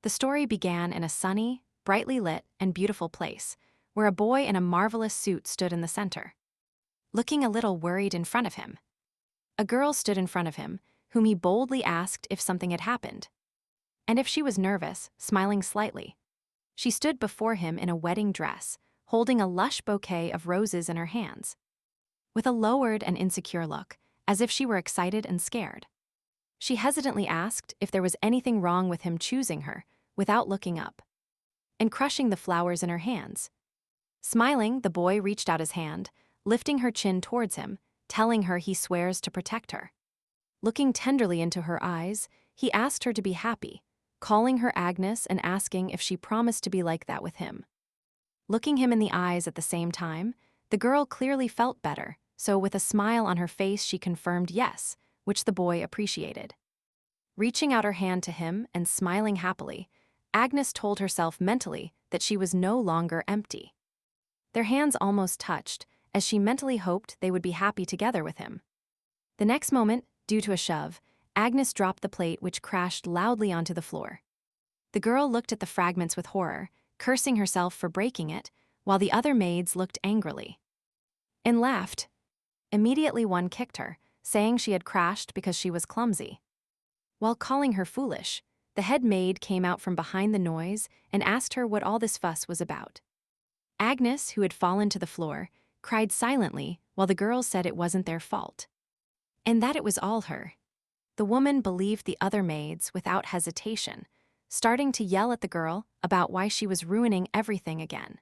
The story began in a sunny, brightly lit, and beautiful place, where a boy in a marvelous suit stood in the center, looking a little worried in front of him. A girl stood in front of him, whom he boldly asked if something had happened, and if she was nervous, smiling slightly. She stood before him in a wedding dress, holding a lush bouquet of roses in her hands, with a lowered and insecure look, as if she were excited and scared. She hesitantly asked if there was anything wrong with him choosing her, without looking up, and crushing the flowers in her hands. Smiling, the boy reached out his hand, lifting her chin towards him, telling her he swears to protect her. Looking tenderly into her eyes, he asked her to be happy, calling her Agnes and asking if she promised to be like that with him. Looking him in the eyes at the same time, the girl clearly felt better, so with a smile on her face she confirmed yes, which the boy appreciated. Reaching out her hand to him and smiling happily, Agnes told herself mentally that she was no longer empty. Their hands almost touched, as she mentally hoped they would be happy together with him. The next moment, due to a shove, Agnes dropped the plate, which crashed loudly onto the floor. The girl looked at the fragments with horror, cursing herself for breaking it, while the other maids looked angrily and laughed. Immediately one kicked her, saying she had crashed because she was clumsy. While calling her foolish, the head maid came out from behind the noise and asked her what all this fuss was about. Agnes, who had fallen to the floor, cried silently while the girls said it wasn't their fault, and that it was all her. The woman believed the other maids without hesitation, starting to yell at the girl about why she was ruining everything again,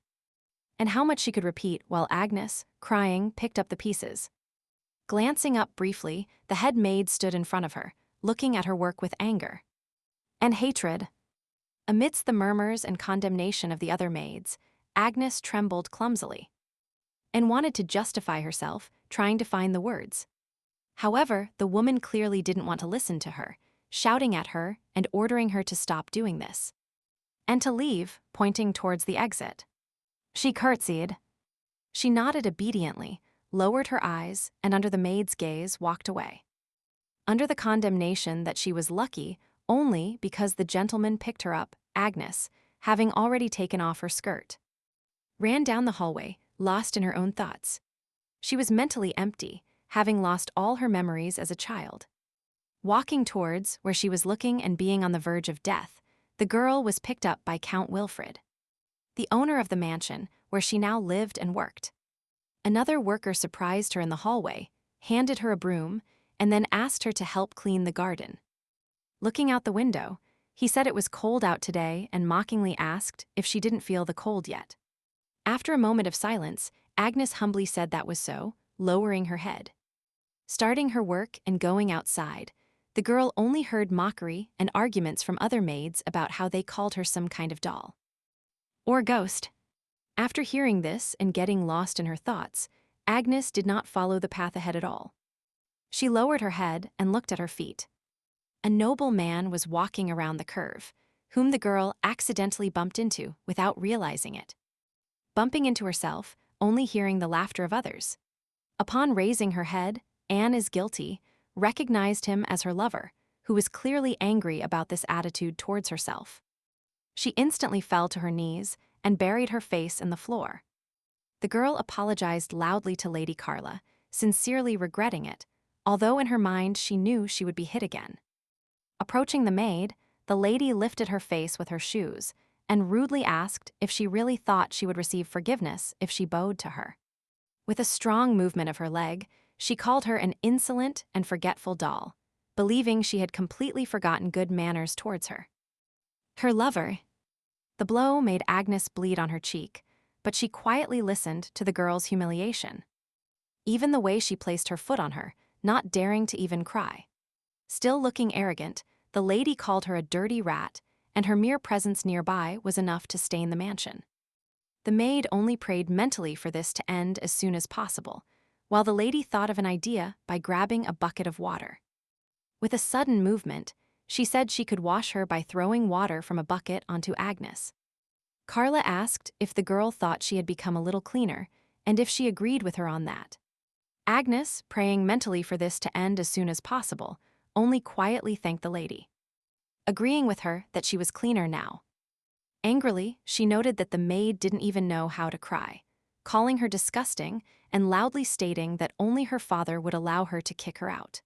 and how much she could repeat while Agnes, crying, picked up the pieces. Glancing up briefly, the head maid stood in front of her, looking at her work with anger and hatred. Amidst the murmurs and condemnation of the other maids, Agnes trembled clumsily and wanted to justify herself, trying to find the words. However, the woman clearly didn't want to listen to her, shouting at her and ordering her to stop doing this, and to leave, pointing towards the exit. She curtsied. She nodded obediently, lowered her eyes, and under the maid's gaze walked away, under the condemnation that she was lucky only because the gentleman picked her up. Agnes, having already taken off her skirt, ran down the hallway, lost in her own thoughts. She was mentally empty, having lost all her memories as a child. Walking towards where she was looking and being on the verge of death, the girl was picked up by Count Wilfred, the owner of the mansion where she now lived and worked. Another worker surprised her in the hallway, handed her a broom, and then asked her to help clean the garden. Looking out the window, he said it was cold out today and mockingly asked if she didn't feel the cold yet. After a moment of silence, Agnes humbly said that was so, lowering her head. Starting her work and going outside, the girl only heard mockery and arguments from other maids about how they called her some kind of doll or ghost. After hearing this and getting lost in her thoughts, Agnes did not follow the path ahead at all. She lowered her head and looked at her feet. A noble man was walking around the curve, whom the girl accidentally bumped into without realizing it, bumping into herself, only hearing the laughter of others. Upon raising her head, Anne is guilty, recognized him as her lover, who was clearly angry about this attitude towards herself. She instantly fell to her knees and buried her face in the floor. The girl apologized loudly to Lady Carla, sincerely regretting it, although in her mind she knew she would be hit again. Approaching the maid, the lady lifted her face with her shoes and rudely asked if she really thought she would receive forgiveness if she bowed to her. With a strong movement of her leg, she called her an insolent and forgetful doll, believing she had completely forgotten good manners towards her. Her lover. The blow made Agnes bleed on her cheek, but she quietly listened to the girl's humiliation. Even the way she placed her foot on her, not daring to even cry. Still looking arrogant, the lady called her a dirty rat, and her mere presence nearby was enough to stain the mansion. The maid only prayed mentally for this to end as soon as possible, while the lady thought of an idea by grabbing a bucket of water. With a sudden movement, she said she could wash her by throwing water from a bucket onto Agnes. Carla asked if the girl thought she had become a little cleaner, and if she agreed with her on that. Agnes, praying mentally for this to end as soon as possible, only quietly thanked the lady. agreeing with her that she was cleaner now. Angrily, she noted that the maid didn't even know how to cry, calling her disgusting and loudly stating that only her father would allow her to kick her out.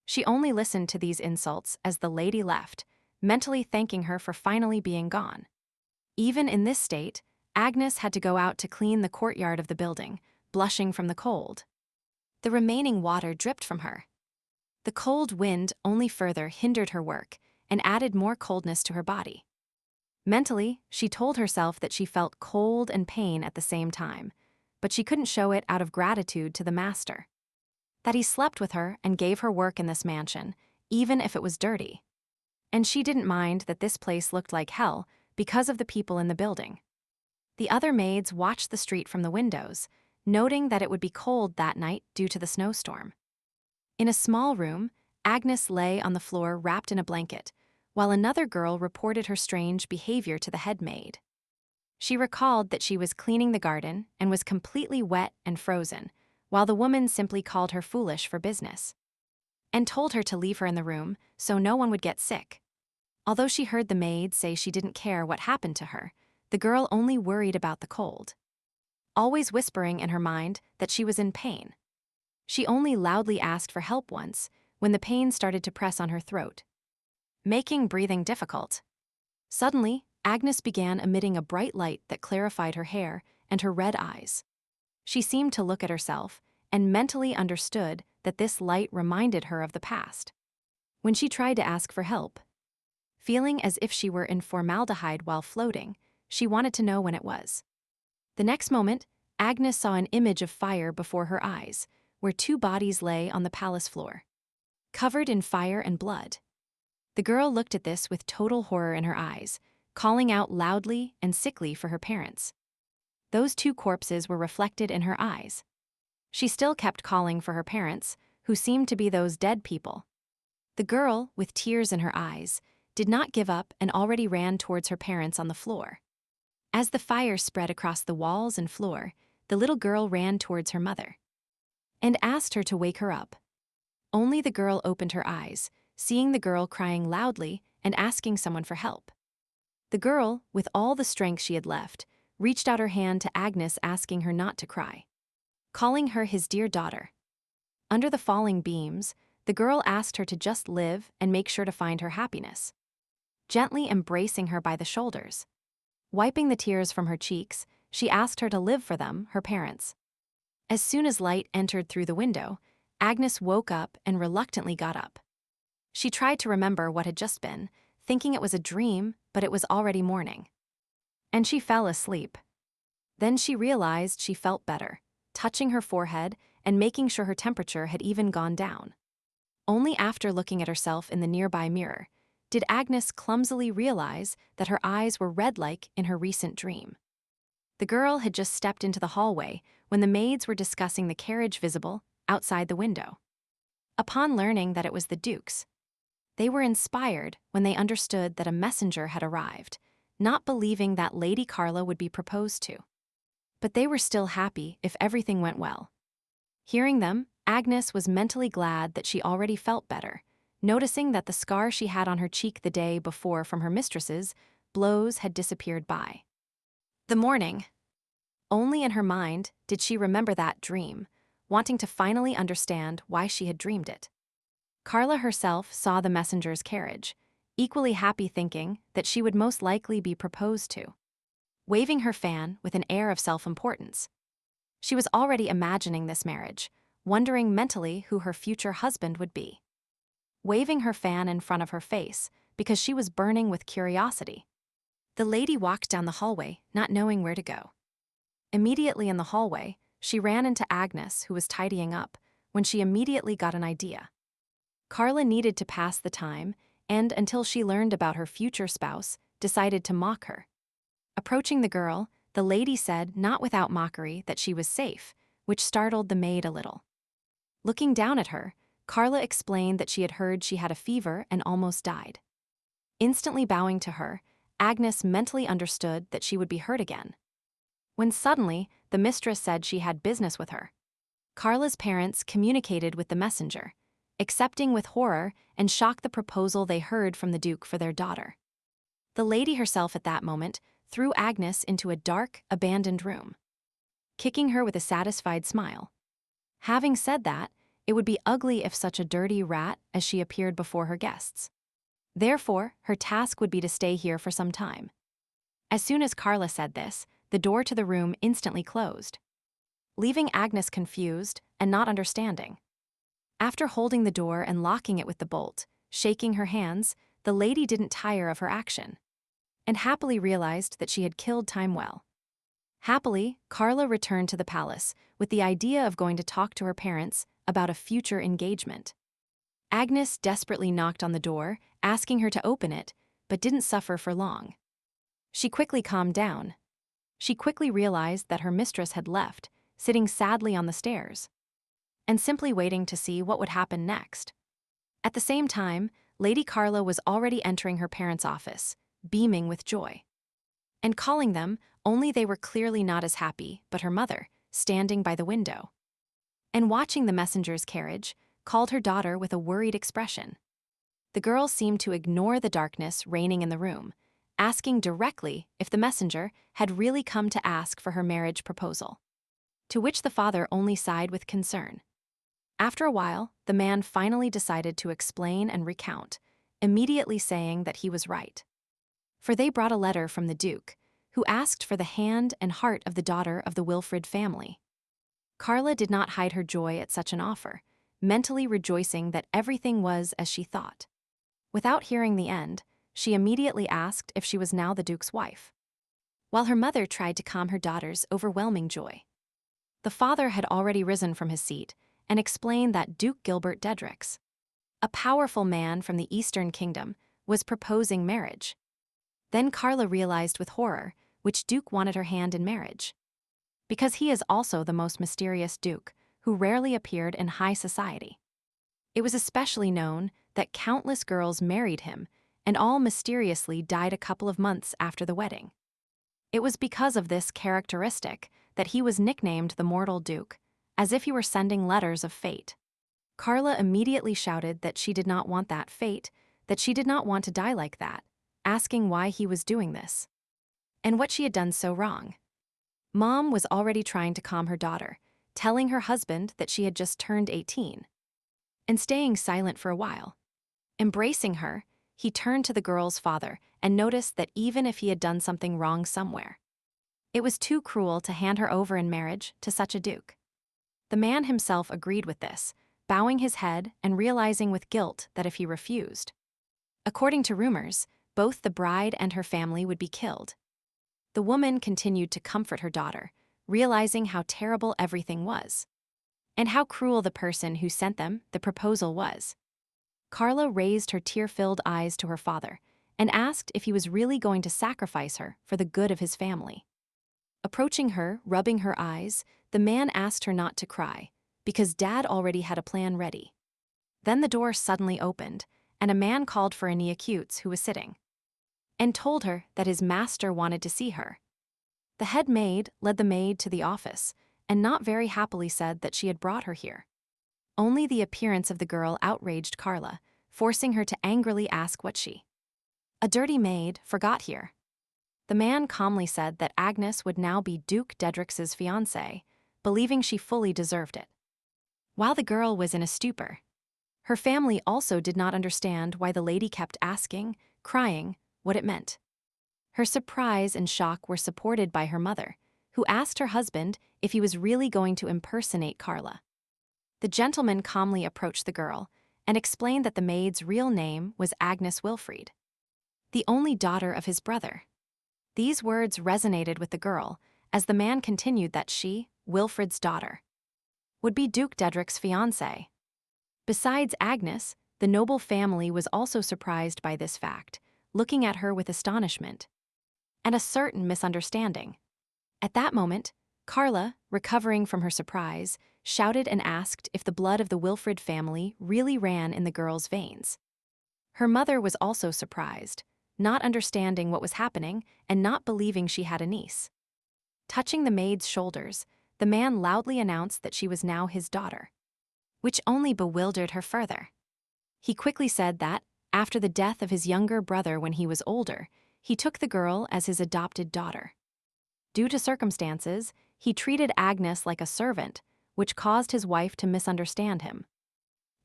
She only listened to these insults as the lady left, mentally thanking her for finally being gone. Even in this state, Agnes had to go out to clean the courtyard of the building, blushing from the cold. The remaining water dripped from her. The cold wind only further hindered her work and added more coldness to her body. Mentally, she told herself that she felt cold and pain at the same time, but she couldn't show it out of gratitude to the master. That he slept with her and gave her work in this mansion, even if it was dirty. And she didn't mind that this place looked like hell because of the people in the building. The other maids watched the street from the windows, noting that it would be cold that night due to the snowstorm. In a small room, Agnes lay on the floor wrapped in a blanket, while another girl reported her strange behavior to the head maid. She recalled that she was cleaning the garden and was completely wet and frozen, while the woman simply called her foolish for business, and told her to leave her in the room so no one would get sick. Although she heard the maid say she didn't care what happened to her, the girl only worried about the cold, always whispering in her mind that she was in pain. She only loudly asked for help once, when the pain started to press on her throat, making breathing difficult. Suddenly, Agnes began emitting a bright light that clarified her hair and her red eyes. She seemed to look at herself and mentally understood that this light reminded her of the past, when she tried to ask for help. Feeling as if she were in formaldehyde while floating, she wanted to know when it was. The next moment, Agnes saw an image of fire before her eyes, where two bodies lay on the palace floor, covered in fire and blood. The girl looked at this with total horror in her eyes, calling out loudly and sickly for her parents. Those two corpses were reflected in her eyes. She still kept calling for her parents, who seemed to be those dead people. The girl, with tears in her eyes, did not give up and already ran towards her parents on the floor. As the fire spread across the walls and floor, the little girl ran towards her mother and asked her to wake her up. Only the girl opened her eyes, seeing the girl crying loudly and asking someone for help. The girl, with all the strength she had left, reached out her hand to Agnes, asking her not to cry, calling her his dear daughter. Under the falling beams, the girl asked her to just live and make sure to find her happiness, gently embracing her by the shoulders. Wiping the tears from her cheeks, she asked her to live for them, her parents. As soon as light entered through the window, Agnes woke up and reluctantly got up. She tried to remember what had just been, thinking it was a dream, but it was already morning. And she fell asleep. Then she realized she felt better, touching her forehead and making sure her temperature had even gone down. Only after looking at herself in the nearby mirror did Agnes clumsily realize that her eyes were red like in her recent dream. The girl had just stepped into the hallway when the maids were discussing the carriage visible outside the window. Upon learning that it was the Duke's, they were inspired when they understood that a messenger had arrived, not believing that Lady Carla would be proposed to. But they were still happy if everything went well. Hearing them, Agnes was mentally glad that she already felt better, noticing that the scar she had on her cheek the day before from her mistress's blows had disappeared by the morning. Only in her mind did she remember that dream, wanting to finally understand why she had dreamed it. Carla herself saw the messenger's carriage, equally happy, thinking that she would most likely be proposed to, waving her fan with an air of self-importance. She was already imagining this marriage, wondering mentally who her future husband would be, waving her fan in front of her face because she was burning with curiosity. The lady walked down the hallway, not knowing where to go. Immediately in the hallway, she ran into Agnes, who was tidying up, when she immediately got an idea. Carla needed to pass the time, and until she learned about her future spouse, decided to mock her. Approaching the girl, the lady said, not without mockery, that she was safe, which startled the maid a little. Looking down at her, Carla explained that she had heard she had a fever and almost died. Instantly bowing to her, Agnes mentally understood that she would be hurt again, when suddenly the mistress said she had business with her. Carla's parents communicated with the messenger, accepting with horror and shock the proposal they heard from the Duke for their daughter. The lady herself at that moment threw Agnes into a dark, abandoned room, kicking her with a satisfied smile. Having said that, it would be ugly if such a dirty rat as she appeared before her guests. Therefore, her task would be to stay here for some time. As soon as Carla said this, the door to the room instantly closed, leaving Agnes confused and not understanding. After holding the door and locking it with the bolt, shaking her hands, the lady didn't tire of her action, and happily realized that she had killed time well. Happily, Carla returned to the palace with the idea of going to talk to her parents about a future engagement. Agnes desperately knocked on the door, asking her to open it, but didn't suffer for long. She quickly calmed down. She quickly realized that her mistress had left, sitting sadly on the stairs, and simply waiting to see what would happen next. At the same time, Lady Carla was already entering her parents' office, beaming with joy, and calling them, only they were clearly not as happy, but her mother, standing by the window, and watching the messenger's carriage, called her daughter with a worried expression. The girl seemed to ignore the darkness reigning in the room, asking directly if the messenger had really come to ask for her marriage proposal, to which the father only sighed with concern. After a while, the man finally decided to explain and recount, immediately saying that he was right. For they brought a letter from the Duke, who asked for the hand and heart of the daughter of the Wilfrid family. Carla did not hide her joy at such an offer, mentally rejoicing that everything was as she thought. Without hearing the end, she immediately asked if she was now the Duke's wife, while her mother tried to calm her daughter's overwhelming joy. The father had already risen from his seat and explained that Duke Gilbert Dedrix, a powerful man from the Eastern Kingdom, was proposing marriage. Then Carla realized with horror which Duke wanted her hand in marriage, because he is also the most mysterious Duke who rarely appeared in high society. It was especially known that countless girls married him and all mysteriously died a couple of months after the wedding. It was because of this characteristic that he was nicknamed the Mortal Duke, as if he were sending letters of fate. Carla immediately shouted that she did not want that fate, that she did not want to die like that, asking why he was doing this, and what she had done so wrong. Mom was already trying to calm her daughter, telling her husband that she had just turned 18, and staying silent for a while. Embracing her, he turned to the girl's father and noticed that even if he had done something wrong somewhere, it was too cruel to hand her over in marriage to such a duke. The man himself agreed with this, bowing his head and realizing with guilt that if he refused, according to rumors, both the bride and her family would be killed. The woman continued to comfort her daughter, realizing how terrible everything was, and how cruel the person who sent them the proposal was. Carla raised her tear-filled eyes to her father and asked if he was really going to sacrifice her for the good of his family. Approaching her, rubbing her eyes, the man asked her not to cry, because Dad already had a plan ready. Then the door suddenly opened, and a man called for Ania Cutes, who was sitting, and told her that his master wanted to see her. The head maid led the maid to the office, and not very happily said that she had brought her here. Only the appearance of the girl outraged Carla, forcing her to angrily ask what she, a dirty maid, forgot here. The man calmly said that Agnes would now be Duke Dedrix's fiancée, believing she fully deserved it. While the girl was in a stupor, her family also did not understand why the lady kept asking, crying, what it meant. Her surprise and shock were supported by her mother, who asked her husband if he was really going to impersonate Carla. The gentleman calmly approached the girl and explained that the maid's real name was Agnes Wilfrid, the only daughter of his brother. These words resonated with the girl as the man continued that she, Wilfrid's daughter, would be Duke Dedrix's fiancée. Besides Agnes, the noble family was also surprised by this fact, looking at her with astonishment and a certain misunderstanding. At that moment, Carla, recovering from her surprise, shouted and asked if the blood of the Wilfrid family really ran in the girl's veins. Her mother was also surprised, not understanding what was happening and not believing she had a niece. Touching the maid's shoulders, the man loudly announced that she was now his daughter. which only bewildered her further. He quickly said that, after the death of his younger brother when he was older, he took the girl as his adopted daughter. Due to circumstances, he treated Agnes like a servant, which caused his wife to misunderstand him,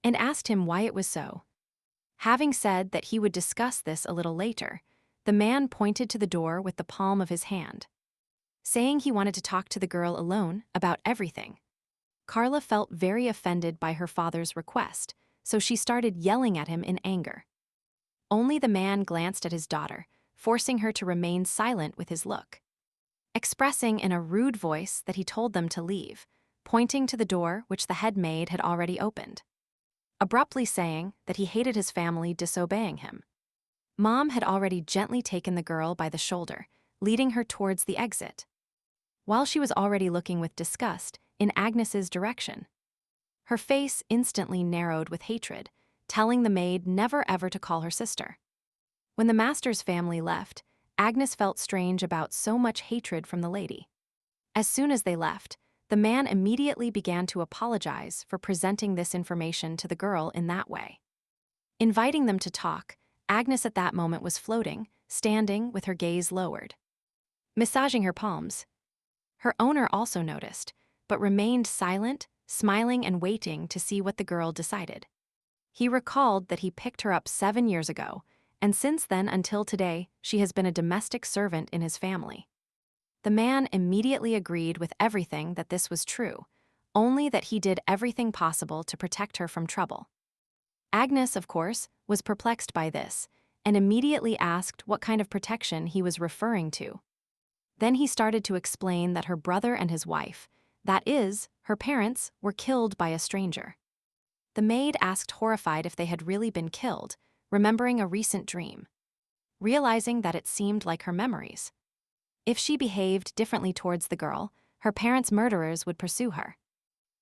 and asked him why it was so. Having said that he would discuss this a little later, the man pointed to the door with the palm of his hand, saying he wanted to talk to the girl alone about everything. Carla felt very offended by her father's request, so she started yelling at him in anger. Only the man glanced at his daughter, forcing her to remain silent with his look, expressing in a rude voice that he told them to leave, pointing to the door which the head maid had already opened, abruptly saying that he hated his family disobeying him. Mom had already gently taken the girl by the shoulder, leading her towards the exit, while she was already looking with disgust in Agnes's direction. Her face instantly narrowed with hatred, telling the maid never ever to call her sister. When the master's family left, Agnes felt strange about so much hatred from the lady. As soon as they left, the man immediately began to apologize for presenting this information to the girl in that way. Inviting them to talk, Agnes at that moment was floating, standing with her gaze lowered, massaging her palms. Her owner also noticed, but remained silent, smiling and waiting to see what the girl decided. He recalled that he picked her up 7 years ago, and since then until today, she has been a domestic servant in his family. The man immediately agreed with everything that this was true, only that he did everything possible to protect her from trouble. Agnes, of course, was perplexed by this, and immediately asked what kind of protection he was referring to. Then he started to explain that her brother and his wife, that is, her parents, were killed by a stranger. The maid asked horrified if they had really been killed, remembering a recent dream, realizing that it seemed like her memories. If she behaved differently towards the girl, her parents' murderers would pursue her.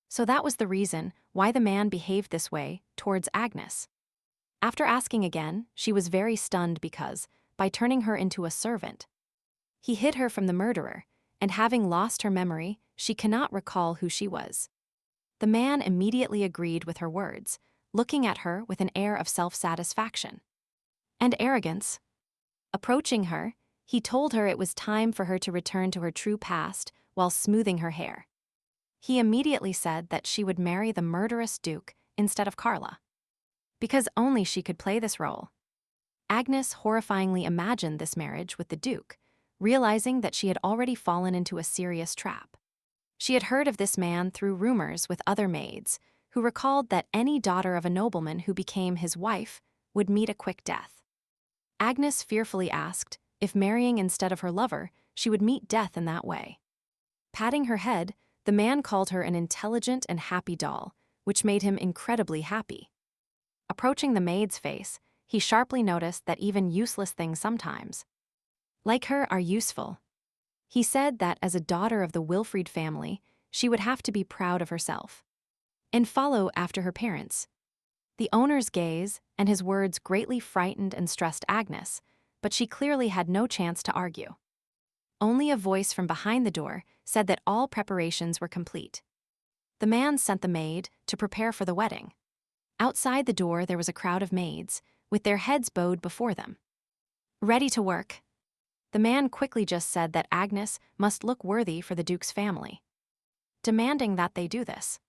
So that was the reason why the man behaved this way towards Agnes. After asking again, she was very stunned because, by turning her into a servant, he hid her from the murderer, and having lost her memory, she cannot recall who she was. The man immediately agreed with her words, looking at her with an air of self-satisfaction and arrogance. Approaching her, he told her it was time for her to return to her true past while smoothing her hair. He immediately said that she would marry the murderous Duke instead of Carla, because only she could play this role. Agnes horrifyingly imagined this marriage with the Duke, realizing that she had already fallen into a serious trap. She had heard of this man through rumors with other maids, who recalled that any daughter of a nobleman who became his wife would meet a quick death. Agnes fearfully asked if marrying instead of her lover, she would meet death in that way. Patting her head, the man called her an intelligent and happy doll, which made him incredibly happy. Approaching the maid's face, he sharply noticed that even useless things sometimes, like her, are useful. He said that as a daughter of the Wilfried family, she would have to be proud of herself and follow after her parents. The owner's gaze and his words greatly frightened and stressed Agnes, but she clearly had no chance to argue. Only a voice from behind the door said that all preparations were complete. The man sent the maid to prepare for the wedding. Outside the door there was a crowd of maids, with their heads bowed before them, ready to work. The man quickly just said that Agnes must look worthy for the Duke's family, demanding that they do this.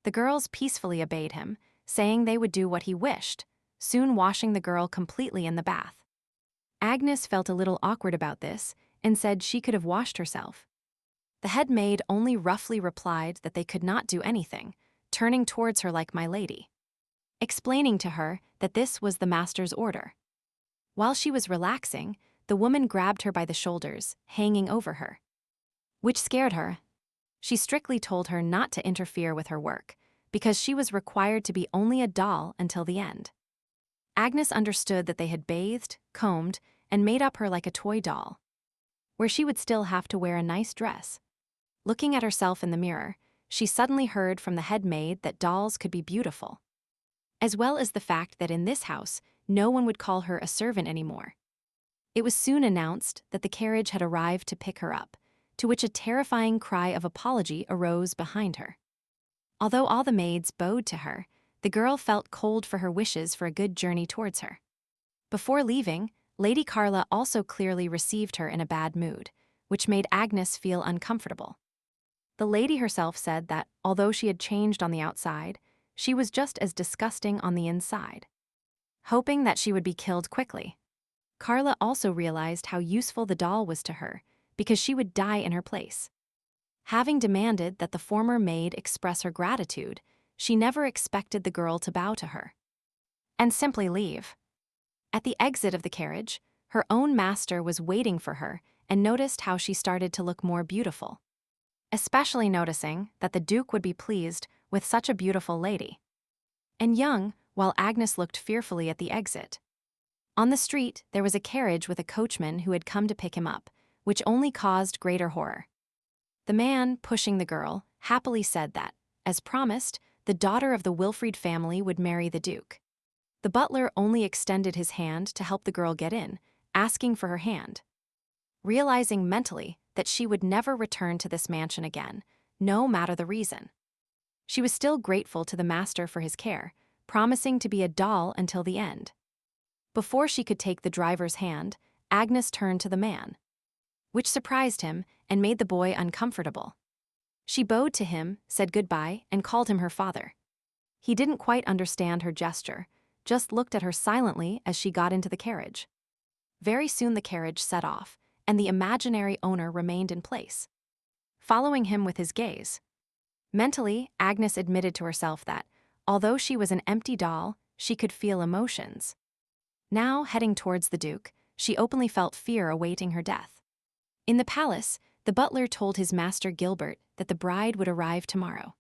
The girls peacefully obeyed him, saying they would do what he wished, soon washing the girl completely in the bath. Agnes felt a little awkward about this and said she could have washed herself. The head maid only roughly replied that they could not do anything, turning towards her like my lady, explaining to her that this was the master's order. While she was relaxing, the woman grabbed her by the shoulders, hanging over her, which scared her. She strictly told her not to interfere with her work, because she was required to be only a doll until the end. Agnes understood that they had bathed, combed, and made up her like a toy doll, where she would still have to wear a nice dress. Looking at herself in the mirror, she suddenly heard from the head maid that dolls could be beautiful, as well as the fact that in this house, no one would call her a servant anymore. It was soon announced that the carriage had arrived to pick her up, to which a terrifying cry of apology arose behind her. Although all the maids bowed to her, the girl felt cold for her wishes for a good journey towards her. Before leaving, Lady Carla also clearly received her in a bad mood, which made Agnes feel uncomfortable. The lady herself said that, although she had changed on the outside, she was just as disgusting on the inside. Hoping that she would be killed quickly, Carla also realized how useful the doll was to her, because she would die in her place. Having demanded that the former maid express her gratitude, she never expected the girl to bow to her and simply leave. At the exit of the carriage, her own master was waiting for her and noticed how she started to look more beautiful, especially noticing that the Duke would be pleased with such a beautiful lady. And young, while Agnes looked fearfully at the exit. On the street, there was a carriage with a coachman who had come to pick him up, which only caused greater horror. The man, pushing the girl, happily said that, as promised, the daughter of the Wilfrid family would marry the Duke. The butler only extended his hand to help the girl get in, asking for her hand. Realizing mentally that she would never return to this mansion again, no matter the reason. She was still grateful to the master for his care, promising to be a doll until the end. Before she could take the driver's hand, Agnes turned to the man, which surprised him and made the boy uncomfortable. She bowed to him, said goodbye, and called him her father. He didn't quite understand her gesture, just looked at her silently as she got into the carriage. Very soon the carriage set off, and the imaginary owner remained in place, following him with his gaze. Mentally, Agnes admitted to herself that, although she was an empty doll, she could feel emotions. Now, heading towards the Duke, she openly felt fear awaiting her death. In the palace, the butler told his master Gilbert that the bride would arrive tomorrow.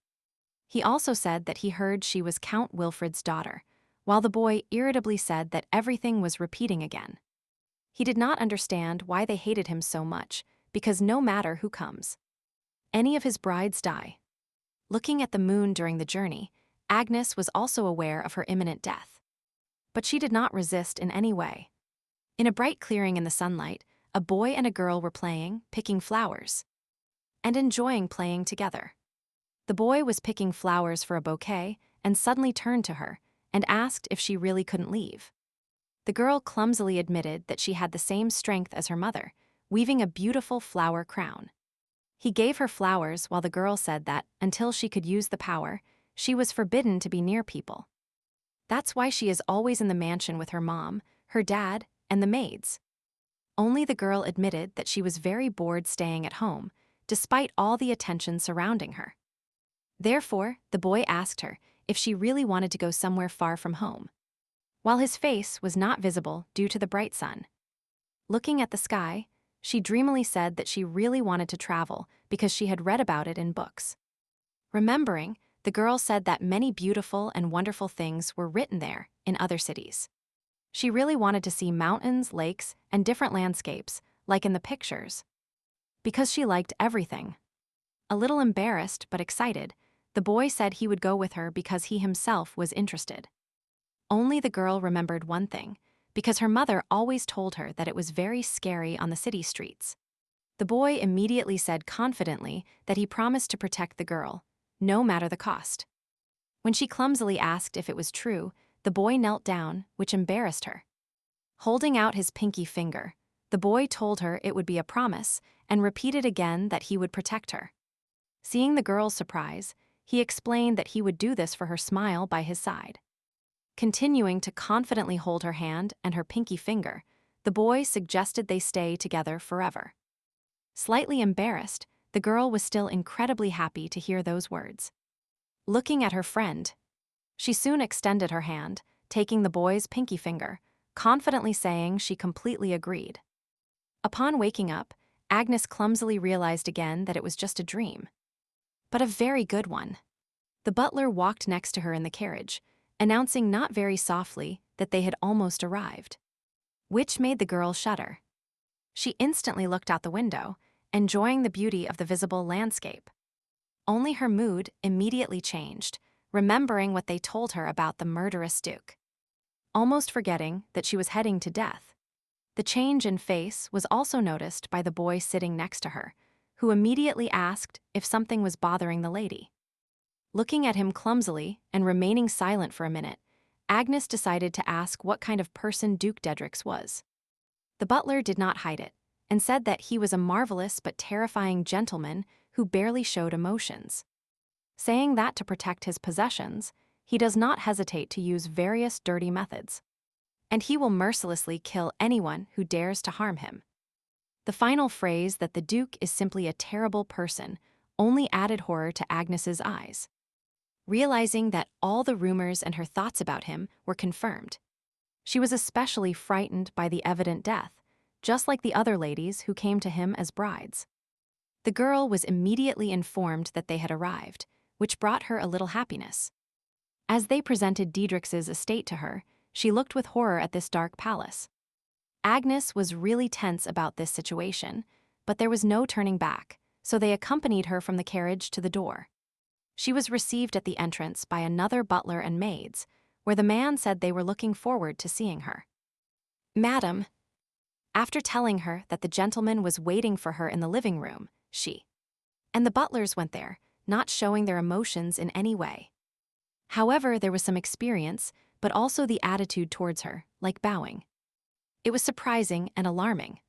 He also said that he heard she was Count Wilfrid's daughter, while the boy irritably said that everything was repeating again. He did not understand why they hated him so much, because no matter who comes, any of his brides die. Looking at the moon during the journey, Agnes was also aware of her imminent death. But she did not resist in any way. In a bright clearing in the sunlight, a boy and a girl were playing, picking flowers, and enjoying playing together. The boy was picking flowers for a bouquet and suddenly turned to her and asked if she really couldn't leave. The girl clumsily admitted that she had the same strength as her mother, weaving a beautiful flower crown. He gave her flowers while the girl said that, until she could use the power, she was forbidden to be near people. That's why she is always in the mansion with her mom, her dad, and the maids. Only the girl admitted that she was very bored staying at home, despite all the attention surrounding her. Therefore, the boy asked her if she really wanted to go somewhere far from home, while his face was not visible due to the bright sun. Looking at the sky, she dreamily said that she really wanted to travel because she had read about it in books. Remembering, the girl said that many beautiful and wonderful things were written there in other cities. She really wanted to see mountains, lakes, and different landscapes, like in the pictures. Because she liked everything. A little embarrassed but excited, the boy said he would go with her because he himself was interested. Only the girl remembered one thing, because her mother always told her that it was very scary on the city streets. The boy immediately said confidently that he promised to protect the girl, no matter the cost. When she clumsily asked if it was true, the boy knelt down, which embarrassed her. Holding out his pinky finger, the boy told her it would be a promise and repeated again that he would protect her. Seeing the girl's surprise, he explained that he would do this for her smile by his side. Continuing to confidently hold her hand and her pinky finger, the boy suggested they stay together forever. Slightly embarrassed, the girl was still incredibly happy to hear those words. Looking at her friend, she soon extended her hand, taking the boy's pinky finger, confidently saying she completely agreed. Upon waking up, Agnes clumsily realized again that it was just a dream. But a very good one. The butler walked next to her in the carriage, announcing not very softly that they had almost arrived, which made the girl shudder. She instantly looked out the window, enjoying the beauty of the visible landscape. Only her mood immediately changed, remembering what they told her about the murderous Duke. Almost forgetting that she was heading to death. The change in face was also noticed by the boy sitting next to her, who immediately asked if something was bothering the lady. Looking at him clumsily and remaining silent for a minute, Agnes decided to ask what kind of person Duke Dedrix was. The butler did not hide it, and said that he was a marvelous but terrifying gentleman who barely showed emotions. Saying that to protect his possessions, he does not hesitate to use various dirty methods. And he will mercilessly kill anyone who dares to harm him. The final phrase that the Duke is simply a terrible person only added horror to Agnes's eyes. Realizing that all the rumors and her thoughts about him were confirmed, she was especially frightened by the evident death, just like the other ladies who came to him as brides. The girl was immediately informed that they had arrived, which brought her a little happiness. As they presented Dedrix's estate to her, she looked with horror at this dark palace. Agnes was really tense about this situation, but there was no turning back, so they accompanied her from the carriage to the door. She was received at the entrance by another butler and maids, where the man said they were looking forward to seeing her. "Madam," after telling her that the gentleman was waiting for her in the living room, she and the butlers went there, not showing their emotions in any way. However, there was some experience, but also the attitude towards her, like bowing. It was surprising and alarming.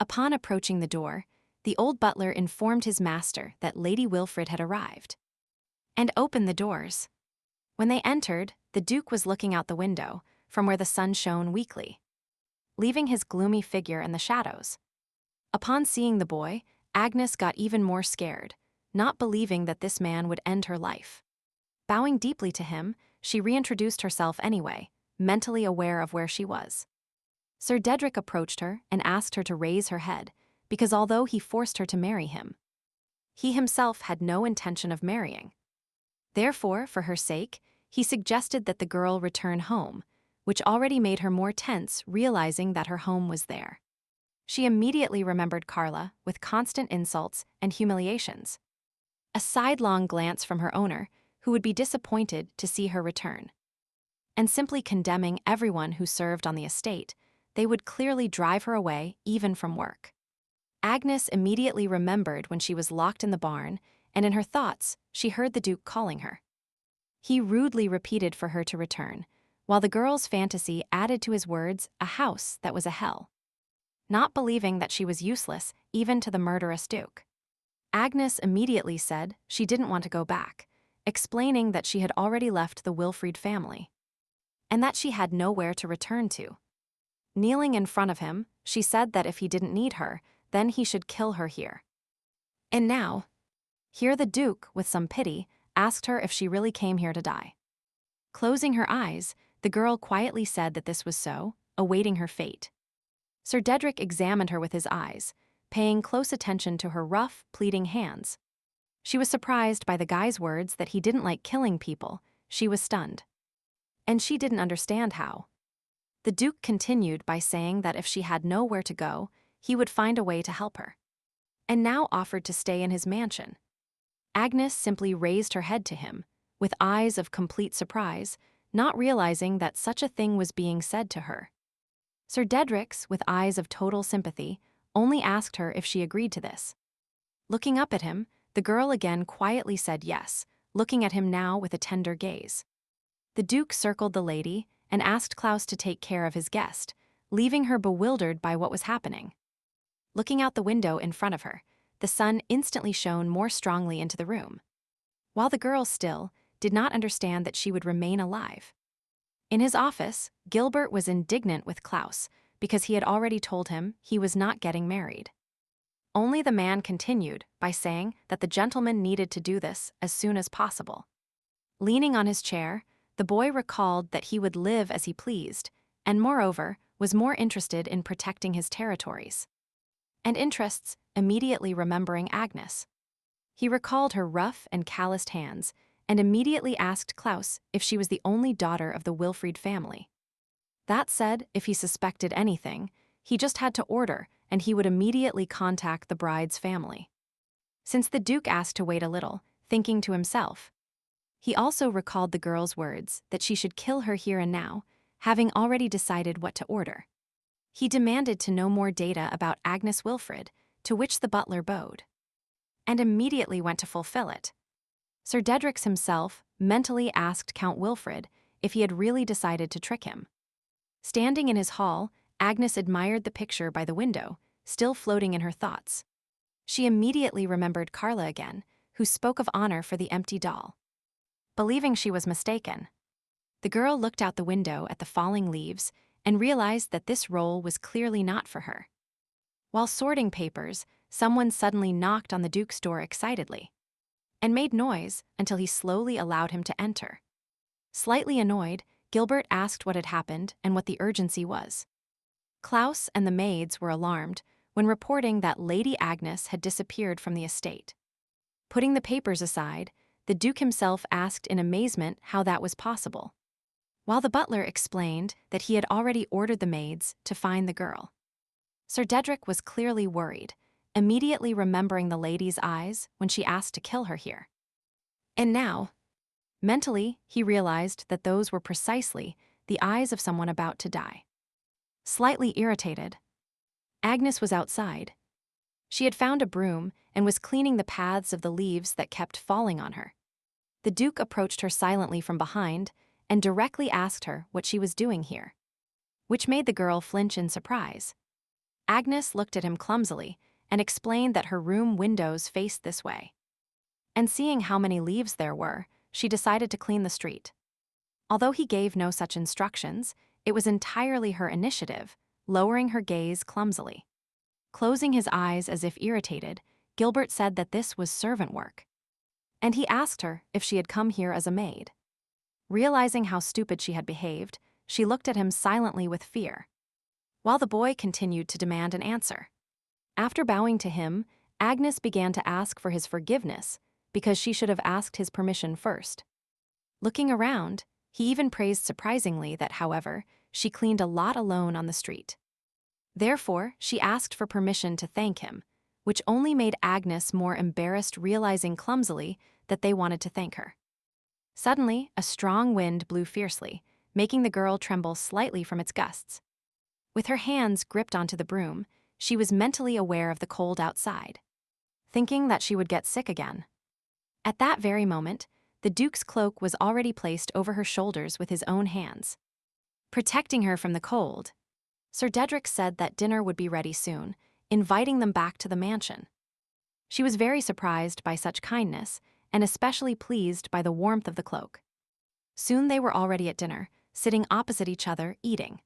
Upon approaching the door, the old butler informed his master that Lady Wilfred had arrived, and opened the doors. When they entered, the Duke was looking out the window, from where the sun shone weakly, leaving his gloomy figure in the shadows. Upon seeing the boy, Agnes got even more scared, not believing that this man would end her life. Bowing deeply to him, she reintroduced herself anyway, mentally aware of where she was. Sir Dedric approached her and asked her to raise her head, because although he forced her to marry him, he himself had no intention of marrying. Therefore, for her sake, he suggested that the girl return home, which already made her more tense, realizing that her home was there. She immediately remembered Carla, with constant insults and humiliations. A sidelong glance from her owner, who would be disappointed to see her return. And simply condemning everyone who served on the estate, they would clearly drive her away, even from work. Agnes immediately remembered when she was locked in the barn, and in her thoughts, she heard the Duke calling her. He rudely repeated for her to return, while the girl's fantasy added to his words a house that was a hell. Not believing that she was useless, even to the murderous Duke, Agnes immediately said she didn't want to go back, explaining that she had already left the Wilfrid family, and that she had nowhere to return to. Kneeling in front of him, she said that if he didn't need her, then he should kill her here. And now, here the Duke, with some pity, asked her if she really came here to die. Closing her eyes, the girl quietly said that this was so, awaiting her fate. Sir Dedric examined her with his eyes, paying close attention to her rough, pleading hands. She was surprised by the guy's words that he didn't like killing people. She was stunned. And she didn't understand how. The Duke continued by saying that if she had nowhere to go, he would find a way to help her, and now offered to stay in his mansion. Agnes simply raised her head to him, with eyes of complete surprise, not realizing that such a thing was being said to her. Sir Dedrix, with eyes of total sympathy, only asked her if she agreed to this. Looking up at him, the girl again quietly said yes, looking at him now with a tender gaze. The Duke circled the lady and asked Klaus to take care of his guest, leaving her bewildered by what was happening. Looking out the window in front of her, the sun instantly shone more strongly into the room, while the girl still did not understand that she would remain alive. In his office, Gilbert was indignant with Klaus because he had already told him he was not getting married. Only the man continued by saying that the gentleman needed to do this as soon as possible. Leaning on his chair, the boy recalled that he would live as he pleased, and moreover, was more interested in protecting his territories and interests, immediately remembering Agnes. He recalled her rough and calloused hands and immediately asked Klaus if she was the only daughter of the Wilfrid family. That said, if he suspected anything, he just had to order and he would immediately contact the bride's family. Since the Duke asked to wait a little, thinking to himself, he also recalled the girl's words that she should kill her here and now, having already decided what to order. He demanded to know more data about Agnes Wilfrid, to which the butler bowed, and immediately went to fulfill it. Sir Dedrix himself mentally asked Count Wilfred if he had really decided to trick him. Standing in his hall, Agnes admired the picture by the window, still floating in her thoughts. She immediately remembered Carla again, who spoke of honor for the empty doll. Believing she was mistaken, the girl looked out the window at the falling leaves and realized that this role was clearly not for her. While sorting papers, someone suddenly knocked on the Duke's door excitedly and made noise until he slowly allowed him to enter. Slightly annoyed, Gilbert asked what had happened and what the urgency was. Klaus and the maids were alarmed when reporting that Lady Agnes had disappeared from the estate. Putting the papers aside, the Duke himself asked in amazement how that was possible, while the butler explained that he had already ordered the maids to find the girl. Sir Dedric was clearly worried, immediately remembering the lady's eyes when she asked to kill her here. And now, mentally, he realized that those were precisely the eyes of someone about to die. Slightly irritated, Agnes was outside. She had found a broom and was cleaning the paths of the leaves that kept falling on her. The Duke approached her silently from behind and directly asked her what she was doing here, which made the girl flinch in surprise. Agnes looked at him clumsily and explained that her room windows faced this way. And seeing how many leaves there were, she decided to clean the street. Although he gave no such instructions, it was entirely her initiative, lowering her gaze clumsily. Closing his eyes as if irritated, Gilbert said that this was servant work. And he asked her if she had come here as a maid. Realizing how stupid she had behaved, she looked at him silently with fear, while the boy continued to demand an answer. After bowing to him, Agnes began to ask for his forgiveness because she should have asked his permission first. Looking around, he even praised surprisingly that, however, she cleaned a lot alone on the street. Therefore, she asked for permission to thank him, which only made Agnes more embarrassed, realizing clumsily that they wanted to thank her. Suddenly, a strong wind blew fiercely, making the girl tremble slightly from its gusts. With her hands gripped onto the broom, she was mentally aware of the cold outside, thinking that she would get sick again. At that very moment, the Duke's cloak was already placed over her shoulders with his own hands. Protecting her from the cold, Sir Dedric said that dinner would be ready soon, inviting them back to the mansion. She was very surprised by such kindness, and especially pleased by the warmth of the cloak. Soon they were already at dinner, sitting opposite each other, eating.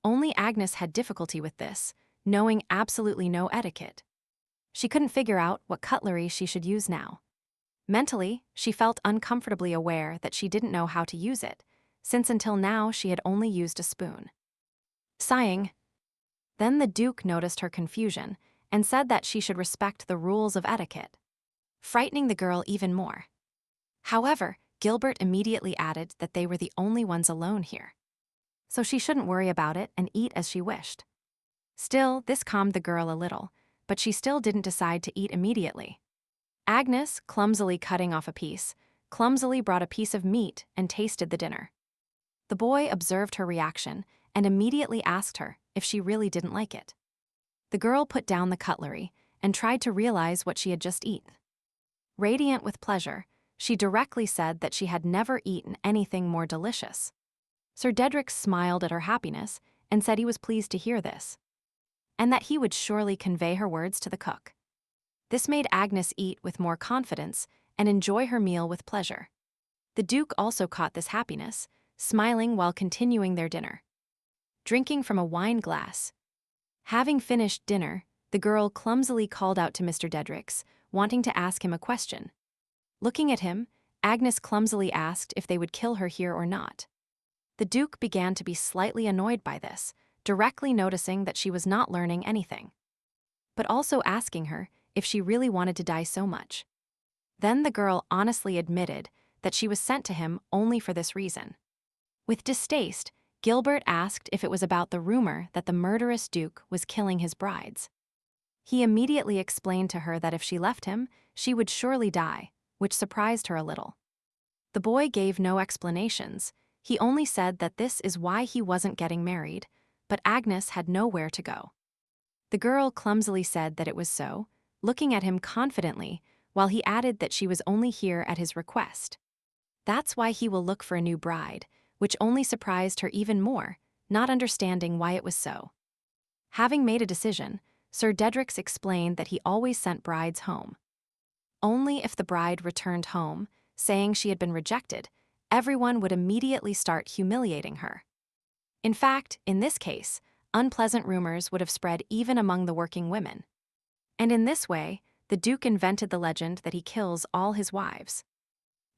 Only Agnes had difficulty with this, knowing absolutely no etiquette. She couldn't figure out what cutlery she should use now. Mentally, she felt uncomfortably aware that she didn't know how to use it, since until now she had only used a spoon. Sighing, then the Duke noticed her confusion and said that she should respect the rules of etiquette, frightening the girl even more. However, Gilbert immediately added that they were the only ones alone here, so she shouldn't worry about it and eat as she wished. Still, this calmed the girl a little, but she still didn't decide to eat immediately. Agnes, clumsily cutting off a piece, clumsily brought a piece of meat and tasted the dinner. The boy observed her reaction and immediately asked her if she really didn't like it. The girl put down the cutlery and tried to realize what she had just eaten. Radiant with pleasure, she directly said that she had never eaten anything more delicious. Sir Dedric smiled at her happiness and said he was pleased to hear this, and that he would surely convey her words to the cook. This made Agnes eat with more confidence and enjoy her meal with pleasure. The Duke also caught this happiness, smiling while continuing their dinner, drinking from a wine glass. Having finished dinner, the girl clumsily called out to Mr. Dedric's, wanting to ask him a question. Looking at him, Agnes clumsily asked if they would kill her here or not. The Duke began to be slightly annoyed by this, directly noticing that she was not learning anything, but also asking her if she really wanted to die so much. Then the girl honestly admitted that she was sent to him only for this reason. With distaste, Gilbert asked if it was about the rumor that the murderous Duke was killing his brides. He immediately explained to her that if she left him, she would surely die, which surprised her a little. The boy gave no explanations. He only said that this is why he wasn't getting married, but Agnes had nowhere to go. The girl clumsily said that it was so, looking at him confidently, while he added that she was only here at his request. That's why he will look for a new bride, which only surprised her even more, not understanding why it was so. Having made a decision, Sir Dedrix explained that he always sent brides home. Only if the bride returned home, saying she had been rejected, everyone would immediately start humiliating her. In fact, in this case, unpleasant rumors would have spread even among the working women. And in this way, the Duke invented the legend that he kills all his wives.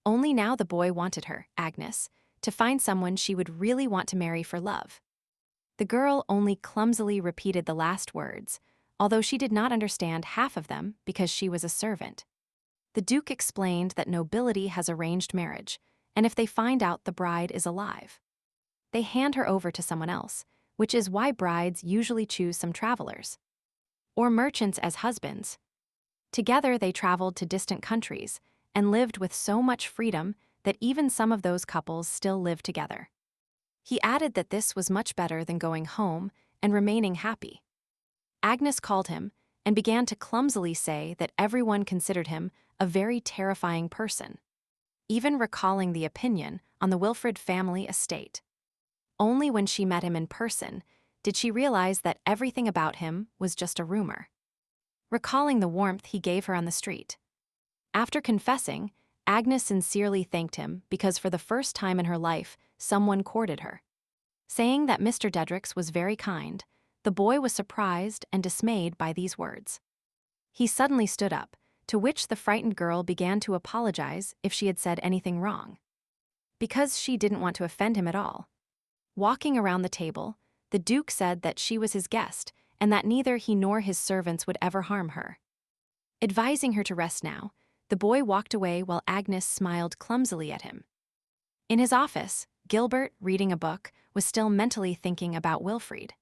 Only now the boy wanted her, Agnes, to find someone she would really want to marry for love. The girl only clumsily repeated the last words, although she did not understand half of them because she was a servant. The Duke explained that nobility has arranged marriage, and if they find out the bride is alive, they hand her over to someone else, which is why brides usually choose some travelers or merchants as husbands. Together they traveled to distant countries and lived with so much freedom that even some of those couples still live together. He added that this was much better than going home and remaining happy. Agnes called him and began to clumsily say that everyone considered him a very terrifying person, even recalling the opinion on the Wilfrid family estate. Only when she met him in person did she realize that everything about him was just a rumor, recalling the warmth he gave her on the street. After confessing, Agnes sincerely thanked him because for the first time in her life, someone courted her. Saying that Mr. Dedrix was very kind, the boy was surprised and dismayed by these words. He suddenly stood up, to which the frightened girl began to apologize if she had said anything wrong, because she didn't want to offend him at all. Walking around the table, the Duke said that she was his guest and that neither he nor his servants would ever harm her. Advising her to rest now, the boy walked away while Agnes smiled clumsily at him. In his office, Gilbert, reading a book, was still mentally thinking about Wilfrid,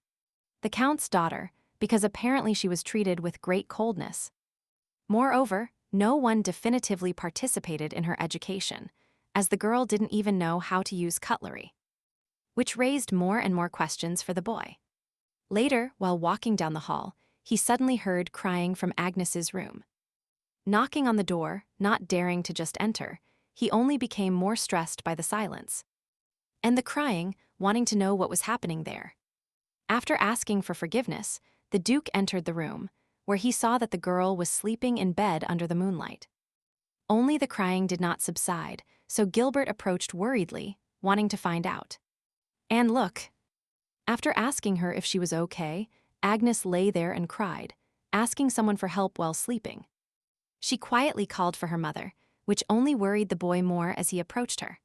the Count's daughter, because apparently she was treated with great coldness. Moreover, no one definitively participated in her education, as the girl didn't even know how to use cutlery, which raised more and more questions for the boy. Later, while walking down the hall, he suddenly heard crying from Agnes's room. Knocking on the door, not daring to just enter, he only became more stressed by the silence and the crying, wanting to know what was happening there. After asking for forgiveness, the Duke entered the room, where he saw that the girl was sleeping in bed under the moonlight. Only the crying did not subside, so Gilbert approached worriedly, wanting to find out. And look. After asking her if she was okay, Agnes lay there and cried, asking someone for help while sleeping. She quietly called for her mother, which only worried the boy more as he approached her.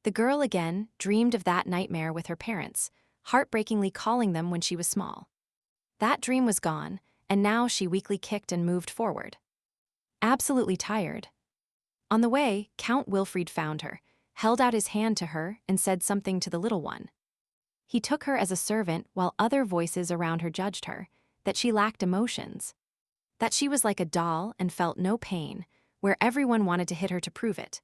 The girl again dreamed of that nightmare with her parents, heartbreakingly calling them when she was small. That dream was gone, and now she weakly kicked and moved forward, absolutely tired. On the way, Count Wilfrid found her, held out his hand to her, and said something to the little one. He took her as a servant while other voices around her judged her, that she lacked emotions, that she was like a doll and felt no pain, where everyone wanted to hit her to prove it.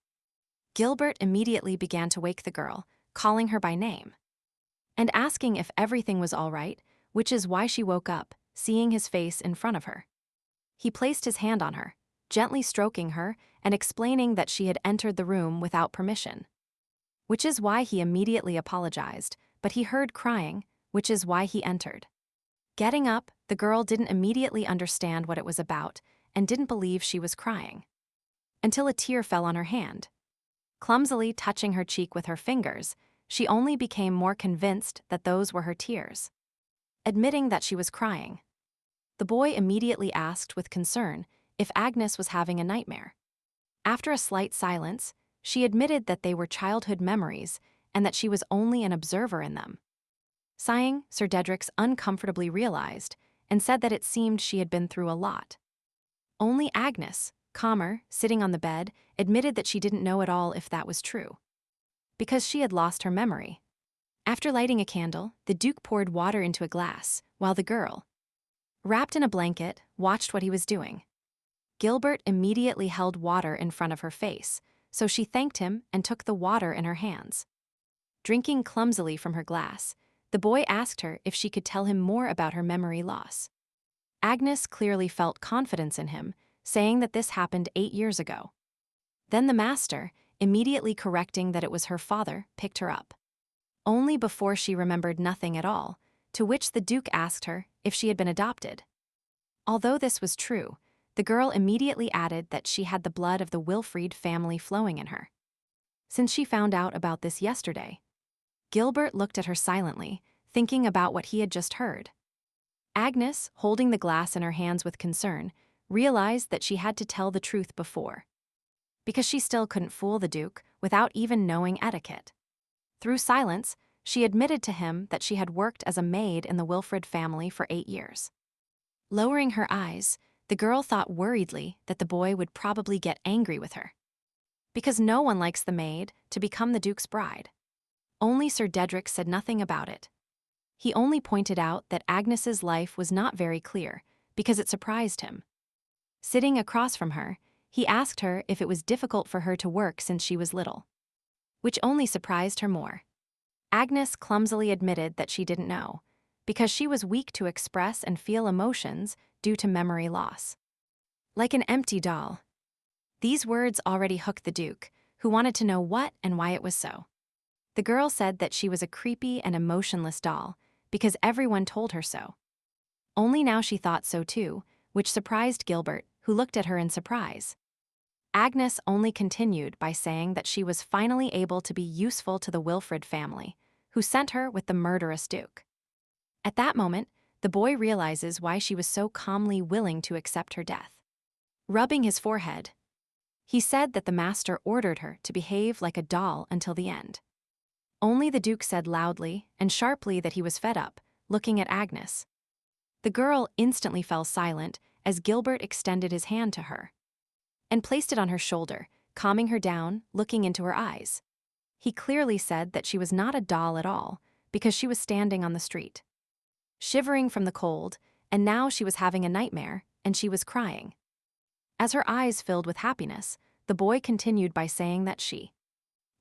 Gilbert immediately began to wake the girl, calling her by name and asking if everything was all right, which is why she woke up, seeing his face in front of her. He placed his hand on her, gently stroking her and explaining that she had entered the room without permission, which is why he immediately apologized, but he heard crying, which is why he entered. Getting up, the girl didn't immediately understand what it was about and didn't believe she was crying, until a tear fell on her hand. Clumsily touching her cheek with her fingers, she only became more convinced that those were her tears. Admitting that she was crying, the boy immediately asked with concern if Agnes was having a nightmare. After a slight silence, she admitted that they were childhood memories and that she was only an observer in them. Sighing, Sir Dedrix uncomfortably realized and said that it seemed she had been through a lot. Only Agnes, calmer, sitting on the bed, admitted that she didn't know at all if that was true, because she had lost her memory. After lighting a candle, the Duke poured water into a glass, while the girl, wrapped in a blanket, watched what he was doing. Gilbert immediately held water in front of her face, so she thanked him and took the water in her hands. Drinking clumsily from her glass, the boy asked her if she could tell him more about her memory loss. Agnes clearly felt confidence in him, saying that this happened 8 years ago. Then the master, immediately correcting that it was her father, picked her up. Only before she remembered nothing at all, to which the Duke asked her if she had been adopted. Although this was true, the girl immediately added that she had the blood of the Wilfried family flowing in her. Since she found out about this yesterday, Gilbert looked at her silently, thinking about what he had just heard. Agnes, holding the glass in her hands with concern, realized that she had to tell the truth before, because she still couldn't fool the Duke without even knowing etiquette. Through silence, she admitted to him that she had worked as a maid in the Wilfrid family for 8 years. Lowering her eyes, the girl thought worriedly that the boy would probably get angry with her, because no one likes the maid to become the Duke's bride. Only Sir Dedrick said nothing about it. He only pointed out that Agnes's life was not very clear, because it surprised him. Sitting across from her, he asked her if it was difficult for her to work since she was little, which only surprised her more. Agnes clumsily admitted that she didn't know, because she was weak to express and feel emotions due to memory loss. Like an empty doll. These words already hooked the Duke, who wanted to know what and why it was so. The girl said that she was a creepy and emotionless doll, because everyone told her so. Only now she thought so too, which surprised Gilbert, who looked at her in surprise. Agnes only continued by saying that she was finally able to be useful to the Wilfrid family, who sent her with the murderous Duke. At that moment, the boy realizes why she was so calmly willing to accept her death. Rubbing his forehead, he said that the master ordered her to behave like a doll until the end. Only the Duke said loudly and sharply that he was fed up, looking at Agnes. The girl instantly fell silent as Gilbert extended his hand to her and placed it on her shoulder, calming her down, looking into her eyes. He clearly said that she was not a doll at all, because she was standing on the street, shivering from the cold, and now she was having a nightmare, and she was crying. As her eyes filled with happiness, the boy continued by saying that she,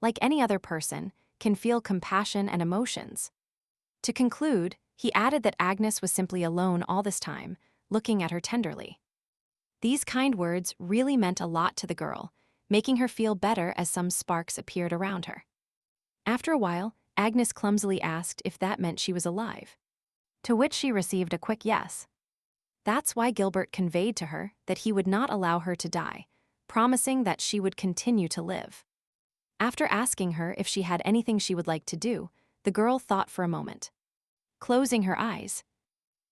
like any other person, can feel compassion and emotions. To conclude, he added that Agnes was simply alone all this time, looking at her tenderly. These kind words really meant a lot to the girl, making her feel better as some sparks appeared around her. After a while, Agnes clumsily asked if that meant she was alive, to which she received a quick yes. That's why Gilbert conveyed to her that he would not allow her to die, promising that she would continue to live. After asking her if she had anything she would like to do, the girl thought for a moment, closing her eyes.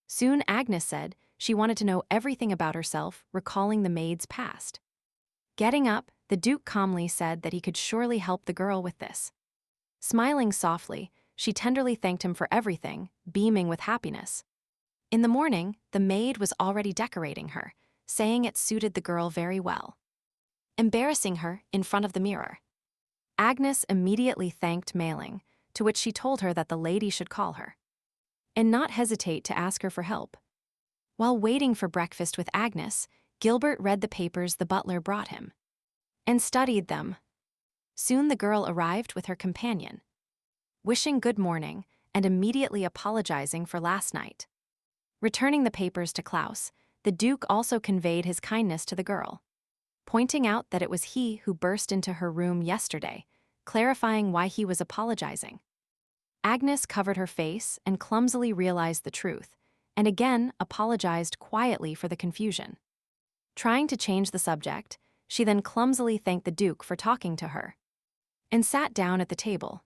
Soon Agnes said she wanted to know everything about herself, recalling the maid's past. Getting up, the Duke calmly said that he could surely help the girl with this. Smiling softly, she tenderly thanked him for everything, beaming with happiness. In the morning, the maid was already decorating her, saying it suited the girl very well, embarrassing her in front of the mirror. Agnes immediately thanked Mailing, to which she told her that the lady should call her and not hesitate to ask her for help. While waiting for breakfast with Agnes, Gilbert read the papers the butler brought him and studied them. Soon the girl arrived with her companion, wishing good morning and immediately apologizing for last night. Returning the papers to Klaus, the Duke also conveyed his kindness to the girl, pointing out that it was he who burst into her room yesterday, clarifying why he was apologizing. Agnes covered her face and clumsily realized the truth, and again apologized quietly for the confusion. Trying to change the subject, she then clumsily thanked the Duke for talking to her and sat down at the table.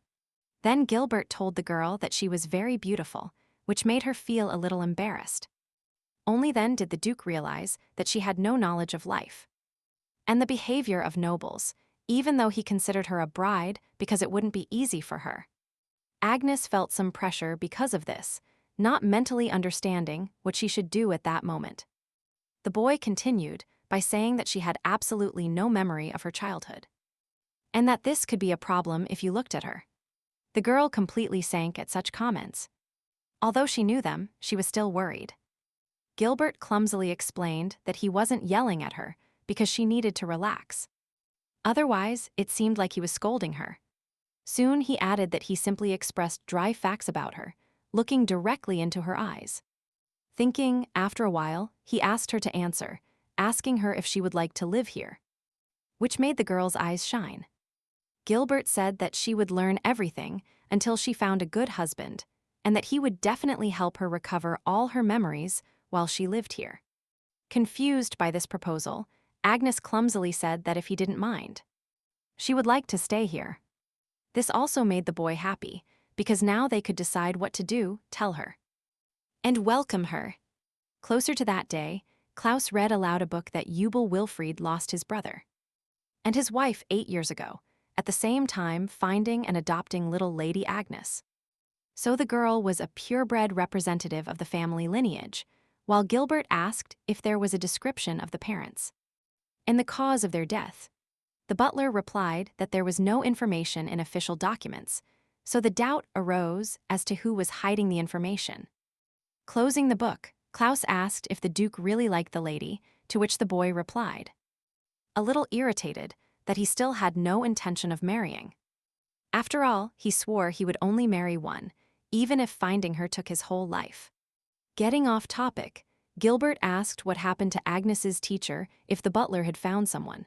Then Gilbert told the girl that she was very beautiful, which made her feel a little embarrassed. Only then did the Duke realize that she had no knowledge of life and the behavior of nobles, even though he considered her a bride because it wouldn't be easy for her. Agnes felt some pressure because of this, not mentally understanding what she should do at that moment. The boy continued by saying that she had absolutely no memory of her childhood, and that this could be a problem if you looked at her. The girl completely sank at such comments. Although she knew them, she was still worried. Gilbert clumsily explained that he wasn't yelling at her because she needed to relax. Otherwise, it seemed like he was scolding her. Soon he added that he simply expressed dry facts about her, looking directly into her eyes. Thinking, after a while, he asked her to answer, asking her if she would like to live here, which made the girl's eyes shine. Gilbert said that she would learn everything until she found a good husband, and that he would definitely help her recover all her memories while she lived here. Confused by this proposal, Agnes clumsily said that if he didn't mind, she would like to stay here. This also made the boy happy, because now they could decide what to do, tell her, and welcome her. Closer to that day, Klaus read aloud a book that Jubel Wilfried lost his brother and his wife 8 years ago, at the same time finding and adopting little Lady Agnes. So the girl was a purebred representative of the family lineage, while Gilbert asked if there was a description of the parents and the cause of their death. The butler replied that there was no information in official documents, so the doubt arose as to who was hiding the information. Closing the book, Klaus asked if the Duke really liked the lady, to which the boy replied, a little irritated, that he still had no intention of marrying. After all, he swore he would only marry one, even if finding her took his whole life. Getting off topic, Gilbert asked what happened to Agnes's teacher if the butler had found someone.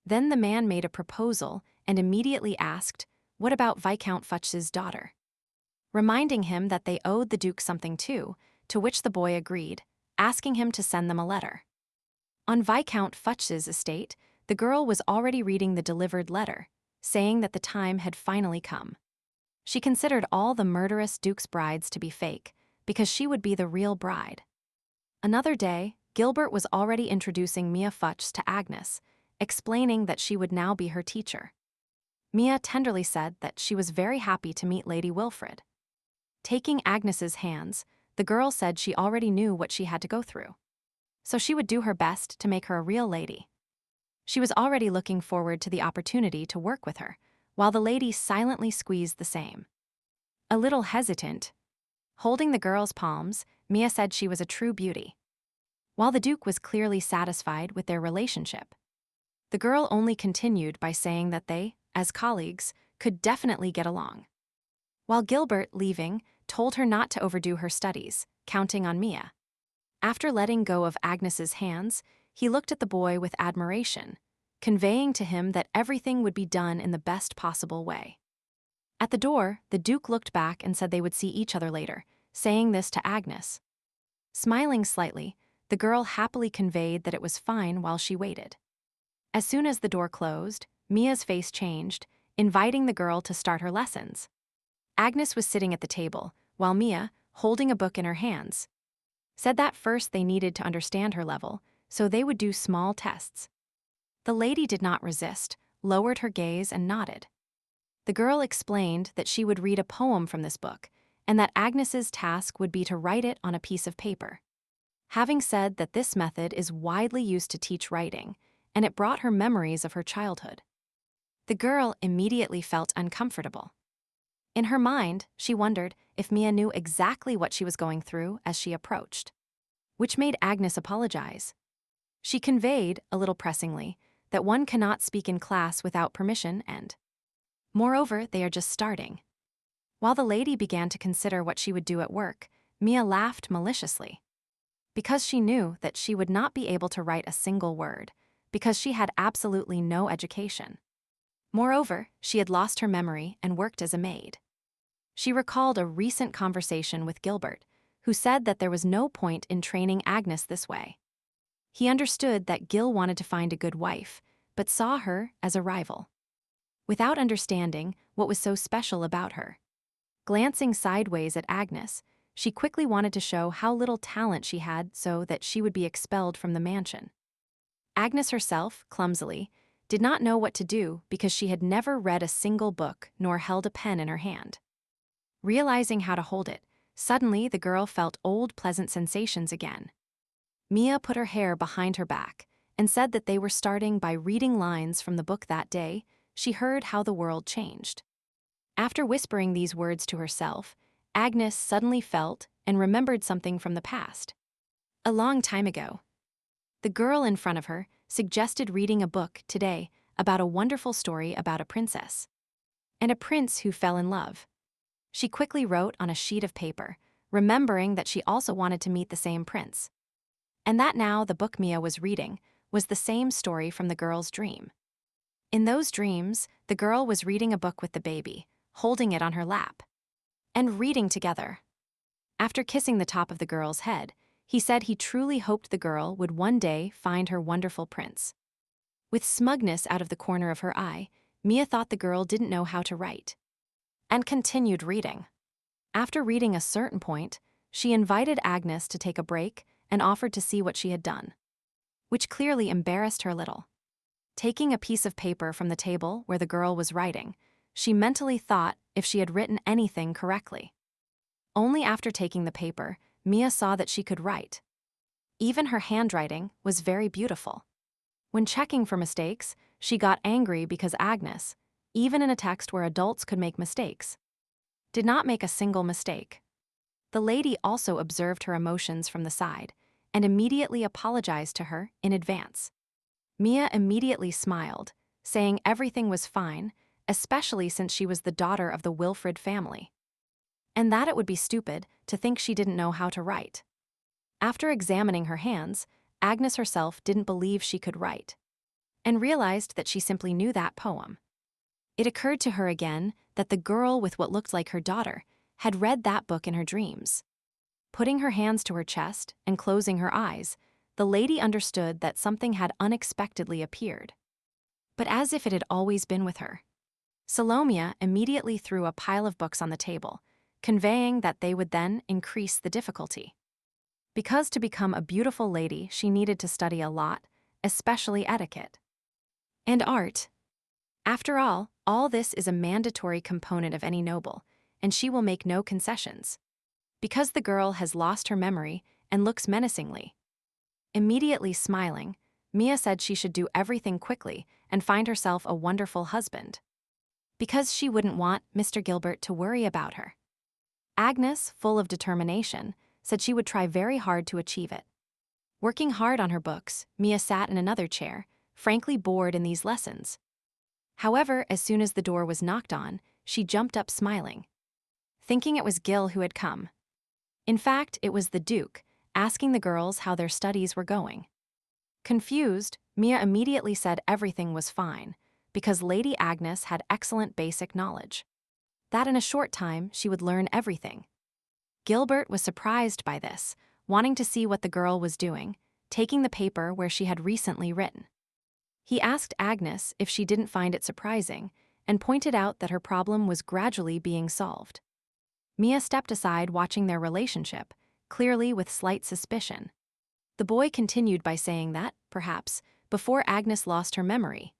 Then the man made a proposal and immediately asked, what about Viscount Fuchs's daughter? Reminding him that they owed the Duke something too, to which the boy agreed, asking him to send them a letter. On Viscount Fuchs's estate, the girl was already reading the delivered letter, saying that the time had finally come. She considered all the murderous Duke's brides to be fake, because she would be the real bride. Another day, Gilbert was already introducing Mia Fuchs to Agnes, explaining that she would now be her teacher. Mia tenderly said that she was very happy to meet Lady Wilfrid. Taking Agnes's hands, the girl said she already knew what she had to go through, so she would do her best to make her a real lady. She was already looking forward to the opportunity to work with her, while the lady silently squeezed the same. A little hesitant, holding the girl's palms, Mia said she was a true beauty. While the Duke was clearly satisfied with their relationship, the girl only continued by saying that they, as colleagues, could definitely get along. While Gilbert, leaving, told her not to overdo her studies, counting on Mia. After letting go of Agnes's hands, he looked at the boy with admiration, conveying to him that everything would be done in the best possible way. At the door, the Duke looked back and said they would see each other later, saying this to Agnes. Smiling slightly, the girl happily conveyed that it was fine while she waited. As soon as the door closed, Mia's face changed, inviting the girl to start her lessons. Agnes was sitting at the table, while Mia, holding a book in her hands, said that first they needed to understand her level, so they would do small tests. The lady did not resist, lowered her gaze and nodded. The girl explained that she would read a poem from this book, and that Agnes's task would be to write it on a piece of paper. Having said that this method is widely used to teach writing, and it brought her memories of her childhood. The girl immediately felt uncomfortable. In her mind, she wondered if Mia knew exactly what she was going through as she approached, which made Agnes apologize. She conveyed, a little pressingly, that one cannot speak in class without permission and, moreover, they are just starting. While the lady began to consider what she would do at work, Mia laughed maliciously. Because she knew that she would not be able to write a single word, because she had absolutely no education. Moreover, she had lost her memory and worked as a maid. She recalled a recent conversation with Gilbert, who said that there was no point in training Agnes this way. He understood that Gil wanted to find a good wife, but saw her as a rival, without understanding what was so special about her. Glancing sideways at Agnes, she quickly wanted to show how little talent she had so that she would be expelled from the mansion. Agnes herself, clumsily, did not know what to do because she had never read a single book nor held a pen in her hand. Realizing how to hold it, suddenly the girl felt old pleasant sensations again. Mia put her hair behind her back and said that they were starting by reading lines from the book that day. She heard how the world changed. After whispering these words to herself, Agnes suddenly felt and remembered something from the past. A long time ago, the girl in front of her suggested reading a book today about a wonderful story about a princess and a prince who fell in love. She quickly wrote on a sheet of paper, remembering that she also wanted to meet the same prince. And that now the book Mia was reading was the same story from the girl's dream. In those dreams, the girl was reading a book with the baby, holding it on her lap, and reading together. After kissing the top of the girl's head, he said he truly hoped the girl would one day find her wonderful prince. With smugness out of the corner of her eye, Mia thought the girl didn't know how to write, and continued reading. After reading a certain point, she invited Agnes to take a break and offered to see what she had done, which clearly embarrassed her little. Taking a piece of paper from the table where the girl was writing, she mentally thought if she had written anything correctly. Only after taking the paper, Mia saw that she could write. Even her handwriting was very beautiful. When checking for mistakes, she got angry because Agnes, even in a text where adults could make mistakes, did not make a single mistake. The lady also observed her emotions from the side and immediately apologized to her in advance. Mia immediately smiled, saying everything was fine, especially since she was the daughter of the Wilfred family, and that it would be stupid to think she didn't know how to write. After examining her hands, Agnes herself didn't believe she could write, and realized that she simply knew that poem. It occurred to her again that the girl with what looked like her daughter had read that book in her dreams. Putting her hands to her chest and closing her eyes, the lady understood that something had unexpectedly appeared, but as if it had always been with her. Salomia immediately threw a pile of books on the table, conveying that they would then increase the difficulty. Because to become a beautiful lady, she needed to study a lot, especially etiquette and art. After all this is a mandatory component of any noble, and she will make no concessions. Because the girl has lost her memory and looks menacingly. Immediately smiling, Mia said she should do everything quickly and find herself a wonderful husband, because she wouldn't want Mr. Gilbert to worry about her. Agnes, full of determination, said she would try very hard to achieve it. Working hard on her books, Mia sat in another chair, frankly bored in these lessons. However, as soon as the door was knocked on, she jumped up smiling, thinking it was Gil who had come. In fact, it was the Duke, asking the girls how their studies were going. Confused, Mia immediately said everything was fine, because Lady Agnes had excellent basic knowledge, that in a short time she would learn everything. Gilbert was surprised by this, wanting to see what the girl was doing, taking the paper where she had recently written. He asked Agnes if she didn't find it surprising, and pointed out that her problem was gradually being solved. Mia stepped aside, watching their relationship, clearly with slight suspicion. The boy continued by saying that, perhaps, before Agnes lost her memory,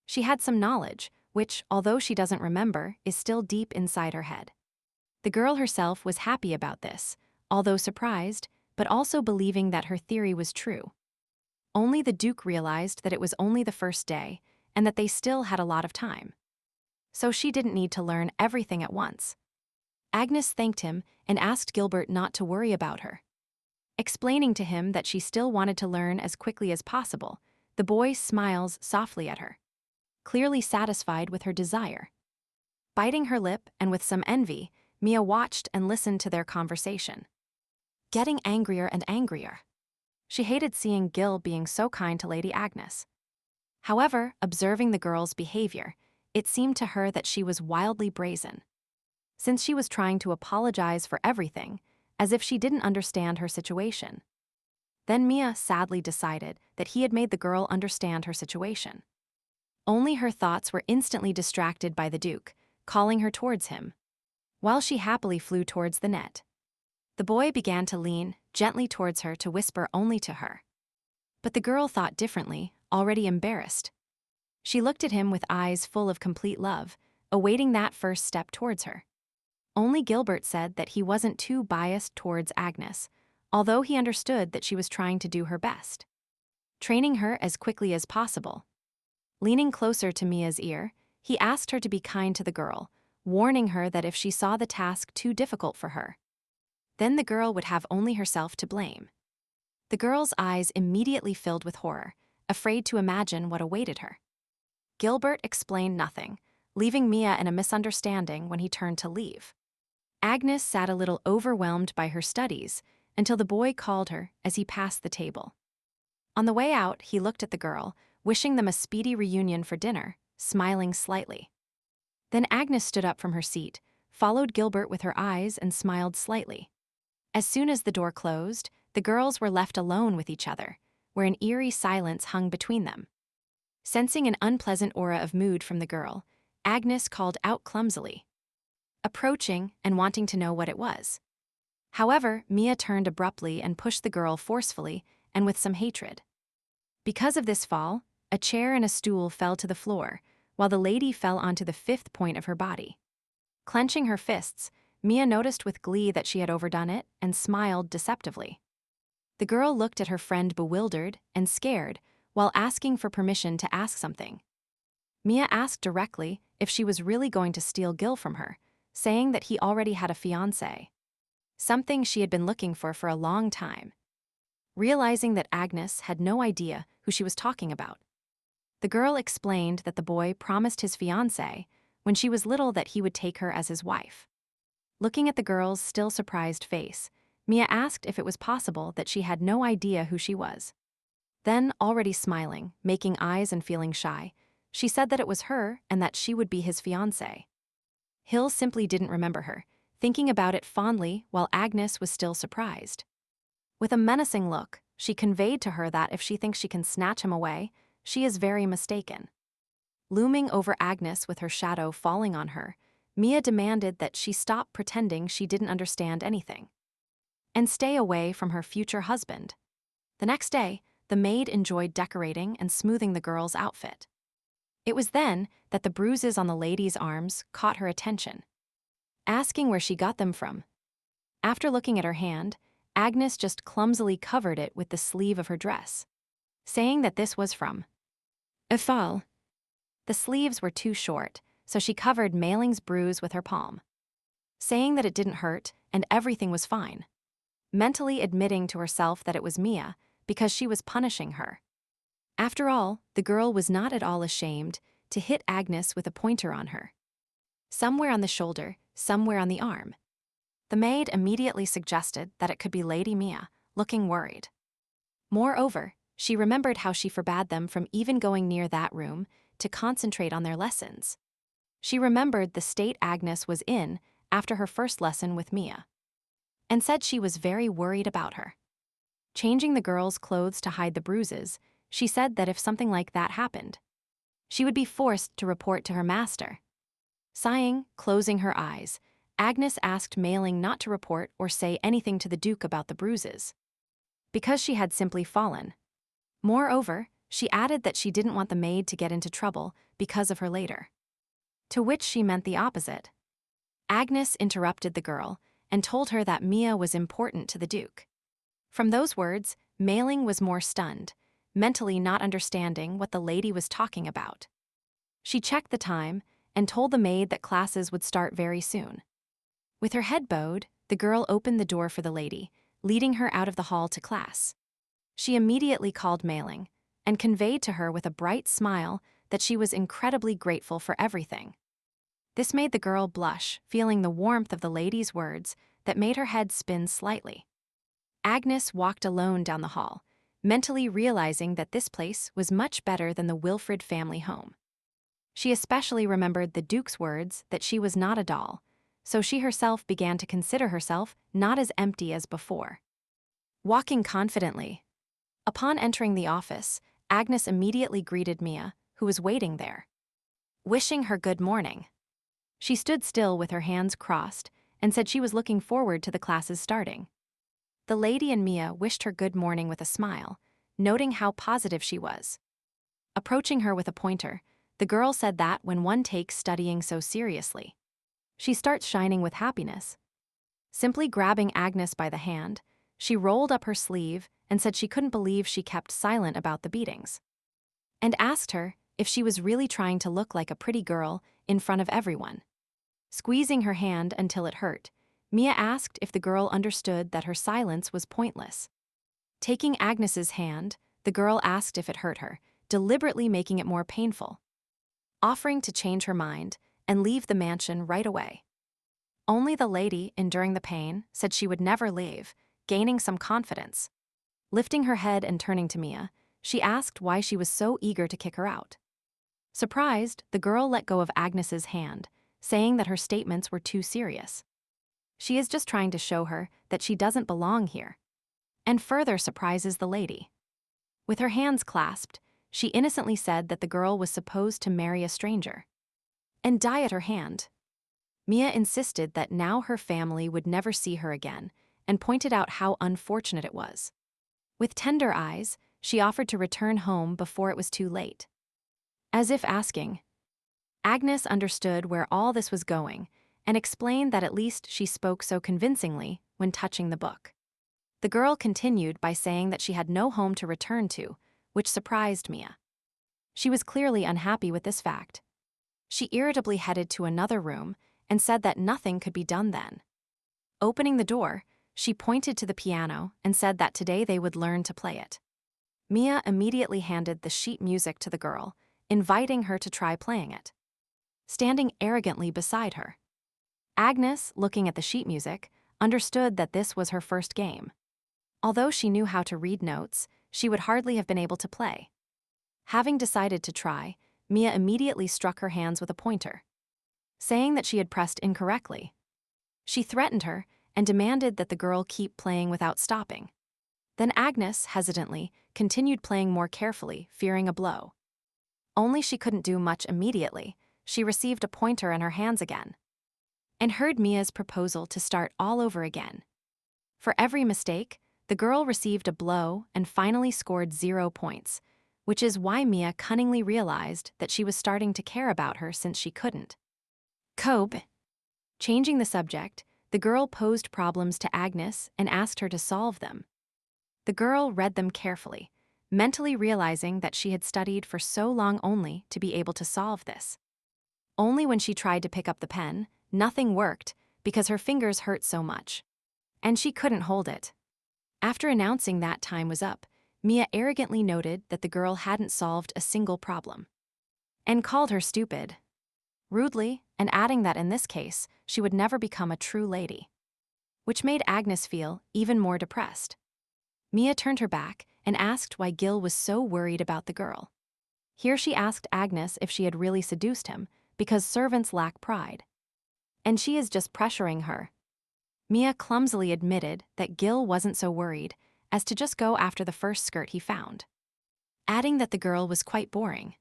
she had some knowledge, which, although she doesn't remember, is still deep inside her head. The girl herself was happy about this, although surprised, but also believing that her theory was true. Only the Duke realized that it was only the first day, and that they still had a lot of time. So she didn't need to learn everything at once. Agnes thanked him and asked Gilbert not to worry about her. Explaining to him that she still wanted to learn as quickly as possible, the boy smiles softly at her, clearly satisfied with her desire. Biting her lip and with some envy, Mia watched and listened to their conversation, getting angrier and angrier. She hated seeing Gil being so kind to Lady Agnes. However, observing the girl's behavior, it seemed to her that she was wildly brazen, since she was trying to apologize for everything, as if she didn't understand her situation. Then Mia sadly decided that he had made the girl understand her situation. Only her thoughts were instantly distracted by the Duke, calling her towards him, while she happily flew towards the net. The boy began to lean gently towards her to whisper only to her. But the girl thought differently, already embarrassed. She looked at him with eyes full of complete love, awaiting that first step towards her. Only Gilbert said that he wasn't too biased towards Agnes, although he understood that she was trying to do her best, training her as quickly as possible. Leaning closer to Mia's ear, he asked her to be kind to the girl, warning her that if she saw the task too difficult for her, then the girl would have only herself to blame. The girl's eyes immediately filled with horror, afraid to imagine what awaited her. Gilbert explained nothing, leaving Mia in a misunderstanding when he turned to leave. Agnes sat a little overwhelmed by her studies until the boy called her as he passed the table. On the way out, he looked at the girl, wishing them a speedy reunion for dinner, smiling slightly. Then Agnes stood up from her seat, followed Gilbert with her eyes and smiled slightly. As soon as the door closed, the girls were left alone with each other, where an eerie silence hung between them. Sensing an unpleasant aura of mood from the girl, Agnes called out clumsily, approaching and wanting to know what it was. However, Mia turned abruptly and pushed the girl forcefully and with some hatred. Because of this fall, a chair and a stool fell to the floor, while the lady fell onto the fifth point of her body. Clenching her fists, Mia noticed with glee that she had overdone it and smiled deceptively. The girl looked at her friend bewildered and scared while asking for permission to ask something. Mia asked directly if she was really going to steal Gil from her, saying that he already had a fiancé, something she had been looking for a long time. Realizing that Agnes had no idea who she was talking about, the girl explained that the boy promised his fiancé when she was little that he would take her as his wife. Looking at the girl's still surprised face, Mia asked if it was possible that she had no idea who she was. Then, already smiling, making eyes and feeling shy, she said that it was her and that she would be his fiancé. Hill simply didn't remember her, thinking about it fondly while Agnes was still surprised. With a menacing look, she conveyed to her that if she thinks she can snatch him away, she is very mistaken. Looming over Agnes with her shadow falling on her, Mia demanded that she stop pretending she didn't understand anything and stay away from her future husband. The next day, the maid enjoyed decorating and smoothing the girl's outfit. It was then that the bruises on the lady's arms caught her attention. Asking where she got them from, after looking at her hand, Agnes just clumsily covered it with the sleeve of her dress, saying that this was from a fall. The sleeves were too short, so she covered Mailing's bruise with her palm, saying that it didn't hurt and everything was fine, mentally admitting to herself that it was Mia because she was punishing her. After all, the girl was not at all ashamed to hit Agnes with a pointer on her. Somewhere on the shoulder, somewhere on the arm. The maid immediately suggested that it could be Lady Mia, looking worried. Moreover, she remembered how she forbade them from even going near that room to concentrate on their lessons. She remembered the state Agnes was in after her first lesson with Mia, and said she was very worried about her. Changing the girl's clothes to hide the bruises, she said that if something like that happened, she would be forced to report to her master. Sighing, closing her eyes, Agnes asked Mailing not to report or say anything to the Duke about the bruises, because she had simply fallen. Moreover, she added that she didn't want the maid to get into trouble because of her later. To which she meant the opposite. Agnes interrupted the girl and told her that Mia was important to the Duke. From those words, Mailing was more stunned, mentally not understanding what the lady was talking about. She checked the time and told the maid that classes would start very soon. With her head bowed, the girl opened the door for the lady, leading her out of the hall to class. She immediately called Mailing and conveyed to her with a bright smile that she was incredibly grateful for everything. This made the girl blush, feeling the warmth of the lady's words that made her head spin slightly. Agnes walked alone down the hall, mentally realizing that this place was much better than the Wilfrid family home. She especially remembered the Duke's words that she was not a doll, so she herself began to consider herself not as empty as before. Walking confidently. Upon entering the office, Agnes immediately greeted Mia, who was waiting there, wishing her good morning. She stood still with her hands crossed and said she was looking forward to the classes starting. The lady and Mia wished her good morning with a smile, noting how positive she was. Approaching her with a pointer, the girl said that when one takes studying so seriously, she starts shining with happiness. Simply grabbing Agnes by the hand, she rolled up her sleeve and said she couldn't believe she kept silent about the beatings, and asked her if she was really trying to look like a pretty girl in front of everyone. Squeezing her hand until it hurt, Mia asked if the girl understood that her silence was pointless. Taking Agnes's hand, the girl asked if it hurt her, deliberately making it more painful, offering to change her mind and leave the mansion right away. Only the lady, enduring the pain, said she would never leave, gaining some confidence. Lifting her head and turning to Mia, she asked why she was so eager to kick her out. Surprised, the girl let go of Agnes's hand, saying that her statements were too serious. She is just trying to show her that she doesn't belong here. And further surprises the lady. With her hands clasped, she innocently said that the girl was supposed to marry a stranger and die at her hand. Mia insisted that now her family would never see her again and pointed out how unfortunate it was. With tender eyes, she offered to return home before it was too late. As if asking. Agnes understood where all this was going and explained that at least she spoke so convincingly when touching the book. The girl continued by saying that she had no home to return to, which surprised Mia. She was clearly unhappy with this fact. She irritably headed to another room and said that nothing could be done then. Opening the door, she pointed to the piano and said that today they would learn to play it. Mia immediately handed the sheet music to the girl, inviting her to try playing it. Standing arrogantly beside her. Agnes, looking at the sheet music, understood that this was her first game. Although she knew how to read notes, she would hardly have been able to play. Having decided to try, Mia immediately struck her hands with a pointer, saying that she had pressed incorrectly. She threatened her and demanded that the girl keep playing without stopping. Then Agnes, hesitantly, continued playing more carefully, fearing a blow. Only she couldn't do much immediately. She received a pointer in her hands again and heard Mia's proposal to start all over again. For every mistake, the girl received a blow and finally scored 0 points, which is why Mia cunningly realized that she was starting to care about her since she couldn't cope. Changing the subject, the girl posed problems to Agnes and asked her to solve them. The girl read them carefully, mentally realizing that she had studied for so long only to be able to solve this. Only when she tried to pick up the pen, nothing worked because her fingers hurt so much, and she couldn't hold it. After announcing that time was up, Mia arrogantly noted that the girl hadn't solved a single problem and called her stupid, rudely, and adding that in this case, she would never become a true lady, which made Agnes feel even more depressed. Mia turned her back and asked why Gil was so worried about the girl. Here she asked Agnes if she had really seduced him, because servants lack pride. And she is just pressuring her. Mia clumsily admitted that Gil wasn't so worried as to just go after the first skirt he found, adding that the girl was quite boring.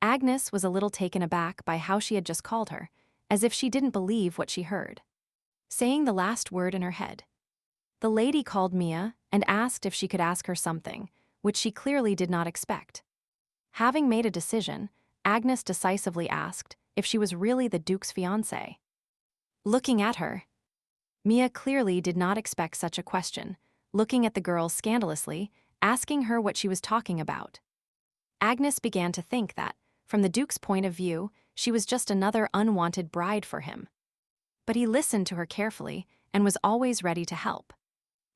Agnes was a little taken aback by how she had just called her, as if she didn't believe what she heard, saying the last word in her head. The lady called Mia and asked if she could ask her something, which she clearly did not expect. Having made a decision, Agnes decisively asked if she was really the Duke's fiancée. Looking at her, Mia clearly did not expect such a question, looking at the girl scandalously, asking her what she was talking about. Agnes began to think that, from the Duke's point of view, she was just another unwanted bride for him. But he listened to her carefully and was always ready to help.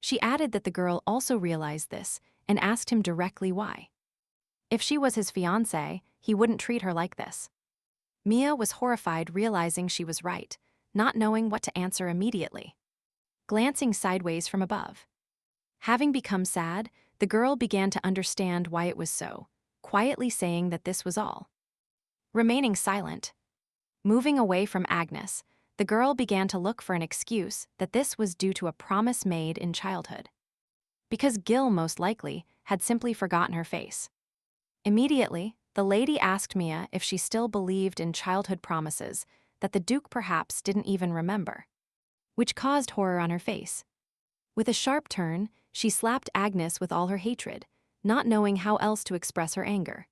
She added that the girl also realized this and asked him directly why. If she was his fiancée, he wouldn't treat her like this. Mia was horrified, realizing she was right, not knowing what to answer immediately. Glancing sideways from above. Having become sad, the girl began to understand why it was so, quietly saying that this was all. Remaining silent. Moving away from Agnes, the girl began to look for an excuse that this was due to a promise made in childhood. Because Gil most likely had simply forgotten her face. Immediately, the lady asked Mia if she still believed in childhood promises that the Duke perhaps didn't even remember, which caused horror on her face. With a sharp turn, she slapped Agnes with all her hatred, not knowing how else to express her anger.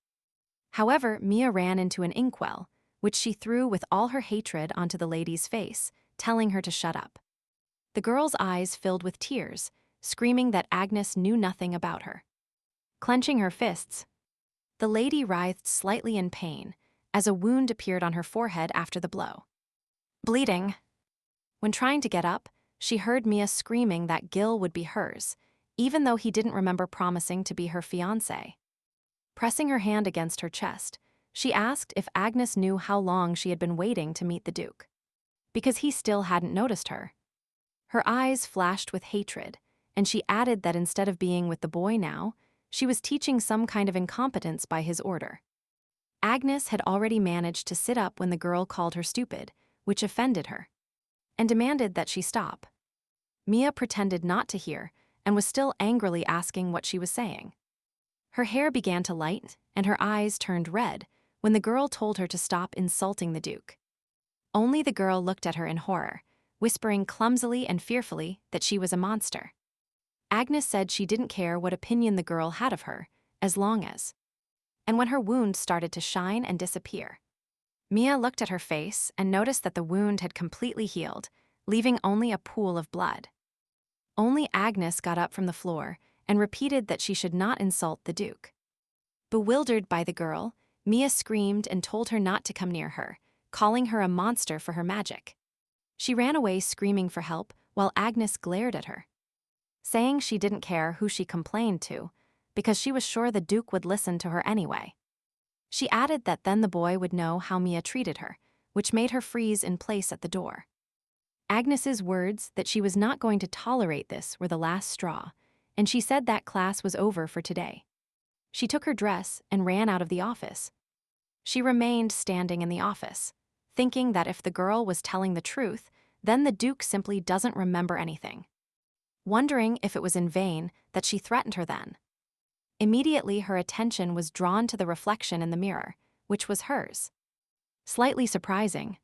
However, Mia ran into an inkwell, which she threw with all her hatred onto the lady's face, telling her to shut up. The girl's eyes filled with tears, screaming that Agnes knew nothing about her. Clenching her fists, the lady writhed slightly in pain, as a wound appeared on her forehead after the blow. Bleeding. When trying to get up, she heard Mia screaming that Gil would be hers, even though he didn't remember promising to be her fiancé. Pressing her hand against her chest, she asked if Agnes knew how long she had been waiting to meet the Duke, because he still hadn't noticed her. Her eyes flashed with hatred, and she added that instead of being with the boy now, she was teaching some kind of incompetence by his order. Agnes had already managed to sit up when the girl called her stupid, which offended her, and demanded that she stop. Mia pretended not to hear and was still angrily asking what she was saying. Her hair began to light and her eyes turned red when the girl told her to stop insulting the Duke. Only the girl looked at her in horror, whispering clumsily and fearfully that she was a monster. Agnes said she didn't care what opinion the girl had of her, as long as. And when her wound started to shine and disappear, Mia looked at her face and noticed that the wound had completely healed, leaving only a pool of blood. Only Agnes got up from the floor and repeated that she should not insult the Duke. Bewildered by the girl, Mia screamed and told her not to come near her, calling her a monster for her magic. She ran away screaming for help while Agnes glared at her, saying she didn't care who she complained to, because she was sure the Duke would listen to her anyway. She added that then the boy would know how Mia treated her, which made her freeze in place at the door. Agnes's words that she was not going to tolerate this were the last straw, and she said that class was over for today. She took her dress and ran out of the office. She remained standing in the office, thinking that if the girl was telling the truth, then the Duke simply doesn't remember anything. Wondering if it was in vain that she threatened her then. Immediately her attention was drawn to the reflection in the mirror, which was hers. Slightly surprising,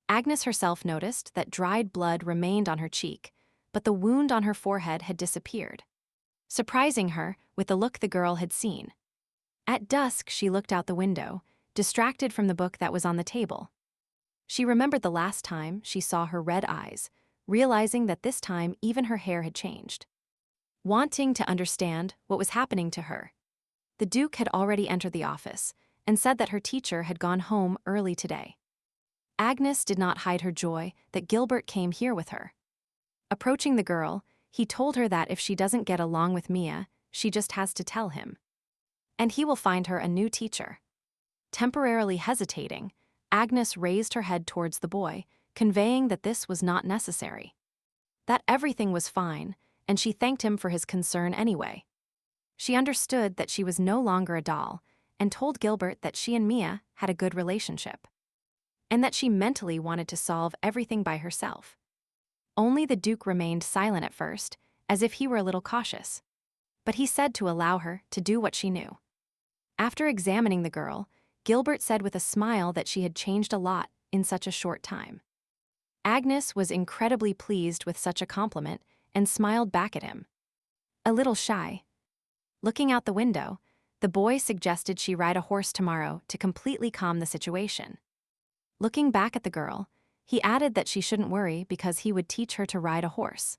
Agnes herself noticed that dried blood remained on her cheek, but the wound on her forehead had disappeared, surprising her with the look the girl had seen. At dusk she looked out the window, distracted from the book that was on the table. She remembered the last time she saw her red eyes, realizing that this time even her hair had changed. Wanting to understand what was happening to her, the Duke had already entered the office and said that her teacher had gone home early today. Agnes did not hide her joy that Gilbert came here with her. Approaching the girl, he told her that if she doesn't get along with Mia, she just has to tell him, and he will find her a new teacher. Temporarily hesitating, Agnes raised her head towards the boy, conveying that this was not necessary, that everything was fine, and she thanked him for his concern anyway. She understood that she was no longer a doll, and told Gilbert that she and Mia had a good relationship, and that she mentally wanted to solve everything by herself. Only the Duke remained silent at first, as if he were a little cautious, but he said to allow her to do what she knew. After examining the girl, Gilbert said with a smile that she had changed a lot in such a short time. Agnes was incredibly pleased with such a compliment and smiled back at him, a little shy. Looking out the window, the boy suggested she ride a horse tomorrow to completely calm the situation. Looking back at the girl, he added that she shouldn't worry because he would teach her to ride a horse.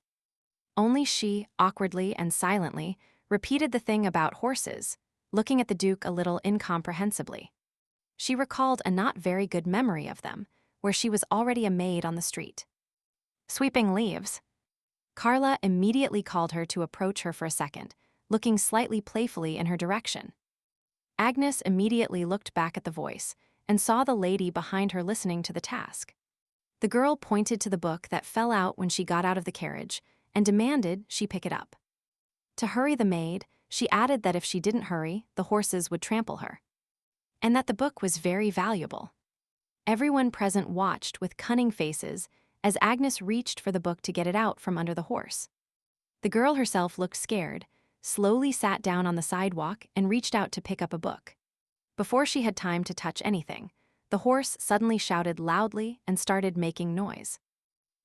Only she, awkwardly and silently, repeated the thing about horses, looking at the Duke a little incomprehensibly. She recalled a not very good memory of them, where she was already a maid on the street. Sweeping leaves. Carla immediately called her to approach her for a second, looking slightly playfully in her direction. Agnes immediately looked back at the voice and saw the lady behind her listening to the task. The girl pointed to the book that fell out when she got out of the carriage and demanded she pick it up. To hurry the maid, she added that if she didn't hurry, the horses would trample her, and that the book was very valuable. Everyone present watched with cunning faces as Agnes reached for the book to get it out from under the horse. The girl herself looked scared, slowly sat down on the sidewalk and reached out to pick up a book. Before she had time to touch anything, the horse suddenly shouted loudly and started making noise.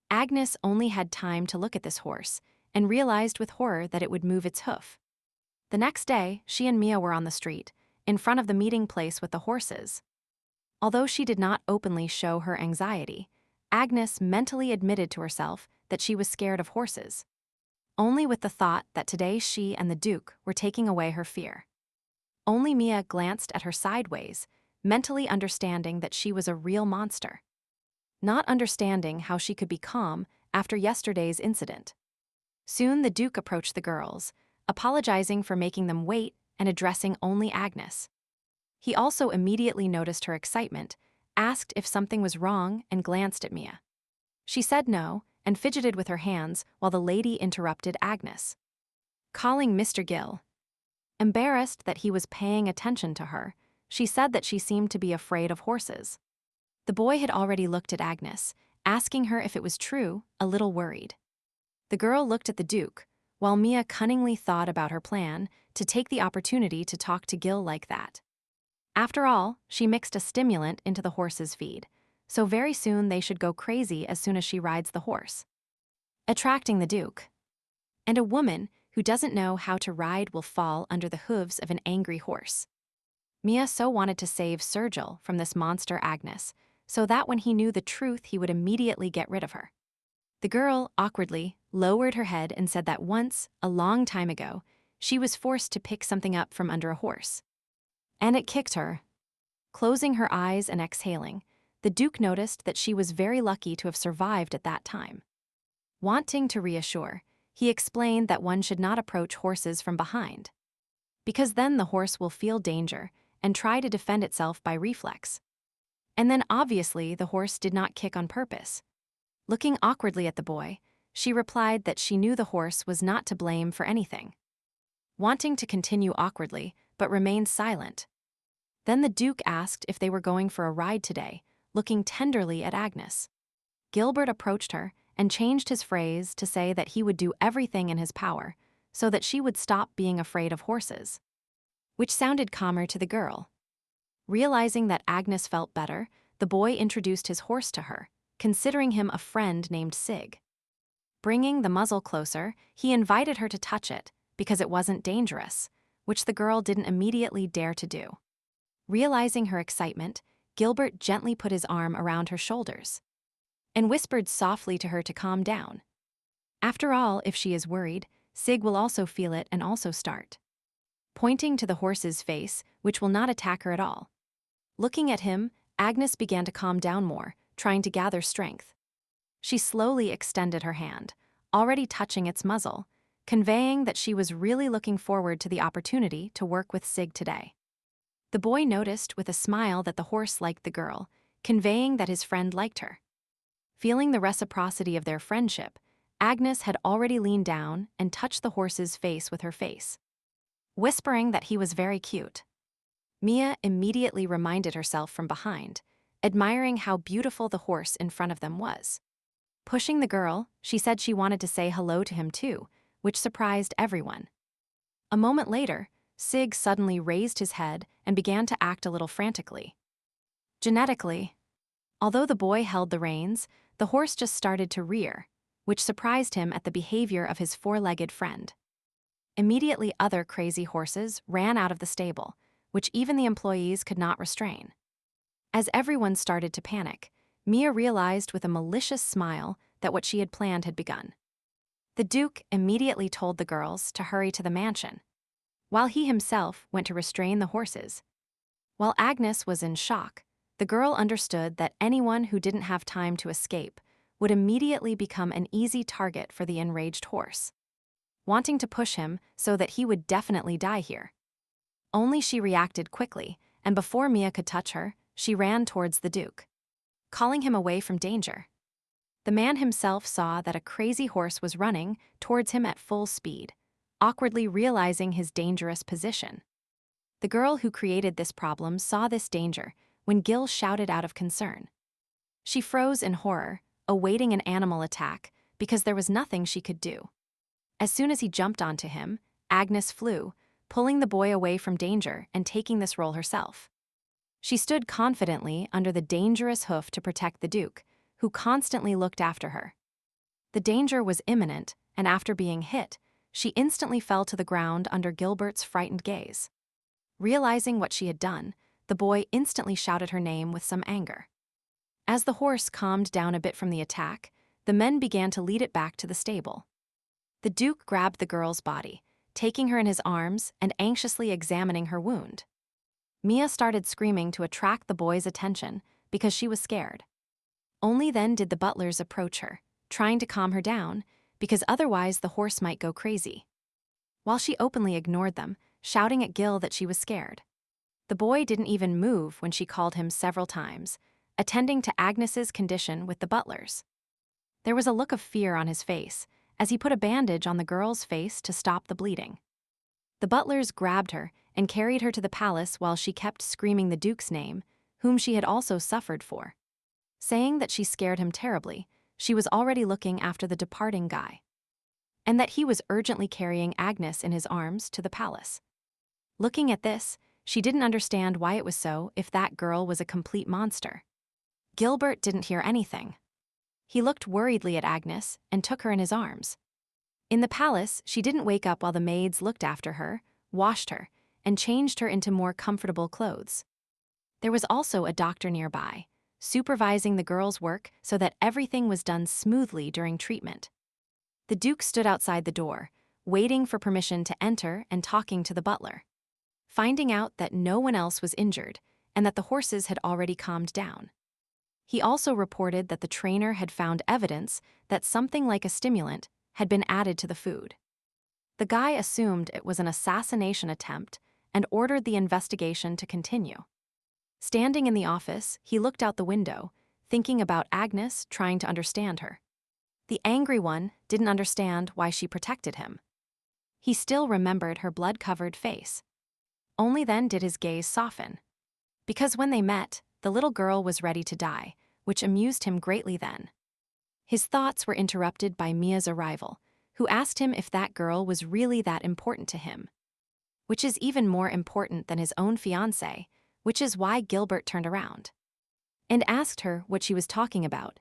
Agnes only had time to look at this horse and realized with horror that it would move its hoof. The next day, she and Mia were on the street, in front of the meeting place with the horses. Although she did not openly show her anxiety, Agnes mentally admitted to herself that she was scared of horses, only with the thought that today she and the Duke were taking away her fear. Only Mia glanced at her sideways, mentally understanding that she was a real monster, not understanding how she could be calm after yesterday's incident. Soon the Duke approached the girls, apologizing for making them wait and addressing only Agnes. He also immediately noticed her excitement, asked if something was wrong, and glanced at Mia. She said no and fidgeted with her hands while the lady interrupted Agnes. calling Mr. Gill. Embarrassed that he was paying attention to her, she said that she seemed to be afraid of horses. The boy had already looked at Agnes, asking her if it was true, a little worried. The girl looked at the Duke, while Mia cunningly thought about her plan to take the opportunity to talk to Gil like that. After all, she mixed a stimulant into the horse's feed, so very soon they should go crazy as soon as she rides the horse. Attracting the Duke. And a woman who doesn't know how to ride will fall under the hooves of an angry horse. Mia so wanted to save Sergil from this monster Agnes, so that when he knew the truth he would immediately get rid of her. The girl, awkwardly, lowered her head and said that once, a long time ago, she was forced to pick something up from under a horse. And it kicked her. Closing her eyes and exhaling, the Duke noticed that she was very lucky to have survived at that time. Wanting to reassure, he explained that one should not approach horses from behind, because then the horse will feel danger and try to defend itself by reflex. And then obviously the horse did not kick on purpose. Looking awkwardly at the boy, she replied that she knew the horse was not to blame for anything. Wanting to continue awkwardly, but remained silent. Then the Duke asked if they were going for a ride today, looking tenderly at Agnes. Gilbert approached her and changed his phrase to say that he would do everything in his power so that she would stop being afraid of horses, which sounded calmer to the girl. Realizing that Agnes felt better, the boy introduced his horse to her, considering him a friend named Sig. Bringing the muzzle closer, he invited her to touch it because it wasn't dangerous, which the girl didn't immediately dare to do. Realizing her excitement, Gilbert gently put his arm around her shoulders and whispered softly to her to calm down. After all, if she is worried, Sig will also feel it and also start. Pointing to the horse's face, which will not attack her at all. Looking at him, Agnes began to calm down more, trying to gather strength. She slowly extended her hand, already touching its muzzle, conveying that she was really looking forward to the opportunity to work with Sig today. The boy noticed with a smile that the horse liked the girl, conveying that his friend liked her. Feeling the reciprocity of their friendship, Agnes had already leaned down and touched the horse's face with her face, whispering that he was very cute. Mia immediately reminded herself from behind, admiring how beautiful the horse in front of them was. Pushing the girl, she said she wanted to say hello to him too, which surprised everyone. A moment later, Sig suddenly raised his head and began to act a little frantically. Genetically, although the boy held the reins, the horse just started to rear, which surprised him at the behavior of his four-legged friend. Immediately other crazy horses ran out of the stable, which even the employees could not restrain. As everyone started to panic, Mia realized with a malicious smile that what she had planned had begun. The Duke immediately told the girls to hurry to the mansion, while he himself went to restrain the horses. While Agnes was in shock, the girl understood that anyone who didn't have time to escape would immediately become an easy target for the enraged horse, wanting to push him so that he would definitely die here. Only she reacted quickly, and before Mia could touch her, she ran towards the Duke, calling him away from danger. The man himself saw that a crazy horse was running towards him at full speed, awkwardly realizing his dangerous position. The girl who created this problem saw this danger when Gil shouted out of concern. She froze in horror, awaiting an animal attack because there was nothing she could do. As soon as he jumped onto him, Agnes flew, pulling the boy away from danger and taking this role herself. She stood confidently under the dangerous hoof to protect the Duke, who constantly looked after her. The danger was imminent, and after being hit, she instantly fell to the ground under Gilbert's frightened gaze. Realizing what she had done, the boy instantly shouted her name with some anger. As the horse calmed down a bit from the attack, the men began to lead it back to the stable. The Duke grabbed the girl's body, taking her in his arms and anxiously examining her wound. Mia started screaming to attract the boy's attention because she was scared. Only then did the butlers approach her, trying to calm her down, because otherwise the horse might go crazy. While she openly ignored them, shouting at Gil that she was scared. The boy didn't even move when she called him several times, attending to Agnes's condition with the butlers. There was a look of fear on his face, as he put a bandage on the girl's face to stop the bleeding. The butlers grabbed her and carried her to the palace while she kept screaming the Duke's name, whom she had also suffered for. Saying that she scared him terribly, she was already looking after the departing guy. And that he was urgently carrying Agnes in his arms to the palace. Looking at this, she didn't understand why it was so if that girl was a complete monster. Gilbert didn't hear anything. He looked worriedly at Agnes and took her in his arms. In the palace, she didn't wake up while the maids looked after her, washed her, and changed her into more comfortable clothes. There was also a doctor nearby, supervising the girl's work so that everything was done smoothly during treatment. The Duke stood outside the door, waiting for permission to enter and talking to the butler. Finding out that no one else was injured and that the horses had already calmed down. He also reported that the trainer had found evidence that something like a stimulant had been added to the food. The guy assumed it was an assassination attempt and ordered the investigation to continue. Standing in the office, he looked out the window, thinking about Agnes trying to understand her. The angry one didn't understand why she protected him. He still remembered her blood-covered face. Only then did his gaze soften. Because when they met, the little girl was ready to die, which amused him greatly then. His thoughts were interrupted by Mia's arrival, who asked him if that girl was really that important to him. Which is even more important than his own fiancée, which is why Gilbert turned around. And asked her what she was talking about.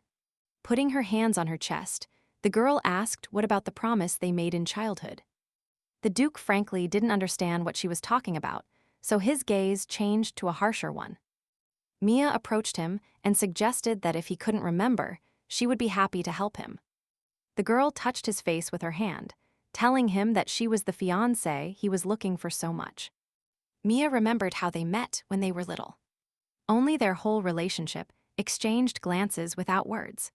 Putting her hands on her chest, the girl asked what about the promise they made in childhood. The Duke frankly didn't understand what she was talking about, so his gaze changed to a harsher one. Mia approached him and suggested that if he couldn't remember, she would be happy to help him. The girl touched his face with her hand, telling him that she was the fiancée he was looking for so much. Mia remembered how they met when they were little. Only their whole relationship exchanged glances without words.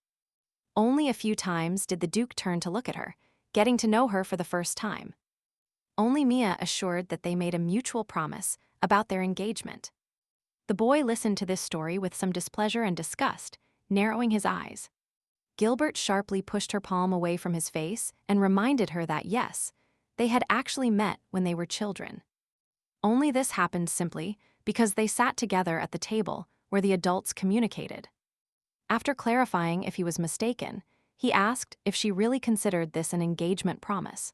Only a few times did the Duke turn to look at her, getting to know her for the first time. Only Mia assured that they made a mutual promise about their engagement. The boy listened to this story with some displeasure and disgust, narrowing his eyes. Gilbert sharply pushed her palm away from his face and reminded her that yes, they had actually met when they were children. Only this happened simply because they sat together at the table where the adults communicated. After clarifying if he was mistaken, he asked if she really considered this an engagement promise.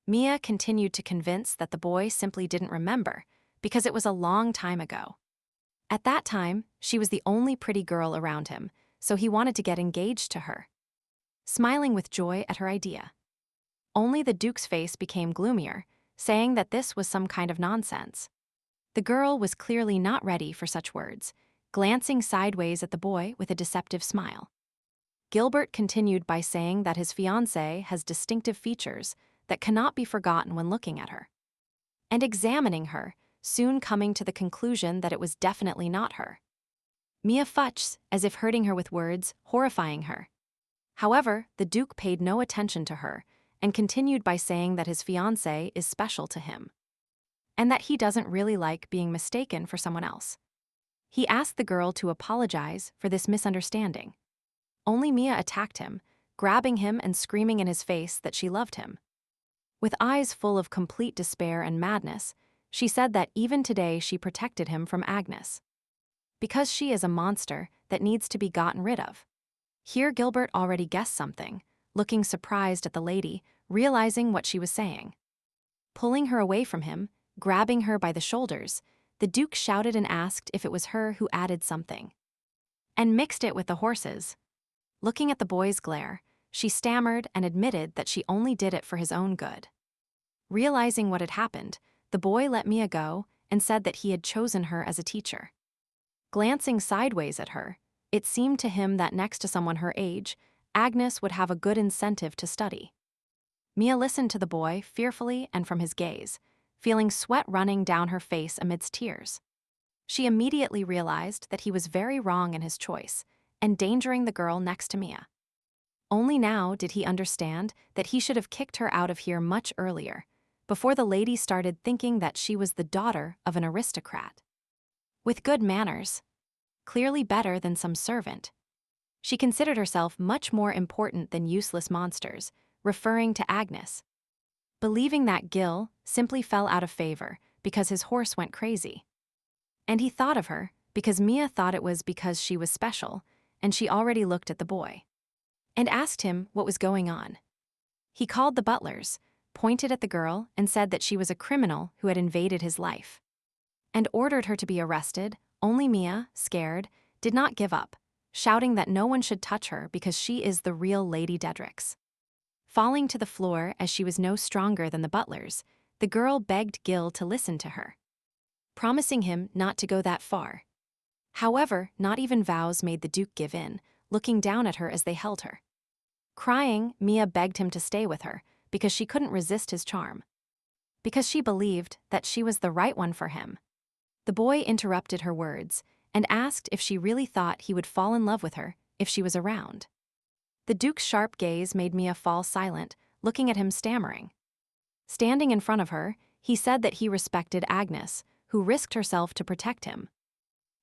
Mia continued to convince that the boy simply didn't remember because it was a long time ago. At that time, she was the only pretty girl around him, so he wanted to get engaged to her. Smiling with joy at her idea. Only the Duke's face became gloomier, saying that this was some kind of nonsense. The girl was clearly not ready for such words, glancing sideways at the boy with a deceptive smile. Gilbert continued by saying that his fiancée has distinctive features that cannot be forgotten when looking at her. And examining her, soon coming to the conclusion that it was definitely not her. Mia futz, as if hurting her with words, horrifying her. However, the Duke paid no attention to her and continued by saying that his fiancée is special to him. And that he doesn't really like being mistaken for someone else. He asked the girl to apologize for this misunderstanding. Only Mia attacked him, grabbing him and screaming in his face that she loved him. With eyes full of complete despair and madness, she said that even today she protected him from Agnes. Because she is a monster that needs to be gotten rid of. Here Gilbert already guessed something, looking surprised at the lady, realizing what she was saying. Pulling her away from him, grabbing her by the shoulders, the Duke shouted and asked if it was her who added something. And mixed it with the horses. Looking at the boy's glare, she stammered and admitted that she only did it for his own good. Realizing what had happened, the boy let Mia go and said that he had chosen her as a teacher. Glancing sideways at her, it seemed to him that next to someone her age, Agnes would have a good incentive to study. Mia listened to the boy fearfully and from his gaze, feeling sweat running down her face amidst tears. She immediately realized that he was very wrong in his choice, endangering the girl next to Mia. Only now did he understand that he should have kicked her out of here much earlier, before the lady started thinking that she was the daughter of an aristocrat. With good manners. Clearly better than some servant. She considered herself much more important than useless monsters, referring to Agnes. Believing that Gil simply fell out of favor because his horse went crazy. And he thought of her because Mia thought it was because she was special, and she already looked at the boy and asked him what was going on. He called the butlers, pointed at the girl, and said that she was a criminal who had invaded his life, and ordered her to be arrested. Only Mia, scared, did not give up, shouting that no one should touch her because she is the real Lady Dedrix. Falling to the floor as she was no stronger than the butlers, the girl begged Gil to listen to her, promising him not to go that far. However, not even vows made the Duke give in, looking down at her as they held her. Crying, Mia begged him to stay with her because she couldn't resist his charm, because she believed that she was the right one for him. The boy interrupted her words and asked if she really thought he would fall in love with her if she was around. The Duke's sharp gaze made Mia fall silent, looking at him stammering. Standing in front of her, he said that he respected Agnes, who risked herself to protect him.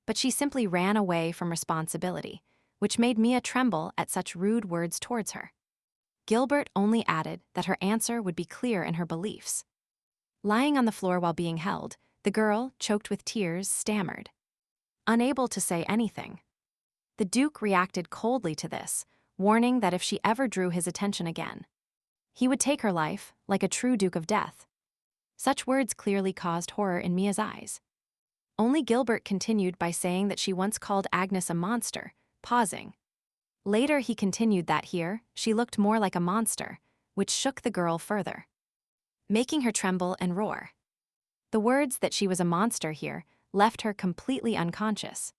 But she simply ran away from responsibility, which made Mia tremble at such rude words towards her. Gilbert only added that her answer would be clear in her beliefs. Lying on the floor while being held, the girl, choked with tears, stammered, unable to say anything. The Duke reacted coldly to this, warning that if she ever drew his attention again, he would take her life like a true Duke of Death. Such words clearly caused horror in Mia's eyes. Only Gilbert continued by saying that she once called Agnes a monster, pausing. Later he continued that here, she looked more like a monster, which shook the girl further, making her tremble and roar. The words that she was a monster here left her completely unconscious.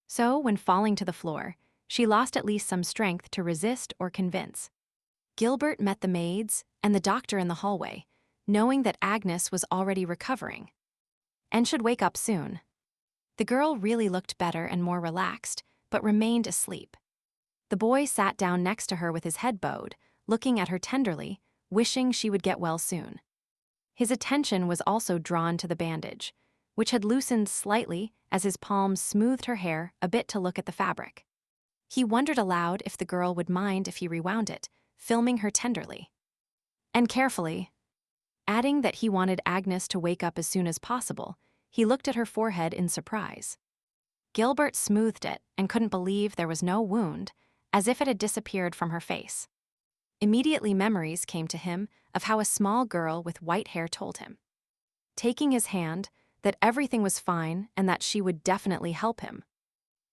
So, when falling to the floor, she lost at least some strength to resist or convince. Gilbert met the maids and the doctor in the hallway, knowing that Agnes was already recovering and should wake up soon. The girl really looked better and more relaxed, but remained asleep. The boy sat down next to her with his head bowed, looking at her tenderly, wishing she would get well soon. His attention was also drawn to the bandage, which had loosened slightly as his palms smoothed her hair a bit to look at the fabric. He wondered aloud if the girl would mind if he rewound it, filming her tenderly and carefully. Adding that he wanted Agnes to wake up as soon as possible, he looked at her forehead in surprise. Gilbert smoothed it and couldn't believe there was no wound, as if it had disappeared from her face. Immediately memories came to him of how a small girl with white hair told him, taking his hand, that everything was fine and that she would definitely help him.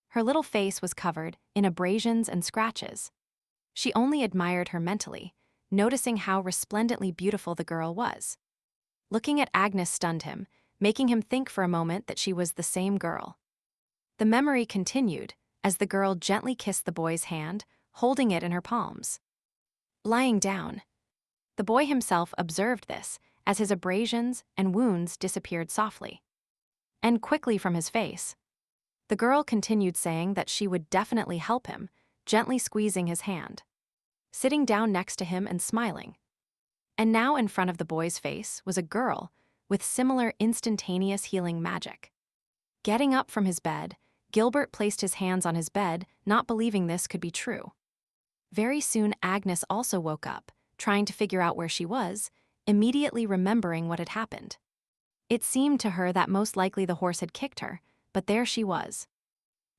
Her little face was covered in abrasions and scratches. She only admired her mentally, noticing how resplendently beautiful the girl was. Looking at Agnes stunned him, making him think for a moment that she was the same girl. The memory continued as the girl gently kissed the boy's hand, holding it in her palms. Lying down, the boy himself observed this as his abrasions and wounds disappeared softly and quickly from his face. The girl continued saying that she would definitely help him, gently squeezing his hand, sitting down next to him and smiling. And now in front of the boy's face was a girl with similar instantaneous healing magic. Getting up from his bed, Gilbert placed his hands on his bed, not believing this could be true. Very soon Agnes also woke up, trying to figure out where she was, immediately remembering what had happened. It seemed to her that most likely the horse had kicked her, but there she was,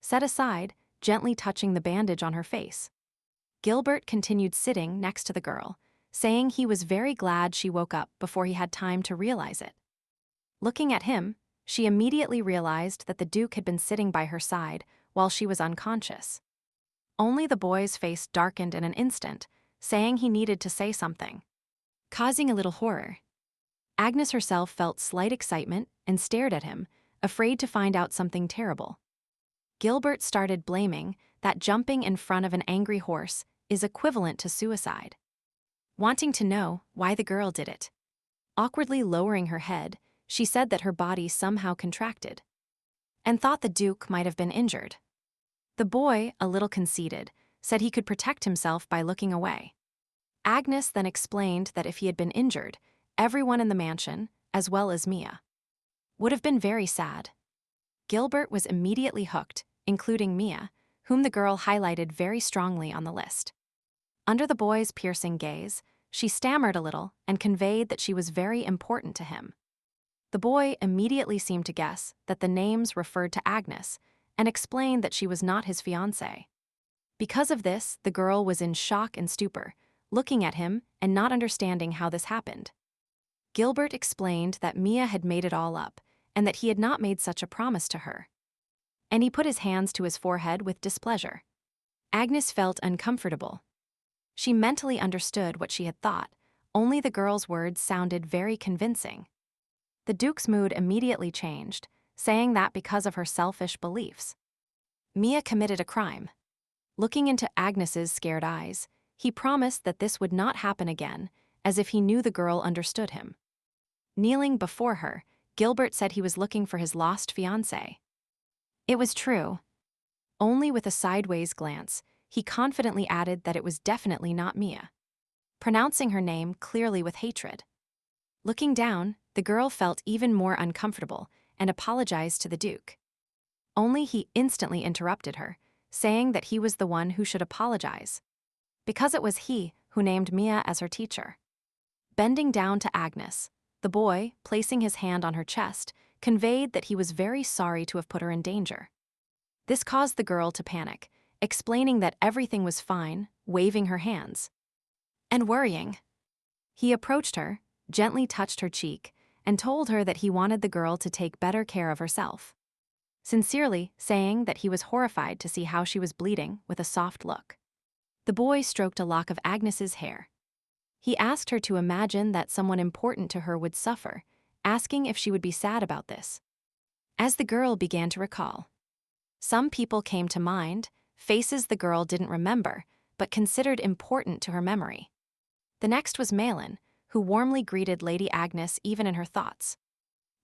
set aside, gently touching the bandage on her face. Gilbert continued sitting next to the girl, saying he was very glad she woke up before he had time to realize it. Looking at him, she immediately realized that the Duke had been sitting by her side while she was unconscious. Only the boy's face darkened in an instant, saying he needed to say something, causing a little horror. Agnes herself felt slight excitement and stared at him, afraid to find out something terrible. Gilbert started blaming that jumping in front of an angry horse is equivalent to suicide, wanting to know why the girl did it. Awkwardly lowering her head, she said that her body somehow contracted and thought the Duke might have been injured. The boy, a little conceited, said he could protect himself by looking away. Agnes then explained that if he had been injured, everyone in the mansion, as well as Mia, would have been very sad. Gilbert was immediately hooked, including Mia, whom the girl highlighted very strongly on the list. Under the boy's piercing gaze, she stammered a little and conveyed that she was very important to him. The boy immediately seemed to guess that the names referred to Agnes and explained that she was not his fiancée. Because of this, the girl was in shock and stupor, looking at him and not understanding how this happened. Gilbert explained that Mia had made it all up and that he had not made such a promise to her. And he put his hands to his forehead with displeasure. Agnes felt uncomfortable. She mentally understood what she had thought, only the girl's words sounded very convincing. The Duke's mood immediately changed, saying that because of her selfish beliefs, Mia committed a crime. Looking into Agnes's scared eyes, he promised that this would not happen again, as if he knew the girl understood him. Kneeling before her, Gilbert said he was looking for his lost fiancée. It was true. Only with a sideways glance, he confidently added that it was definitely not Mia, pronouncing her name clearly with hatred. Looking down, the girl felt even more uncomfortable and apologized to the Duke. Only he instantly interrupted her, saying that he was the one who should apologize, because it was he who named Mia as her teacher. Bending down to Agnes, the boy, placing his hand on her chest, conveyed that he was very sorry to have put her in danger. This caused the girl to panic, explaining that everything was fine, waving her hands. And worrying. He approached her, gently touched her cheek, and told her that he wanted the girl to take better care of herself, sincerely saying that he was horrified to see how she was bleeding with a soft look. The boy stroked a lock of Agnes's hair. He asked her to imagine that someone important to her would suffer, asking if she would be sad about this. As the girl began to recall, some people came to mind, faces the girl didn't remember, but considered important to her memory. The next was Malin, who warmly greeted Lady Agnes even in her thoughts.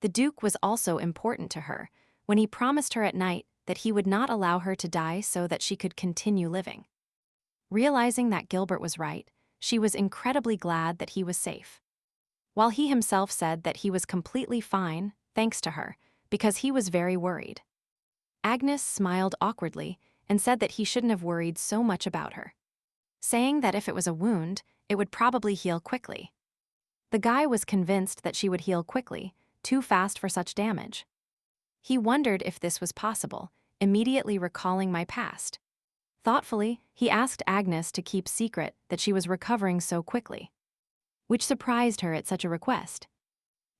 The Duke was also important to her, when he promised her at night that he would not allow her to die so that she could continue living. Realizing that Gilbert was right, she was incredibly glad that he was safe. While he himself said that he was completely fine, thanks to her, because he was very worried. Agnes smiled awkwardly and said that he shouldn't have worried so much about her, saying that if it was a wound, it would probably heal quickly. The guy was convinced that she would heal quickly, too fast for such damage. He wondered if this was possible, immediately recalling my past. Thoughtfully, he asked Agnes to keep secret that she was recovering so quickly, which surprised her at such a request.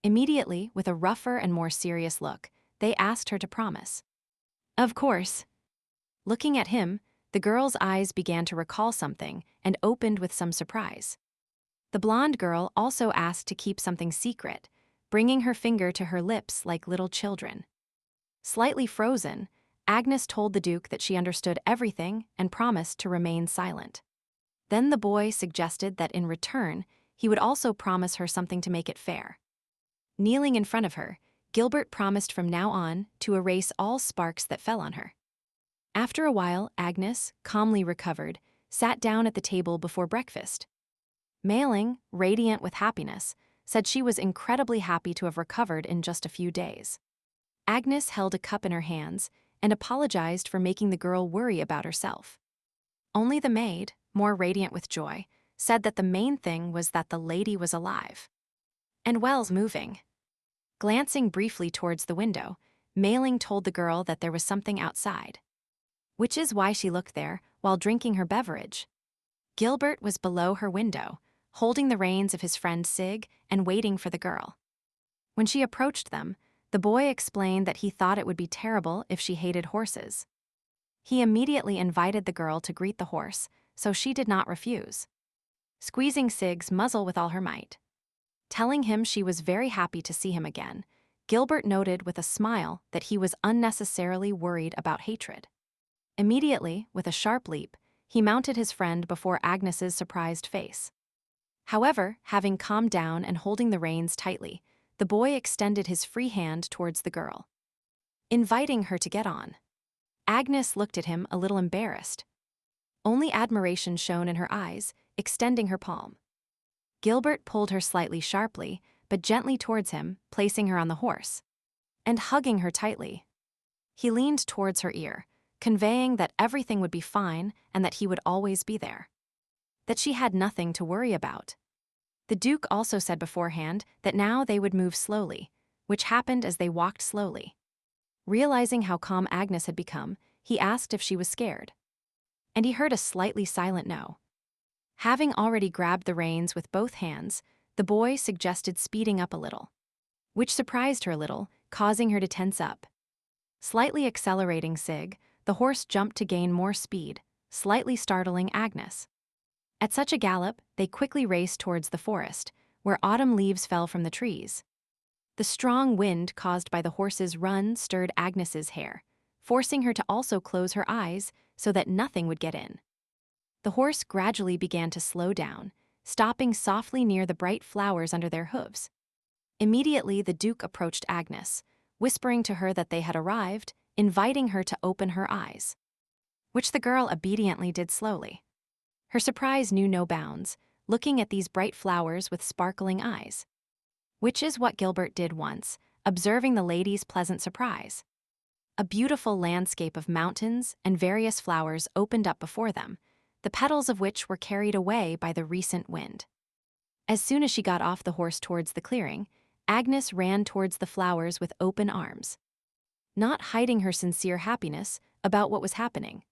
Immediately, with a rougher and more serious look, they asked her to promise. Of course. Looking at him, the girl's eyes began to recall something and opened with some surprise. The blonde girl also asked to keep something secret, bringing her finger to her lips like little children. Slightly frozen, Agnes told the Duke that she understood everything and promised to remain silent. Then the boy suggested that in return, he would also promise her something to make it fair. Kneeling in front of her, Gilbert promised from now on to erase all sparks that fell on her. After a while, Agnes, calmly recovered, sat down at the table before breakfast. Mailing, radiant with happiness, said she was incredibly happy to have recovered in just a few days. Agnes held a cup in her hands and apologized for making the girl worry about herself. Only the maid, more radiant with joy, said that the main thing was that the lady was alive and well moving. Glancing briefly towards the window, Mailing told the girl that there was something outside, which is why she looked there while drinking her beverage. Gilbert was below her window, holding the reins of his friend Sig and waiting for the girl. When she approached them, the boy explained that he thought it would be terrible if she hated horses. He immediately invited the girl to greet the horse, so she did not refuse, squeezing Sig's muzzle with all her might. Telling him she was very happy to see him again, Gilbert noted with a smile that he was unnecessarily worried about hatred. Immediately, with a sharp leap, he mounted his friend before Agnes's surprised face. However, having calmed down and holding the reins tightly, the boy extended his free hand towards the girl, inviting her to get on. Agnes looked at him a little embarrassed. Only admiration shone in her eyes, extending her palm. Gilbert pulled her slightly sharply, but gently towards him, placing her on the horse, and hugging her tightly. He leaned towards her ear, conveying that everything would be fine and that he would always be there, that she had nothing to worry about. The Duke also said beforehand that now they would move slowly, which happened as they walked slowly. Realizing how calm Agnes had become, he asked if she was scared. And he heard a slightly silent no. Having already grabbed the reins with both hands, the boy suggested speeding up a little, which surprised her a little, causing her to tense up. Slightly accelerating the horse jumped to gain more speed, slightly startling Agnes. At such a gallop, they quickly raced towards the forest, where autumn leaves fell from the trees. The strong wind caused by the horse's run stirred Agnes's hair, forcing her to also close her eyes so that nothing would get in. The horse gradually began to slow down, stopping softly near the bright flowers under their hooves. Immediately, the Duke approached Agnes, whispering to her that they had arrived, inviting her to open her eyes, which the girl obediently did slowly. Her surprise knew no bounds, looking at these bright flowers with sparkling eyes, which is what Gilbert did once, observing the lady's pleasant surprise. A beautiful landscape of mountains and various flowers opened up before them, the petals of which were carried away by the recent wind. As soon as she got off the horse towards the clearing, Agnes ran towards the flowers with open arms, not hiding her sincere happiness about what was happening.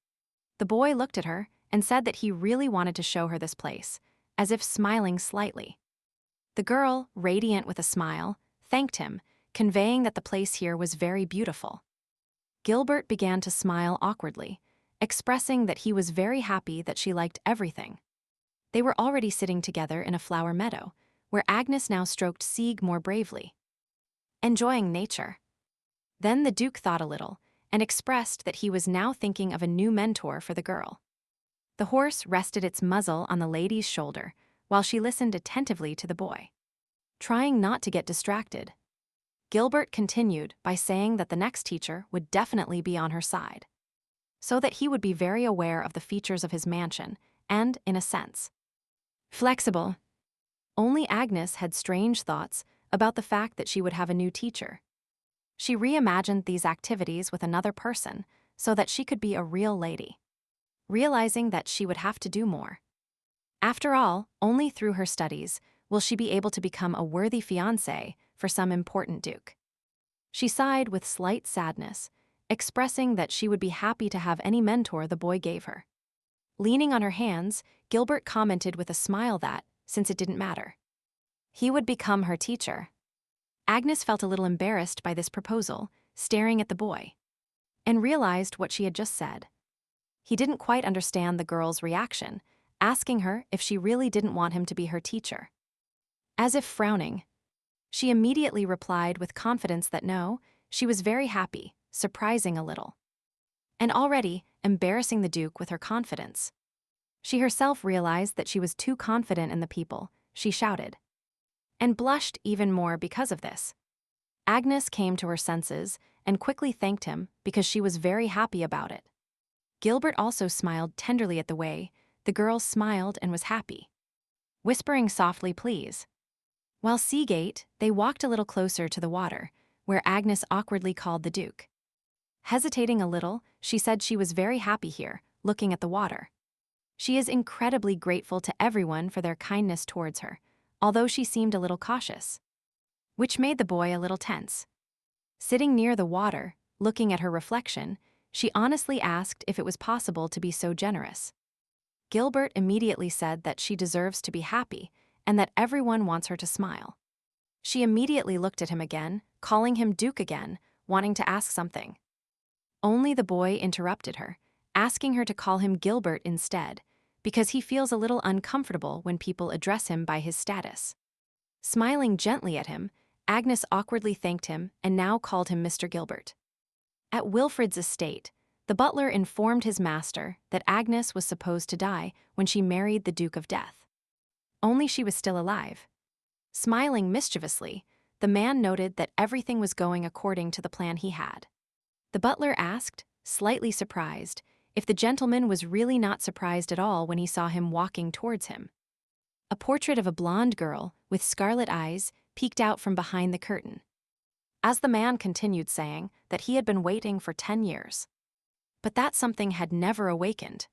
The boy looked at her and said that he really wanted to show her this place, as if smiling slightly. The girl, radiant with a smile, thanked him, conveying that the place here was very beautiful. Gilbert began to smile awkwardly, expressing that he was very happy that she liked everything. They were already sitting together in a flower meadow, where Agnes now stroked Sieg more bravely, enjoying nature. Then the Duke thought a little and expressed that he was now thinking of a new mentor for the girl. The horse rested its muzzle on the lady's shoulder while she listened attentively to the boy, trying not to get distracted. Gilbert continued by saying that the next teacher would definitely be on her side, so that he would be very aware of the features of his mansion and, in a sense, flexible. Only Agnes had strange thoughts about the fact that she would have a new teacher. She reimagined these activities with another person so that she could be a real lady, realizing that she would have to do more. After all, only through her studies will she be able to become a worthy fiancé for some important duke. She sighed with slight sadness, expressing that she would be happy to have any mentor the boy gave her. Leaning on her hands, Gilbert commented with a smile that, since it didn't matter, he would become her teacher. Agnes felt a little embarrassed by this proposal, staring at the boy, and realized what she had just said. He didn't quite understand the girl's reaction, asking her if she really didn't want him to be her teacher. As if frowning, she immediately replied with confidence that no, she was very happy, surprising a little, and already embarrassing the Duke with her confidence. She herself realized that she was too confident in the people, she shouted, and blushed even more because of this. Agnes came to her senses and quickly thanked him because she was very happy about it. Gilbert also smiled tenderly at the way the girl smiled and was happy, whispering softly, "Please." While Seagate, they walked a little closer to the water, where Agnes awkwardly called the Duke. Hesitating a little, she said she was very happy here, looking at the water. She is incredibly grateful to everyone for their kindness towards her, although she seemed a little cautious, which made the boy a little tense. Sitting near the water, looking at her reflection, she honestly asked if it was possible to be so generous. Gilbert immediately said that she deserves to be happy and that everyone wants her to smile. She immediately looked at him again, calling him Duke again, wanting to ask something. Only the boy interrupted her, asking her to call him Gilbert instead, because he feels a little uncomfortable when people address him by his status. Smiling gently at him, Agnes awkwardly thanked him and now called him Mr. Gilbert. At Wilfred's estate, the butler informed his master that Agnes was supposed to die when she married the Duke of Death. Only she was still alive. Smiling mischievously, the man noted that everything was going according to the plan he had. The butler asked, slightly surprised, if the gentleman was really not surprised at all when he saw him walking towards him. A portrait of a blonde girl with scarlet eyes peeked out from behind the curtain, as the man continued saying that he had been waiting for 10 years. But that something had never awakened.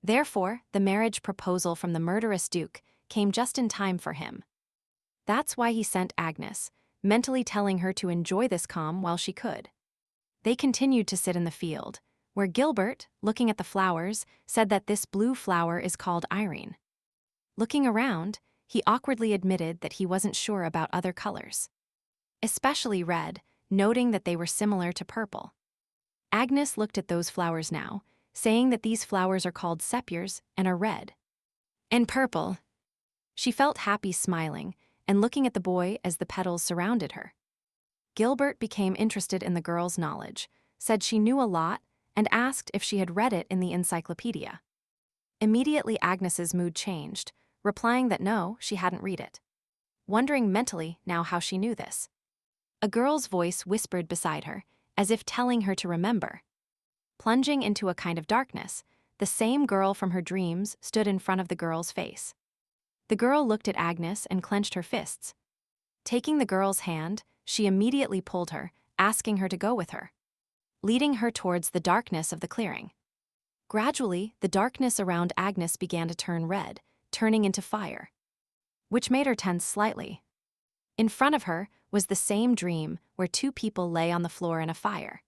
Therefore, the marriage proposal from the murderous Duke came just in time for him. That's why he sent Agnes, mentally telling her to enjoy this calm while she could. They continued to sit in the field, where Gilbert, looking at the flowers, said that this blue flower is called Irene. Looking around, he awkwardly admitted that he wasn't sure about other colors, especially red, noting that they were similar to purple. Agnes looked at those flowers now, saying that these flowers are called sepals and are red and purple. She felt happy smiling and looking at the boy as the petals surrounded her. Gilbert became interested in the girl's knowledge, said she knew a lot, and asked if she had read it in the encyclopedia. Immediately Agnes's mood changed, replying that no, she hadn't read it. Wondering mentally now how she knew this. A girl's voice whispered beside her, as if telling her to remember. Plunging into a kind of darkness, the same girl from her dreams stood in front of the girl's face. The girl looked at Agnes and clenched her fists. Taking the girl's hand, she immediately pulled her, asking her to go with her, leading her towards the darkness of the clearing. Gradually, the darkness around Agnes began to turn red, turning into fire, which made her tense slightly. In front of her was the same dream where two people lay on the floor in a fire,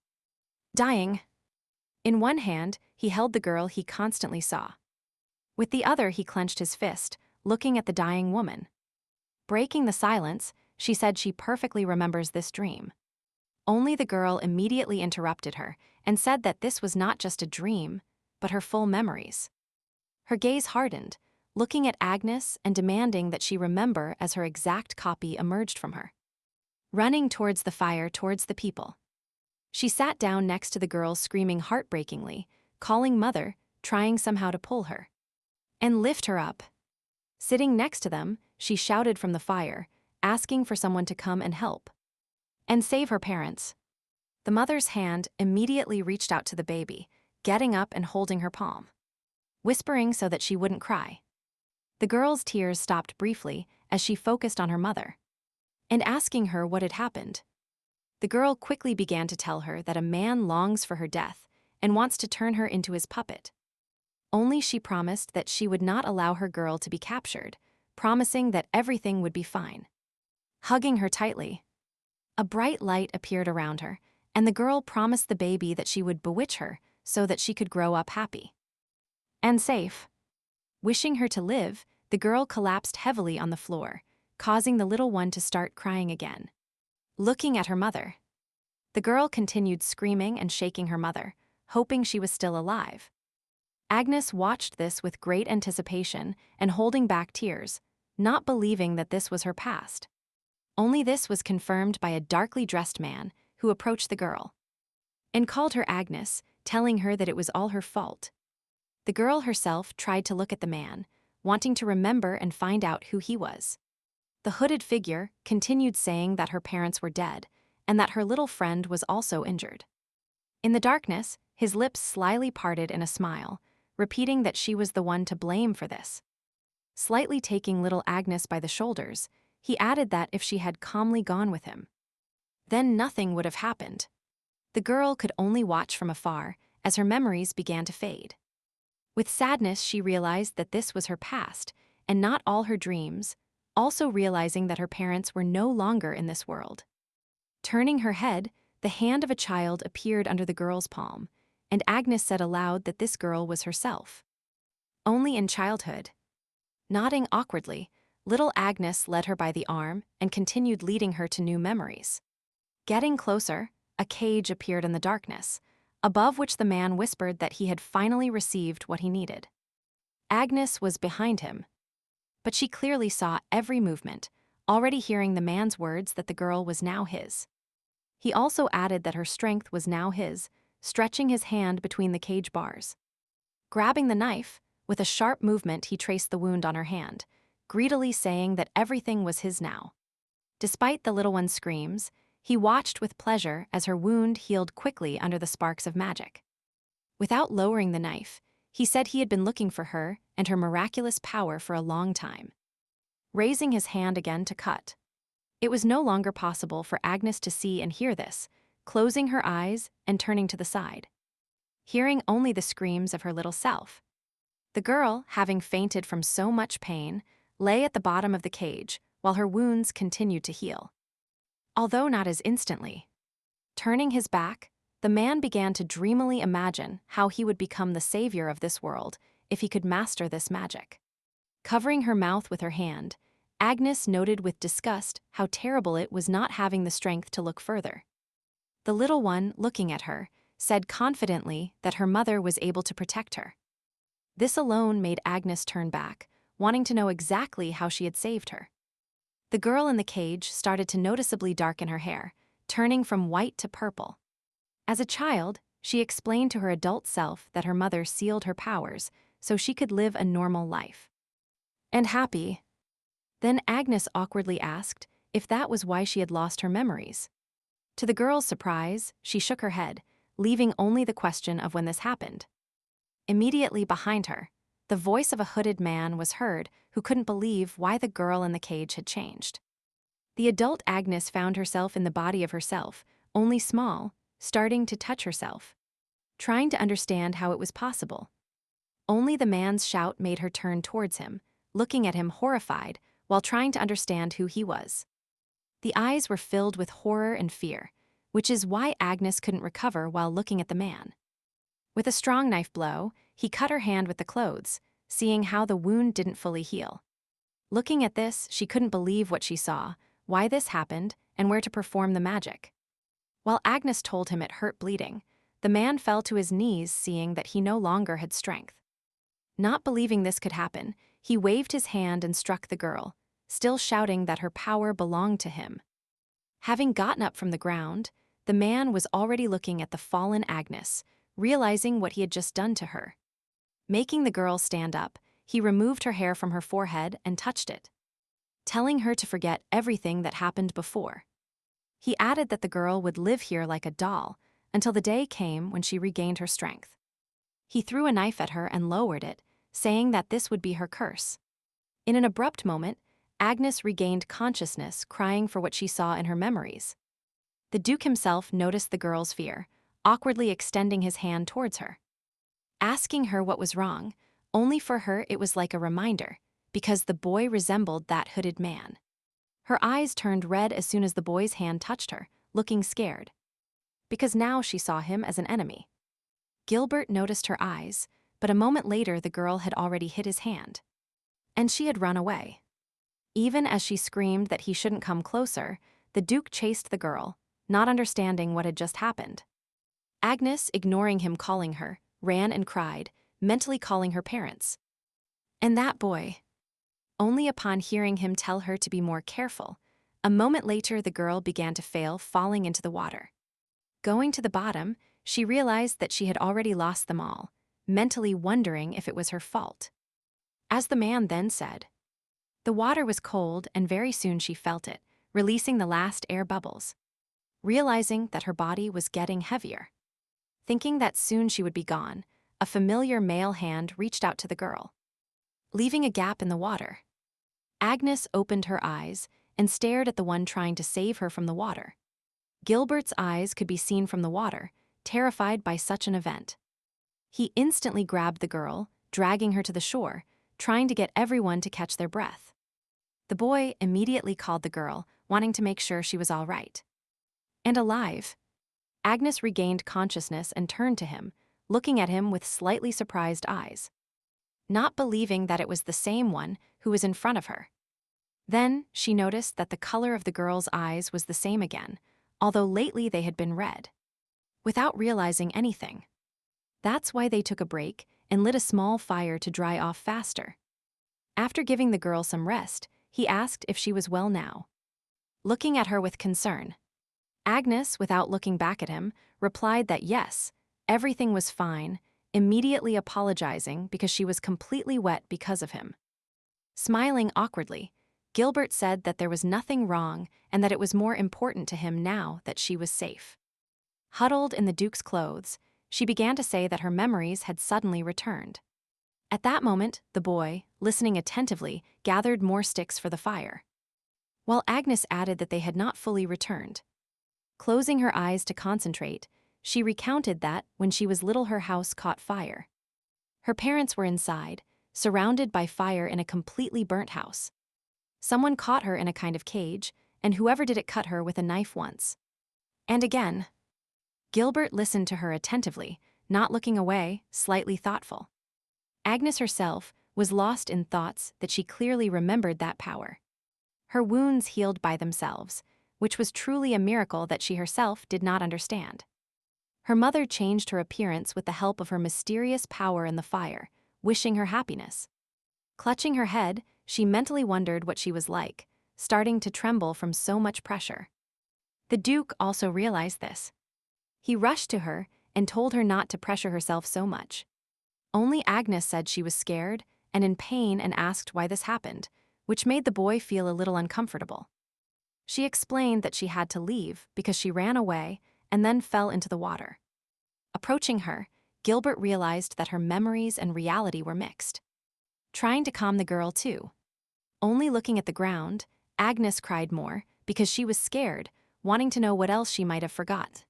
dying. In one hand, he held the girl he constantly saw. With the other, he clenched his fist, looking at the dying woman. Breaking the silence, she said she perfectly remembers this dream. Only the girl immediately interrupted her and said that this was not just a dream, but her full memories. Her gaze hardened, looking at Agnes and demanding that she remember as her exact copy emerged from her. Running towards the fire towards the people. She sat down next to the girl screaming heartbreakingly, calling mother, trying somehow to pull her and lift her up. Sitting next to them, she shouted from the fire, asking for someone to come and help and save her parents. The mother's hand immediately reached out to the baby, getting up and holding her palm, whispering so that she wouldn't cry. The girl's tears stopped briefly as she focused on her mother and asking her what had happened. The girl quickly began to tell her that a man longs for her death and wants to turn her into his puppet. Only she promised that she would not allow her girl to be captured, promising that everything would be fine. Hugging her tightly, a bright light appeared around her, and the girl promised the baby that she would bewitch her so that she could grow up happy and safe. Wishing her to live, the girl collapsed heavily on the floor, causing the little one to start crying again. Looking at her mother, the girl continued screaming and shaking her mother, hoping she was still alive. Agnes watched this with great anticipation and holding back tears, not believing that this was her past. Only this was confirmed by a darkly dressed man who approached the girl and called her Agnes, telling her that it was all her fault. The girl herself tried to look at the man, wanting to remember and find out who he was. The hooded figure continued saying that her parents were dead and that her little friend was also injured. In the darkness, his lips slyly parted in a smile, repeating that she was the one to blame for this. Slightly taking little Agnes by the shoulders, he added that if she had calmly gone with him, then nothing would have happened. The girl could only watch from afar as her memories began to fade. With sadness, she realized that this was her past and not all her dreams, also realizing that her parents were no longer in this world. Turning her head, the hand of a child appeared under the girl's palm, and Agnes said aloud that this girl was herself. Only in childhood. Nodding awkwardly, little Agnes led her by the arm and continued leading her to new memories. Getting closer, a cage appeared in the darkness, above which the man whispered that he had finally received what he needed. Agnes was behind him, but she clearly saw every movement, already hearing the man's words that the girl was now his. He also added that her strength was now his, stretching his hand between the cage bars. Grabbing the knife, with a sharp movement he traced the wound on her hand, greedily saying that everything was his now. Despite the little one's screams, he watched with pleasure as her wound healed quickly under the sparks of magic. Without lowering the knife, he said he had been looking for her and her miraculous power for a long time. Raising his hand again to cut. It was no longer possible for Agnes to see and hear this, closing her eyes and turning to the side, hearing only the screams of her little self. The girl, having fainted from so much pain, lay at the bottom of the cage, while her wounds continued to heal. Although not as instantly. Turning his back, the man began to dreamily imagine how he would become the savior of this world if he could master this magic. Covering her mouth with her hand, Agnes noted with disgust how terrible it was not having the strength to look further. The little one, looking at her, said confidently that her mother was able to protect her. This alone made Agnes turn back, wanting to know exactly how she had saved her. The girl in the cage started to noticeably darken her hair, turning from white to purple. As a child, she explained to her adult self that her mother sealed her powers so she could live a normal life. And happy. Then Agnes awkwardly asked if that was why she had lost her memories. To the girl's surprise, she shook her head, leaving only the question of when this happened. Immediately behind her, the voice of a hooded man was heard who couldn't believe why the girl in the cage had changed. The adult Agnes found herself in the body of herself, only small, starting to touch herself, trying to understand how it was possible. Only the man's shout made her turn towards him, looking at him horrified while trying to understand who he was. The eyes were filled with horror and fear, which is why Agnes couldn't recover while looking at the man. With a strong knife blow, he cut her hand with the clothes, seeing how the wound didn't fully heal. Looking at this, she couldn't believe what she saw, why this happened, and where to perform the magic. While Agnes told him it hurt bleeding, the man fell to his knees seeing that he no longer had strength. Not believing this could happen, he waved his hand and struck the girl, still shouting that her power belonged to him. Having gotten up from the ground, the man was already looking at the fallen Agnes, realizing what he had just done to her. Making the girl stand up, he removed her hair from her forehead and touched it, telling her to forget everything that happened before. He added that the girl would live here like a doll until the day came when she regained her strength. He threw a knife at her and lowered it, saying that this would be her curse. In an abrupt moment, Agnes regained consciousness, crying for what she saw in her memories. The Duke himself noticed the girl's fear, awkwardly extending his hand towards her, asking her what was wrong. Only for her it was like a reminder, because the boy resembled that hooded man. Her eyes turned red as soon as the boy's hand touched her, looking scared, because now she saw him as an enemy. Gilbert noticed her eyes, but a moment later the girl had already hit his hand, and she had run away. Even as she screamed that he shouldn't come closer, the Duke chased the girl, not understanding what had just happened. Agnes, ignoring him calling her, ran and cried, mentally calling her parents. And that boy. Only upon hearing him tell her to be more careful, a moment later the girl began to fail, falling into the water. Going to the bottom, she realized that she had already lost them all, mentally wondering if it was her fault. As the man then said, the water was cold and very soon she felt it, releasing the last air bubbles. Realizing that her body was getting heavier. Thinking that soon she would be gone, a familiar male hand reached out to the girl, leaving a gap in the water. Agnes opened her eyes and stared at the one trying to save her from the water. Gilbert's eyes could be seen from the water, terrified by such an event. He instantly grabbed the girl, dragging her to the shore, trying to get everyone to catch their breath. The boy immediately called the girl, wanting to make sure she was all right and alive. Agnes regained consciousness and turned to him, looking at him with slightly surprised eyes, not believing that it was the same one who was in front of her. Then she noticed that the color of the girl's eyes was the same again, although lately they had been red. Without realizing anything. That's why they took a break and lit a small fire to dry off faster. After giving the girl some rest, he asked if she was well now. Looking at her with concern, Agnes, without looking back at him, replied that yes, everything was fine, immediately apologizing because she was completely wet because of him. Smiling awkwardly, Gilbert said that there was nothing wrong and that it was more important to him now that she was safe. Huddled in the Duke's clothes, she began to say that her memories had suddenly returned. At that moment, the boy, listening attentively, gathered more sticks for the fire, while Agnes added that they had not fully returned. Closing her eyes to concentrate, she recounted that, when she was little, her house caught fire. Her parents were inside, surrounded by fire in a completely burnt house. Someone caught her in a kind of cage, and whoever did it cut her with a knife once. And again. Gilbert listened to her attentively, not looking away, slightly thoughtful. Agnes herself was lost in thoughts that she clearly remembered that power. Her wounds healed by themselves, which was truly a miracle that she herself did not understand. Her mother changed her appearance with the help of her mysterious power in the fire, wishing her happiness. Clutching her head, she mentally wondered what she was like, starting to tremble from so much pressure. The Duke also realized this. He rushed to her and told her not to pressure herself so much. Only Agnes said she was scared and in pain and asked why this happened, which made the boy feel a little uncomfortable. She explained that she had to leave because she ran away and then fell into the water. Approaching her, Gilbert realized that her memories and reality were mixed. Trying to calm the girl too. Only looking at the ground, Agnes cried more because she was scared, wanting to know what else she might have forgot.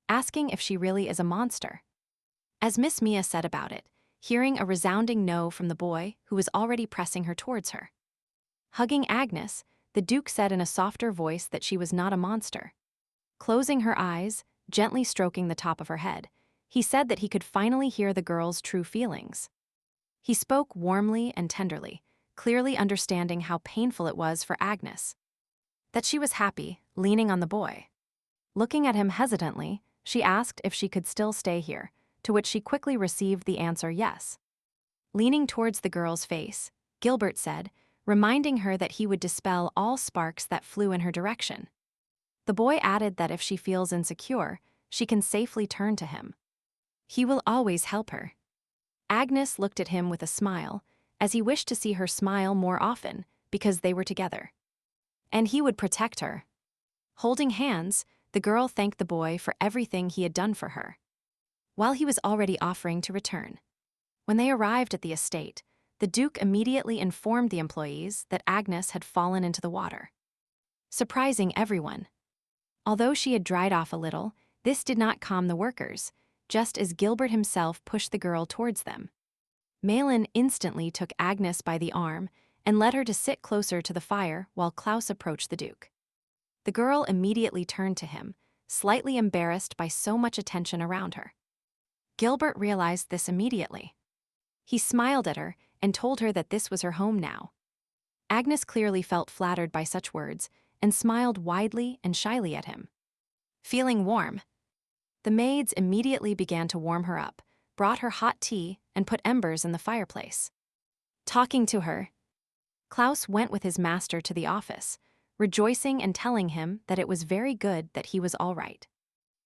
Asking if she really is a monster. As Miss Mia said about it, hearing a resounding no from the boy who was already pressing her towards her. Hugging Agnes, the Duke said in a softer voice that she was not a monster. Closing her eyes, gently stroking the top of her head, he said that he could finally hear the girl's true feelings. He spoke warmly and tenderly, clearly understanding how painful it was for Agnes. That she was happy, leaning on the boy. Looking at him hesitantly, she asked if she could still stay here, to which she quickly received the answer yes. Leaning towards the girl's face, Gilbert said, reminding her that he would dispel all sparks that flew in her direction. The boy added that if she feels insecure, she can safely turn to him. He will always help her. Agnes looked at him with a smile, as he wished to see her smile more often, because they were together. And he would protect her. Holding hands, the girl thanked the boy for everything he had done for her. While he was already offering to return. When they arrived at the estate, the Duke immediately informed the employees that Agnes had fallen into the water. Surprising everyone. Although she had dried off a little, this did not calm the workers, just as Gilbert himself pushed the girl towards them. Malin instantly took Agnes by the arm and led her to sit closer to the fire while Klaus approached the Duke. The girl immediately turned to him, slightly embarrassed by so much attention around her. Gilbert realized this immediately. He smiled at her and told her that this was her home now. Agnes clearly felt flattered by such words and smiled widely and shyly at him. Feeling warm, the maids immediately began to warm her up, brought her hot tea, and put embers in the fireplace. Talking to her, Klaus went with his master to the office, rejoicing and telling him that it was very good that he was all right.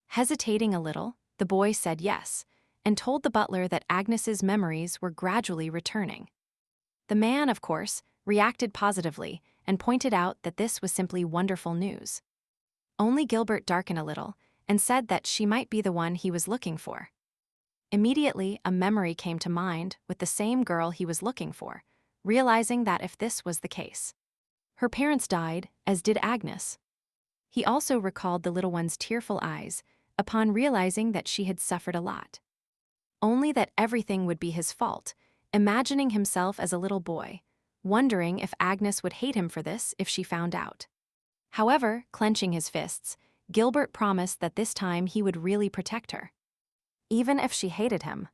Hesitating a little, the boy said yes, and told the butler that Agnes's memories were gradually returning. The man, of course, reacted positively and pointed out that this was simply wonderful news. Only Gilbert darkened a little and said that she might be the one he was looking for. Immediately, a memory came to mind with the same girl he was looking for, realizing that if this was the case. Her parents died, as did Agnes. He also recalled the little one's tearful eyes upon realizing that she had suffered a lot. Only that everything would be his fault, imagining himself as a little boy, wondering if Agnes would hate him for this if she found out. However, clenching his fists, Gilbert promised that this time he would really protect her. Even if she hated him.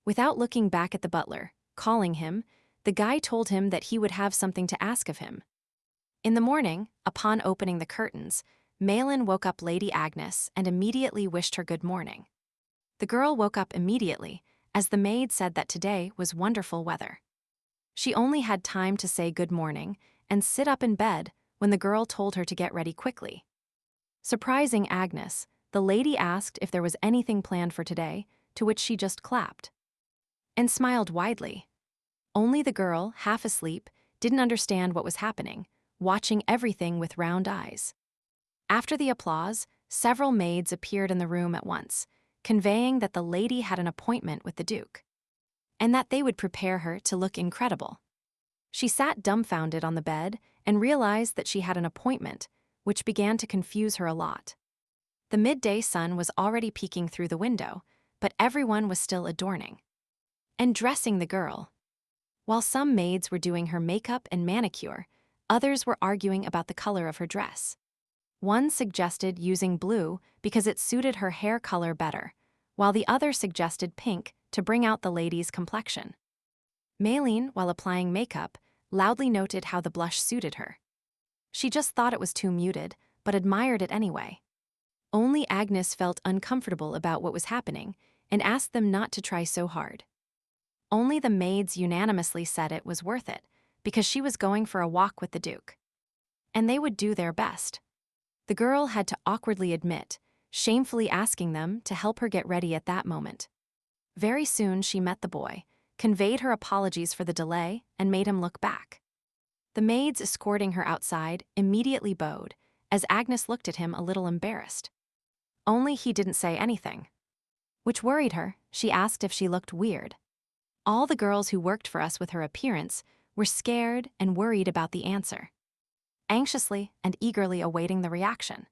Without looking back at the butler, calling him, the guy told him that he would have something to ask of him. In the morning, upon opening the curtains, Malin woke up Lady Agnes and immediately wished her good morning. The girl woke up immediately, as the maid said that today was wonderful weather. She only had time to say good morning and sit up in bed when the girl told her to get ready quickly. Surprising Agnes, the lady asked if there was anything planned for today, to which she just clapped. And smiled widely. Only the girl, half asleep, didn't understand what was happening, watching everything with round eyes. After the applause, several maids appeared in the room at once, conveying that the lady had an appointment with the Duke, and that they would prepare her to look incredible. She sat dumbfounded on the bed and realized that she had an appointment, which began to confuse her a lot. The midday sun was already peeking through the window, but everyone was still adorning and dressing the girl. While some maids were doing her makeup and manicure, Others were arguing about the color of her dress. One suggested using blue because it suited her hair color better, while the other suggested pink to bring out the lady's complexion. Maylene, while applying makeup, loudly noted how the blush suited her. She just thought it was too muted, but admired it anyway. Only Agnes felt uncomfortable about what was happening and asked them not to try so hard. Only the maids unanimously said it was worth it, because she was going for a walk with the Duke. And they would do their best. The girl had to awkwardly admit, shamefully asking them to help her get ready at that moment. Very soon she met the boy, conveyed her apologies for the delay, and made him look back. The maids escorting her outside immediately bowed, as Agnes looked at him a little embarrassed. Only he didn't say anything. Which worried her. She asked if she looked weird. All the girls who worked for us with her appearance were scared and worried about the answer, anxiously and eagerly awaiting the reaction.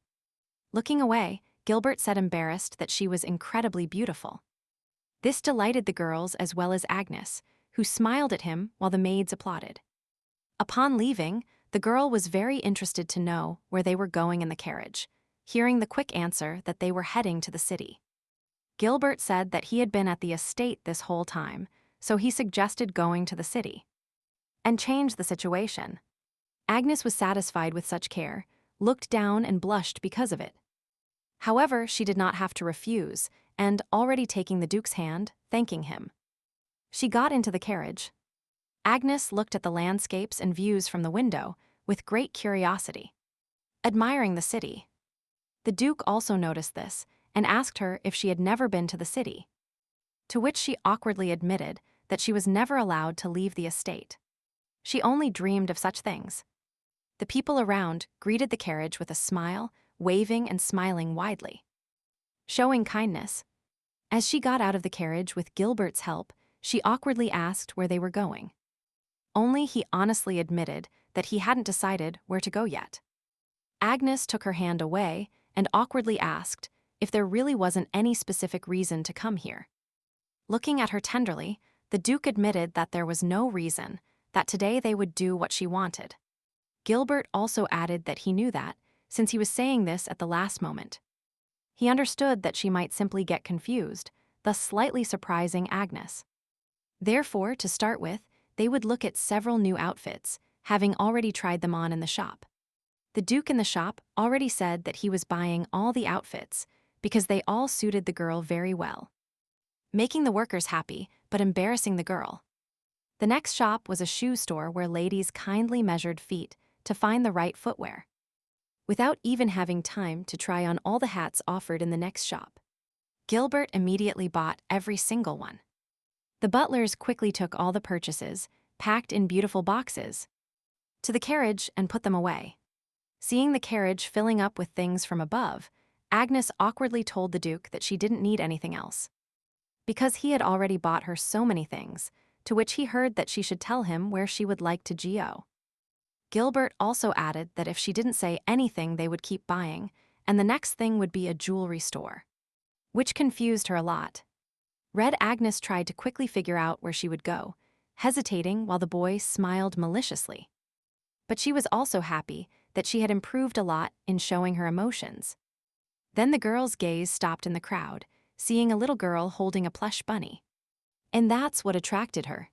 Looking away, Gilbert said embarrassed that she was incredibly beautiful. This delighted the girls as well as Agnes, who smiled at him while the maids applauded. Upon leaving, the girl was very interested to know where they were going in the carriage, hearing the quick answer that they were heading to the city. Gilbert said that he had been at the estate this whole time, so he suggested going to the city and change the situation. Agnes was satisfied with such care, looked down and blushed because of it. However, she did not have to refuse, and, already taking the Duke's hand, thanking him. She got into the carriage. Agnes looked at the landscapes and views from the window with great curiosity, admiring the city. The Duke also noticed this and asked her if she had never been to the city, to which she awkwardly admitted that she was never allowed to leave the estate. She only dreamed of such things. The people around greeted the carriage with a smile, waving and smiling widely, showing kindness. As she got out of the carriage with Gilbert's help, she awkwardly asked where they were going. Only he honestly admitted that he hadn't decided where to go yet. Agnes took her hand away and awkwardly asked if there really wasn't any specific reason to come here. Looking at her tenderly, the Duke admitted that there was no reason, that today they would do what she wanted. Gilbert also added that he knew that, since he was saying this at the last moment. He understood that she might simply get confused, thus slightly surprising Agnes. Therefore, to start with, they would look at several new outfits, having already tried them on in the shop. The Duke in the shop already said that he was buying all the outfits because they all suited the girl very well, making the workers happy but embarrassing the girl. The next shop was a shoe store where ladies kindly measured feet to find the right footwear, without even having time to try on all the hats offered in the next shop. Gilbert immediately bought every single one. The butlers quickly took all the purchases, packed in beautiful boxes, to the carriage and put them away. Seeing the carriage filling up with things from above, Agnes awkwardly told the Duke that she didn't need anything else, because he had already bought her so many things, to which he heard that she should tell him where she would like to go. Gilbert also added that if she didn't say anything they would keep buying, and the next thing would be a jewelry store, which confused her a lot. Red Agnes tried to quickly figure out where she would go, hesitating while the boy smiled maliciously. But she was also happy that she had improved a lot in showing her emotions. Then the girl's gaze stopped in the crowd, seeing a little girl holding a plush bunny. And that's what attracted her.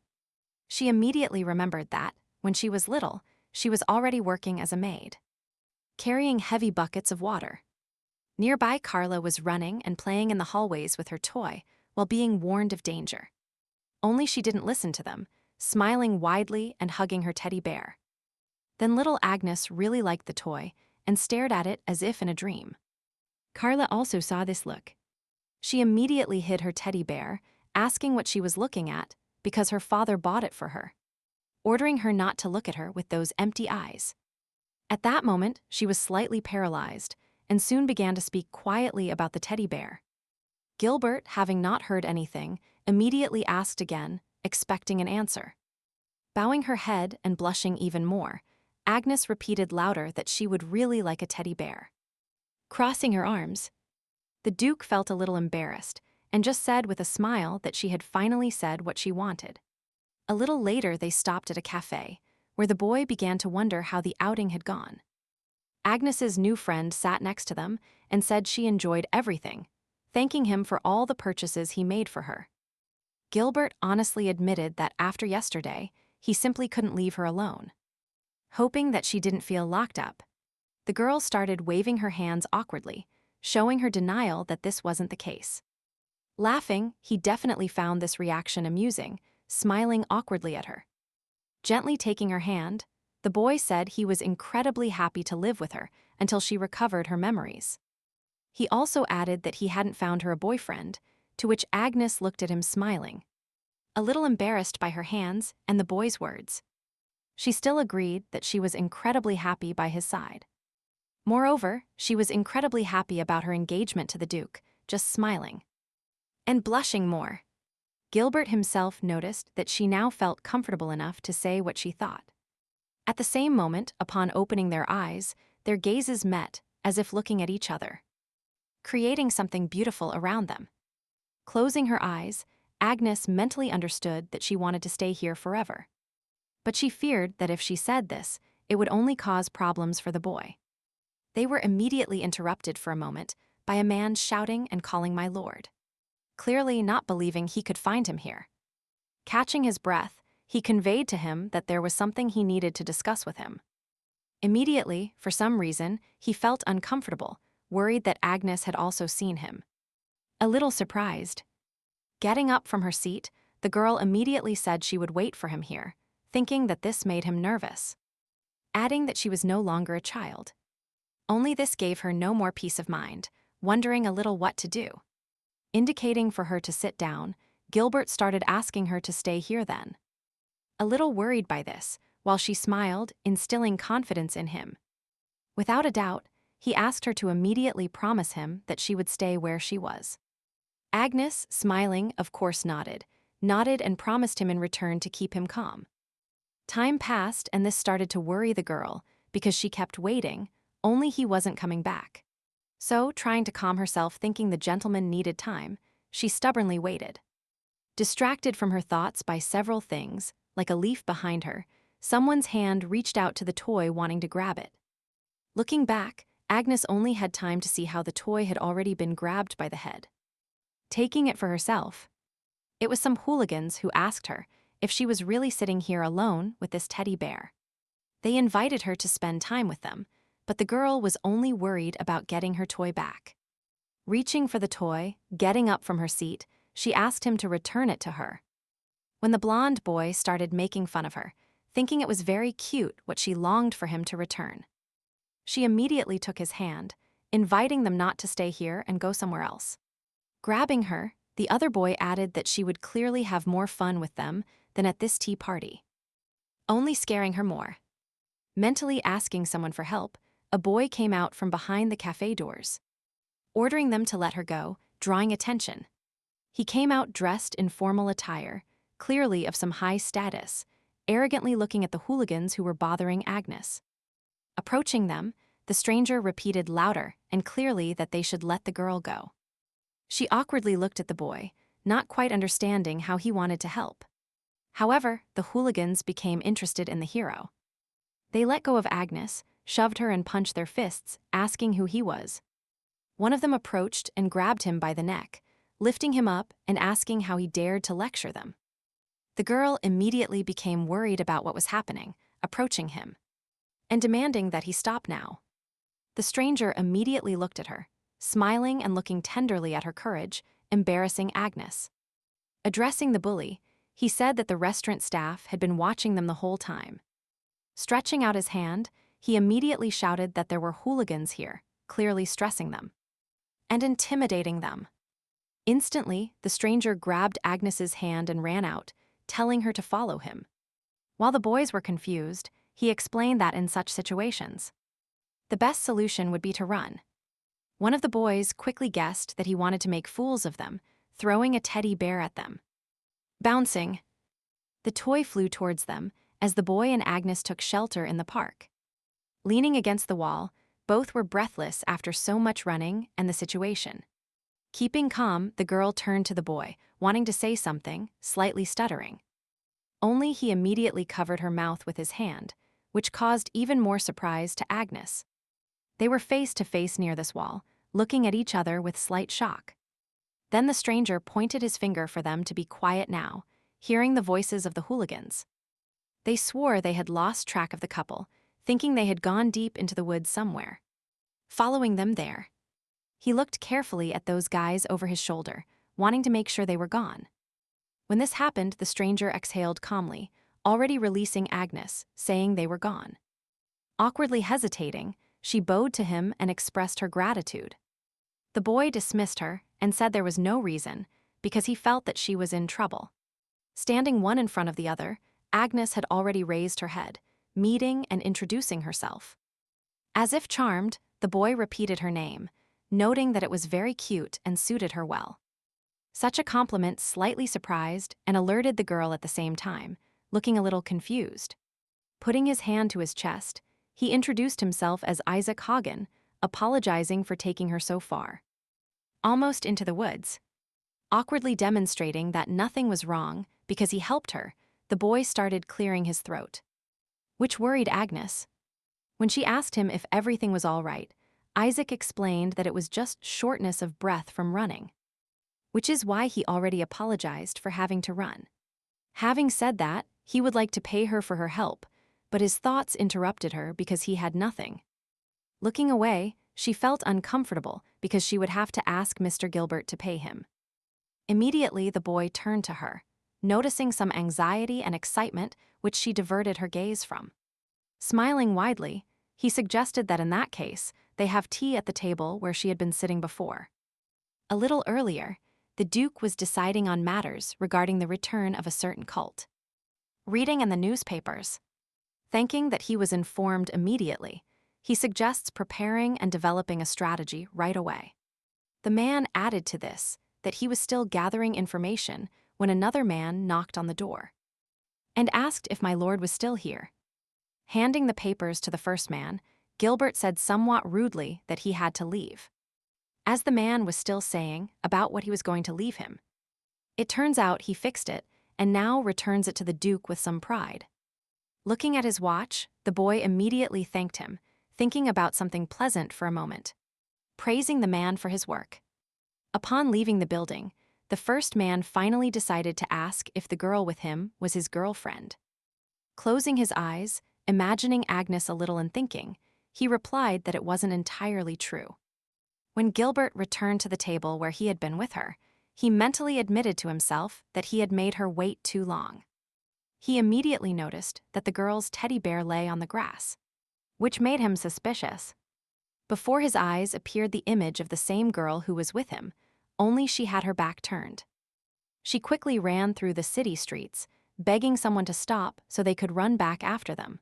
She immediately remembered that, when she was little, she was already working as a maid, carrying heavy buckets of water. Nearby, Carla was running and playing in the hallways with her toy while being warned of danger. Only she didn't listen to them, smiling widely and hugging her teddy bear. Then little Agnes really liked the toy and stared at it as if in a dream. Carla also saw this look. She immediately hid her teddy bear, asking what she was looking at because her father bought it for her, ordering her not to look at her with those empty eyes. At that moment, she was slightly paralyzed and soon began to speak quietly about the teddy bear. Gilbert, having not heard anything, immediately asked again, expecting an answer. Bowing her head and blushing even more, Agnes repeated louder that she would really like a teddy bear. Crossing her arms, the Duke felt a little embarrassed and just said with a smile that she had finally said what she wanted. A little later they stopped at a cafe, where the boy began to wonder how the outing had gone. Agnes's new friend sat next to them and said she enjoyed everything, thanking him for all the purchases he made for her. Gilbert honestly admitted that after yesterday, he simply couldn't leave her alone. Hoping that she didn't feel locked up, the girl started waving her hands awkwardly, showing her denial that this wasn't the case. Laughing, he definitely found this reaction amusing, smiling awkwardly at her. Gently taking her hand, the boy said he was incredibly happy to live with her until she recovered her memories. He also added that he hadn't found her a boyfriend, to which Agnes looked at him smiling, a little embarrassed by her hands and the boy's words. She still agreed that she was incredibly happy by his side. Moreover, she was incredibly happy about her engagement to the Duke, just smiling. And blushing more. Gilbert himself noticed that she now felt comfortable enough to say what she thought. At the same moment, upon opening their eyes, their gazes met, as if looking at each other, creating something beautiful around them. Closing her eyes, Agnes mentally understood that she wanted to stay here forever. But she feared that if she said this, it would only cause problems for the boy. They were immediately interrupted for a moment by a man shouting and calling my lord, clearly not believing he could find him here. Catching his breath, he conveyed to him that there was something he needed to discuss with him. Immediately, for some reason, he felt uncomfortable, worried that Agnes had also seen him. A little surprised. Getting up from her seat, the girl immediately said she would wait for him here, thinking that this made him nervous, adding that she was no longer a child. Only this gave her no more peace of mind, wondering a little what to do. Indicating for her to sit down, Gilbert started asking her to stay here then. A little worried by this, while she smiled, instilling confidence in him. Without a doubt, he asked her to immediately promise him that she would stay where she was. Agnes, smiling, of course nodded and promised him in return to keep him calm. Time passed and this started to worry the girl because she kept waiting, only he wasn't coming back. So, trying to calm herself thinking the gentleman needed time, she stubbornly waited. Distracted from her thoughts by several things, like a leaf behind her, someone's hand reached out to the toy wanting to grab it. Looking back, Agnes only had time to see how the toy had already been grabbed by the head. Taking it for herself, it was some hooligans who asked her if she was really sitting here alone with this teddy bear. They invited her to spend time with them, but the girl was only worried about getting her toy back. Reaching for the toy, getting up from her seat, she asked him to return it to her. When the blonde boy started making fun of her, thinking it was very cute what she longed for him to return, she immediately took his hand, inviting them not to stay here and go somewhere else. Grabbing her, the other boy added that she would clearly have more fun with them than at this tea party, only scaring her more. Mentally asking someone for help, a boy came out from behind the cafe doors, ordering them to let her go, drawing attention. He came out dressed in formal attire, clearly of some high status, arrogantly looking at the hooligans who were bothering Agnes. Approaching them, the stranger repeated louder and clearly that they should let the girl go. She awkwardly looked at the boy, not quite understanding how he wanted to help. However, the hooligans became interested in the hero. They let go of Agnes, shoved her and punched their fists, asking who he was. One of them approached and grabbed him by the neck, lifting him up and asking how he dared to lecture them. The girl immediately became worried about what was happening, approaching him, and demanding that he stop now. The stranger immediately looked at her, smiling and looking tenderly at her courage, embarrassing Agnes. Addressing the bully, he said that the restaurant staff had been watching them the whole time. Stretching out his hand, he immediately shouted that there were hooligans here, clearly stressing them and intimidating them. Instantly, the stranger grabbed Agnes's hand and ran out, telling her to follow him. While the boys were confused, he explained that in such situations, the best solution would be to run. One of the boys quickly guessed that he wanted to make fools of them, throwing a teddy bear at them. Bouncing, the toy flew towards them as the boy and Agnes took shelter in the park. Leaning against the wall, both were breathless after so much running and the situation. Keeping calm, the girl turned to the boy, wanting to say something, slightly stuttering. only he immediately covered her mouth with his hand, which caused even more surprise to Agnes. They were face to face near this wall, looking at each other with slight shock. Then the stranger pointed his finger for them to be quiet now, hearing the voices of the hooligans. They swore they had lost track of the couple, thinking they had gone deep into the woods somewhere. Following them there, he looked carefully at those guys over his shoulder, wanting to make sure they were gone. When this happened, the stranger exhaled calmly, already releasing Agnes, saying they were gone. Awkwardly hesitating, she bowed to him and expressed her gratitude. The boy dismissed her and said there was no reason, because he felt that she was in trouble. Standing one in front of the other, Agnes had already raised her head, meeting and introducing herself. As if charmed, the boy repeated her name, noting that it was very cute and suited her well. Such a compliment slightly surprised and alerted the girl at the same time, looking a little confused. Putting his hand to his chest, he introduced himself as Isaac Hagen, apologizing for taking her so far. Almost into the woods. Awkwardly demonstrating that nothing was wrong because he helped her, the boy started clearing his throat, which worried Agnes. When she asked him if everything was all right, Isaac explained that it was just shortness of breath from running, which is why he already apologized for having to run. Having said that, he would like to pay her for her help, but his thoughts interrupted her because he had nothing. Looking away, she felt uncomfortable because she would have to ask Mr. Gilbert to pay him. Immediately, the boy turned to her, noticing some anxiety and excitement which she diverted her gaze from. Smiling widely, he suggested that in that case, they have tea at the table where she had been sitting before. A little earlier, the Duke was deciding on matters regarding the return of a certain cult. Reading in the newspapers. Thinking that he was informed immediately, he suggests preparing and developing a strategy right away. The man added to this that he was still gathering information when another man knocked on the door and asked if my lord was still here. Handing the papers to the first man, Gilbert said somewhat rudely that he had to leave. As the man was still saying about what he was going to leave him, it turns out he fixed it and now returns it to the Duke with some pride. Looking at his watch, the boy immediately thanked him, thinking about something pleasant for a moment, praising the man for his work. Upon leaving the building, the first man finally decided to ask if the girl with him was his girlfriend. Closing his eyes, imagining Agnes a little and thinking, he replied that it wasn't entirely true. When Gilbert returned to the table where he had been with her, he mentally admitted to himself that he had made her wait too long. He immediately noticed that the girl's teddy bear lay on the grass, which made him suspicious. Before his eyes appeared the image of the same girl who was with him, only she had her back turned. She quickly ran through the city streets, begging someone to stop so they could run back after them.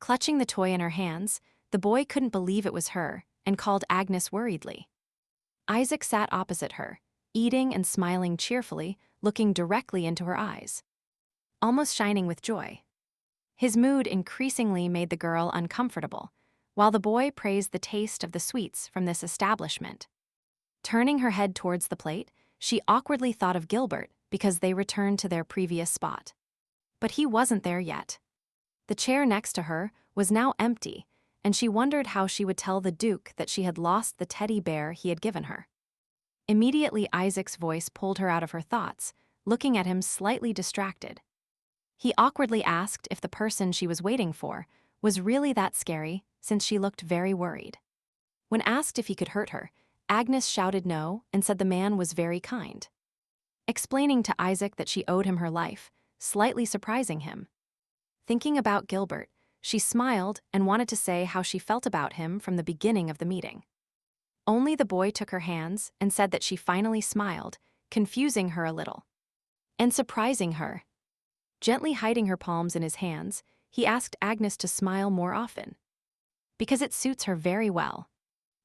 Clutching the toy in her hands, the boy couldn't believe it was her and called Agnes worriedly. Isaac sat opposite her, eating and smiling cheerfully, looking directly into her eyes, almost shining with joy. His mood increasingly made the girl uncomfortable, while the boy praised the taste of the sweets from this establishment. Turning her head towards the plate, she awkwardly thought of Gilbert because they returned to their previous spot. But he wasn't there yet. The chair next to her was now empty, and she wondered how she would tell the Duke that she had lost the teddy bear he had given her. Immediately, Isaac's voice pulled her out of her thoughts, looking at him slightly distracted. He awkwardly asked if the person she was waiting for was really that scary, since she looked very worried. When asked if he could hurt her, Agnes shouted no and said the man was very kind, explaining to Isaac that she owed him her life, slightly surprising him. Thinking about Gilbert, she smiled and wanted to say how she felt about him from the beginning of the meeting. Only the boy took her hands and said that she finally smiled, confusing her a little and surprising her. Gently hiding her palms in his hands, he asked Agnes to smile more often, because it suits her very well.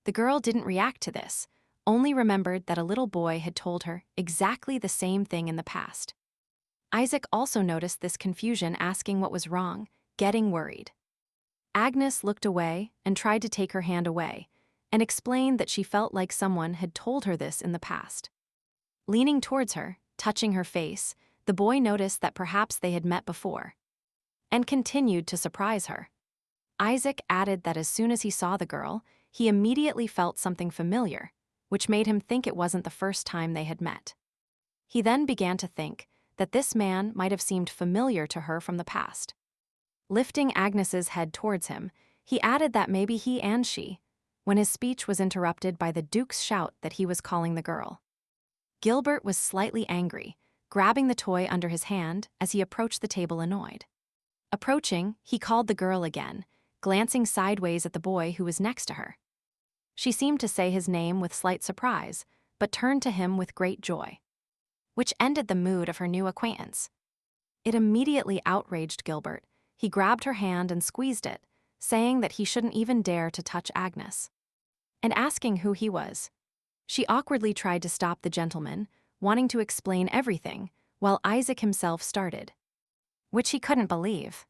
The girl didn't react to this, only remembered that a little boy had told her exactly the same thing in the past. Isaac also noticed this confusion, asking what was wrong, getting worried. Agnes looked away and tried to take her hand away, and explained that she felt like someone had told her this in the past. Leaning towards her, touching her face, the the boy noticed that perhaps they had met before, and continued to surprise her. Isaac added that as soon as he saw the girl, he immediately felt something familiar, which made him think it wasn't the first time they had met. He then began to think that this man might have seemed familiar to her from the past. Lifting Agnes's head towards him, he added that maybe he and she, when his speech was interrupted by the Duke's shout that he was calling the girl. Gilbert was slightly angry, grabbing the toy under his hand as he approached the table annoyed. Approaching, he called the girl again, glancing sideways at the boy who was next to her. She seemed to say his name with slight surprise, but turned to him with great joy, which ended the mood of her new acquaintance. It immediately outraged Gilbert. He grabbed her hand and squeezed it, saying that he shouldn't even dare to touch Agnes, and asking who he was. She awkwardly tried to stop the gentleman, wanting to explain everything, while Isaac himself started, which he couldn't believe.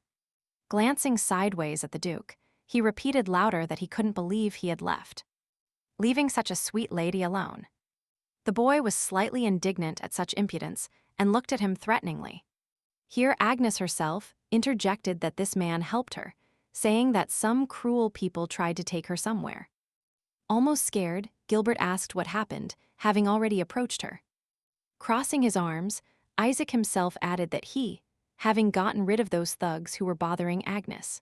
Glancing sideways at the Duke, he repeated louder that he couldn't believe he had left, leaving such a sweet lady alone. The boy was slightly indignant at such impudence and looked at him threateningly. Here Agnes herself interjected that this man helped her, saying that some cruel people tried to take her somewhere. Almost scared, Gilbert asked what happened, having already approached her. Crossing his arms, Isaac himself added that he, having gotten rid of those thugs who were bothering Agnes,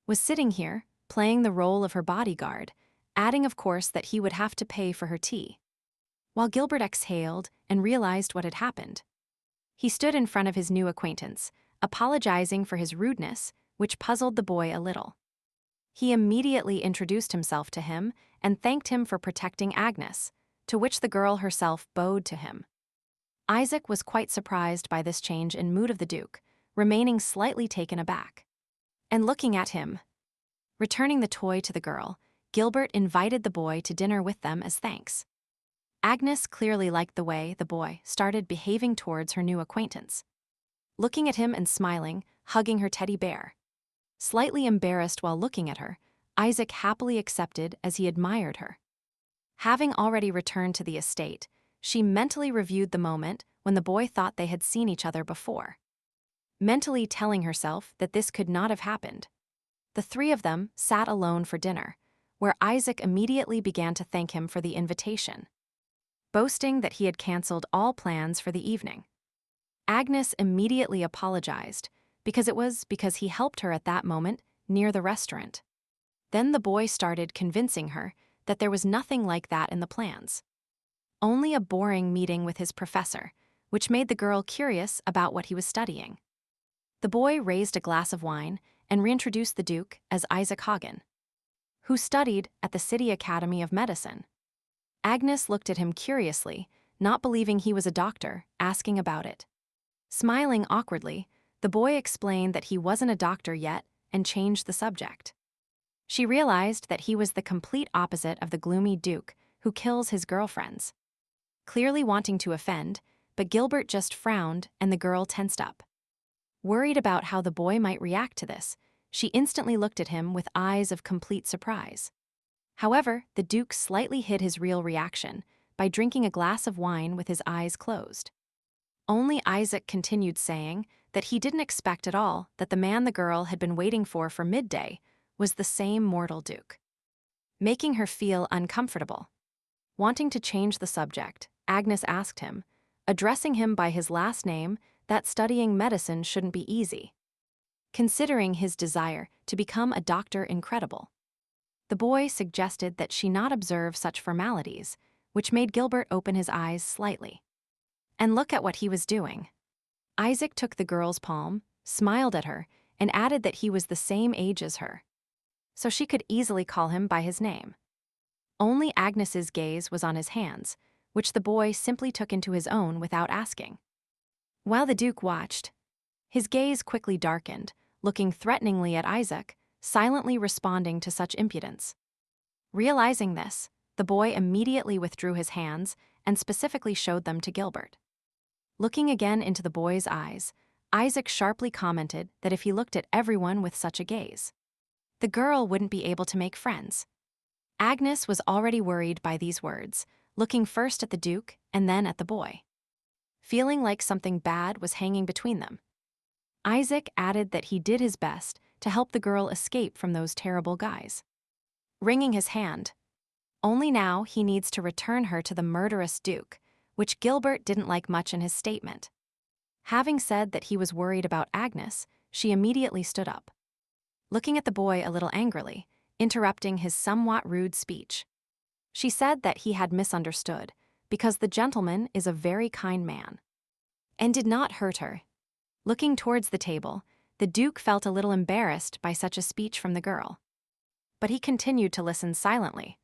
was sitting here, playing the role of her bodyguard, adding of course that he would have to pay for her tea. While Gilbert exhaled and realized what had happened, he stood in front of his new acquaintance, apologizing for his rudeness, which puzzled the boy a little. He immediately introduced himself to him and thanked him for protecting Agnes, to which the girl herself bowed to him. Isaac was quite surprised by this change in mood of the Duke, remaining slightly taken aback. And looking at him, returning the toy to the girl, Gilbert invited the boy to dinner with them as thanks. Agnes clearly liked the way the boy started behaving towards her new acquaintance. Looking at him and smiling, hugging her teddy bear. Slightly embarrassed while looking at her, Isaac happily accepted as he admired her. Having already returned to the estate, she mentally reviewed the moment when the boy thought they had seen each other before, mentally telling herself that this could not have happened. The three of them sat alone for dinner, where Isaac immediately began to thank him for the invitation, boasting that he had canceled all plans for the evening. Agnes immediately apologized, because it was because he helped her at that moment near the restaurant. Then the boy started convincing her that there was nothing like that in the plans. Only a boring meeting with his professor, which made the girl curious about what he was studying. The boy raised a glass of wine and reintroduced the Duke as Isaac Hagen, who studied at the City Academy of Medicine. Agnes looked at him curiously, not believing he was a doctor, asking about it. Smiling awkwardly, the boy explained that he wasn't a doctor yet and changed the subject. She realized that he was the complete opposite of the gloomy Duke who kills his girlfriends. Clearly wanting to offend, but Gilbert just frowned and the girl tensed up. Worried about how the boy might react to this, she instantly looked at him with eyes of complete surprise. However, the Duke slightly hid his real reaction by drinking a glass of wine with his eyes closed. Only Isaac continued saying that he didn't expect at all that the man the girl had been waiting for midday was the same mortal Duke, making her feel uncomfortable. Wanting to change the subject, Agnes asked him, addressing him by his last name, that studying medicine shouldn't be easy, considering his desire to become a doctor incredible. The boy suggested that she not observe such formalities, which made Gilbert open his eyes slightly and look at what he was doing. Isaac took the girl's palm, smiled at her, and added that he was the same age as her, so she could easily call him by his name. Only Agnes's gaze was on his hands, which the boy simply took into his own without asking. While the Duke watched, his gaze quickly darkened, looking threateningly at Isaac, silently responding to such impudence. Realizing this, the boy immediately withdrew his hands and specifically showed them to Gilbert. Looking again into the boy's eyes, Isaac sharply commented that if he looked at everyone with such a gaze, the girl wouldn't be able to make friends. Agnes was already worried by these words, looking first at the Duke and then at the boy. feeling like something bad was hanging between them. Isaac added that he did his best to help the girl escape from those terrible guys, wringing his hand. Only now he needs to return her to the murderous Duke, which Gilbert didn't like much in his statement. Having said that he was worried about Agnes, she immediately stood up, looking at the boy a little angrily, interrupting his somewhat rude speech. She said that he had misunderstood, because the gentleman is a very kind man, and did not hurt her. Looking towards the table, the Duke felt a little embarrassed by such a speech from the girl. But he continued to listen silently.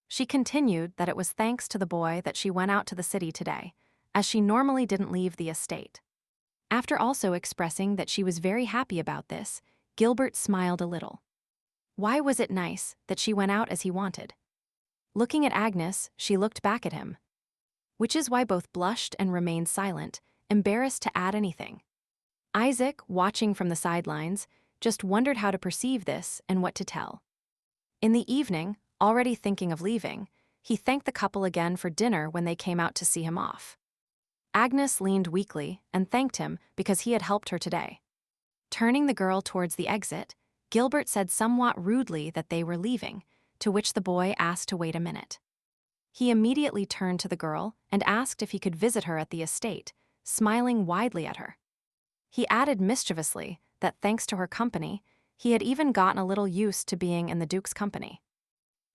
She continued that it was thanks to the boy that she went out to the city today, as she normally didn't leave the estate. After also expressing that she was very happy about this, Gilbert smiled a little. Why was it nice that she went out as he wanted? Looking at Agnes, she looked back at him, which is why both blushed and remained silent, embarrassed to add anything. Isaac, watching from the sidelines, just wondered how to perceive this and what to tell. In the evening, already thinking of leaving, he thanked the couple again for dinner when they came out to see him off. Agnes leaned weakly and thanked him because he had helped her today. Turning the girl towards the exit, Gilbert said somewhat rudely that they were leaving, to which the boy asked to wait a minute. He immediately turned to the girl and asked if he could visit her at the estate, smiling widely at her. He added mischievously that thanks to her company, he had even gotten a little used to being in the Duke's company.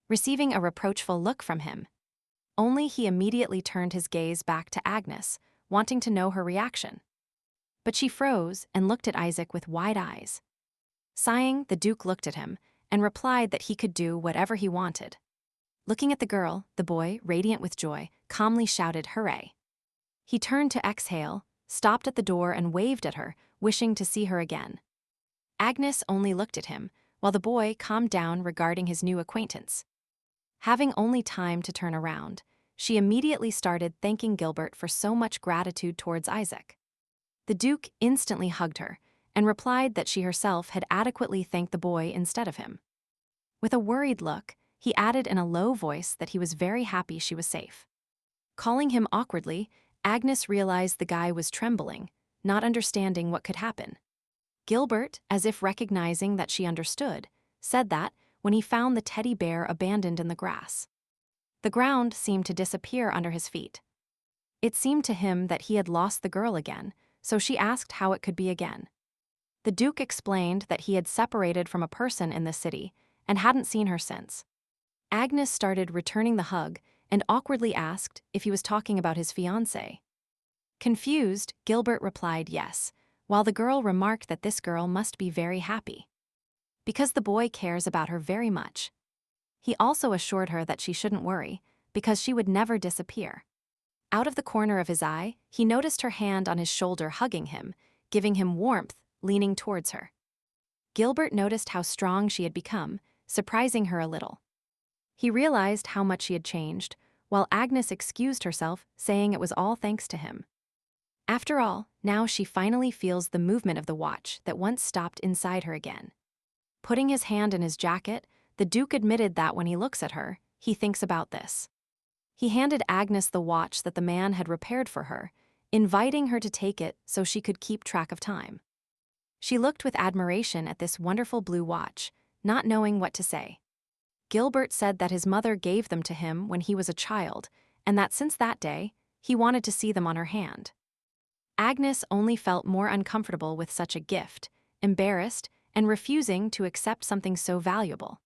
Receiving a reproachful look from him, only he immediately turned his gaze back to Agnes, wanting to know her reaction. But she froze and looked at Isaac with wide eyes. Sighing, the Duke looked at him and replied that he could do whatever he wanted. Looking at the girl, the boy, radiant with joy, calmly shouted, "Hooray!" He turned to exhale, stopped at the door and waved at her, wishing to see her again. Agnes only looked at him, while the boy calmed down regarding his new acquaintance. Having only time to turn around, she immediately started thanking Gilbert for so much gratitude towards Isaac. The Duke instantly hugged her and replied that she herself had adequately thanked the boy instead of him. With a worried look, he added in a low voice that he was very happy she was safe. Calling him awkwardly, Agnes realized the guy was trembling, not understanding what could happen. Gilbert, as if recognizing that she understood, said that when he found the teddy bear abandoned in the grass, the ground seemed to disappear under his feet. It seemed to him that he had lost the girl again, so she asked how it could be again. The Duke explained that he had separated from a person in the city and hadn't seen her since. Agnes started returning the hug and awkwardly asked if he was talking about his fiancée. Confused, Gilbert replied yes, while the girl remarked that this girl must be very happy, because the boy cares about her very much. He also assured her that she shouldn't worry, because she would never disappear. Out of the corner of his eye, he noticed her hand on his shoulder hugging him, giving him warmth, leaning towards her. Gilbert noticed how strong she had become, surprising her a little. He realized how much she had changed, while Agnes excused herself, saying it was all thanks to him. After all, now she finally feels the movement of the watch that once stopped inside her again. Putting his hand in his jacket, the Duke admitted that when he looks at her, he thinks about this. He handed Agnes the watch that the man had repaired for her, inviting her to take it so she could keep track of time. She looked with admiration at this wonderful blue watch, not knowing what to say. Gilbert said that his mother gave them to him when he was a child, and that since that day, he wanted to see them on her hand. Agnes only felt more uncomfortable with such a gift, embarrassed, and refusing to accept something so valuable.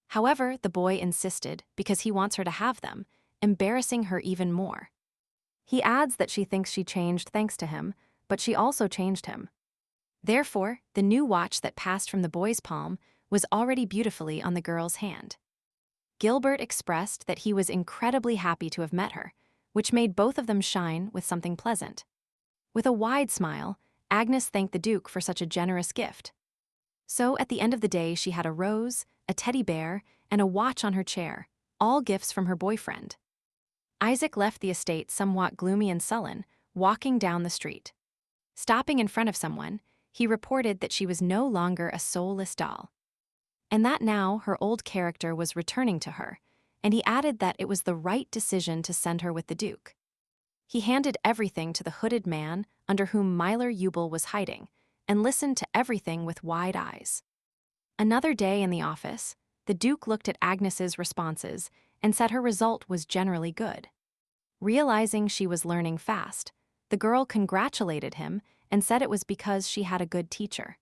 However, the boy insisted because he wants her to have them, embarrassing her even more. He adds that she thinks she changed thanks to him, but she also changed him. Therefore, the new watch that passed from the boy's palm was already beautifully on the girl's hand. Gilbert expressed that he was incredibly happy to have met her, which made both of them shine with something pleasant. With a wide smile, Agnes thanked the Duke for such a generous gift. So at the end of the day, she had a rose, a teddy bear, and a watch on her chair, all gifts from her boyfriend. Isaac left the estate somewhat gloomy and sullen, walking down the street. Stopping in front of someone, he reported that she was no longer a soulless doll, and that now her old character was returning to her, and he added that it was the right decision to send her with the Duke. He handed everything to the hooded man under whom Myler Yubel was hiding, and listened to everything with wide eyes. Another day in the office, the Duke looked at Agnes's responses and said her result was generally good. Realizing she was learning fast, the girl congratulated him and said it was because she had a good teacher.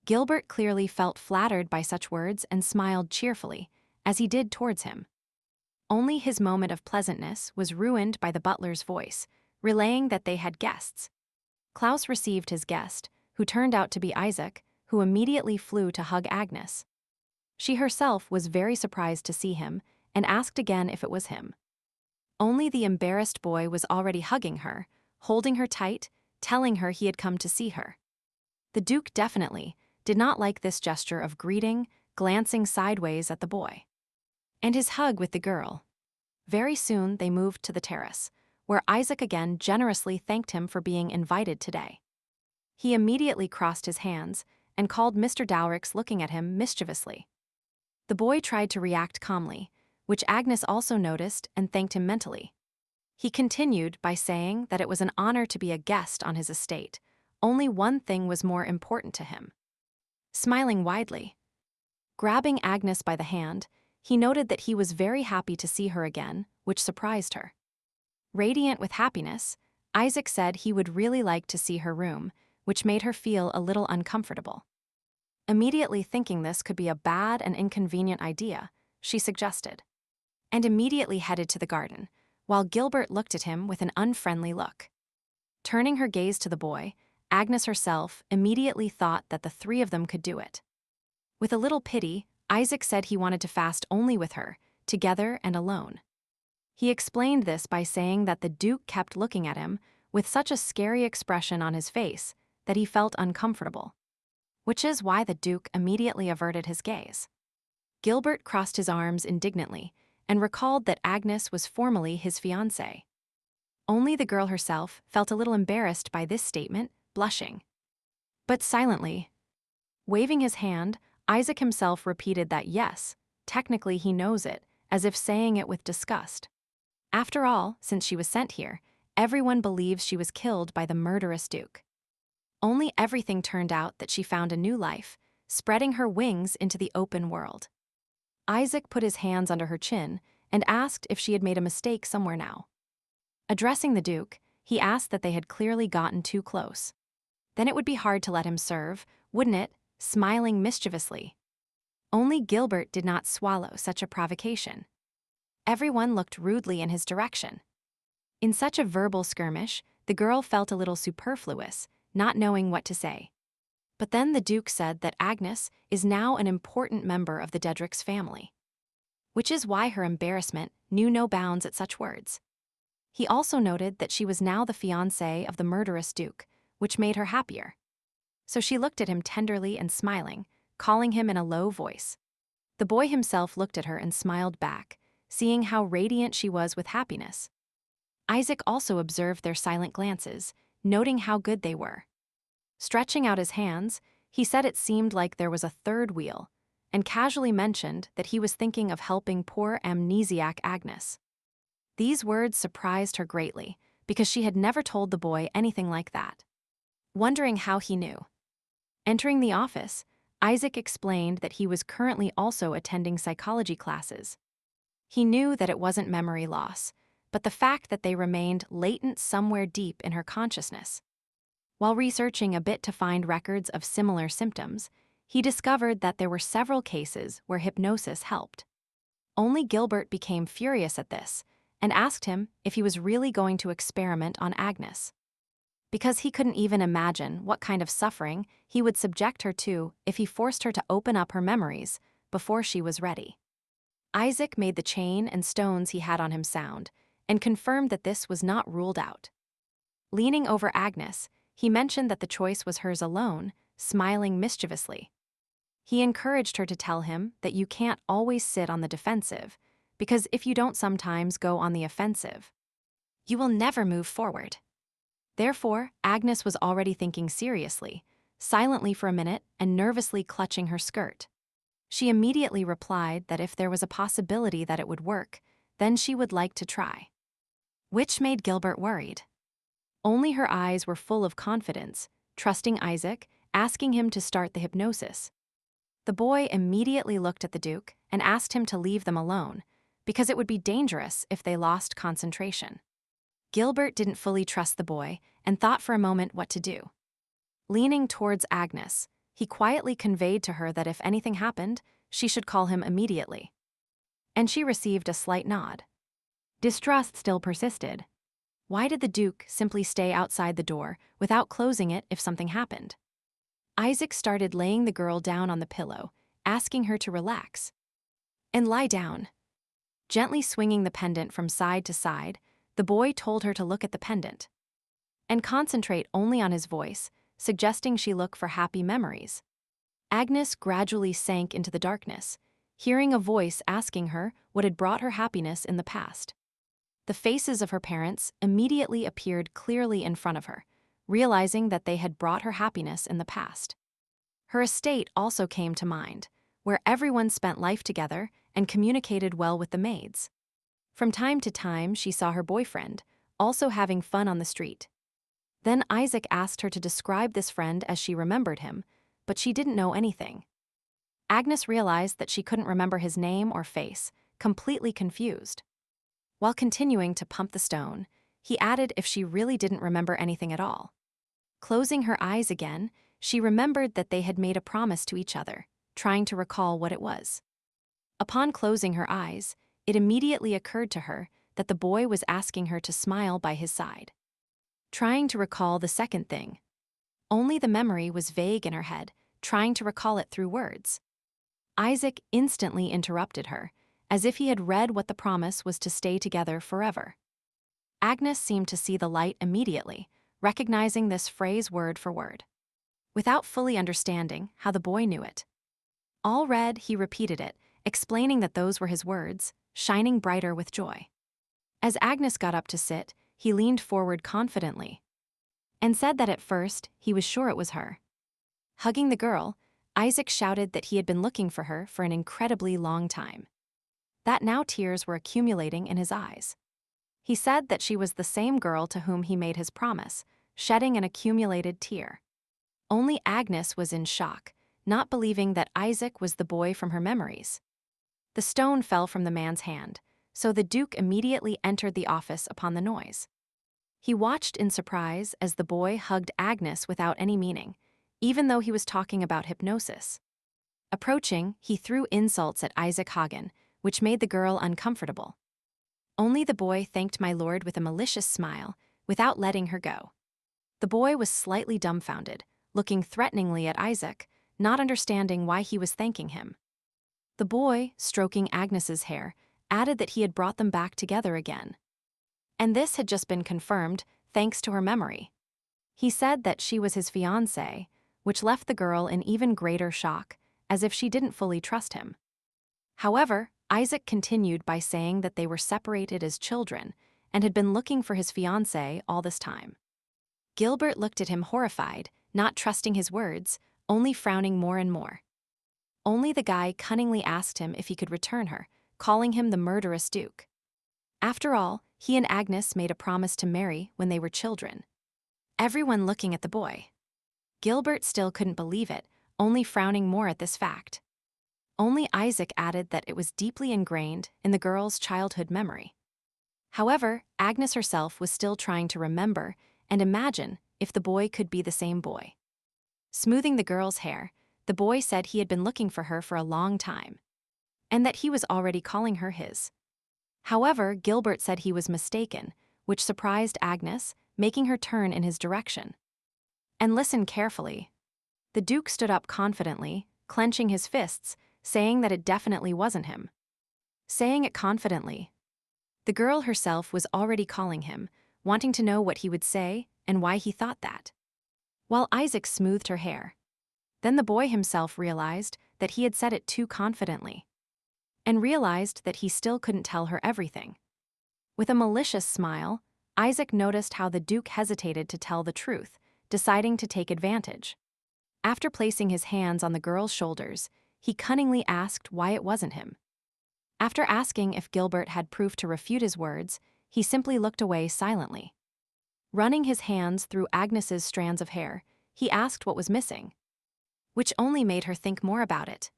Gilbert clearly felt flattered by such words and smiled cheerfully, as he did towards him. Only his moment of pleasantness was ruined by the butler's voice, relaying that they had guests. Klaus received his guest, who turned out to be Isaac, who immediately flew to hug Agnes. She herself was very surprised to see him and asked again if it was him. Only the embarrassed boy was already hugging her, holding her tight, telling her he had come to see her. The Duke definitely did not like this gesture of greeting, glancing sideways at the boy. And his hug with the girl. Very soon they moved to the terrace, where Isaac again generously thanked him for being invited today. He immediately crossed his hands and called Mr. Dowricks, looking at him mischievously. The boy tried to react calmly, which Agnes also noticed and thanked him mentally. He continued by saying that it was an honor to be a guest on his estate. Only one thing was more important to him. Smiling widely, grabbing Agnes by the hand, he noted that he was very happy to see her again, which surprised her. Radiant with happiness, Isaac said he would really like to see her room, which made her feel a little uncomfortable. Immediately thinking this could be a bad and inconvenient idea, she suggested, and immediately headed to the garden, while Gilbert looked at him with an unfriendly look. Turning her gaze to the boy, Agnes herself immediately thought that the three of them could do it. With a little pity, Isaac said he wanted to fast only with her, together and alone. He explained this by saying that the Duke kept looking at him with such a scary expression on his face that he felt uncomfortable, which is why the Duke immediately averted his gaze. Gilbert crossed his arms indignantly and recalled that Agnes was formerly his fiancée. Only the girl herself felt a little embarrassed by this statement, blushing. But silently, waving his hand, Isaac himself repeated that yes, technically he knows it, as if saying it with disgust. After all, since she was sent here, everyone believes she was killed by the murderous Duke. Only everything turned out that she found a new life, spreading her wings into the open world. Isaac put his hands under her chin and asked if she had made a mistake somewhere now. Addressing the Duke, he asked that they had clearly gotten too close. Then it would be hard to let him serve, wouldn't it? Smiling mischievously. Only Gilbert did not swallow such a provocation. Everyone looked rudely in his direction. In such a verbal skirmish, the girl felt a little superfluous, not knowing what to say. But then the Duke said that Agnes is now an important member of the Dedricks family, which is why her embarrassment knew no bounds at such words. He also noted that she was now the fiancée of the murderous Duke, which made her happier. So she looked at him tenderly and smiling, calling him in a low voice. The boy himself looked at her and smiled back, seeing how radiant she was with happiness. Isaac also observed their silent glances, noting how good they were. Stretching out his hands, he said it seemed like there was a third wheel, and casually mentioned that he was thinking of helping poor amnesiac Agnes. These words surprised her greatly, because she had never told the boy anything like that. Wondering how he knew. Entering the office, Isaac explained that he was currently also attending psychology classes. He knew that it wasn't memory loss, but the fact that they remained latent somewhere deep in her consciousness. While researching a bit to find records of similar symptoms, he discovered that there were several cases where hypnosis helped. Only Gilbert became furious at this and asked him if he was really going to experiment on Agnes, because he couldn't even imagine what kind of suffering he would subject her to if he forced her to open up her memories before she was ready. Isaac made the chain and stones he had on him sound and confirmed that this was not ruled out. Leaning over Agnes, he mentioned that the choice was hers alone, smiling mischievously. He encouraged her to tell him that you can't always sit on the defensive, because if you don't sometimes go on the offensive, you will never move forward. Therefore, Agnes was already thinking seriously, silently for a minute and nervously clutching her skirt. She immediately replied that if there was a possibility that it would work, then she would like to try. which made Gilbert worried. Only her eyes were full of confidence, trusting Isaac, asking him to start the hypnosis. The boy immediately looked at the Duke and asked him to leave them alone, because it would be dangerous if they lost concentration. Gilbert didn't fully trust the boy and thought for a moment what to do. Leaning towards Agnes, he quietly conveyed to her that if anything happened, she should call him immediately. And she received a slight nod. Distrust still persisted. Why did the Duke simply stay outside the door without closing it if something happened? Isaac started laying the girl down on the pillow, asking her to relax and lie down. Gently swinging the pendant from side to side, the boy told her to look at the pendant and concentrate only on his voice, suggesting she look for happy memories. Agnes gradually sank into the darkness, hearing a voice asking her what had brought her happiness in the past. The faces of her parents immediately appeared clearly in front of her, realizing that they had brought her happiness in the past. Her estate also came to mind, where everyone spent life together and communicated well with the maids. From time to time, she saw her boyfriend, also having fun on the street. Then Isaac asked her to describe this friend as she remembered him, but she didn't know anything. Agnes realized that she couldn't remember his name or face, completely confused. While continuing to pump the stone, he added if she really didn't remember anything at all. Closing her eyes again, she remembered that they had made a promise to each other, trying to recall what it was. Upon closing her eyes, it immediately occurred to her that the boy was asking her to smile by his side. Trying to recall the second thing. Only the memory was vague in her head, trying to recall it through words. Isaac instantly interrupted her, as if he had read what the promise was to stay together forever. Agnes seemed to see the light immediately, recognizing this phrase word for word, without fully understanding how the boy knew it. All read, he repeated it, explaining that those were his words, shining brighter with joy. As Agnes got up to sit, he leaned forward confidently and said that at first he was sure it was her. Hugging the girl, Isaac shouted that he had been looking for her for an incredibly long time. That now tears were accumulating in his eyes. He said that she was the same girl to whom he made his promise, shedding an accumulated tear. Only Agnes was in shock, not believing that Isaac was the boy from her memories. The stone fell from the man's hand, so the Duke immediately entered the office upon the noise. He watched in surprise as the boy hugged Agnes without any meaning, even though he was talking about hypnosis. Approaching, he threw insults at Isaac Hagen, which made the girl uncomfortable. Only the boy thanked my lord with a malicious smile, without letting her go. The boy was slightly dumbfounded, looking threateningly at Isaac, not understanding why he was thanking him. The boy, stroking Agnes's hair, added that he had brought them back together again. And this had just been confirmed, thanks to her memory. He said that she was his fiancée, which left the girl in even greater shock, as if she didn't fully trust him. However, Isaac continued by saying that they were separated as children and had been looking for his fiancée all this time. Gilbert looked at him horrified, not trusting his words, only frowning more and more. Only the guy cunningly asked him if he could return her, calling him the murderous Duke. After all, he and Agnes made a promise to marry when they were children. Everyone looking at the boy. Gilbert still couldn't believe it, only frowning more at this fact. Only Isaac added that it was deeply ingrained in the girl's childhood memory. However, Agnes herself was still trying to remember and imagine if the boy could be the same boy. Smoothing the girl's hair, the boy said he had been looking for her for a long time, and that he was already calling her his. However, Gilbert said he was mistaken, which surprised Agnes, making her turn in his direction and listen carefully. The Duke stood up confidently, clenching his fists, saying that it definitely wasn't him. Saying it confidently. The girl herself was already calling him, wanting to know what he would say and why he thought that. While Isaac smoothed her hair. Then the boy himself realized that he had said it too confidently, and realized that he still couldn't tell her everything. With a malicious smile, Isaac noticed how the Duke hesitated to tell the truth, deciding to take advantage. After placing his hands on the girl's shoulders, he cunningly asked why it wasn't him. After asking if Gilbert had proof to refute his words, he simply looked away silently. Running his hands through Agnes's strands of hair, he asked what was missing, which only made her think more about it.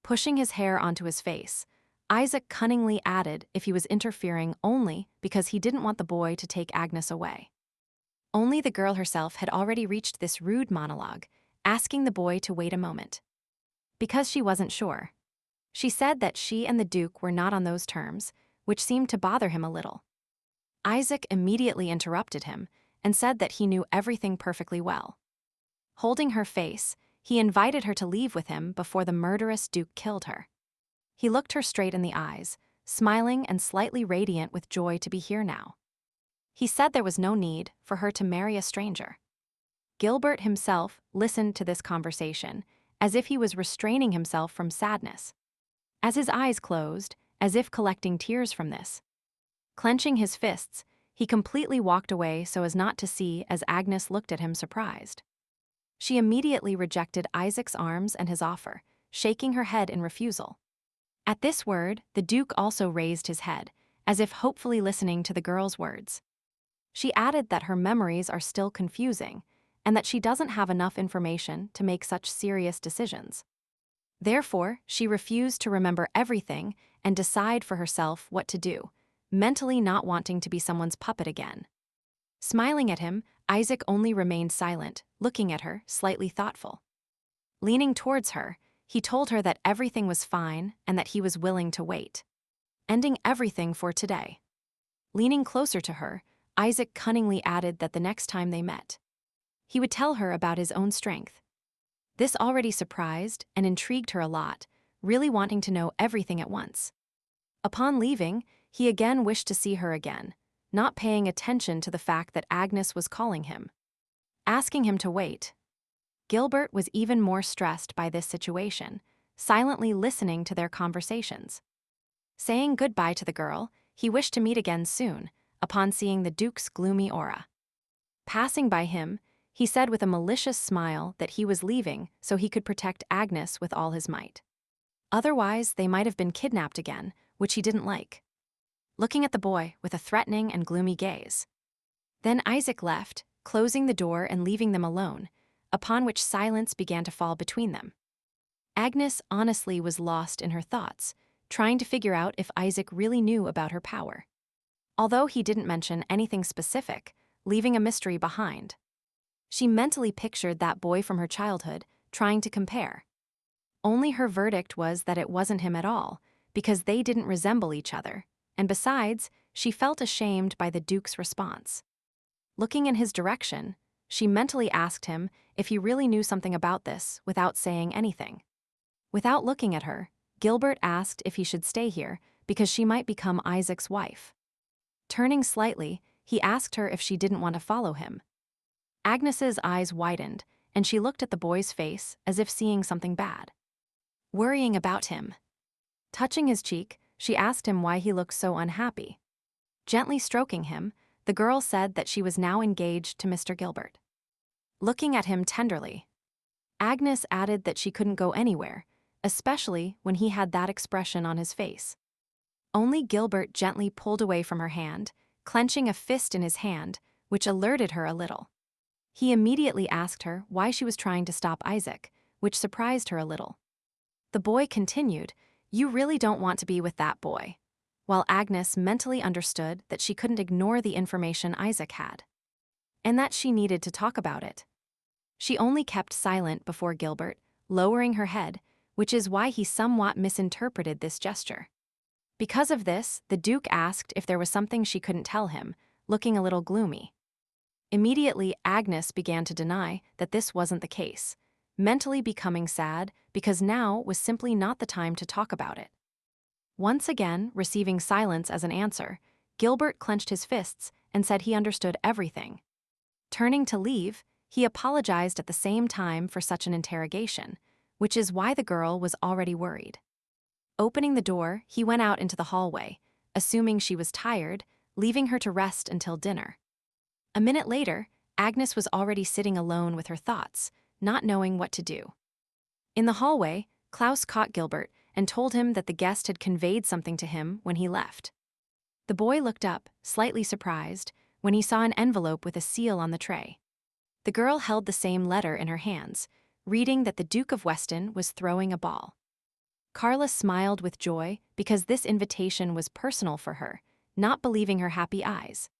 Pushing his hair onto his face, Isaac cunningly added if he was interfering only because he didn't want the boy to take Agnes away. Only the girl herself had already reached this rude monologue, asking the boy to wait a moment. Because she wasn't sure. She said that she and the Duke were not on those terms, which seemed to bother him a little. Isaac immediately interrupted him and said that he knew everything perfectly well. Holding her face, he invited her to leave with him before the murderous Duke killed her. He looked her straight in the eyes, smiling and slightly radiant with joy to be here now. He said there was no need for her to marry a stranger. Gilbert himself listened to this conversation as if he was restraining himself from sadness. As his eyes closed, as if collecting tears from this. Clenching his fists, he completely walked away so as not to see as Agnes looked at him surprised. She immediately rejected Isaac's arms and his offer, shaking her head in refusal. At this word, the Duke also raised his head, as if hopefully listening to the girl's words. She added that her memories are still confusing, and that she doesn't have enough information to make such serious decisions. Therefore, she refused to remember everything and decide for herself what to do, mentally not wanting to be someone's puppet again. Smiling at him, Isaac only remained silent, looking at her, slightly thoughtful. Leaning towards her, he told her that everything was fine and that he was willing to wait, ending everything for today. Leaning closer to her, Isaac cunningly added that the next time they met, he would tell her about his own strength. This already surprised and intrigued her a lot, really wanting to know everything at once. Upon leaving, he again wished to see her again, not paying attention to the fact that Agnes was calling him, asking him to wait. Gilbert was even more stressed by this situation, silently listening to their conversations. Saying goodbye to the girl, he wished to meet again soon, upon seeing the Duke's gloomy aura. Passing by him, he said with a malicious smile that he was leaving so he could protect Agnes with all his might. Otherwise, they might have been kidnapped again, which he didn't like. Looking at the boy with a threatening and gloomy gaze. Then Isaac left, closing the door and leaving them alone, upon which silence began to fall between them. Agnes honestly was lost in her thoughts, trying to figure out if Isaac really knew about her power. Although he didn't mention anything specific, leaving a mystery behind. She mentally pictured that boy from her childhood, trying to compare. Only her verdict was that it wasn't him at all, because they didn't resemble each other, and besides, she felt ashamed by the Duke's response. Looking in his direction, she mentally asked him if he really knew something about this without saying anything. Without looking at her, Gilbert asked if he should stay here because she might become Isaac's wife. Turning slightly, he asked her if she didn't want to follow him. Agnes's eyes widened, and she looked at the boy's face as if seeing something bad. Worrying about him. Touching his cheek, she asked him why he looked so unhappy. Gently stroking him, the girl said that she was now engaged to Mr. Gilbert. Looking at him tenderly, Agnes added that she couldn't go anywhere, especially when he had that expression on his face. Only Gilbert gently pulled away from her hand, clenching a fist in his hand, which alerted her a little. He immediately asked her why she was trying to stop Isaac, which surprised her a little. The boy continued, "You really don't want to be with that boy," while Agnes mentally understood that she couldn't ignore the information Isaac had, and that she needed to talk about it. She only kept silent before Gilbert, lowering her head, which is why he somewhat misinterpreted this gesture. Because of this, the Duke asked if there was something she couldn't tell him, looking a little gloomy. Immediately, Agnes began to deny that this wasn't the case, mentally becoming sad because now was simply not the time to talk about it. Once again, receiving silence as an answer, Gilbert clenched his fists and said he understood everything. Turning to leave, he apologized at the same time for such an interrogation, which is why the girl was already worried. Opening the door, he went out into the hallway, assuming she was tired, leaving her to rest until dinner. A minute later, Agnes was already sitting alone with her thoughts, not knowing what to do. In the hallway, Klaus caught Gilbert and told him that the guest had conveyed something to him when he left. The boy looked up, slightly surprised, when he saw an envelope with a seal on the tray. The girl held the same letter in her hands, reading that the Duke of Weston was throwing a ball. Carla smiled with joy because this invitation was personal for her, not believing her happy eyes.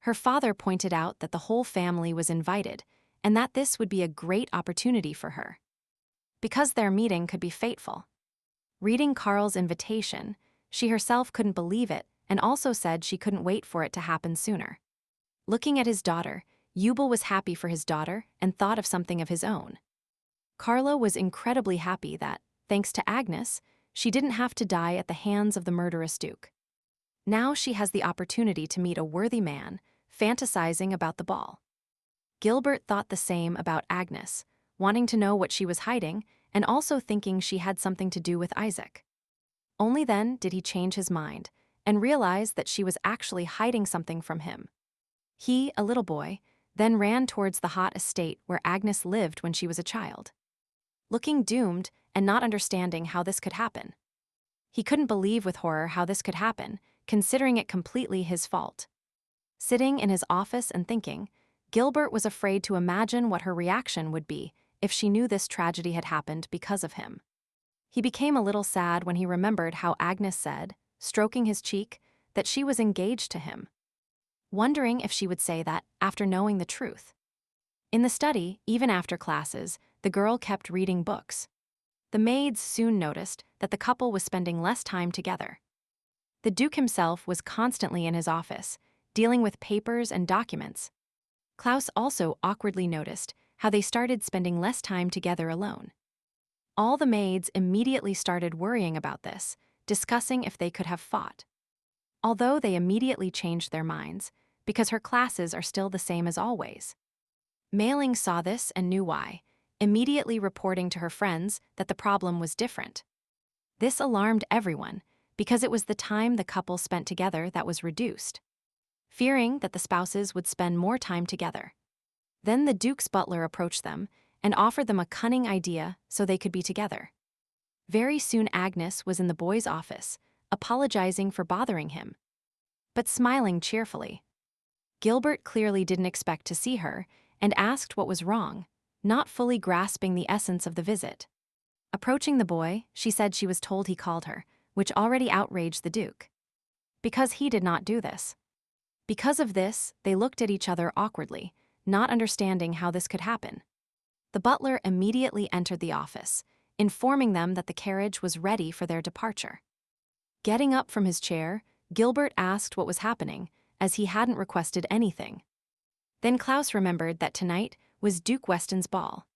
Her father pointed out that the whole family was invited and that this would be a great opportunity for her, because their meeting could be fateful. Reading Carl's invitation, she herself couldn't believe it and also said she couldn't wait for it to happen sooner. Looking at his daughter, Yubel was happy for his daughter and thought of something of his own. Carla was incredibly happy that, thanks to Agnes, she didn't have to die at the hands of the murderous Duke. Now she has the opportunity to meet a worthy man, fantasizing about the ball. Gilbert thought the same about Agnes, wanting to know what she was hiding and also thinking she had something to do with Isaac. Only then did he change his mind and realize that she was actually hiding something from him. He, a little boy, then ran towards the hot estate where Agnes lived when she was a child. Looking doomed and not understanding how this could happen. He couldn't believe with horror how this could happen, considering it completely his fault. Sitting in his office and thinking, Gilbert was afraid to imagine what her reaction would be if she knew this tragedy had happened because of him. He became a little sad when he remembered how Agnes said, stroking his cheek, that she was engaged to him. Wondering if she would say that after knowing the truth. In the study, even after classes, the girl kept reading books. The maids soon noticed that the couple was spending less time together. The Duke himself was constantly in his office, dealing with papers and documents. Klaus also awkwardly noticed how they started spending less time together alone. All the maids immediately started worrying about this, discussing if they could have fought. Although they immediately changed their minds, because her classes are still the same as always. Mailing saw this and knew why, immediately reporting to her friends that the problem was different. This alarmed everyone, because it was the time the couple spent together that was reduced, fearing that the spouses would spend more time together. Then the Duke's butler approached them and offered them a cunning idea so they could be together. Very soon Agnes was in the boy's office, apologizing for bothering him, but smiling cheerfully. Gilbert clearly didn't expect to see her and asked what was wrong, not fully grasping the essence of the visit. Approaching the boy, she said she was told he called her, which already outraged the Duke. Because he did not do this. Because of this, they looked at each other awkwardly, not understanding how this could happen. The butler immediately entered the office, informing them that the carriage was ready for their departure. Getting up from his chair, Gilbert asked what was happening, as he hadn't requested anything. Then Klaus remembered that tonight was Duke Weston's ball.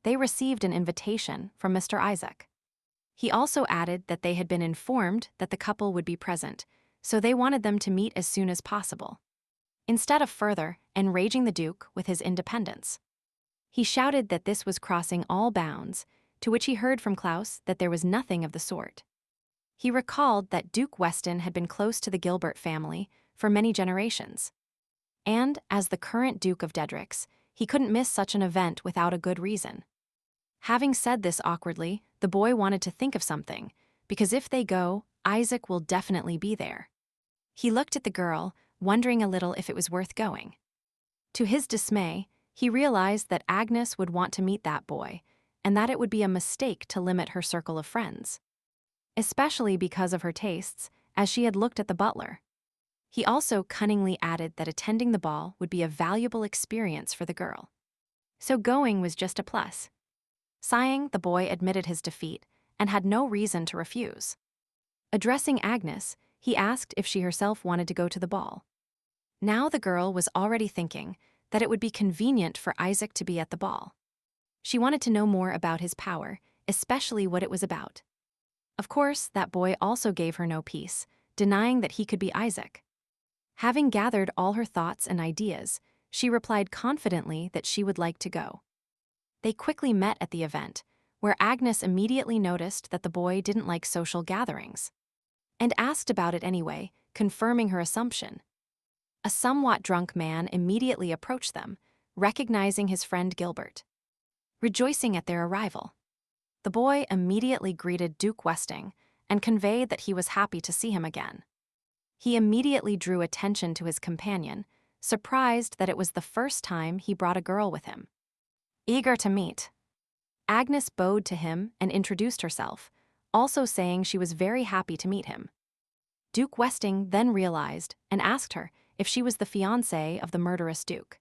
They received an invitation from Mr. Isaac. He also added that they had been informed that the couple would be present, so they wanted them to meet as soon as possible, instead of further enraging the Duke with his independence. He shouted that this was crossing all bounds, to which he heard from Klaus that there was nothing of the sort. He recalled that Duke Weston had been close to the Gilbert family for many generations. And, as the current Duke of Dedrix, he couldn't miss such an event without a good reason. Having said this awkwardly, the boy wanted to think of something, because if they go, Isaac will definitely be there. He looked at the girl, wondering a little if it was worth going. To his dismay, he realized that Agnes would want to meet that boy, and that it would be a mistake to limit her circle of friends. Especially because of her tastes, as she had looked at the butler. He also cunningly added that attending the ball would be a valuable experience for the girl. So going was just a plus. Sighing, the boy admitted his defeat and had no reason to refuse. Addressing Agnes, he asked if she herself wanted to go to the ball. Now the girl was already thinking that it would be convenient for Isaac to be at the ball. She wanted to know more about his power, especially what it was about. Of course, that boy also gave her no peace, denying that he could be Isaac. Having gathered all her thoughts and ideas, she replied confidently that she would like to go. They quickly met at the event, where Agnes immediately noticed that the boy didn't like social gatherings, and asked about it anyway, confirming her assumption. A somewhat drunk man immediately approached them, recognizing his friend Gilbert. Rejoicing at their arrival, the boy immediately greeted Duke Weston and conveyed that he was happy to see him again. He immediately drew attention to his companion, surprised that it was the first time he brought a girl with him. Eager to meet. Agnes bowed to him and introduced herself, also saying she was very happy to meet him. Duke Westing then realized and asked her if she was the fiancée of the murderous Duke.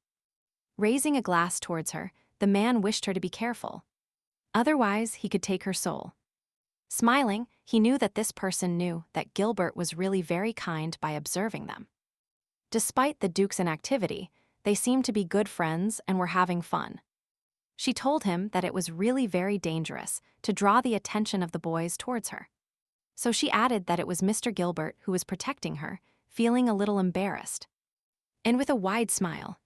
Raising a glass towards her, the man wished her to be careful. Otherwise, he could take her soul. Smiling, he knew that this person knew that Gilbert was really very kind by observing them. Despite the Duke's inactivity, they seemed to be good friends and were having fun. She told him that it was really very dangerous to draw the attention of the boys towards her. So she added that it was Mr. Gilbert who was protecting her, feeling a little embarrassed. And with a wide smile.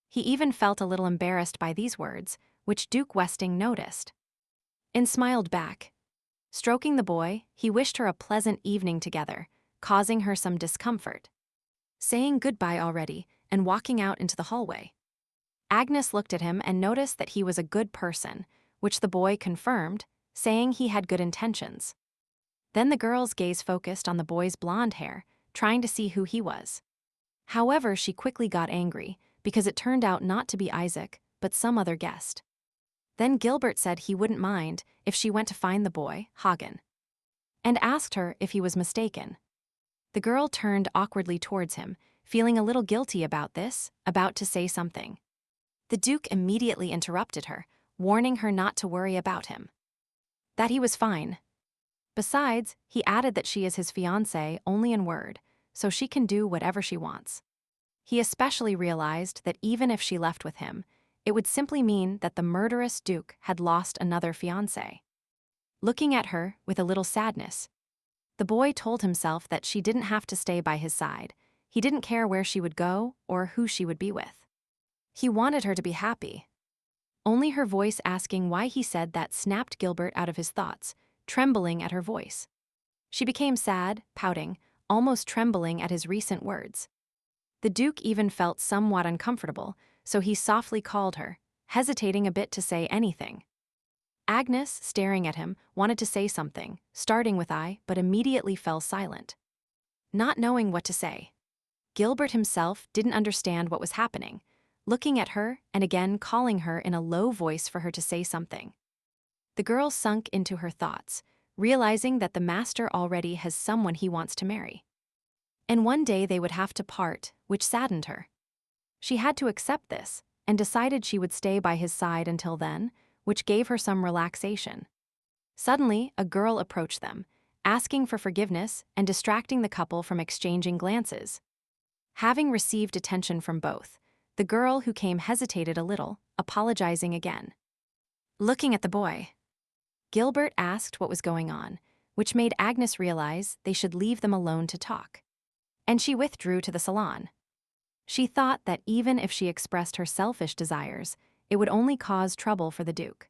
He even felt a little embarrassed by these words, which Duke Westing noticed. And smiled back. Stroking the boy, he wished her a pleasant evening together, causing her some discomfort. Saying goodbye already and walking out into the hallway. Agnes looked at him and noticed that he was a good person, which the boy confirmed, saying he had good intentions. Then the girl's gaze focused on the boy's blonde hair, trying to see who he was. However, she quickly got angry, because it turned out not to be Isaac, but some other guest. Then Gilbert said he wouldn't mind if she went to find the boy, Hagen, and asked her if he was mistaken. The girl turned awkwardly towards him, feeling a little guilty about this, about to say something. The Duke immediately interrupted her, warning her not to worry about him. That he was fine. Besides, he added that she is his fiancée only in word, so she can do whatever she wants. He especially realized that even if she left with him, it would simply mean that the murderous Duke had lost another fiancé. Looking at her with a little sadness, the boy told himself that she didn't have to stay by his side. He didn't care where she would go or who she would be with. He wanted her to be happy. Only her voice asking why he said that snapped Gilbert out of his thoughts, trembling at her voice. She became sad, pouting, almost trembling at his recent words. The Duke even felt somewhat uncomfortable, so he softly called her, hesitating a bit to say anything. Agnes, staring at him, wanted to say something, starting with I, but immediately fell silent. Not knowing what to say. Gilbert himself didn't understand what was happening, looking at her and again calling her in a low voice for her to say something. The girl sunk into her thoughts, realizing that the master already has someone he wants to marry. And one day they would have to part, which saddened her. She had to accept this, and decided she would stay by his side until then, which gave her some relaxation. Suddenly, a girl approached them, asking for forgiveness and distracting the couple from exchanging glances. Having received attention from both, the girl who came hesitated a little, apologizing again. Looking at the boy, Gilbert asked what was going on, which made Agnes realize they should leave them alone to talk. And she withdrew to the salon. She thought that even if she expressed her selfish desires, it would only cause trouble for the Duke.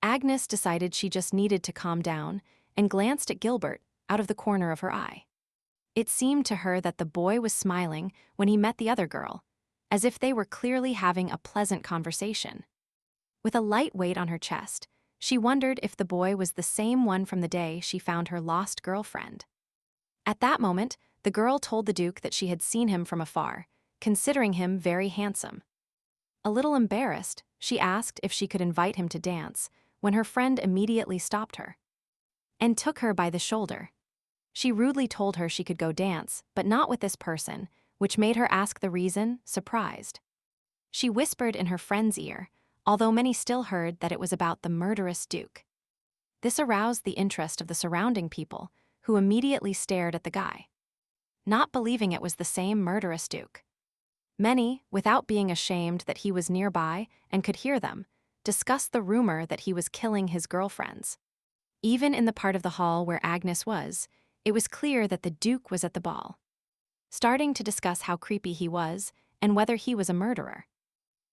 Agnes decided she just needed to calm down and glanced at Gilbert out of the corner of her eye. It seemed to her that the boy was smiling when he met the other girl, as if they were clearly having a pleasant conversation. With a light weight on her chest, she wondered if the boy was the same one from the day she found her lost girlfriend. At that moment, the girl told the Duke that she had seen him from afar, considering him very handsome. A little embarrassed, she asked if she could invite him to dance, when her friend immediately stopped her and took her by the shoulder. She rudely told her she could go dance, but not with this person, which made her ask the reason, surprised. She whispered in her friend's ear, although many still heard that it was about the murderous Duke. This aroused the interest of the surrounding people, who immediately stared at the guy, not believing it was the same murderous Duke. Many, without being ashamed that he was nearby and could hear them, discussed the rumor that he was killing his girlfriends. Even in the part of the hall where Agnes was, it was clear that the Duke was at the ball, starting to discuss how creepy he was and whether he was a murderer.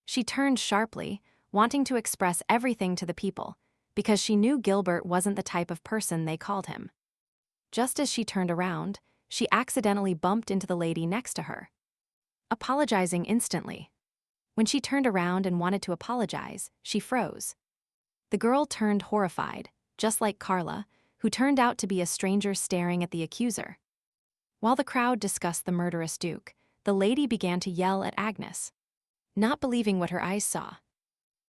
She turned sharply, wanting to express everything to the people, because she knew Gilbert wasn't the type of person they called him. Just as she turned around, she accidentally bumped into the lady next to her, apologizing instantly. When she turned around and wanted to apologize, she froze. The girl turned horrified, just like Carla, who turned out to be a stranger staring at the accuser. While the crowd discussed the murderous Duke, the lady began to yell at Agnes, not believing what her eyes saw.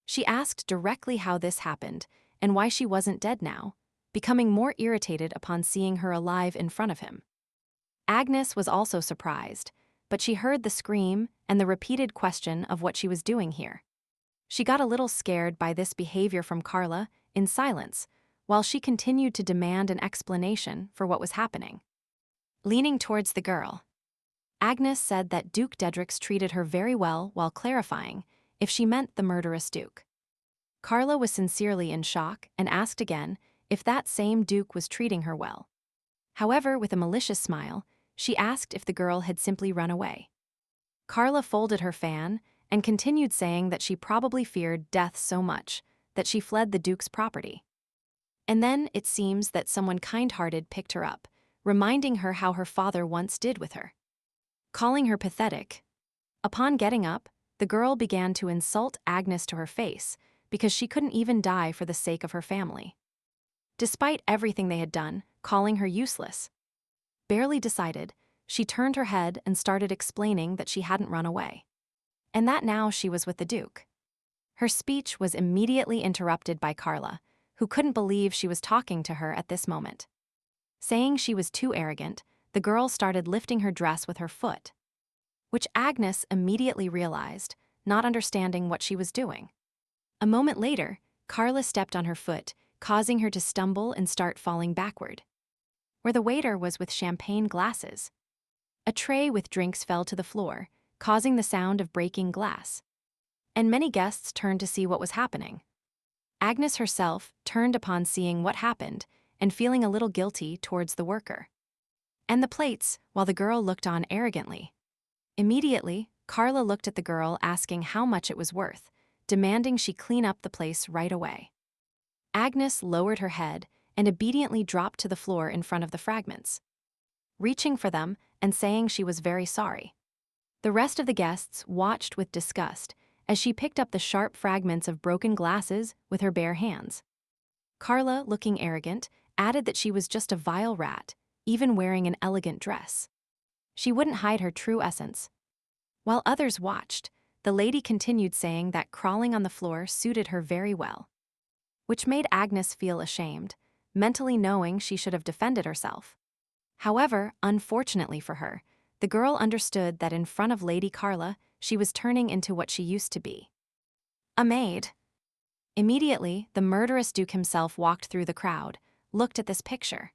She asked directly how this happened and why she wasn't dead now, becoming more irritated upon seeing her alive in front of him. Agnes was also surprised, but she heard the scream and the repeated question of what she was doing here. She got a little scared by this behavior from Carla, in silence, while she continued to demand an explanation for what was happening. Leaning towards the girl, Agnes said that Duke Dedrix treated her very well while clarifying if she meant the murderous Duke. Carla was sincerely in shock and asked again if that same Duke was treating her well. However, with a malicious smile, she asked if the girl had simply run away. Carla folded her fan and continued saying that she probably feared death so much that she fled the Duke's property. And then it seems that someone kind-hearted picked her up, reminding her how her father once did with her. Calling her pathetic. Upon getting up, the girl began to insult Agnes to her face because she couldn't even die for the sake of her family. Despite everything they had done, calling her useless. Barely decided, she turned her head and started explaining that she hadn't run away, and that now she was with the Duke. Her speech was immediately interrupted by Carla, who couldn't believe she was talking to her at this moment. Saying she was too arrogant, the girl started lifting her dress with her foot, which Agnes immediately realized, not understanding what she was doing. A moment later, Carla stepped on her foot, causing her to stumble and start falling backward. Where the waiter was with champagne glasses. A tray with drinks fell to the floor, causing the sound of breaking glass. And many guests turned to see what was happening. Agnes herself turned upon seeing what happened and feeling a little guilty towards the worker. And the plates, while the girl looked on arrogantly. Immediately, Carla looked at the girl asking how much it was worth, demanding she clean up the place right away. Agnes lowered her head and obediently dropped to the floor in front of the fragments, reaching for them and saying she was very sorry. The rest of the guests watched with disgust as she picked up the sharp fragments of broken glasses with her bare hands. Carla, looking arrogant, added that she was just a vile rat, even wearing an elegant dress. She wouldn't hide her true essence. While others watched, the lady continued saying that crawling on the floor suited her very well, which made Agnes feel ashamed, mentally knowing she should have defended herself. However, unfortunately for her, the girl understood that in front of Lady Carla, she was turning into what she used to be. A maid. Immediately, the murderous Duke himself walked through the crowd, looked at this picture,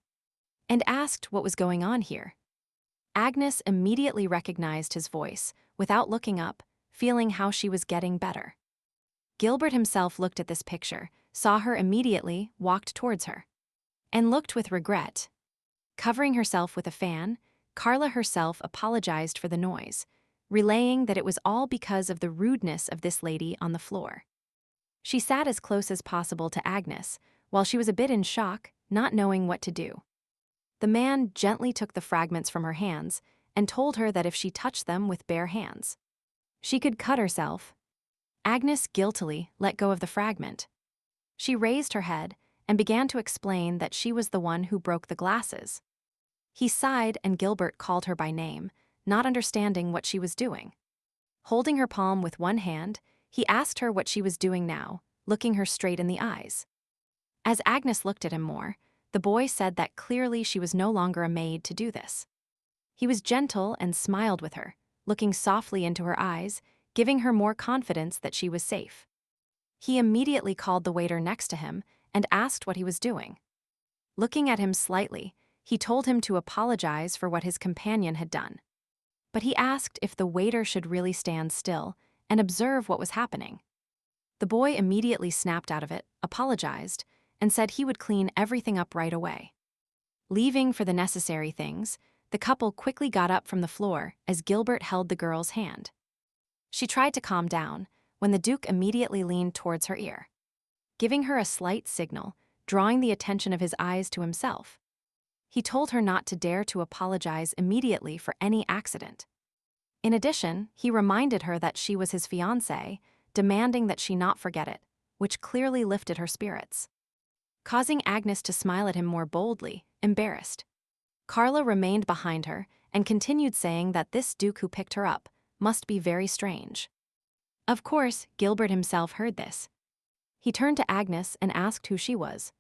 and asked what was going on here. Agnes immediately recognized his voice, without looking up, feeling how she was getting better. Gilbert himself looked at this picture, saw her immediately, walked towards her, and looked with regret. Covering herself with a fan, Carla herself apologized for the noise, relaying that it was all because of the rudeness of this lady on the floor. She sat as close as possible to Agnes, while she was a bit in shock, not knowing what to do. The man gently took the fragments from her hands and told her that if she touched them with bare hands, she could cut herself. Agnes guiltily let go of the fragment. She raised her head and began to explain that she was the one who broke the glasses. He sighed and Gilbert called her by name, not understanding what she was doing. Holding her palm with one hand, he asked her what she was doing now, looking her straight in the eyes. As Agnes looked at him more, the boy said that clearly she was no longer a maid to do this. He was gentle and smiled with her, looking softly into her eyes, giving her more confidence that she was safe. He immediately called the waiter next to him and asked what he was doing. Looking at him slightly, he told him to apologize for what his companion had done. But he asked if the waiter should really stand still and observe what was happening. The boy immediately snapped out of it, apologized, and said he would clean everything up right away. Leaving for the necessary things, the couple quickly got up from the floor as Gilbert held the girl's hand. She tried to calm down when the Duke immediately leaned towards her ear, giving her a slight signal, drawing the attention of his eyes to himself. He told her not to dare to apologize immediately for any accident. In addition, he reminded her that she was his fiancée, demanding that she not forget it, which clearly lifted her spirits, causing Agnes to smile at him more boldly, embarrassed. Carla remained behind her and continued saying that this Duke who picked her up must be very strange. Of course, Gilbert himself heard this. He turned to Agnes and asked who she was.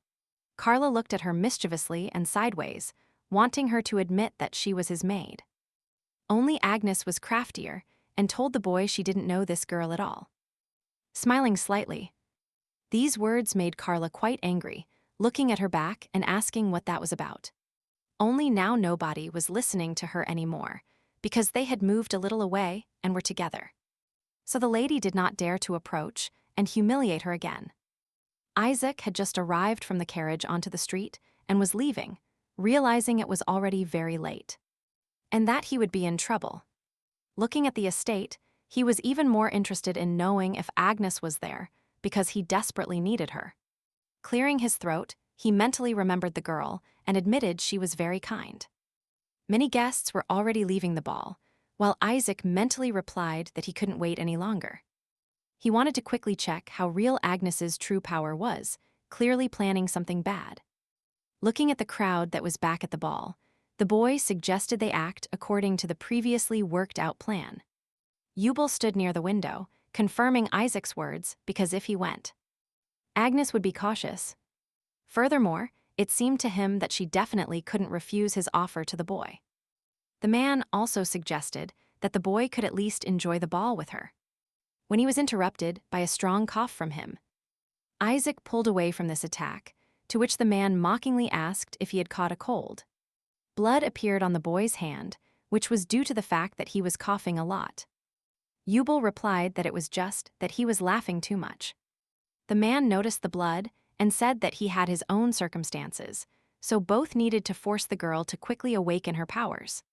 Carla looked at her mischievously and sideways, wanting her to admit that she was his maid. Only Agnes was craftier and told the boy she didn't know this girl at all. Smiling slightly. These words made Carla quite angry, looking at her back and asking what that was about. Only now nobody was listening to her anymore, because they had moved a little away and were together. So the lady did not dare to approach and humiliate her again. Isaac had just arrived from the carriage onto the street and was leaving, realizing it was already very late, and that he would be in trouble. Looking at the estate, he was even more interested in knowing if Agnes was there, because he desperately needed her. Clearing his throat, he mentally remembered the girl and admitted she was very kind. Many guests were already leaving the ball, while Isaac mentally replied that he couldn't wait any longer. He wanted to quickly check how real Agnes's true power was, clearly planning something bad. Looking at the crowd that was back at the ball, the boy suggested they act according to the previously worked-out plan. Yubel stood near the window, confirming Isaac's words because if he went, Agnes would be cautious. Furthermore, it seemed to him that she definitely couldn't refuse his offer to the boy. The man also suggested that the boy could at least enjoy the ball with her. When he was interrupted by a strong cough from him, Isaac pulled away from this attack, to which the man mockingly asked if he had caught a cold. Blood appeared on the boy's hand, which was due to the fact that he was coughing a lot. Yubel replied that it was just that he was laughing too much. The man noticed the blood and said that he had his own circumstances, so both needed to force the girl to quickly awaken her powers.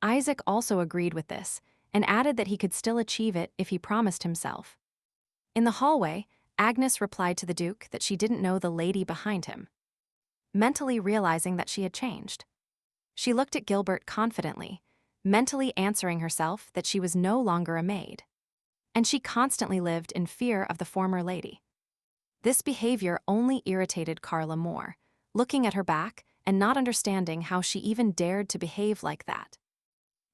Isaac also agreed with this, and added that he could still achieve it if he promised himself. In the hallway, Agnes replied to the Duke that she didn't know the lady behind him, mentally realizing that she had changed. She looked at Gilbert confidently, mentally answering herself that she was no longer a maid. And she constantly lived in fear of the former lady. This behavior only irritated Carla more, looking at her back and not understanding how she even dared to behave like that.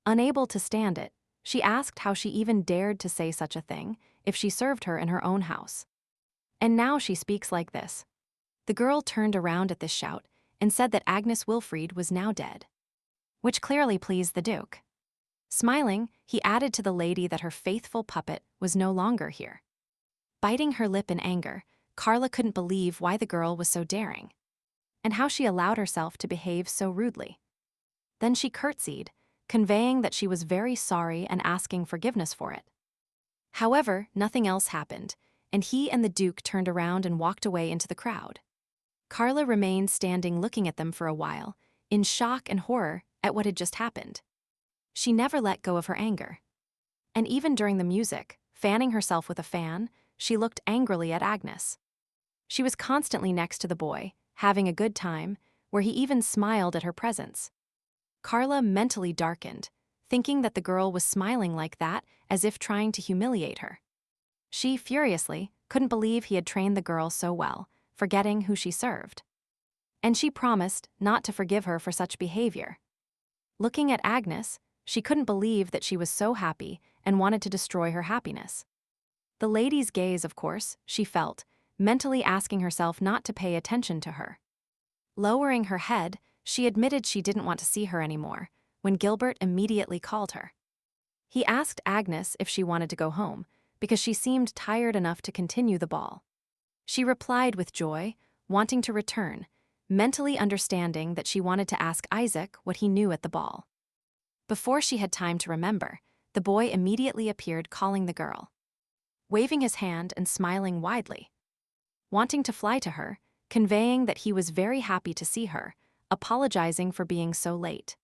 Unable to stand it, she asked how she even dared to say such a thing if she served her in her own house. And now she speaks like this. The girl turned around at this shout and said that Agnes Wilfried was now dead, which clearly pleased the Duke. Smiling, he added to the lady that her faithful puppet was no longer here. Biting her lip in anger, Carla couldn't believe why the girl was so daring, and how she allowed herself to behave so rudely. Then she curtsied, conveying that she was very sorry and asking forgiveness for it. However, nothing else happened, and he and the Duke turned around and walked away into the crowd. Carla remained standing looking at them for a while, in shock and horror at what had just happened. She never let go of her anger. And even during the music, fanning herself with a fan, she looked angrily at Agnes. She was constantly next to the boy, having a good time, where he even smiled at her presence. Carla mentally darkened, thinking that the girl was smiling like that as if trying to humiliate her. She, furiously, couldn't believe he had trained the girl so well, forgetting who she served. And she promised not to forgive her for such behavior. Looking at Agnes, she couldn't believe that she was so happy and wanted to destroy her happiness. The lady's gaze, of course, she felt, mentally asking herself not to pay attention to her. Lowering her head, she admitted she didn't want to see her anymore, when Gilbert immediately called her. He asked Agnes if she wanted to go home, because she seemed tired enough to continue the ball. She replied with joy, wanting to return, mentally understanding that she wanted to ask Isaac what he knew at the ball. Before she had time to remember, the boy immediately appeared calling the girl, waving his hand and smiling widely, wanting to fly to her, conveying that he was very happy to see her, apologizing for being so late.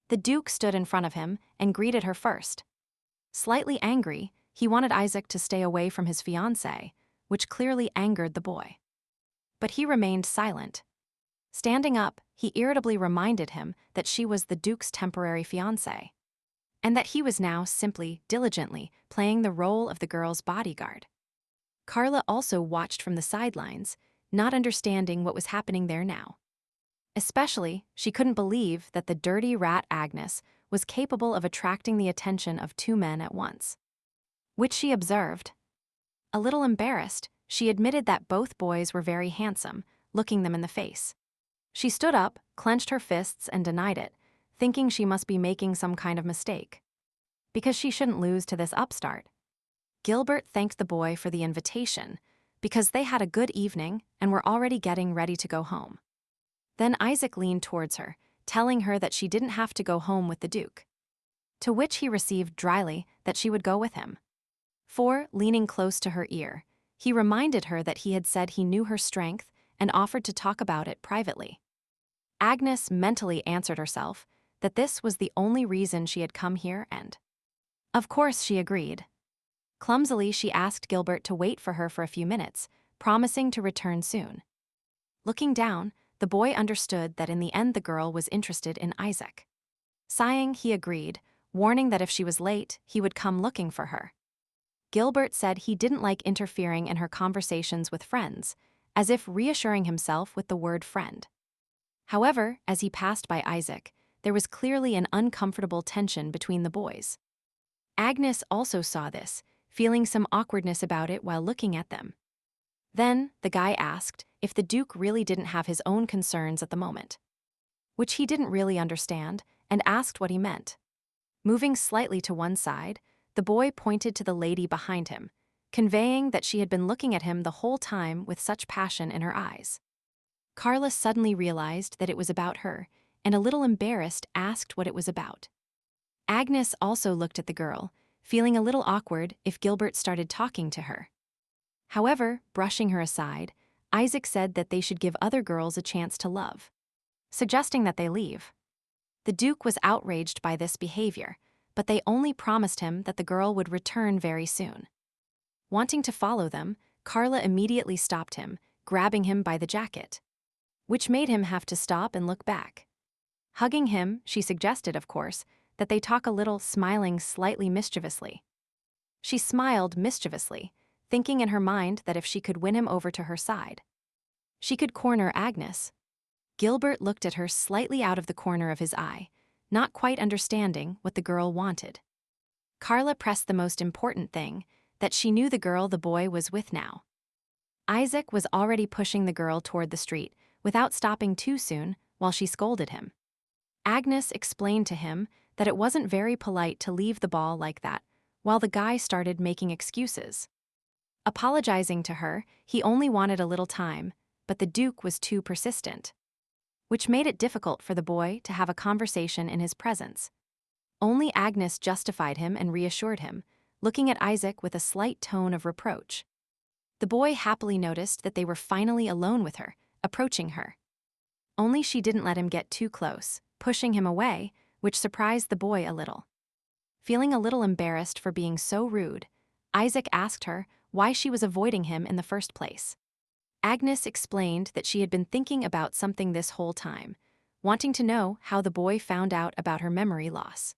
The Duke stood in front of him and greeted her first. Slightly angry, he wanted Isaac to stay away from his fiancée, which clearly angered the boy. But he remained silent. Standing up, he irritably reminded him that she was the Duke's temporary fiancée, and that he was now simply, diligently, playing the role of the girl's bodyguard. Carla also watched from the sidelines, not understanding what was happening there now. Especially, she couldn't believe that the dirty rat Agnes was capable of attracting the attention of two men at once, which she observed. A little embarrassed, she admitted that both boys were very handsome, looking them in the face. She stood up, clenched her fists, and denied it, thinking she must be making some kind of mistake, because she shouldn't lose to this upstart. Gilbert thanked the boy for the invitation, because they had a good evening and were already getting ready to go home. Then Isaac leaned towards her, telling her that she didn't have to go home with the Duke, to which he received dryly that she would go with him. For, leaning close to her ear, he reminded her that he had said he knew her strength and offered to talk about it privately. Agnes mentally answered herself that this was the only reason she had come here, and of course she agreed. Clumsily, she asked Gilbert to wait for her for a few minutes, promising to return soon. Looking down, the boy understood that in the end the girl was interested in Isaac. Sighing, he agreed, warning that if she was late, he would come looking for her. Gilbert said he didn't like interfering in her conversations with friends, as if reassuring himself with the word friend. However, as he passed by Isaac, there was clearly an uncomfortable tension between the boys. Agnes also saw this, feeling some awkwardness about it while looking at them. Then, the guy asked if the Duke really didn't have his own concerns at the moment, which he didn't really understand, and asked what he meant. Moving slightly to one side, the boy pointed to the lady behind him, conveying that she had been looking at him the whole time with such passion in her eyes. Carla suddenly realized that it was about her, and a little embarrassed asked what it was about. Agnes also looked at the girl, feeling a little awkward if Gilbert started talking to her. However, brushing her aside, Isaac said that they should give other girls a chance to love, suggesting that they leave. The Duke was outraged by this behavior, but they only promised him that the girl would return very soon. Wanting to follow them, Carla immediately stopped him, grabbing him by the jacket, which made him have to stop and look back. Hugging him, she suggested, of course, that they talk a little, smiling slightly mischievously. She smiled mischievously, thinking in her mind that if she could win him over to her side, she could corner Agnes. Gilbert looked at her slightly out of the corner of his eye, not quite understanding what the girl wanted. Carla pressed the most important thing, that she knew the girl the boy was with now. Isaac was already pushing the girl toward the street, without stopping too soon, while she scolded him. Agnes explained to him that it wasn't very polite to leave the ball like that, while the guy started making excuses. Apologizing to her, he only wanted a little time, but the Duke was too persistent, which made it difficult for the boy to have a conversation in his presence. Only Agnes justified him and reassured him, looking at Isaac with a slight tone of reproach. The boy happily noticed that they were finally alone with her, approaching her. Only she didn't let him get too close, pushing him away, which surprised the boy a little. Feeling a little embarrassed for being so rude, Isaac asked her why she was avoiding him in the first place. Agnes explained that she had been thinking about something this whole time, wanting to know how the boy found out about her memory loss.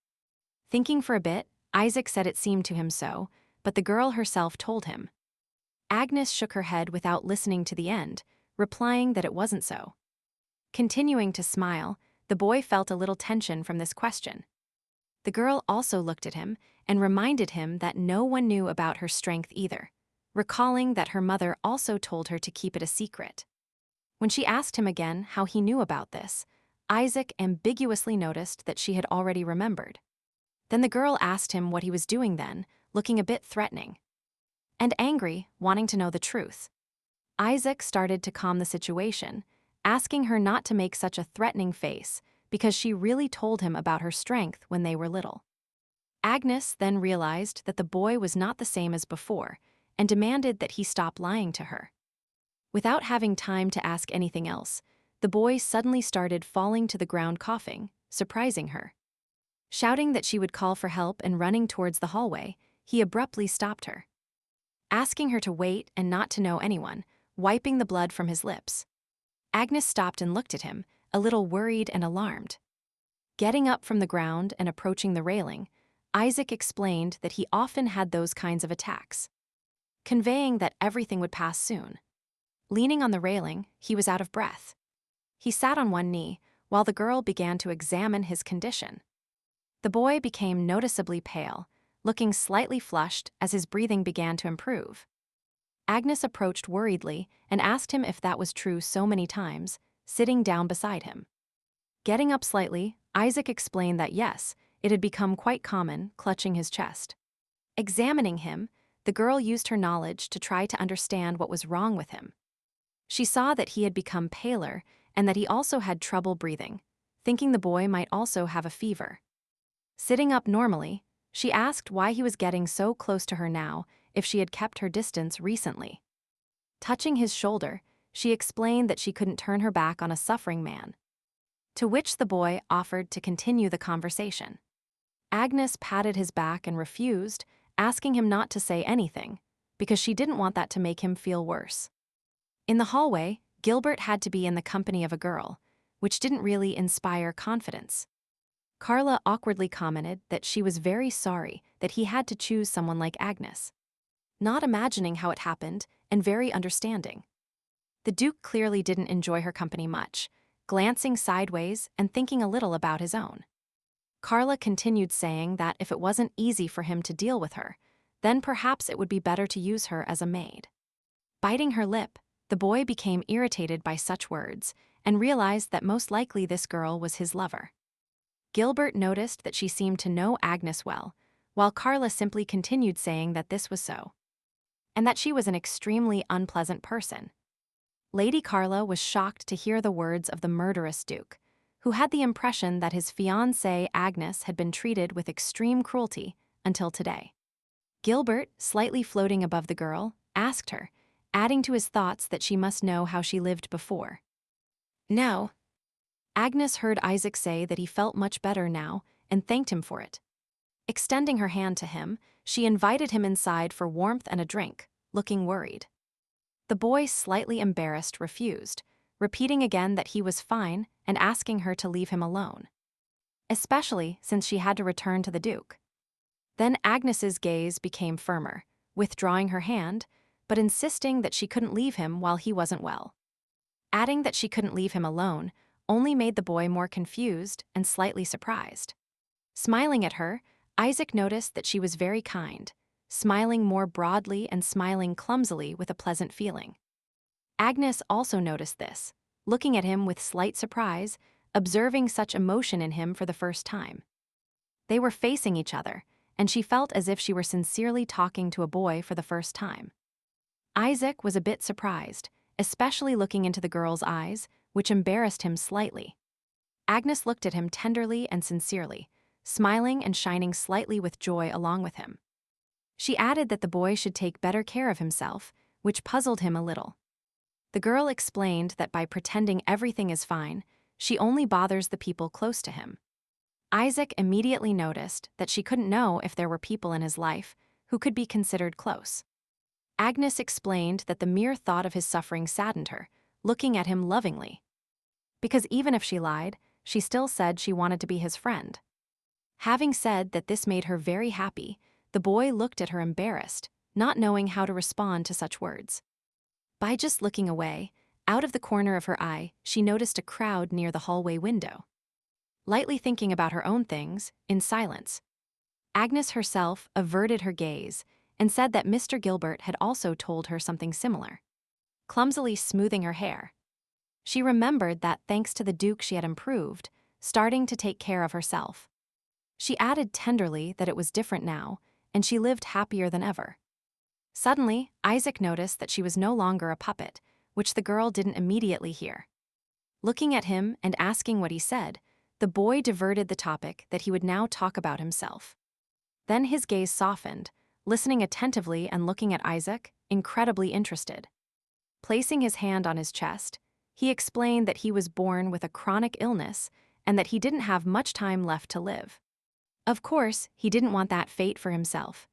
Thinking for a bit, Isaac said it seemed to him so, but the girl herself told him. Agnes shook her head without listening to the end, replying that it wasn't so. Continuing to smile, the boy felt a little tension from this question. The girl also looked at him and reminded him that no one knew about her strength either, recalling that her mother also told her to keep it a secret. When she asked him again how he knew about this, Isaac ambiguously noticed that she had already remembered. Then the girl asked him what he was doing then, looking a bit threatening and angry, wanting to know the truth. Isaac started to calm the situation, asking her not to make such a threatening face because she really told him about her strength when they were little. Agnes then realized that the boy was not the same as before and demanded that he stop lying to her. Without having time to ask anything else, the boy suddenly started falling to the ground coughing, surprising her. Shouting that she would call for help and running towards the hallway, he abruptly stopped her, asking her to wait and not to know anyone, wiping the blood from his lips. Agnes stopped and looked at him, a little worried and alarmed. Getting up from the ground and approaching the railing, Isaac explained that he often had those kinds of attacks, conveying that everything would pass soon. Leaning on the railing, he was out of breath. He sat on one knee, while the girl began to examine his condition. The boy became noticeably pale, looking slightly flushed as his breathing began to improve. Agnes approached worriedly and asked him if that was true so many times, sitting down beside him. Getting up slightly, Isaac explained that yes, it had become quite common, clutching his chest. Examining him, the girl used her knowledge to try to understand what was wrong with him. She saw that he had become paler and that he also had trouble breathing, thinking the boy might also have a fever. Sitting up normally, she asked why he was getting so close to her now, if she had kept her distance recently. Touching his shoulder, she explained that she couldn't turn her back on a suffering man. To which the boy offered to continue the conversation. Agnes patted his back and refused, asking him not to say anything, because she didn't want that to make him feel worse. In the hallway, Gilbert had to be in the company of a girl, which didn't really inspire confidence. Carla awkwardly commented that she was very sorry that he had to choose someone like Agnes, not imagining how it happened and very understanding. The Duke clearly didn't enjoy her company much, glancing sideways and thinking a little about his own. Carla continued saying that if it wasn't easy for him to deal with her, then perhaps it would be better to use her as a maid. Biting her lip, the boy became irritated by such words and realized that most likely this girl was his lover. Gilbert noticed that she seemed to know Agnes well, while Carla simply continued saying that this was so, and that she was an extremely unpleasant person. Lady Carla was shocked to hear the words of the murderous Duke, who had the impression that his fiancée Agnes had been treated with extreme cruelty until today. Gilbert, slightly floating above the girl, asked her, adding to his thoughts that she must know how she lived before. No. Agnes heard Isaac say that he felt much better now and thanked him for it. Extending her hand to him, she invited him inside for warmth and a drink, looking worried. The boy, slightly embarrassed, refused, repeating again that he was fine and asking her to leave him alone, especially since she had to return to the Duke. Then Agnes's gaze became firmer, withdrawing her hand, but insisting that she couldn't leave him while he wasn't well. Adding that she couldn't leave him alone only made the boy more confused and slightly surprised. Smiling at her, Isaac noticed that she was very kind, smiling more broadly and smiling clumsily with a pleasant feeling. Agnes also noticed this, looking at him with slight surprise, observing such emotion in him for the first time. They were facing each other, and she felt as if she were sincerely talking to a boy for the first time. Isaac was a bit surprised, especially looking into the girl's eyes, which embarrassed him slightly. Agnes looked at him tenderly and sincerely, smiling and shining slightly with joy along with him. She added that the boy should take better care of himself, which puzzled him a little. The girl explained that by pretending everything is fine, she only bothers the people close to him. Isaac immediately noticed that she couldn't know if there were people in his life who could be considered close. Agnes explained that the mere thought of his suffering saddened her, looking at him lovingly. Because even if she lied, she still said she wanted to be his friend. Having said that this made her very happy, the boy looked at her embarrassed, not knowing how to respond to such words. By just looking away, out of the corner of her eye, she noticed a crowd near the hallway window. Lightly thinking about her own things, in silence, Agnes herself averted her gaze and said that Mr. Gilbert had also told her something similar. Clumsily smoothing her hair, she remembered that thanks to the Duke she had improved, starting to take care of herself. She added tenderly that it was different now, and she lived happier than ever. Suddenly, Isaac noticed that she was no longer a puppet, which the girl didn't immediately hear. Looking at him and asking what he said, the boy diverted the topic that he would now talk about himself. Then his gaze softened, listening attentively and looking at Isaac, incredibly interested. Placing his hand on his chest, he explained that he was born with a chronic illness and that he didn't have much time left to live. Of course, he didn't want that fate for himself.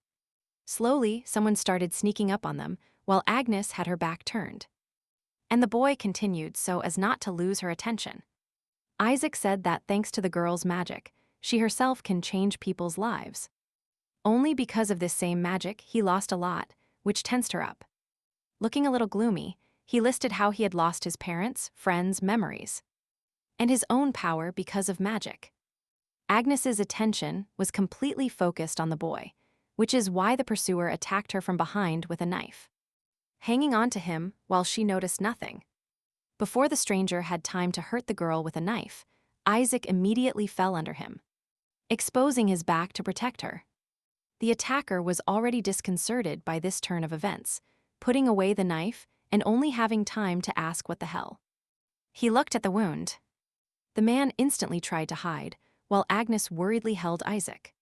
Slowly, someone started sneaking up on them, while Agnes had her back turned. And the boy continued so as not to lose her attention. Isaac said that thanks to the girl's magic, she herself can change people's lives. Only because of this same magic, he lost a lot, which tensed her up. Looking a little gloomy, he listed how he had lost his parents, friends, memories, and his own power because of magic. Agnes's attention was completely focused on the boy, which is why the pursuer attacked her from behind with a knife, hanging on to him while she noticed nothing. Before the stranger had time to hurt the girl with a knife, Isaac immediately fell under him, exposing his back to protect her. The attacker was already disconcerted by this turn of events, putting away the knife and only having time to ask what the hell. He looked at the wound. The man instantly tried to hide, while Agnes worriedly held Isaac,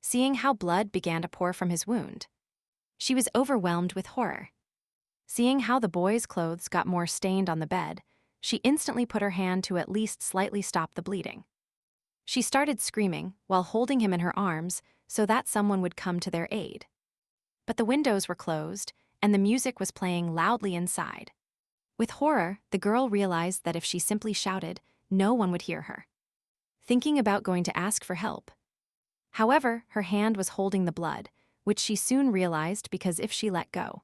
seeing how blood began to pour from his wound. She was overwhelmed with horror. Seeing how the boy's clothes got more stained on the bed, she instantly put her hand to at least slightly stop the bleeding. She started screaming while holding him in her arms so that someone would come to their aid. But the windows were closed, and the music was playing loudly inside. With horror, the girl realized that if she simply shouted, no one would hear her, thinking about going to ask for help. However, her hand was holding the blood, which she soon realized because if she let go,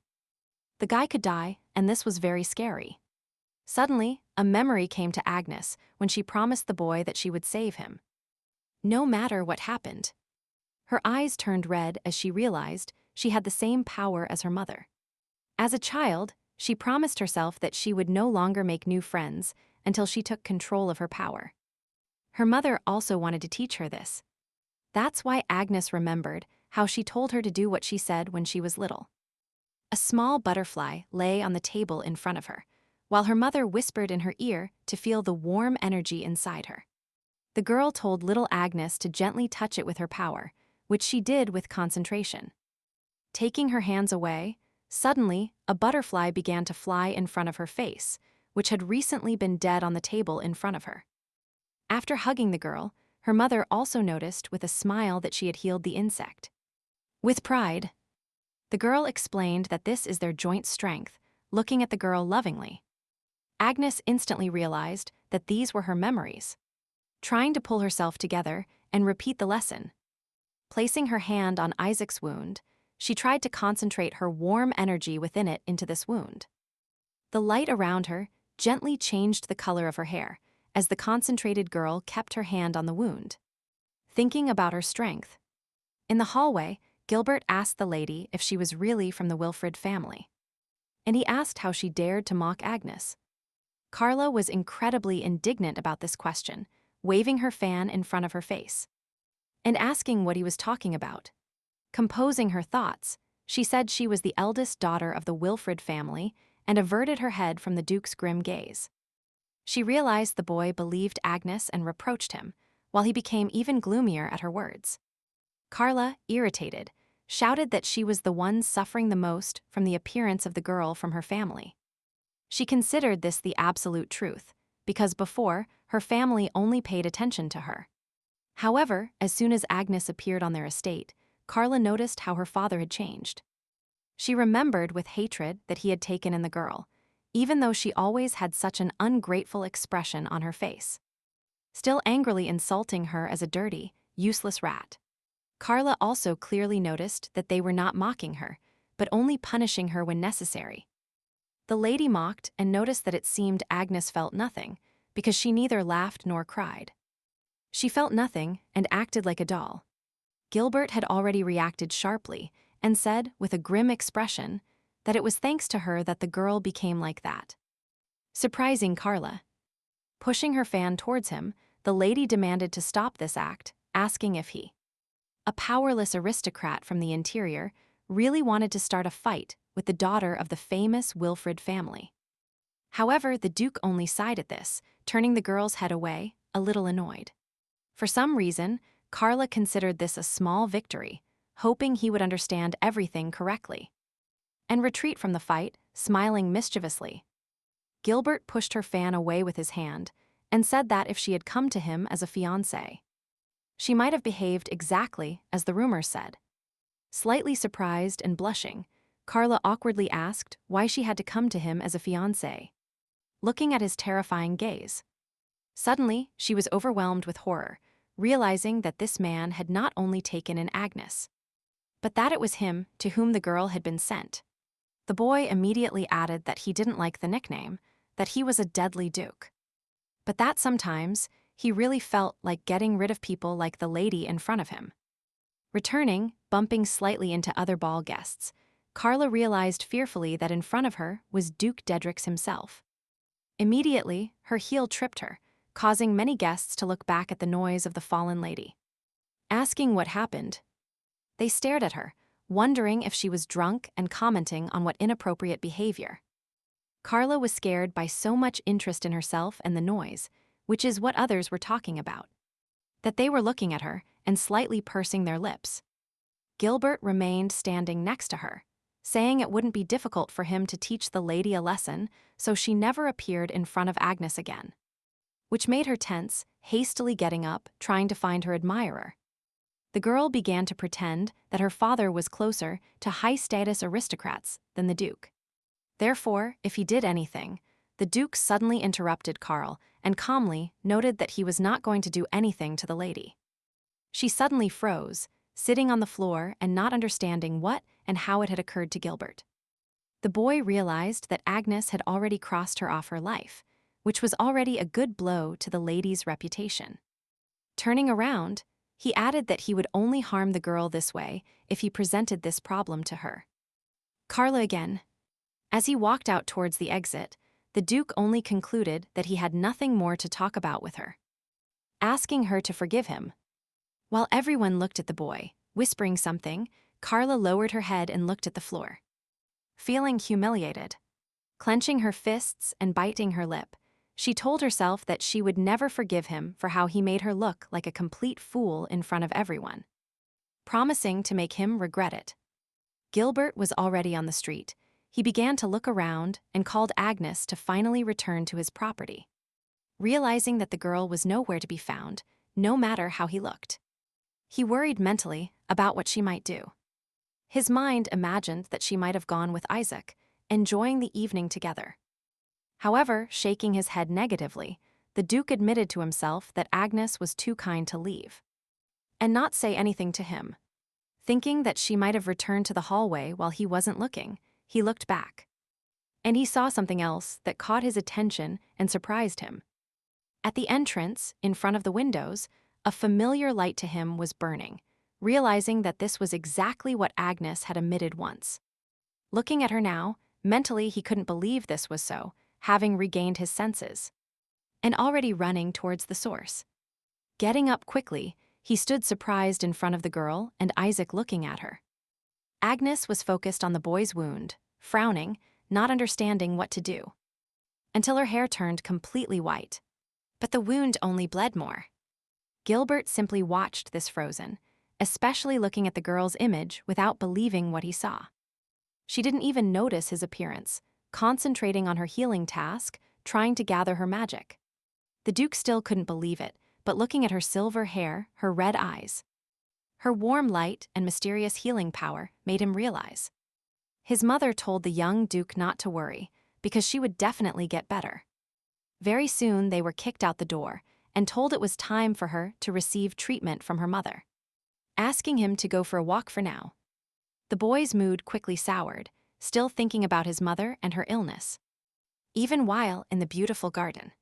the guy could die, and this was very scary. Suddenly, a memory came to Agnes when she promised the boy that she would save him, no matter what happened. Her eyes turned red as she realized she had the same power as her mother. As a child, she promised herself that she would no longer make new friends until she took control of her power. Her mother also wanted to teach her this. That's why Agnes remembered how she told her to do what she said when she was little. A small butterfly lay on the table in front of her, while her mother whispered in her ear to feel the warm energy inside her. The girl told little Agnes to gently touch it with her power, which she did with concentration. Taking her hands away, suddenly, a butterfly began to fly in front of her face, which had recently been dead on the table in front of her. After hugging the girl, her mother also noticed with a smile that she had healed the insect. With pride, the girl explained that this is their joint strength, looking at the girl lovingly. Agnes instantly realized that these were her memories. Trying to pull herself together and repeat the lesson. Placing her hand on Isaac's wound, she tried to concentrate her warm energy within it into this wound. The light around her gently changed the color of her hair as the concentrated girl kept her hand on the wound, thinking about her strength. In the hallway, Gilbert asked the lady if she was really from the Wilfred family, and he asked how she dared to mock Agnes. Carla was incredibly indignant about this question, waving her fan in front of her face and asking what he was talking about. Composing her thoughts, she said she was the eldest daughter of the Wilfred family and averted her head from the Duke's grim gaze. She realized the boy believed Agnes and reproached him, while he became even gloomier at her words. Carla, irritated, shouted that she was the one suffering the most from the appearance of the girl from her family. She considered this the absolute truth, because before, her family only paid attention to her. However, as soon as Agnes appeared on their estate, Carla noticed how her father had changed. She remembered with hatred that he had taken in the girl, even though she always had such an ungrateful expression on her face, still angrily insulting her as a dirty, useless rat. Carla also clearly noticed that they were not mocking her, but only punishing her when necessary. The lady mocked and noticed that it seemed Agnes felt nothing, because she neither laughed nor cried. She felt nothing and acted like a doll. Gilbert had already reacted sharply and said, with a grim expression, that it was thanks to her that the girl became like that. Surprising Carla. Pushing her fan towards him, the lady demanded to stop this act, asking if he, a powerless aristocrat from the interior, really wanted to start a fight with the daughter of the famous Wilfred family. However, the Duke only sighed at this, turning the girl's head away, a little annoyed. For some reason, Carla considered this a small victory, hoping he would understand everything correctly and retreat from the fight, smiling mischievously. Gilbert pushed her fan away with his hand and said that if she had come to him as a fiancée, she might have behaved exactly as the rumors said. Slightly surprised and blushing, Carla awkwardly asked why she had to come to him as a fiancée, looking at his terrifying gaze. Suddenly, she was overwhelmed with horror, realizing that this man had not only taken in Agnes, but that it was him to whom the girl had been sent. The boy immediately added that he didn't like the nickname, that he was a deadly duke, but that sometimes he really felt like getting rid of people like the lady in front of him. Returning, bumping slightly into other ball guests, Carla realized fearfully that in front of her was Duke Dedrix himself. Immediately, her heel tripped her, causing many guests to look back at the noise of the fallen lady. Asking what happened, they stared at her, wondering if she was drunk and commenting on what inappropriate behavior. Carla was scared by so much interest in herself and the noise, which is what others were talking about, that they were looking at her and slightly pursing their lips. Gilbert remained standing next to her, saying it wouldn't be difficult for him to teach the lady a lesson, so she never appeared in front of Agnes again. Which made her tense, hastily getting up, trying to find her admirer. The girl began to pretend that her father was closer to high-status aristocrats than the Duke. Therefore, if he did anything, the Duke suddenly interrupted Carl and calmly noted that he was not going to do anything to the lady. She suddenly froze, sitting on the floor and not understanding what and how it had occurred to Gilbert. The boy realized that Agnes had already crossed her off her life, which was already a good blow to the lady's reputation. Turning around, he added that he would only harm the girl this way if he presented this problem to her. Carla again. As he walked out towards the exit, the Duke only concluded that he had nothing more to talk about with her, asking her to forgive him. While everyone looked at the boy, whispering something, Carla lowered her head and looked at the floor. Feeling humiliated, clenching her fists and biting her lip, she told herself that she would never forgive him for how he made her look like a complete fool in front of everyone, promising to make him regret it. Gilbert was already on the street. He began to look around and called Agnes to finally return to his property, realizing that the girl was nowhere to be found, no matter how he looked. He worried mentally about what she might do. His mind imagined that she might have gone with Isaac, enjoying the evening together. However, shaking his head negatively, the Duke admitted to himself that Agnes was too kind to leave and not say anything to him. Thinking that she might have returned to the hallway while he wasn't looking, he looked back. And he saw something else that caught his attention and surprised him. At the entrance, in front of the windows, a familiar light to him was burning, realizing that this was exactly what Agnes had emitted once. Looking at her now, mentally he couldn't believe this was so, having regained his senses, and already running towards the source. Getting up quickly, he stood surprised in front of the girl and Isaac looking at her. Agnes was focused on the boy's wound, frowning, not understanding what to do, until her hair turned completely white. But the wound only bled more. Gilbert simply watched this frozen, especially looking at the girl's image without believing what he saw. She didn't even notice his appearance, concentrating on her healing task, trying to gather her magic. The Duke still couldn't believe it, but looking at her silver hair, her red eyes, her warm light and mysterious healing power made him realize. His mother told the young Duke not to worry, because she would definitely get better. Very soon they were kicked out the door and told it was time for her to receive treatment from her mother, asking him to go for a walk for now. The boy's mood quickly soured, still thinking about his mother and her illness, even while in the beautiful garden.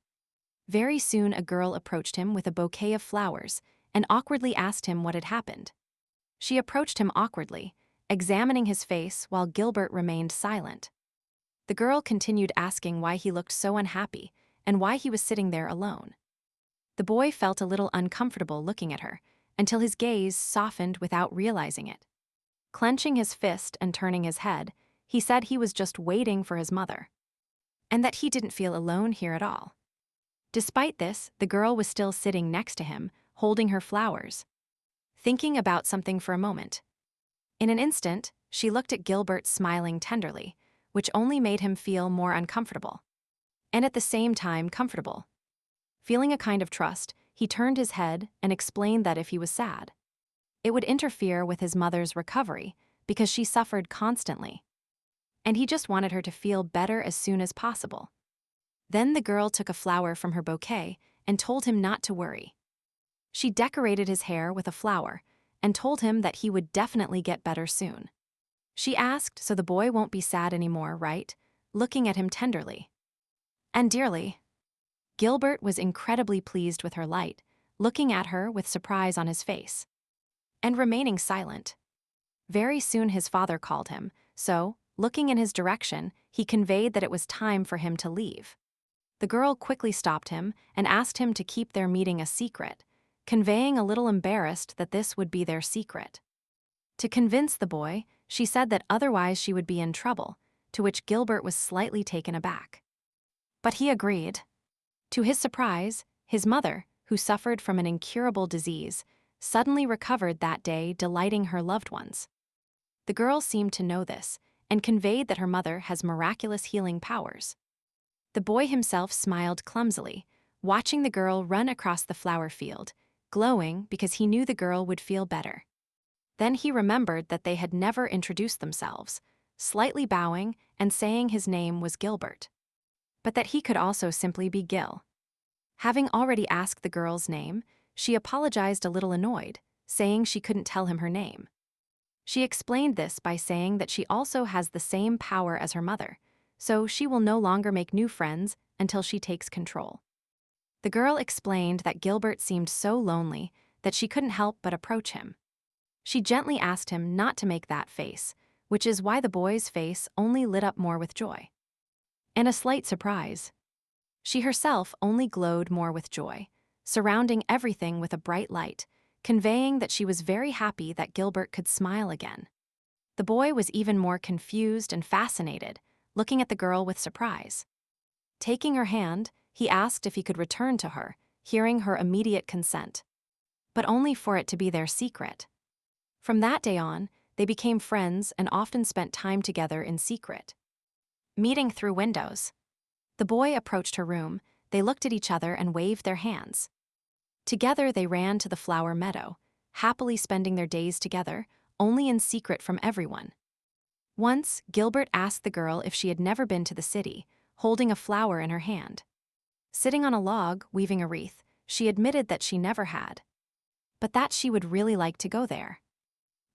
Very soon a girl approached him with a bouquet of flowers and awkwardly asked him what had happened. She approached him awkwardly, examining his face while Gilbert remained silent. The girl continued asking why he looked so unhappy and why he was sitting there alone. The boy felt a little uncomfortable looking at her, until his gaze softened without realizing it. Clenching his fist and turning his head, he said he was just waiting for his mother, and that he didn't feel alone here at all. Despite this, the girl was still sitting next to him, holding her flowers, thinking about something for a moment. In an instant, she looked at Gilbert smiling tenderly, which only made him feel more uncomfortable, and at the same time comfortable. Feeling a kind of trust, he turned his head and explained that if he was sad, it would interfere with his mother's recovery because she suffered constantly, and he just wanted her to feel better as soon as possible. Then the girl took a flower from her bouquet and told him not to worry. She decorated his hair with a flower and told him that he would definitely get better soon. She asked so the boy won't be sad anymore, right? Looking at him tenderly and dearly. Gilbert was incredibly pleased with her light, looking at her with surprise on his face, and remaining silent. Very soon his father called him, so, looking in his direction, he conveyed that it was time for him to leave. The girl quickly stopped him and asked him to keep their meeting a secret, conveying a little embarrassed that this would be their secret. To convince the boy, she said that otherwise she would be in trouble, to which Gilbert was slightly taken aback. But he agreed. To his surprise, his mother, who suffered from an incurable disease, suddenly recovered that day, delighting her loved ones. The girl seemed to know this and conveyed that her mother has miraculous healing powers. The boy himself smiled clumsily, watching the girl run across the flower field, glowing because he knew the girl would feel better. Then he remembered that they had never introduced themselves, slightly bowing and saying his name was Gilbert, but that he could also simply be Gil. Having already asked the girl's name, she apologized a little annoyed, saying she couldn't tell him her name. She explained this by saying that she also has the same power as her mother, so she will no longer make new friends until she takes control. The girl explained that Gilbert seemed so lonely that she couldn't help but approach him. She gently asked him not to make that face, which is why the boy's face only lit up more with joy and a slight surprise. She herself only glowed more with joy, surrounding everything with a bright light, conveying that she was very happy that Gilbert could smile again. The boy was even more confused and fascinated, looking at the girl with surprise. Taking her hand, he asked if he could return to her, hearing her immediate consent, but only for it to be their secret. From that day on, they became friends and often spent time together in secret, meeting through windows. The boy approached her room, they looked at each other and waved their hands. Together they ran to the flower meadow, happily spending their days together, only in secret from everyone. Once, Gilbert asked the girl if she had never been to the city, holding a flower in her hand. Sitting on a log, weaving a wreath, she admitted that she never had, but that she would really like to go there.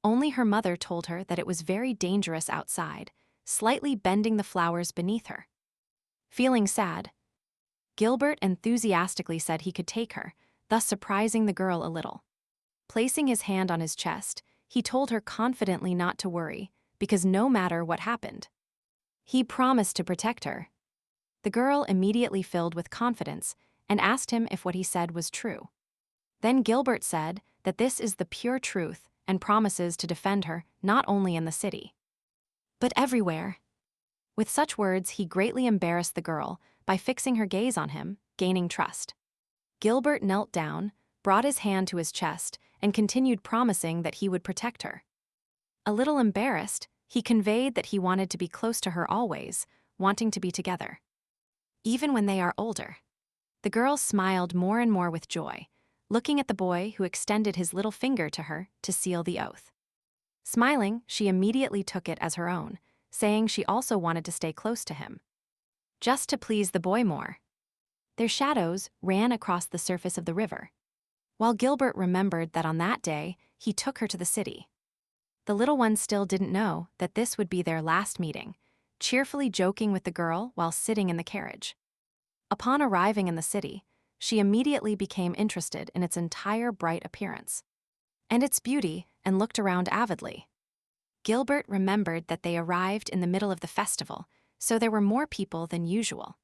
Only her mother told her that it was very dangerous outside, slightly bending the flowers beneath her. Feeling sad, Gilbert enthusiastically said he could take her, thus surprising the girl a little. Placing his hand on his chest, he told her confidently not to worry, because no matter what happened, he promised to protect her. The girl immediately filled with confidence and asked him if what he said was true. Then Gilbert said that this is the pure truth and promises to defend her not only in the city, but everywhere. With such words, he greatly embarrassed the girl by fixing her gaze on him, gaining trust. Gilbert knelt down, brought his hand to his chest, and continued promising that he would protect her. A little embarrassed, he conveyed that he wanted to be close to her always, wanting to be together, even when they are older. The girl smiled more and more with joy, looking at the boy who extended his little finger to her to seal the oath. Smiling, she immediately took it as her own, saying she also wanted to stay close to him, just to please the boy more. Their shadows ran across the surface of the river, while Gilbert remembered that on that day he took her to the city. The little one still didn't know that this would be their last meeting, cheerfully joking with the girl while sitting in the carriage. Upon arriving in the city, she immediately became interested in its entire bright appearance and its beauty and looked around avidly. Gilbert remembered that they arrived in the middle of the festival, so there were more people than usual.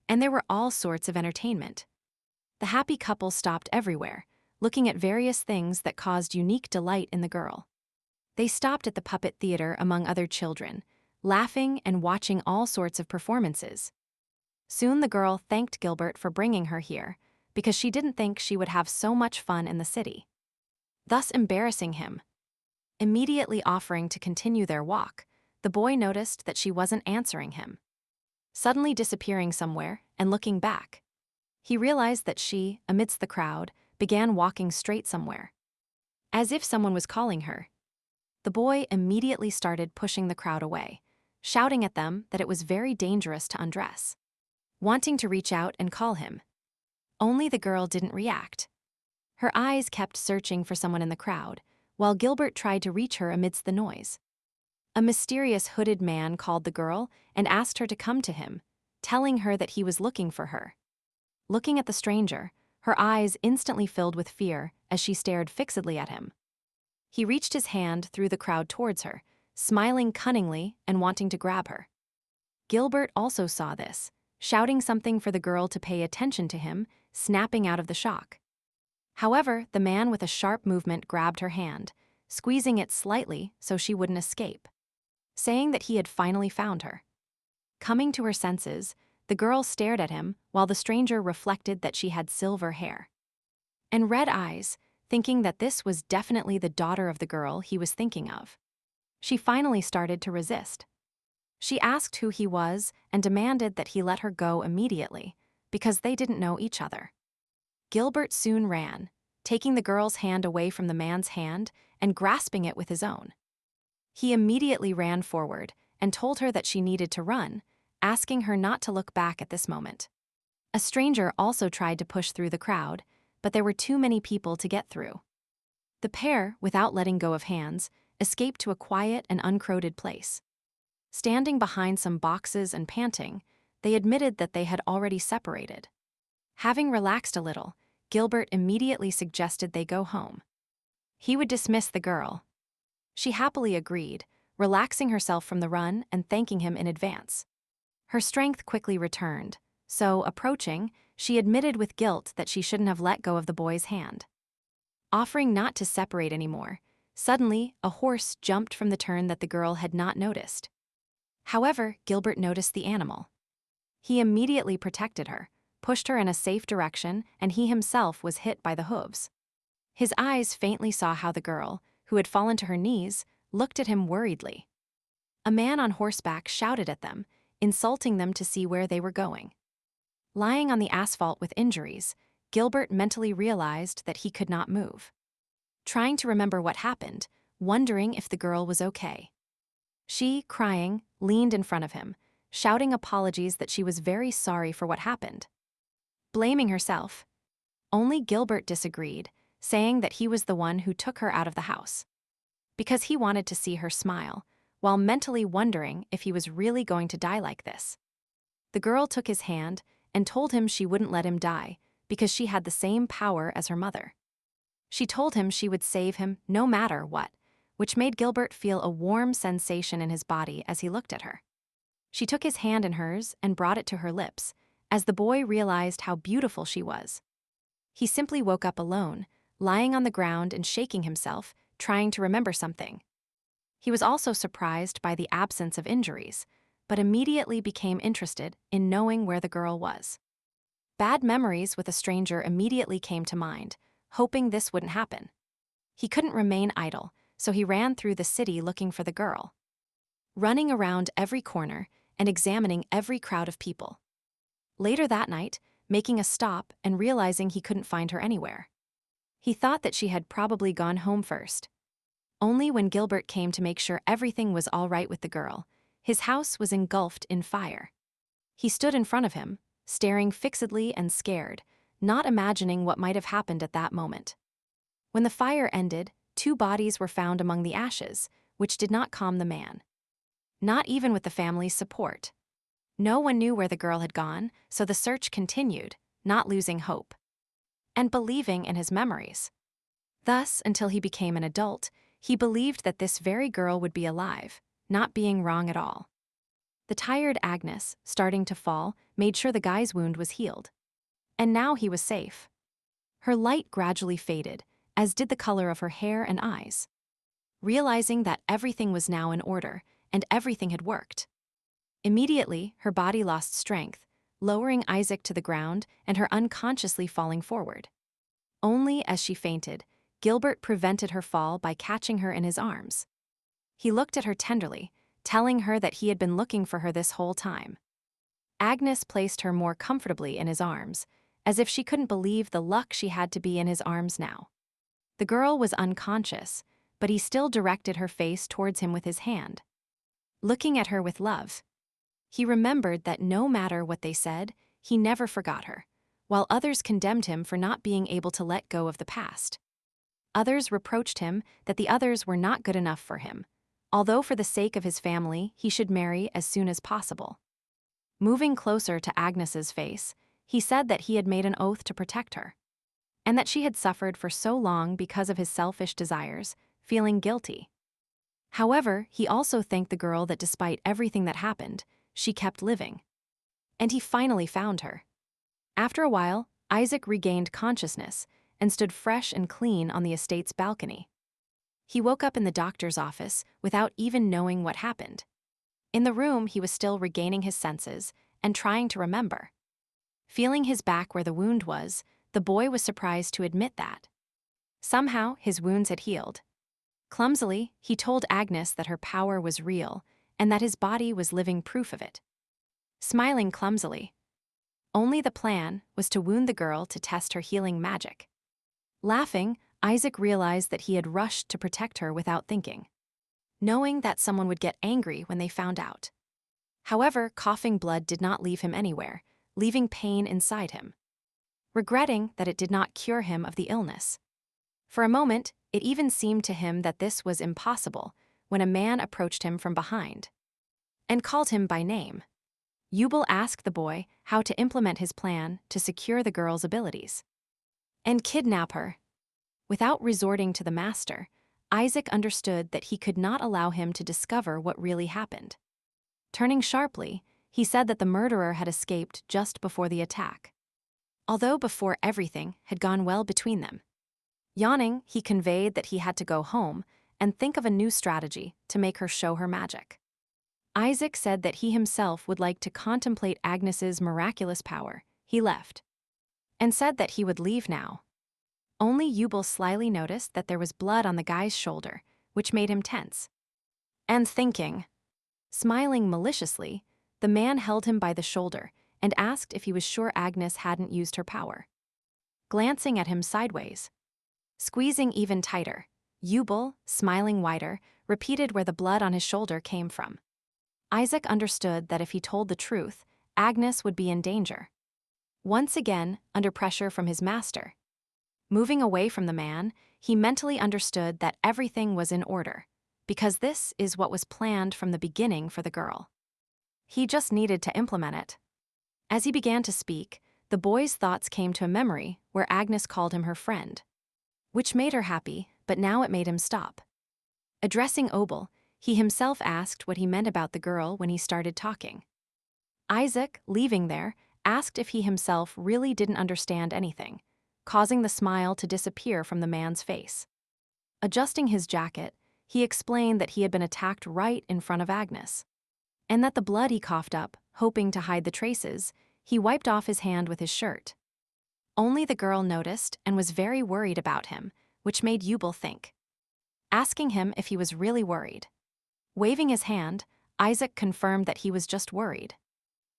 And there were all sorts of entertainment. The happy couple stopped everywhere, looking at various things that caused unique delight in the girl. They stopped at the puppet theater among other children, laughing and watching all sorts of performances. Soon the girl thanked Gilbert for bringing her here, because she didn't think she would have so much fun in the city, thus embarrassing him. Immediately offering to continue their walk, the boy noticed that she wasn't answering him, suddenly disappearing somewhere and looking back. He realized that she, amidst the crowd, began walking straight somewhere, as if someone was calling her. The boy immediately started pushing the crowd away, shouting at them that it was very dangerous to undress, wanting to reach out and call him. Only the girl didn't react. Her eyes kept searching for someone in the crowd, while Gilbert tried to reach her amidst the noise. A mysterious hooded man called the girl and asked her to come to him, telling her that he was looking for her. looking at the stranger, her eyes instantly filled with fear as she stared fixedly at him. He reached his hand through the crowd towards her, smiling cunningly and wanting to grab her. Gilbert also saw this, shouting something for the girl to pay attention to him, snapping out of the shock. However, the man with a sharp movement grabbed her hand, squeezing it slightly so she wouldn't escape, saying that he had finally found her. Coming to her senses, the girl stared at him while the stranger reflected that she had silver hair and red eyes, thinking that this was definitely the daughter of the girl he was thinking of. She finally started to resist. She asked who he was and demanded that he let her go immediately, because they didn't know each other. Gilbert soon ran, taking the girl's hand away from the man's hand and grasping it with his own. He immediately ran forward and told her that she needed to run, asking her not to look back at this moment. A stranger also tried to push through the crowd, but there were too many people to get through. The pair, without letting go of hands, escaped to a quiet and uncrowded place. Standing behind some boxes and panting, they admitted that they had already separated. Having relaxed a little, Gilbert immediately suggested they go home. He would dismiss the girl. She happily agreed, relaxing herself from the run and thanking him in advance. Her strength quickly returned, so, approaching, she admitted with guilt that she shouldn't have let go of the boy's hand. Offering not to separate anymore, suddenly, a horse jumped from the turn that the girl had not noticed. However, Gilbert noticed the animal. He immediately protected her, pushed her in a safe direction, and he himself was hit by the hooves. His eyes faintly saw how the girl, who had fallen to her knees, looked at him worriedly. A man on horseback shouted at them, insulting them to see where they were going. Lying on the asphalt with injuries, Gilbert mentally realized that he could not move. Trying to remember what happened, wondering if the girl was okay. She, crying, leaned in front of him, shouting apologies that she was very sorry for what happened. Blaming herself. Only Gilbert disagreed, saying that he was the one who took her out of the house, because he wanted to see her smile, while mentally wondering if he was really going to die like this. The girl took his hand and told him she wouldn't let him die because she had the same power as her mother. She told him she would save him no matter what, which made Gilbert feel a warm sensation in his body as he looked at her. She took his hand in hers and brought it to her lips, as the boy realized how beautiful she was. He simply woke up alone, lying on the ground and shaking himself, trying to remember something. He was also surprised by the absence of injuries, but immediately became interested in knowing where the girl was. Bad memories with a stranger immediately came to mind, hoping this wouldn't happen. He couldn't remain idle, so he ran through the city looking for the girl, running around every corner and examining every crowd of people. Later that night, making a stop and realizing he couldn't find her anywhere. He thought that she had probably gone home first. Only when Gilbert came to make sure everything was all right with the girl, his house was engulfed in fire. He stood in front of him, staring fixedly and scared, not imagining what might have happened at that moment. When the fire ended, 2 bodies were found among the ashes, which did not calm the man. Not even with the family's support. No one knew where the girl had gone, so the search continued, not losing hope and believing in his memories. Thus, until he became an adult, he believed that this very girl would be alive, not being wrong at all. The tired Agnes, starting to fall, made sure the guy's wound was healed. And now he was safe. Her light gradually faded, as did the color of her hair and eyes. Realizing that everything was now in order, and everything had worked. Immediately, her body lost strength, lowering Isaac to the ground and her unconsciously falling forward. Only as she fainted, Gilbert prevented her fall by catching her in his arms. He looked at her tenderly, telling her that he had been looking for her this whole time. Agnes placed her more comfortably in his arms, as if she couldn't believe the luck she had to be in his arms now. The girl was unconscious, but he still directed her face towards him with his hand, looking at her with love. He remembered that no matter what they said, he never forgot her, while others condemned him for not being able to let go of the past. Others reproached him that the others were not good enough for him, although for the sake of his family he should marry as soon as possible. Moving closer to Agnes's face, He said that he had made an oath to protect her, and that she had suffered for so long because of his selfish desires, feeling guilty. However, he also thanked the girl that despite everything that happened, she kept living. And he finally found her. After a while, Isaac regained consciousness and stood fresh and clean on the estate's balcony. He woke up in the doctor's office without even knowing what happened. In the room, he was still regaining his senses and trying to remember. Feeling his back where the wound was, the boy was surprised to admit that. Somehow, his wounds had healed. Clumsily, he told Agnes that her power was real and that his body was living proof of it. Smiling clumsily. Only the plan was to wound the girl to test her healing magic. Laughing, Isaac realized that he had rushed to protect her without thinking, knowing that someone would get angry when they found out. However, coughing blood did not leave him anywhere, leaving pain inside him. Regretting that it did not cure him of the illness. For a moment, it even seemed to him that this was impossible when a man approached him from behind and called him by name. Yubel asked the boy how to implement his plan to secure the girl's abilities and kidnap her. Without resorting to the master, Isaac understood that he could not allow him to discover what really happened. Turning sharply, he said that the murderer had escaped just before the attack, although before everything had gone well between them. Yawning, he conveyed that he had to go home and think of a new strategy to make her show her magic. Isaac said that he himself would like to contemplate Agnes's miraculous power. He left and said that he would leave now. Only Yubel slyly noticed that there was blood on the guy's shoulder, which made him tense. And thinking. Smiling maliciously, the man held him by the shoulder and asked if he was sure Agnes hadn't used her power. Glancing at him sideways. Squeezing even tighter, Yubel, smiling wider, repeated where the blood on his shoulder came from. Isaac understood that if he told the truth, Agnes would be in danger. Once again, under pressure from his master. Moving away from the man, he mentally understood that everything was in order, because this is what was planned from the beginning for the girl. He just needed to implement it. As he began to speak, the boy's thoughts came to a memory where Agnes called him her friend, which made her happy, but now it made him stop. Addressing Obel, he himself asked what he meant about the girl when he started talking. Isaac, leaving there, asked if he himself really didn't understand anything, causing the smile to disappear from the man's face. Adjusting his jacket, he explained that he had been attacked right in front of Agnes, and that the blood he coughed up, hoping to hide the traces, he wiped off his hand with his shirt. Only the girl noticed and was very worried about him, which made Yubel think. Asking him if he was really worried. Waving his hand, Isaac confirmed that he was just worried.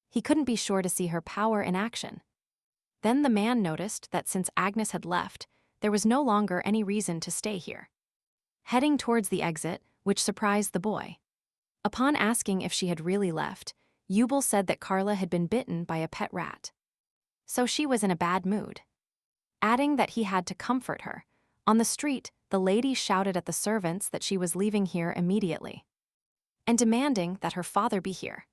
He couldn't be sure to see her power in action. Then the man noticed that since Agnes had left, there was no longer any reason to stay here. Heading towards the exit, which surprised the boy. Upon asking if she had really left, Yubel said that Carla had been bitten by a pet rat. So she was in a bad mood. Adding that he had to comfort her. On the street, the lady shouted at the servants that she was leaving here immediately, and demanding that her father be here.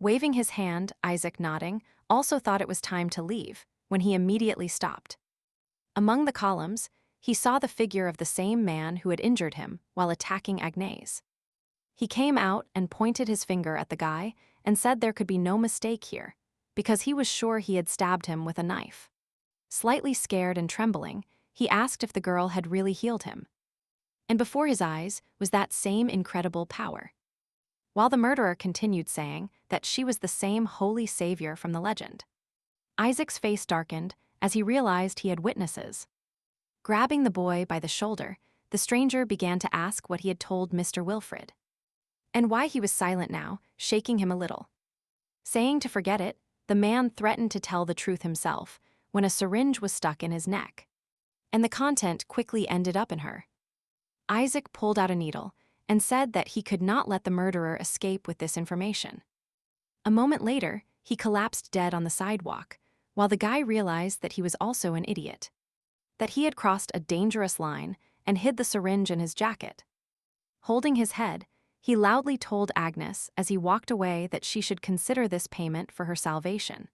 Waving his hand, Isaac, nodding, also thought it was time to leave, when he immediately stopped. Among the columns, he saw the figure of the same man who had injured him while attacking Agnes. He came out and pointed his finger at the guy and said there could be no mistake here, because he was sure he had stabbed him with a knife. Slightly scared and trembling, he asked if the girl had really healed him. And before his eyes was that same incredible power. While the murderer continued saying that she was the same holy savior from the legend. Isaac's face darkened as he realized he had witnesses. Grabbing the boy by the shoulder, the stranger began to ask what he had told Mr. Wilfred, and why he was silent now, shaking him a little. Saying to forget it, the man threatened to tell the truth himself when a syringe was stuck in his neck, and the content quickly ended up in her. Isaac pulled out a needle and said that he could not let the murderer escape with this information. A moment later, he collapsed dead on the sidewalk, while the guy realized that he was also an idiot, that he had crossed a dangerous line and hid the syringe in his jacket. Holding his head, he loudly told Agnes as he walked away that she should consider this payment for her salvation.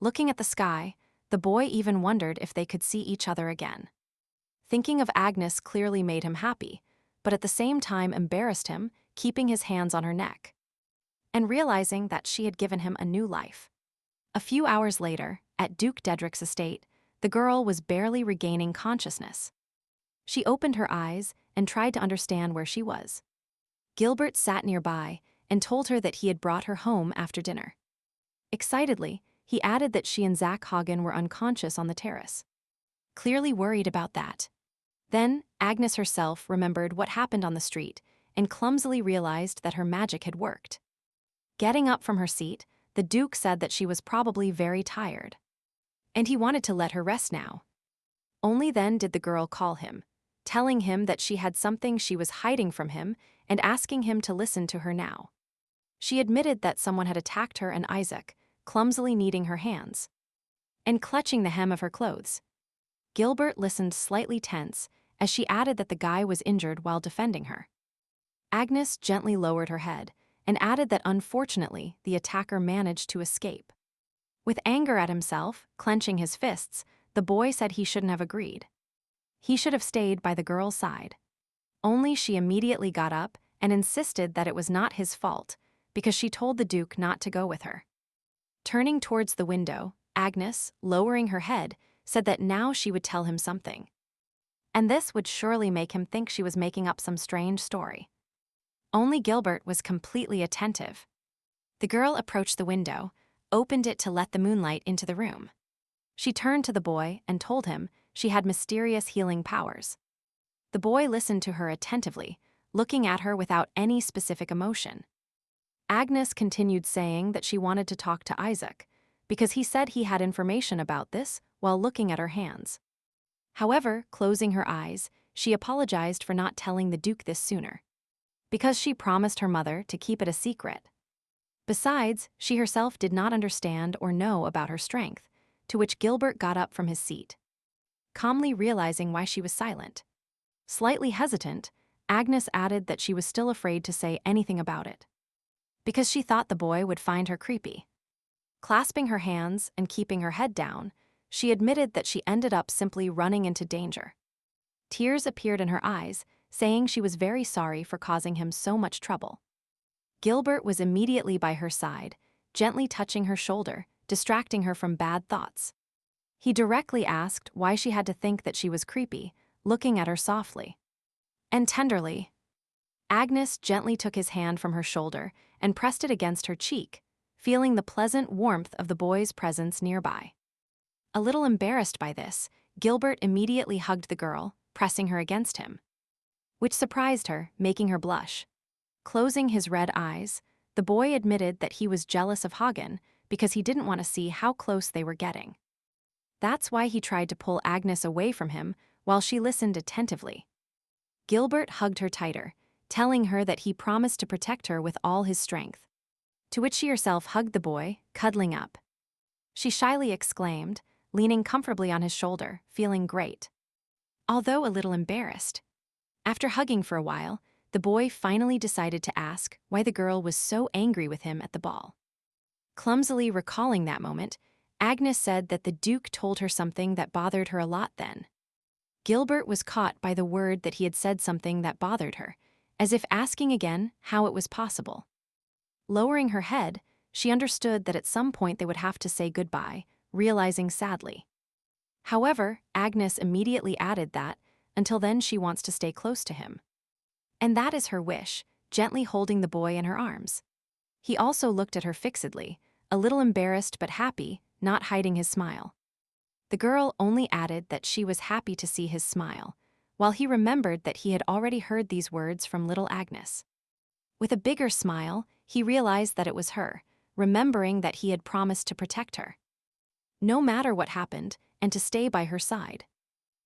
Looking at the sky, the boy even wondered if they could see each other again. Thinking of Agnes clearly made him happy, but at the same time embarrassed him, keeping his hands on her neck. And realizing that she had given him a new life. A few hours later, at Duke Dedrick's estate, the girl was barely regaining consciousness. She opened her eyes and tried to understand where she was. Gilbert sat nearby and told her that he had brought her home after dinner. Excitedly, he added that she and Zach Hagen were unconscious on the terrace. Clearly worried about that. Then, Agnes herself remembered what happened on the street and clumsily realized that her magic had worked. Getting up from her seat, the Duke said that she was probably very tired. And he wanted to let her rest now. Only then did the girl call him, telling him that she had something she was hiding from him and asking him to listen to her now. She admitted that someone had attacked her and Isaac, clumsily kneading her hands and clutching the hem of her clothes. Gilbert listened slightly tense as she added that the guy was injured while defending her. Agnes gently lowered her head and added that unfortunately the attacker managed to escape. With anger at himself, clenching his fists, the boy said he shouldn't have agreed. He should have stayed by the girl's side. Only she immediately got up and insisted that it was not his fault because she told the Duke not to go with her. Turning towards the window, Agnes, lowering her head, said that now she would tell him something. And this would surely make him think she was making up some strange story. Only Gilbert was completely attentive. The girl approached the window, opened it to let the moonlight into the room. She turned to the boy and told him she had mysterious healing powers. The boy listened to her attentively, looking at her without any specific emotion. Agnes continued saying that she wanted to talk to Isaac, because he said he had information about this while looking at her hands. However, closing her eyes, she apologized for not telling the Duke this sooner, because she promised her mother to keep it a secret. Besides, she herself did not understand or know about her strength, to which Gilbert got up from his seat, calmly realizing why she was silent. Slightly hesitant, Agnes added that she was still afraid to say anything about it, because she thought the boy would find her creepy. Clasping her hands and keeping her head down, she admitted that she ended up simply running into danger. Tears appeared in her eyes, saying she was very sorry for causing him so much trouble. Gilbert was immediately by her side, gently touching her shoulder, distracting her from bad thoughts. He directly asked why she had to think that she was creepy, looking at her softly and tenderly. Agnes gently took his hand from her shoulder and pressed it against her cheek, feeling the pleasant warmth of the boy's presence nearby. A little embarrassed by this, Gilbert immediately hugged the girl, pressing her against him, which surprised her, making her blush. Closing his red eyes, the boy admitted that he was jealous of Hagen because he didn't want to see how close they were getting. That's why he tried to pull Agnes away from him while she listened attentively. Gilbert hugged her tighter, telling her that he promised to protect her with all his strength, to which she herself hugged the boy, cuddling up. She shyly exclaimed, leaning comfortably on his shoulder, feeling great, although a little embarrassed. After hugging for a while, the boy finally decided to ask why the girl was so angry with him at the ball. Clumsily recalling that moment, Agnes said that the Duke told her something that bothered her a lot then. Gilbert was caught by the word that he had said something that bothered her, as if asking again how it was possible. Lowering her head, she understood that at some point they would have to say goodbye, realizing sadly. However, Agnes immediately added that, until then she wants to stay close to him. And that is her wish, gently holding the boy in her arms. He also looked at her fixedly, a little embarrassed but happy, not hiding his smile. The girl only added that she was happy to see his smile, while he remembered that he had already heard these words from little Agnes. With a bigger smile, he realized that it was her, remembering that he had promised to protect her, no matter what happened, and to stay by her side.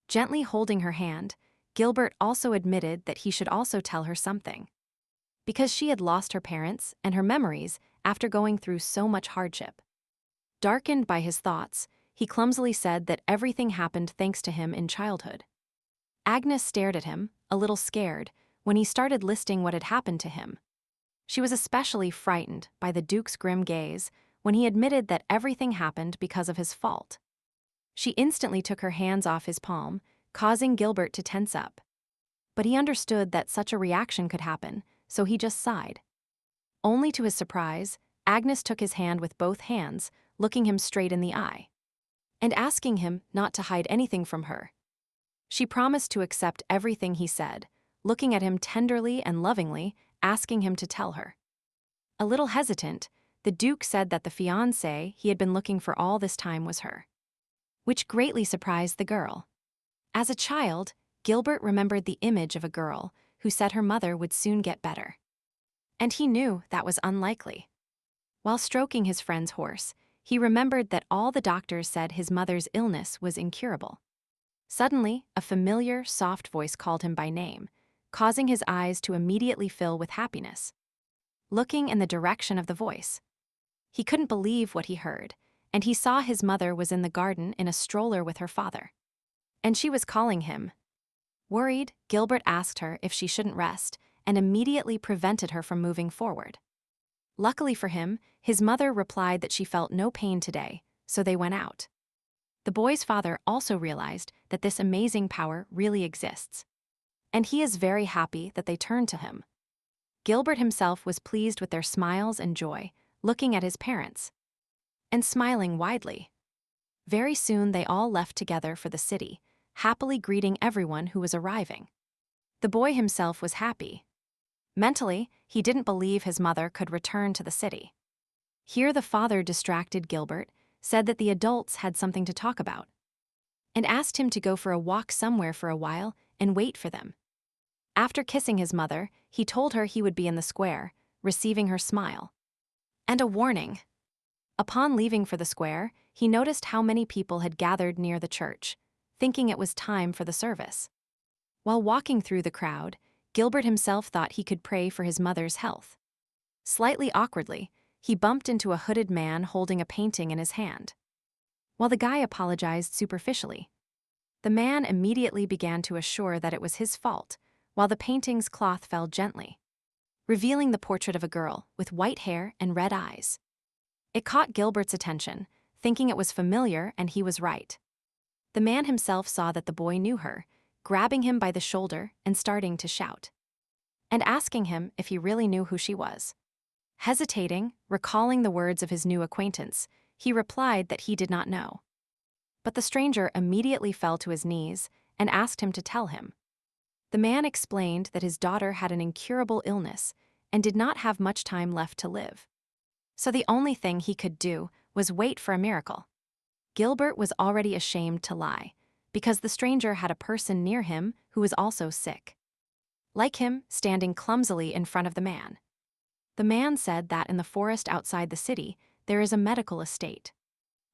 Gently holding her hand, Gilbert also admitted that he should also tell her something, because she had lost her parents and her memories after going through so much hardship. Darkened by his thoughts, he clumsily said that everything happened thanks to him in childhood. Agnes stared at him, a little scared, when he started listing what had happened to him. She was especially frightened by the Duke's grim gaze when he admitted that everything happened because of his fault. She instantly took her hands off his palm, causing Gilbert to tense up. But he understood that such a reaction could happen, so he just sighed. Only to his surprise, Agnes took his hand with both hands, looking him straight in the eye, and asking him not to hide anything from her. She promised to accept everything he said, looking at him tenderly and lovingly, asking him to tell her. A little hesitant, the Duke said that the fiancée he had been looking for all this time was her, which greatly surprised the girl. As a child, Gilbert remembered the image of a girl who said her mother would soon get better. And he knew that was unlikely. While stroking his friend's horse, he remembered that all the doctors said his mother's illness was incurable. Suddenly, a familiar, soft voice called him by name, causing his eyes to immediately fill with happiness. Looking in the direction of the voice, he couldn't believe what he heard, and he saw his mother was in the garden in a stroller with her father. And she was calling him. Worried, Gilbert asked her if she shouldn't rest, and immediately prevented her from moving forward. Luckily for him, his mother replied that she felt no pain today, so they went out. The boy's father also realized that this amazing power really exists, and he is very happy that they turned to him. Gilbert himself was pleased with their smiles and joy, looking at his parents, and smiling widely. Very soon they all left together for the city, happily greeting everyone who was arriving. The boy himself was happy. Mentally, he didn't believe his mother could return to the city. Here the father distracted Gilbert, said that the adults had something to talk about, and asked him to go for a walk somewhere for a while and wait for them. After kissing his mother, he told her he would be in the square, receiving her smile. And a warning. Upon leaving for the square, he noticed how many people had gathered near the church, thinking it was time for the service. While walking through the crowd, Gilbert himself thought he could pray for his mother's health. Slightly awkwardly, he bumped into a hooded man holding a painting in his hand. While the guy apologized superficially, the man immediately began to assure that it was his fault, while the painting's cloth fell gently, revealing the portrait of a girl with white hair and red eyes. It caught Gilbert's attention, thinking it was familiar, and he was right. The man himself saw that the boy knew her, grabbing him by the shoulder and starting to shout, and asking him if he really knew who she was. Hesitating, recalling the words of his new acquaintance, he replied that he did not know. But the stranger immediately fell to his knees and asked him to tell him. The man explained that his daughter had an incurable illness and did not have much time left to live. So the only thing he could do was wait for a miracle. Gilbert was already ashamed to lie, because the stranger had a person near him who was also sick, like him, standing clumsily in front of the man. The man said that in the forest outside the city, there is a medical estate.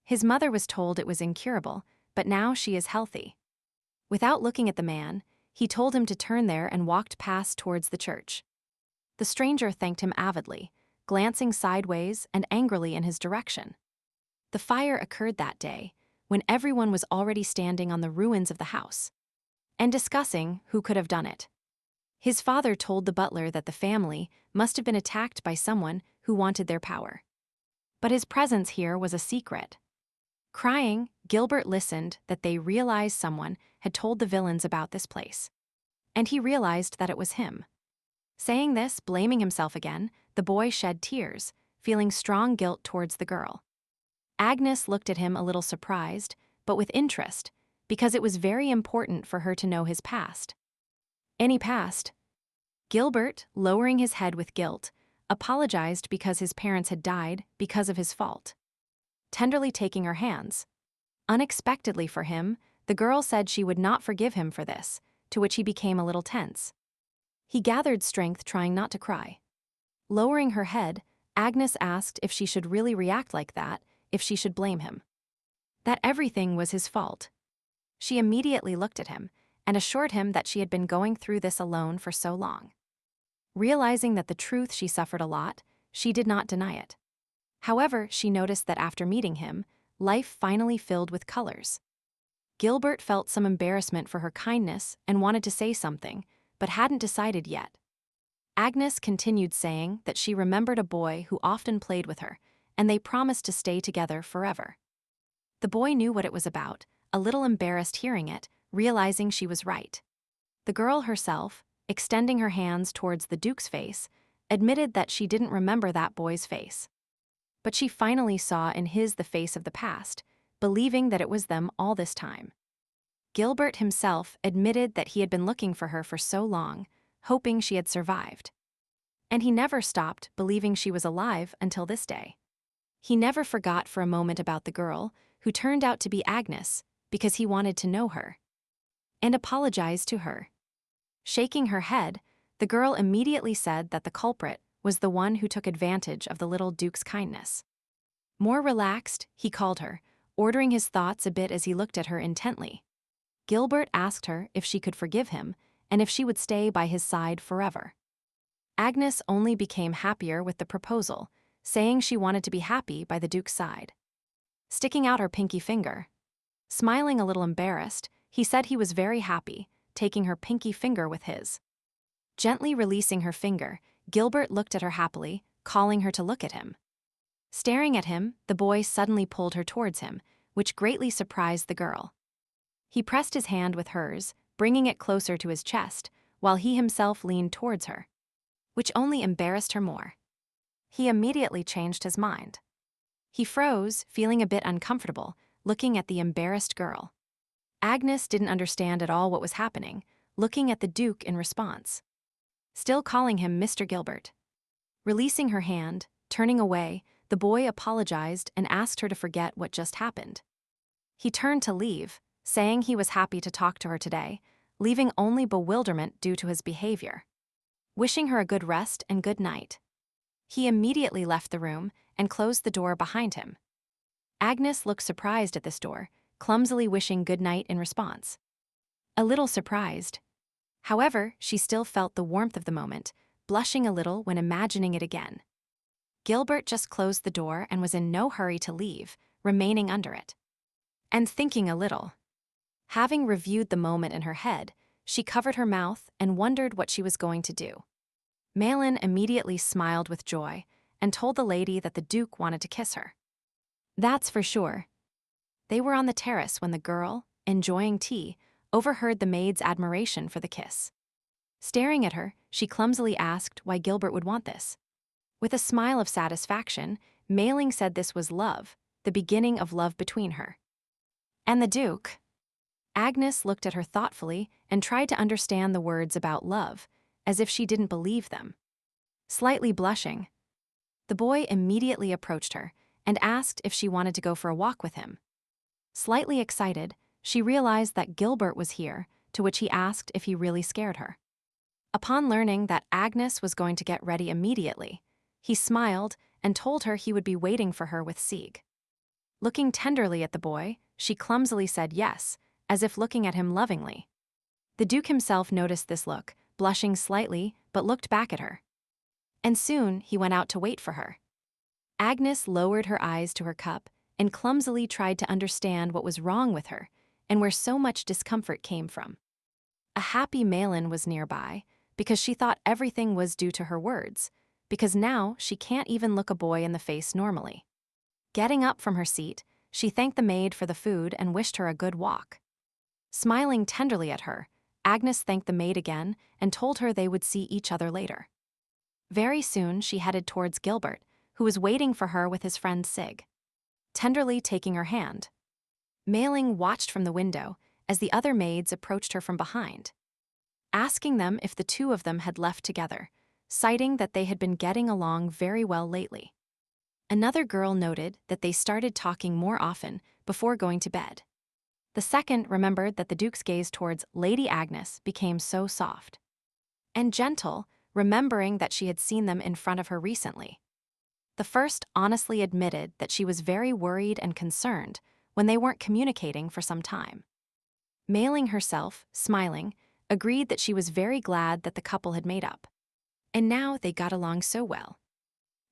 His mother was told it was incurable, but now she is healthy. Without looking at the man, he told him to turn there and walked past towards the church. The stranger thanked him avidly, glancing sideways and angrily in his direction. The fire occurred that day, when everyone was already standing on the ruins of the house and discussing who could have done it. His father told the butler that the family must have been attacked by someone who wanted their power. But his presence here was a secret. Crying, Gilbert listened that they realized someone had told the villains about this place, and he realized that it was him. Saying this, blaming himself again, the boy shed tears, feeling strong guilt towards the girl. Agnes looked at him a little surprised, but with interest, because it was very important for her to know his past. Any past? Gilbert, lowering his head with guilt, apologized because his parents had died because of his fault. Tenderly taking her hands. Unexpectedly for him, the girl said she would not forgive him for this, to which he became a little tense. He gathered strength, trying not to cry. Lowering her head, Agnes asked if she should really react like that, if she should blame him. That everything was his fault. She immediately looked at him and assured him that she had been going through this alone for so long. Realizing that the truth, she suffered a lot, she did not deny it. However, she noticed that after meeting him, life finally filled with colors. Gilbert felt some embarrassment for her kindness and wanted to say something, but hadn't decided yet. Agnes continued saying that she remembered a boy who often played with her and they promised to stay together forever. The boy knew what it was about, a little embarrassed hearing it, realizing she was right. The girl herself, extending her hands towards the Duke's face, admitted that she didn't remember that boy's face. But she finally saw in his the face of the past, believing that it was them all this time. Gilbert himself admitted that he had been looking for her for so long, hoping she had survived. And he never stopped believing she was alive until this day. He never forgot for a moment about the girl, who turned out to be Agnes, because he wanted to know her. And apologized to her. Shaking her head, the girl immediately said that the culprit was the one who took advantage of the little Duke's kindness. More relaxed, he called her, ordering his thoughts a bit as he looked at her intently. Gilbert asked her if she could forgive him, and if she would stay by his side forever. Agnes only became happier with the proposal, saying she wanted to be happy by the Duke's side. Sticking out her pinky finger. Smiling a little embarrassed, he said he was very happy, taking her pinky finger with his. Gently releasing her finger, Gilbert looked at her happily, calling her to look at him. Staring at him, the boy suddenly pulled her towards him, which greatly surprised the girl. He pressed his hand with hers, bringing it closer to his chest, while he himself leaned towards her, which only embarrassed her more. He immediately changed his mind. He froze, feeling a bit uncomfortable, looking at the embarrassed girl. Agnes didn't understand at all what was happening, looking at the Duke in response. Still calling him Mr. Gilbert. Releasing her hand, turning away, the boy apologized and asked her to forget what just happened. He turned to leave, saying he was happy to talk to her today, leaving only bewilderment due to his behavior. Wishing her a good rest and good night. He immediately left the room and closed the door behind him. Agnes looked surprised at this door, clumsily wishing good night in response. A little surprised. However, she still felt the warmth of the moment, blushing a little when imagining it again. Gilbert just closed the door and was in no hurry to leave, remaining under it. And thinking a little. Having reviewed the moment in her head, she covered her mouth and wondered what she was going to do. Malin immediately smiled with joy and told the lady that the Duke wanted to kiss her. That's for sure. They were on the terrace when the girl, enjoying tea, overheard the maid's admiration for the kiss. Staring at her, she clumsily asked why Gilbert would want this. With a smile of satisfaction, Mailing said this was love, the beginning of love between her. And the Duke? Agnes looked at her thoughtfully and tried to understand the words about love, as if she didn't believe them. Slightly blushing, the boy immediately approached her and asked if she wanted to go for a walk with him. Slightly excited, she realized that Gilbert was here, to which he asked if he really scared her. Upon learning that Agnes was going to get ready immediately, he smiled and told her he would be waiting for her with Sieg. Looking tenderly at the boy, she clumsily said yes, as if looking at him lovingly. The Duke himself noticed this look, blushing slightly, but looked back at her. And soon he went out to wait for her. Agnes lowered her eyes to her cup and clumsily tried to understand what was wrong with her and where so much discomfort came from. A happy Malin was nearby because she thought everything was due to her words, because now she can't even look a boy in the face normally. Getting up from her seat, she thanked the maid for the food and wished her a good walk. Smiling tenderly at her, Agnes thanked the maid again and told her they would see each other later. Very soon she headed towards Gilbert, who was waiting for her with his friend Sig. Tenderly taking her hand. Mailing watched from the window as the other maids approached her from behind, asking them if the two of them had left together, citing that they had been getting along very well lately. Another girl noted that they started talking more often before going to bed. The second remembered that the Duke's gaze towards Lady Agnes became so soft and gentle, remembering that she had seen them in front of her recently. The first honestly admitted that she was very worried and concerned when they weren't communicating for some time. Mailing herself, smiling, agreed that she was very glad that the couple had made up. And now they got along so well.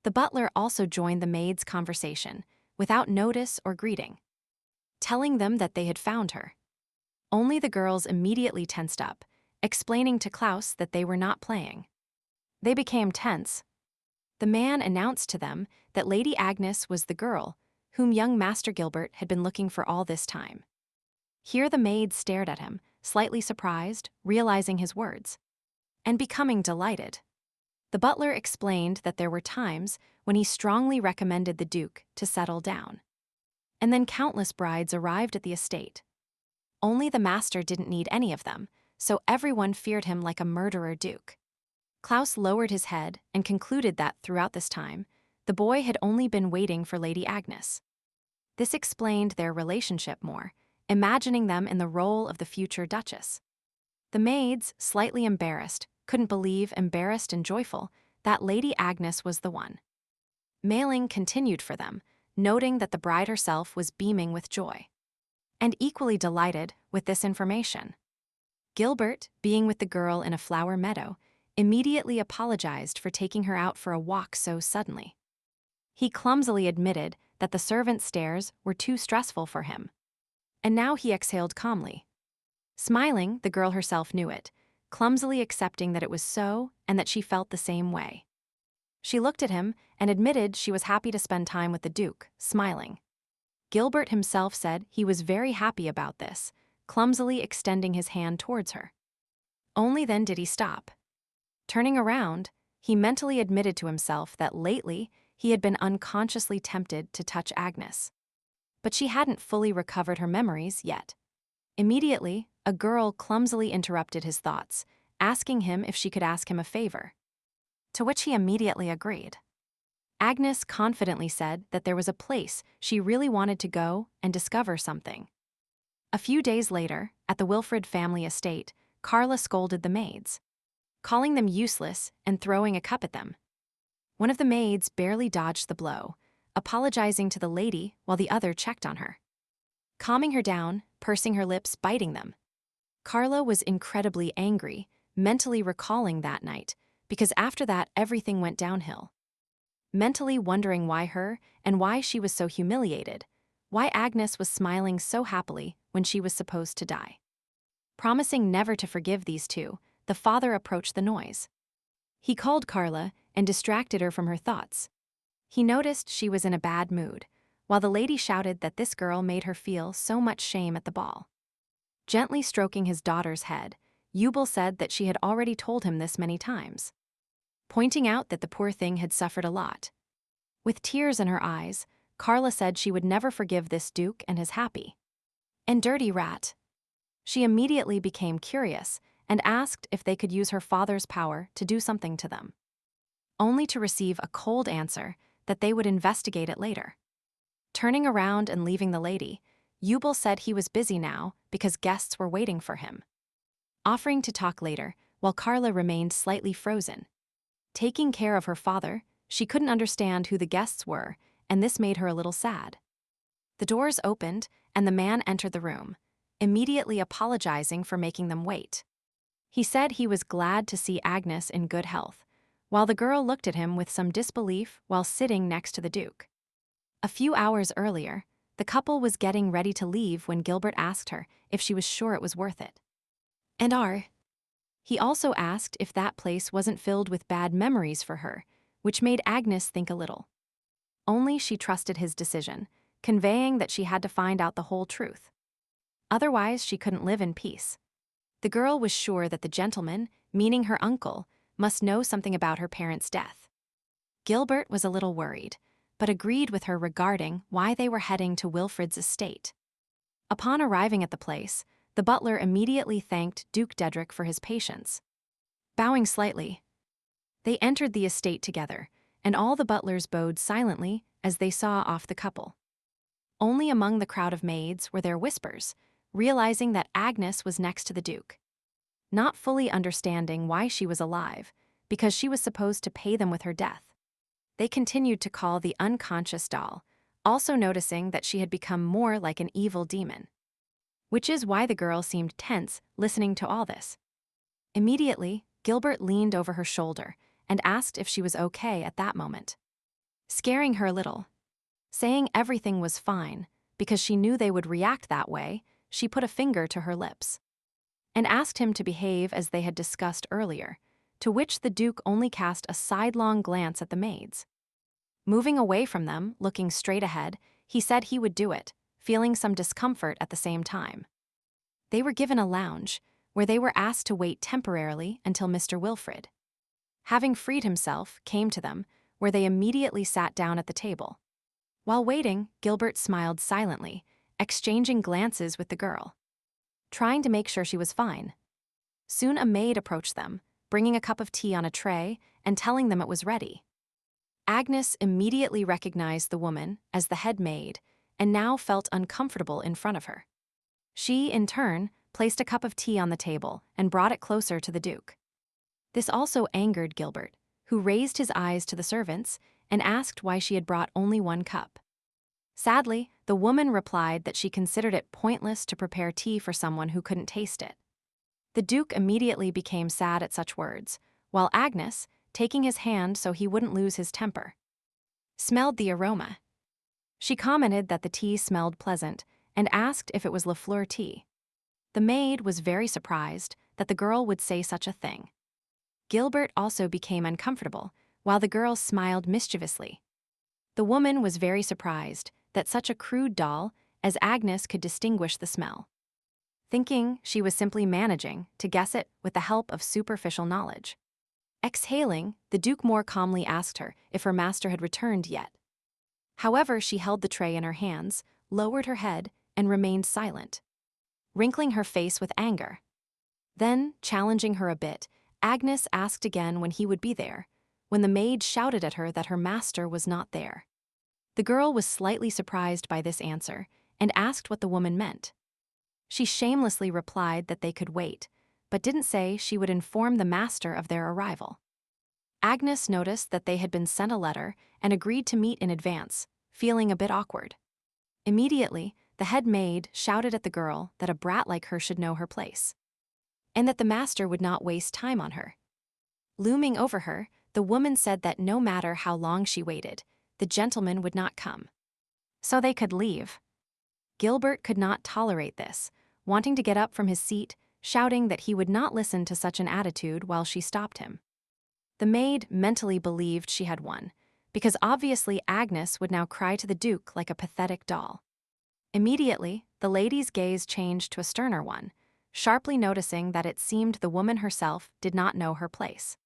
The butler also joined the maids' conversation, without notice or greeting, telling them that they had found her. Only the girls immediately tensed up, explaining to Klaus that they were not playing. They became tense. The man announced to them that Lady Agnes was the girl whom young Master Gilbert had been looking for all this time. Here the maids stared at him, slightly surprised, realizing his words, and becoming delighted. The butler explained that there were times when he strongly recommended the Duke to settle down. And then countless brides arrived at the estate. Only the master didn't need any of them, so everyone feared him like a murderer duke. Klaus lowered his head and concluded that throughout this time, the boy had only been waiting for Lady Agnes. This explained their relationship more, imagining them in the role of the future duchess. The maids, slightly embarrassed, couldn't believe, embarrassed and joyful, that Lady Agnes was the one. Mailing continued for them, noting that the bride herself was beaming with joy. And equally delighted with this information. Gilbert, being with the girl in a flower meadow, immediately apologized for taking her out for a walk so suddenly. He clumsily admitted that the servants' stares were too stressful for him. And now he exhaled calmly. Smiling, the girl herself knew it, clumsily accepting that it was so and that she felt the same way. She looked at him and admitted she was happy to spend time with the Duke, smiling. Gilbert himself said he was very happy about this, clumsily extending his hand towards her. Only then did he stop. Turning around, he mentally admitted to himself that lately he had been unconsciously tempted to touch Agnes. But she hadn't fully recovered her memories yet. Immediately, a girl clumsily interrupted his thoughts, asking him if she could ask him a favor. To which he immediately agreed. Agnes confidently said that there was a place she really wanted to go and discover something. A few days later, at the Wilfrid family estate, Carla scolded the maids, calling them useless and throwing a cup at them. One of the maids barely dodged the blow, apologizing to the lady while the other checked on her. Calming her down, pursing her lips, biting them. Carla was incredibly angry, mentally recalling that night, because after that everything went downhill. Mentally wondering why her and why she was so humiliated, why Agnes was smiling so happily when she was supposed to die. Promising never to forgive these two, the father approached the noise. He called Carla and distracted her from her thoughts. He noticed she was in a bad mood, while the lady shouted that this girl made her feel so much shame at the ball. Gently stroking his daughter's head, Eubal said that she had already told him this many times, pointing out that the poor thing had suffered a lot. With tears in her eyes, Carla said she would never forgive this Duke and his happy and dirty rat. She immediately became curious and asked if they could use her father's power to do something to them, only to receive a cold answer that they would investigate it later. Turning around and leaving the lady, Eubal said he was busy now because guests were waiting for him, offering to talk later while Carla remained slightly frozen. Taking care of her father, she couldn't understand who the guests were, and this made her a little sad. The doors opened, and the man entered the room, immediately apologizing for making them wait. He said he was glad to see Agnes in good health, while the girl looked at him with some disbelief while sitting next to the Duke. A few hours earlier, the couple was getting ready to leave when Gilbert asked her if she was sure it was worth it. And he also asked if that place wasn't filled with bad memories for her, which made Agnes think a little. Only she trusted his decision, conveying that she had to find out the whole truth. Otherwise, she couldn't live in peace. The girl was sure that the gentleman, meaning her uncle, must know something about her parents' death. Gilbert was a little worried, but agreed with her regarding why they were heading to Wilfrid's estate. Upon arriving at the place, the butler immediately thanked Duke Dedrick for his patience. Bowing slightly, they entered the estate together, and all the butlers bowed silently as they saw off the couple. Only among the crowd of maids were there whispers, realizing that Agnes was next to the Duke. Not fully understanding why she was alive, because she was supposed to pay them with her death. They continued to call the unconscious doll, also noticing that she had become more like an evil demon. Which is why the girl seemed tense listening to all this. Immediately, Gilbert leaned over her shoulder and asked if she was okay at that moment, scaring her a little. Saying everything was fine, because she knew they would react that way, she put a finger to her lips and asked him to behave as they had discussed earlier, to which the Duke only cast a sidelong glance at the maids. Moving away from them, looking straight ahead, he said he would do it, feeling some discomfort at the same time. They were given a lounge, where they were asked to wait temporarily until Mr. Wilfred, having freed himself, came to them, where they immediately sat down at the table. While waiting, Gilbert smiled silently, exchanging glances with the girl, trying to make sure she was fine. Soon a maid approached them, bringing a cup of tea on a tray and telling them it was ready. Agnes immediately recognized the woman as the head maid and now felt uncomfortable in front of her. She, in turn, placed a cup of tea on the table and brought it closer to the Duke. This also angered Gilbert, who raised his eyes to the servants and asked why she had brought only one cup. Sadly, the woman replied that she considered it pointless to prepare tea for someone who couldn't taste it. The Duke immediately became sad at such words, while Agnes, taking his hand so he wouldn't lose his temper, smelled the aroma. She commented that the tea smelled pleasant and asked if it was Lafleur tea. The maid was very surprised that the girl would say such a thing. Gilbert also became uncomfortable, while the girl smiled mischievously. The woman was very surprised that such a crude doll as Agnes could distinguish the smell, thinking she was simply managing to guess it with the help of superficial knowledge. Exhaling, the Duke more calmly asked her if her master had returned yet. However, she held the tray in her hands, lowered her head, and remained silent, wrinkling her face with anger. Then, challenging her a bit, Agnes asked again when he would be there, when the maid shouted at her that her master was not there. The girl was slightly surprised by this answer and asked what the woman meant. She shamelessly replied that they could wait, but didn't say she would inform the master of their arrival. Agnes noticed that they had been sent a letter and agreed to meet in advance, feeling a bit awkward. Immediately, the head maid shouted at the girl that a brat like her should know her place, and that the master would not waste time on her. Looming over her, the woman said that no matter how long she waited, the gentleman would not come, so they could leave. Gilbert could not tolerate this, wanting to get up from his seat, shouting that he would not listen to such an attitude while she stopped him. The maid mentally believed she had won, because obviously Agnes would now cry to the Duke like a pathetic doll. Immediately, the lady's gaze changed to a sterner one, sharply noticing that it seemed the woman herself did not know her place.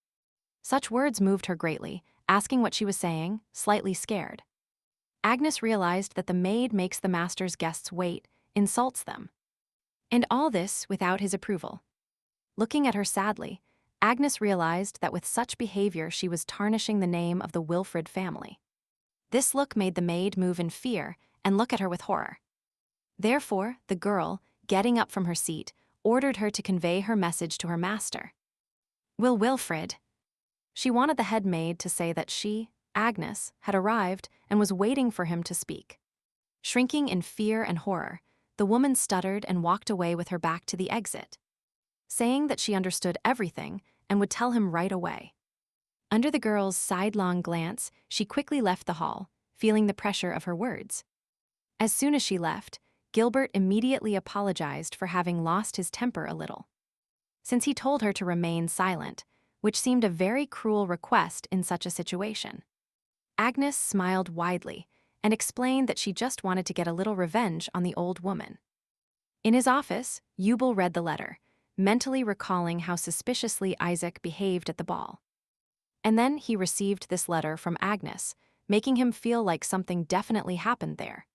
Such words moved her greatly, asking what she was saying, slightly scared. Agnes realized that the maid makes the master's guests wait, insults them, and all this without his approval. Looking at her sadly, Agnes realized that with such behavior she was tarnishing the name of the Wilfred family. This look made the maid move in fear and look at her with horror. Therefore, the girl, getting up from her seat, ordered her to convey her message to her master. Wilfred. She wanted the head maid to say that she, Agnes, had arrived and was waiting for him to speak. Shrinking in fear and horror, the woman stuttered and walked away with her back to the exit, saying that she understood everything and would tell him right away. Under the girl's sidelong glance, she quickly left the hall, feeling the pressure of her words. As soon as she left, Gilbert immediately apologized for having lost his temper a little, since he told her to remain silent, which seemed a very cruel request in such a situation. Agnes smiled widely and explained that she just wanted to get a little revenge on the old woman. In his office, Eubel read the letter, mentally recalling how suspiciously Isaac behaved at the ball. And then he received this letter from Agnes, making him feel like something definitely happened there.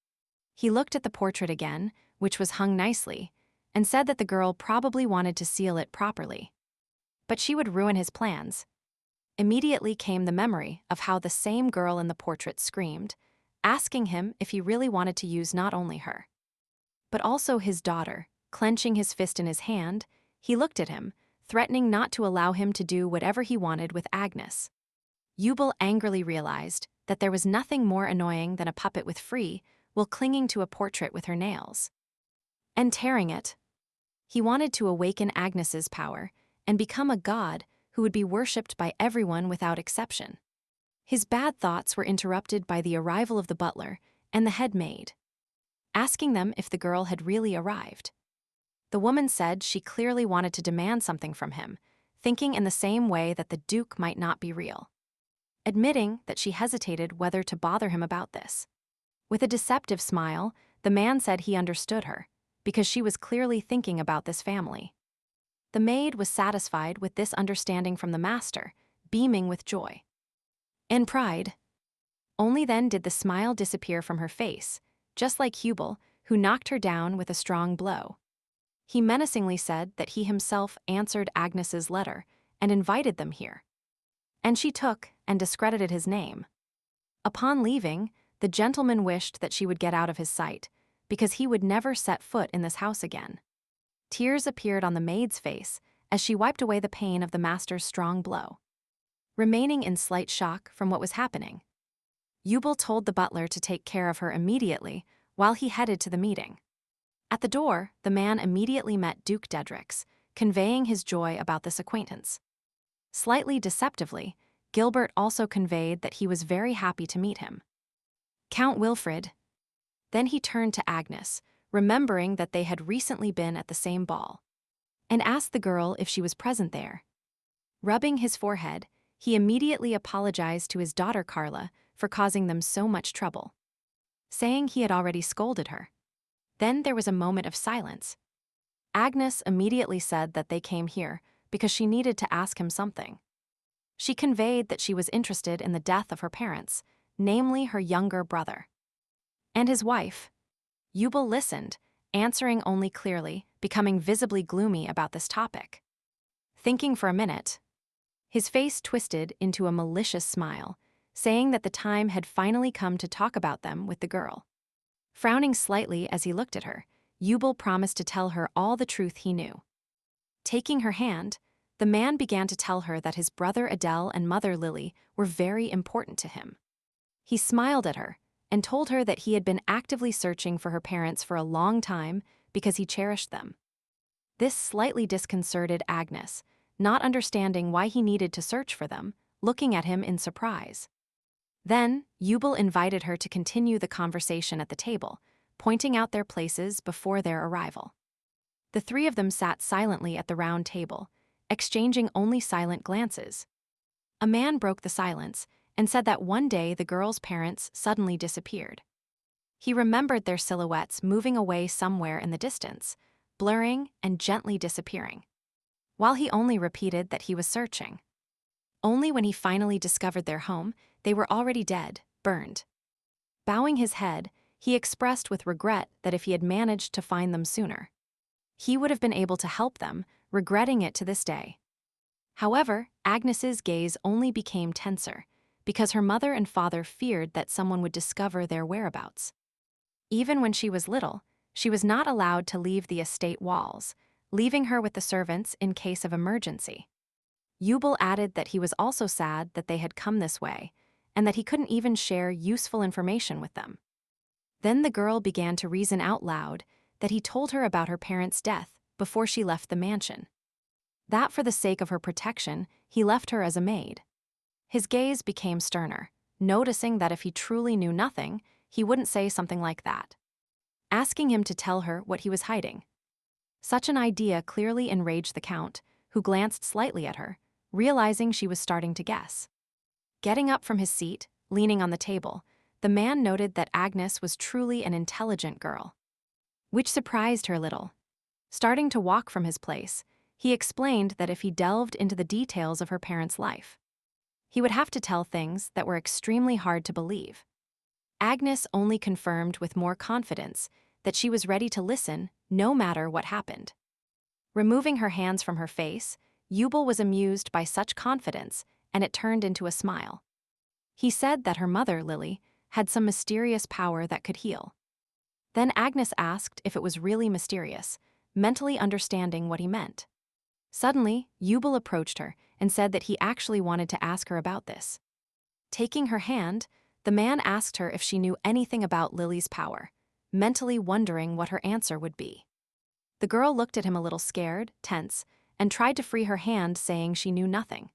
He looked at the portrait again, which was hung nicely, and said that the girl probably wanted to seal it properly, but she would ruin his plans. Immediately came the memory of how the same girl in the portrait screamed, asking him if he really wanted to use not only her, but also his daughter. Clenching his fist in his hand, he looked at him, threatening not to allow him to do whatever he wanted with Agnes. Eubel angrily realized that there was nothing more annoying than a puppet with free while clinging to a portrait with her nails and tearing it. He wanted to awaken Agnes's power and become a god who would be worshipped by everyone without exception. His bad thoughts were interrupted by the arrival of the butler and the head maid, asking them if the girl had really arrived. The woman said she clearly wanted to demand something from him, thinking in the same way that the Duke might not be real, admitting that she hesitated whether to bother him about this. With a deceptive smile, the man said he understood her, because she was clearly thinking about this family. The maid was satisfied with this understanding from the master, beaming with joy and pride. Only then did the smile disappear from her face, just like Hubel, who knocked her down with a strong blow. He menacingly said that he himself answered Agnes's letter and invited them here. And she took and discredited his name. Upon leaving, the gentleman wished that she would get out of his sight, because he would never set foot in this house again. Tears appeared on the maid's face as she wiped away the pain of the master's strong blow. Remaining in slight shock from what was happening, Hubel told the butler to take care of her immediately while he headed to the meeting. At the door, the man immediately met Duke Dedrix, conveying his joy about this acquaintance. Slightly deceptively, Gilbert also conveyed that he was very happy to meet him. Count Wilfrid. Then he turned to Agnes, remembering that they had recently been at the same ball, and asked the girl if she was present there. Rubbing his forehead, he immediately apologized to his daughter Carla for causing them so much trouble, saying he had already scolded her. Then there was a moment of silence. Agnes immediately said that they came here because she needed to ask him something. She conveyed that she was interested in the death of her parents, namely her younger brother and his wife. Hubel listened, answering only clearly, becoming visibly gloomy about this topic. Thinking for a minute, his face twisted into a malicious smile, saying that the time had finally come to talk about them with the girl. Frowning slightly as he looked at her, Hubel promised to tell her all the truth he knew. Taking her hand, the man began to tell her that his brother Adele and mother Lily were very important to him. He smiled at her and told her that he had been actively searching for her parents for a long time because he cherished them. This slightly disconcerted Agnes, not understanding why he needed to search for them, looking at him in surprise. Then, Hubel invited her to continue the conversation at the table, pointing out their places before their arrival. The three of them sat silently at the round table, exchanging only silent glances. A man broke the silence and said that one day the girl's parents suddenly disappeared. He remembered their silhouettes moving away somewhere in the distance, blurring and gently disappearing, while he only repeated that he was searching. Only when he finally discovered their home, they were already dead, burned. Bowing his head, he expressed with regret that if he had managed to find them sooner, he would have been able to help them, regretting it to this day. However, Agnes's gaze only became tenser, because her mother and father feared that someone would discover their whereabouts. Even when she was little, she was not allowed to leave the estate walls, leaving her with the servants in case of emergency. Hubel added that he was also sad that they had come this way, and that he couldn't even share useful information with them. Then the girl began to reason out loud that he told her about her parents' death before she left the mansion. That for the sake of her protection, he left her as a maid. His gaze became sterner, noticing that if he truly knew nothing, he wouldn't say something like that, asking him to tell her what he was hiding. Such an idea clearly enraged the Count, who glanced slightly at her, realizing she was starting to guess. Getting up from his seat, leaning on the table, the man noted that Agnes was truly an intelligent girl, which surprised her a little. Starting to walk from his place, he explained that if he delved into the details of her parents' life, he would have to tell things that were extremely hard to believe. Agnes only confirmed with more confidence that she was ready to listen no matter what happened. Removing her hands from her face, Hubel was amused by such confidence, and it turned into a smile. He said that her mother, Lily, had some mysterious power that could heal. Then Agnes asked if it was really mysterious, mentally understanding what he meant. Suddenly, Hubel approached her and said that he actually wanted to ask her about this. Taking her hand, the man asked her if she knew anything about Lily's power, mentally wondering what her answer would be. The girl looked at him a little scared, tense, and tried to free her hand, saying she knew nothing.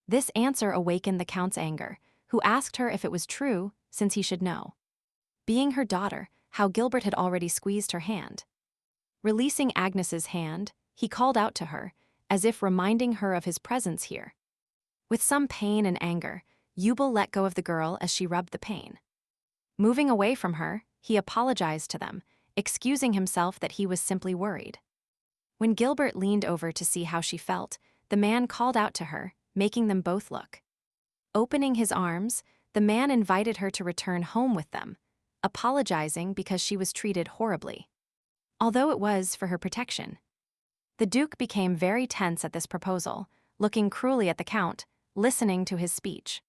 This answer awakened the Count's anger, who asked her if it was true, since he should know, being her daughter, how Gilbert had already squeezed her hand. Releasing Agnes's hand, he called out to her, as if reminding her of his presence here. With some pain and anger, Yubel let go of the girl as she rubbed the pain. Moving away from her, he apologized to them, excusing himself that he was simply worried. When Gilbert leaned over to see how she felt, the man called out to her, making them both look. Opening his arms, the man invited her to return home with them, apologizing because she was treated horribly, although it was for her protection. The Duke became very tense at this proposal, looking cruelly at the Count, listening to his speech.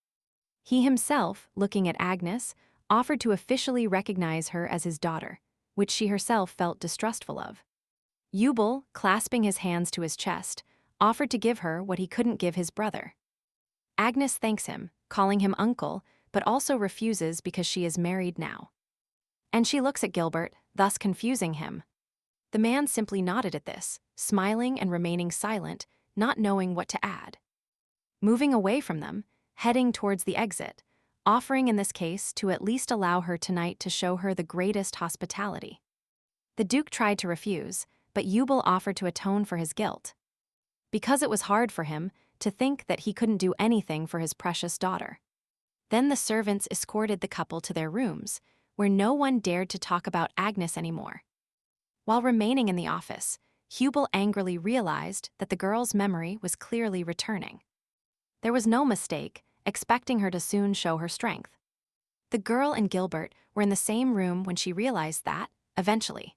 He himself, looking at Agnes, offered to officially recognize her as his daughter, which she herself felt distrustful of. Yubel, clasping his hands to his chest, offered to give her what he couldn't give his brother. Agnes thanks him, calling him uncle, but also refuses because she is married now. And she looks at Gilbert, thus confusing him. The man simply nodded at this, smiling and remaining silent, not knowing what to add. Moving away from them, heading towards the exit, offering in this case to at least allow her tonight to show her the greatest hospitality. The Duke tried to refuse, but Yubel offered to atone for his guilt, because it was hard for him to think that he couldn't do anything for his precious daughter. Then the servants escorted the couple to their rooms, where no one dared to talk about Agnes anymore. While remaining in the office, Yubel angrily realized that the girl's memory was clearly returning. There was no mistake, expecting her to soon show her strength. The girl and Gilbert were in the same room when she realized that, eventually,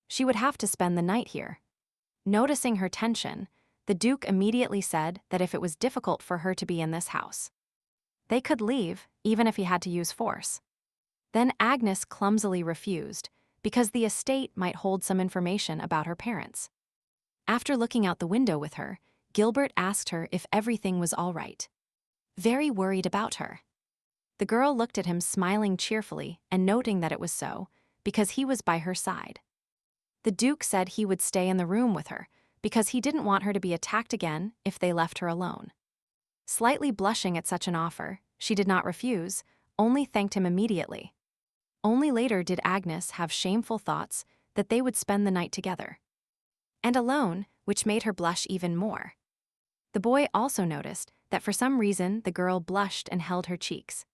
she would have to spend the night here. Noticing her tension, the Duke immediately said that if it was difficult for her to be in this house, they could leave, even if he had to use force. Then Agnes clumsily refused, because the estate might hold some information about her parents. After looking out the window with her, Gilbert asked her if everything was all right, very worried about her. The girl looked at him smiling cheerfully and noting that it was so, because he was by her side. The Duke said he would stay in the room with her, because he didn't want her to be attacked again if they left her alone. Slightly blushing at such an offer, she did not refuse, only thanked him immediately. Only later did Agnes have shameful thoughts that they would spend the night together, and alone, which made her blush even more. The boy also noticed that for some reason the girl blushed and held her cheeks.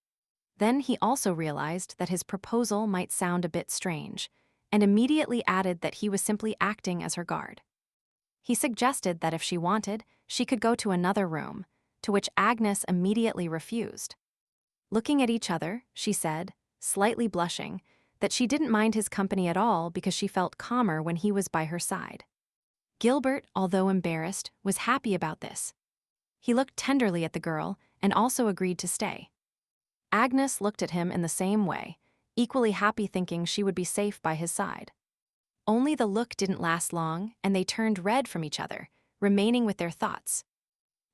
Then he also realized that his proposal might sound a bit strange, and immediately added that he was simply acting as her guard. He suggested that if she wanted, she could go to another room, to which Agnes immediately refused. Looking at each other, she said, slightly blushing, that she didn't mind his company at all because she felt calmer when he was by her side. Gilbert, although embarrassed, was happy about this. He looked tenderly at the girl and also agreed to stay. Agnes looked at him in the same way, equally happy thinking she would be safe by his side. Only the look didn't last long and they turned red from each other, remaining with their thoughts.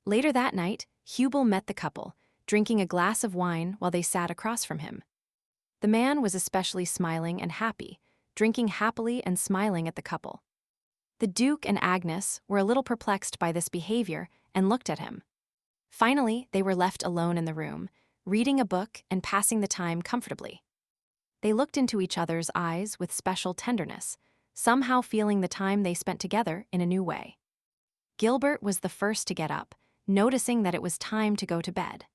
Later that night, Yubel met the couple, drinking a glass of wine while they sat across from him. The man was especially smiling and happy, drinking happily and smiling at the couple. The Duke and Agnes were a little perplexed by this behavior and looked at him. Finally, they were left alone in the room, reading a book and passing the time comfortably. They looked into each other's eyes with special tenderness, somehow feeling the time they spent together in a new way. Gilbert was the first to get up, noticing that it was time to go to bed,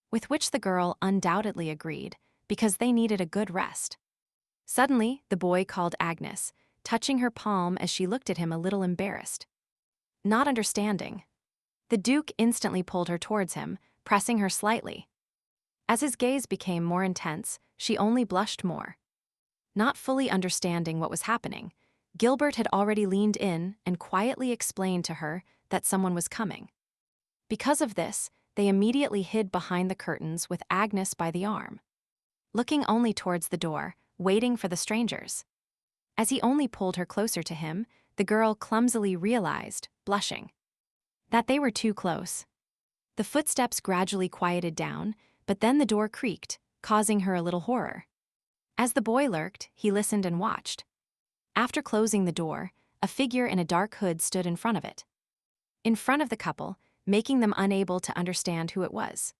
with which the girl undoubtedly agreed, because they needed a good rest. Suddenly, the boy called Agnes, touching her palm as she looked at him a little embarrassed. Not understanding, the Duke instantly pulled her towards him, pressing her slightly. As his gaze became more intense, she only blushed more. Not fully understanding what was happening, Gilbert had already leaned in and quietly explained to her that someone was coming. Because of this, they immediately hid behind the curtains with Agnes by the arm, looking only towards the door, waiting for the strangers. As he only pulled her closer to him, the girl clumsily realized, blushing, that they were too close. The footsteps gradually quieted down, but then the door creaked, causing her a little horror. As the boy lurked, he listened and watched. After closing the door, a figure in a dark hood stood in front of it. In front of the couple, making them unable to understand who it was.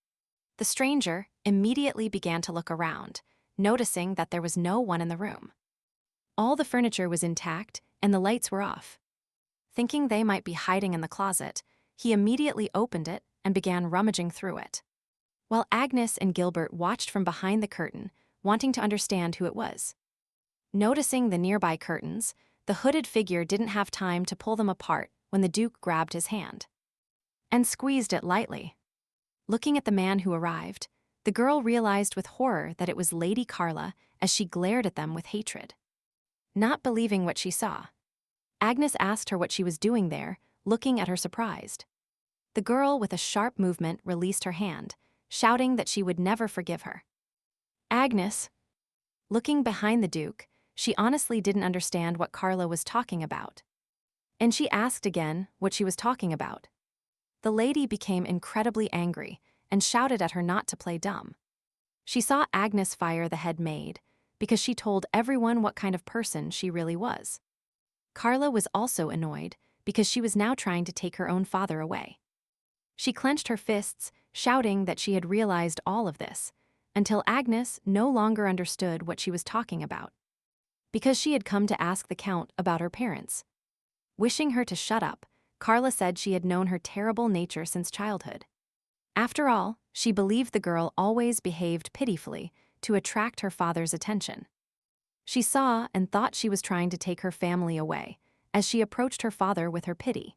The stranger immediately began to look around, noticing that there was no one in the room. All the furniture was intact and the lights were off. Thinking they might be hiding in the closet, he immediately opened it and began rummaging through it. While Agnes and Gilbert watched from behind the curtain, wanting to understand who it was. Noticing the nearby curtains, the hooded figure didn't have time to pull them apart when the Duke grabbed his hand and squeezed it lightly. Looking at the man who arrived, the girl realized with horror that it was Lady Carla as she glared at them with hatred. Not believing what she saw, Agnes asked her what she was doing there, looking at her surprised. The girl, with a sharp movement, released her hand, shouting that she would never forgive her. Agnes, looking behind the Duke, she honestly didn't understand what Carla was talking about. And she asked again what she was talking about. The lady became incredibly angry and shouted at her not to play dumb. She saw Agnes fire the head maid because she told everyone what kind of person she really was. Carla was also annoyed because she was now trying to take her own father away. She clenched her fists, shouting that she had realized all of this, until Agnes no longer understood what she was talking about. Because she had come to ask the Count about her parents. Wishing her to shut up, Carla said she had known her terrible nature since childhood. After all, she believed the girl always behaved pitifully to attract her father's attention. She saw and thought she was trying to take her family away, as she approached her father with her pity.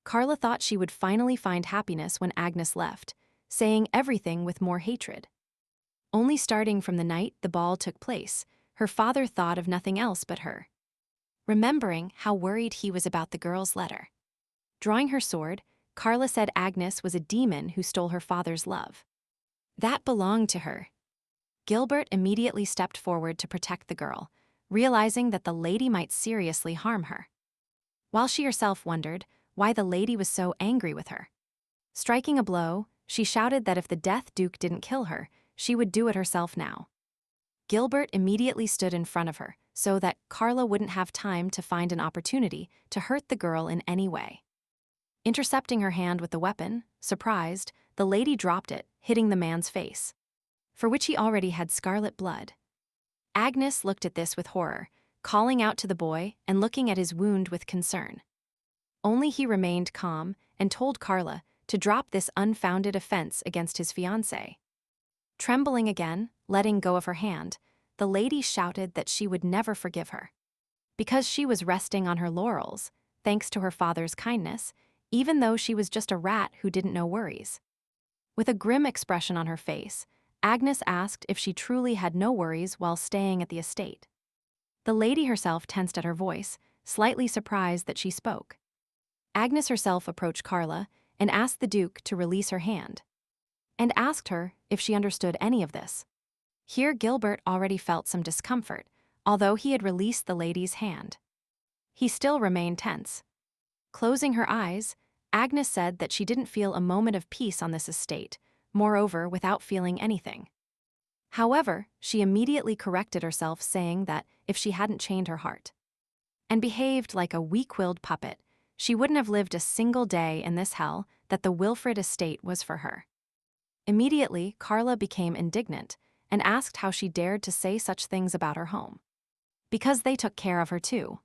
Carla thought she would finally find happiness when Agnes left, saying everything with more hatred. Only starting from the night the ball took place, her father thought of nothing else but her. Remembering how worried he was about the girl's letter. Drawing her sword, Carla said Agnes was a demon who stole her father's love. That belonged to her. Gilbert immediately stepped forward to protect the girl, realizing that the lady might seriously harm her. While she herself wondered why the lady was so angry with her. Striking a blow, she shouted that if the Death Duke didn't kill her, she would do it herself now. Gilbert immediately stood in front of her so that Carla wouldn't have time to find an opportunity to hurt the girl in any way. Intercepting her hand with the weapon, surprised, the lady dropped it, hitting the man's face, for which he already had scarlet blood. Agnes looked at this with horror, calling out to the boy and looking at his wound with concern. Only he remained calm and told Carla to drop this unfounded offense against his fiancée. Trembling again, letting go of her hand, the lady shouted that she would never forgive her. Because she was resting on her laurels, thanks to her father's kindness, even though she was just a rat who didn't know worries. With a grim expression on her face, Agnes asked if she truly had no worries while staying at the estate. The lady herself tensed at her voice, slightly surprised that she spoke. Agnes herself approached Carla and asked the Duke to release her hand, and asked her if she understood any of this. Here Gilbert already felt some discomfort, although he had released the lady's hand. He still remained tense. Closing her eyes, Agnes said that she didn't feel a moment of peace on this estate, moreover without feeling anything. However, she immediately corrected herself, saying that if she hadn't chained her heart and behaved like a weak-willed puppet, she wouldn't have lived a single day in this hell that the Wilfred estate was for her. Immediately, Carla became indignant and asked how she dared to say such things about her home. Because they took care of her too.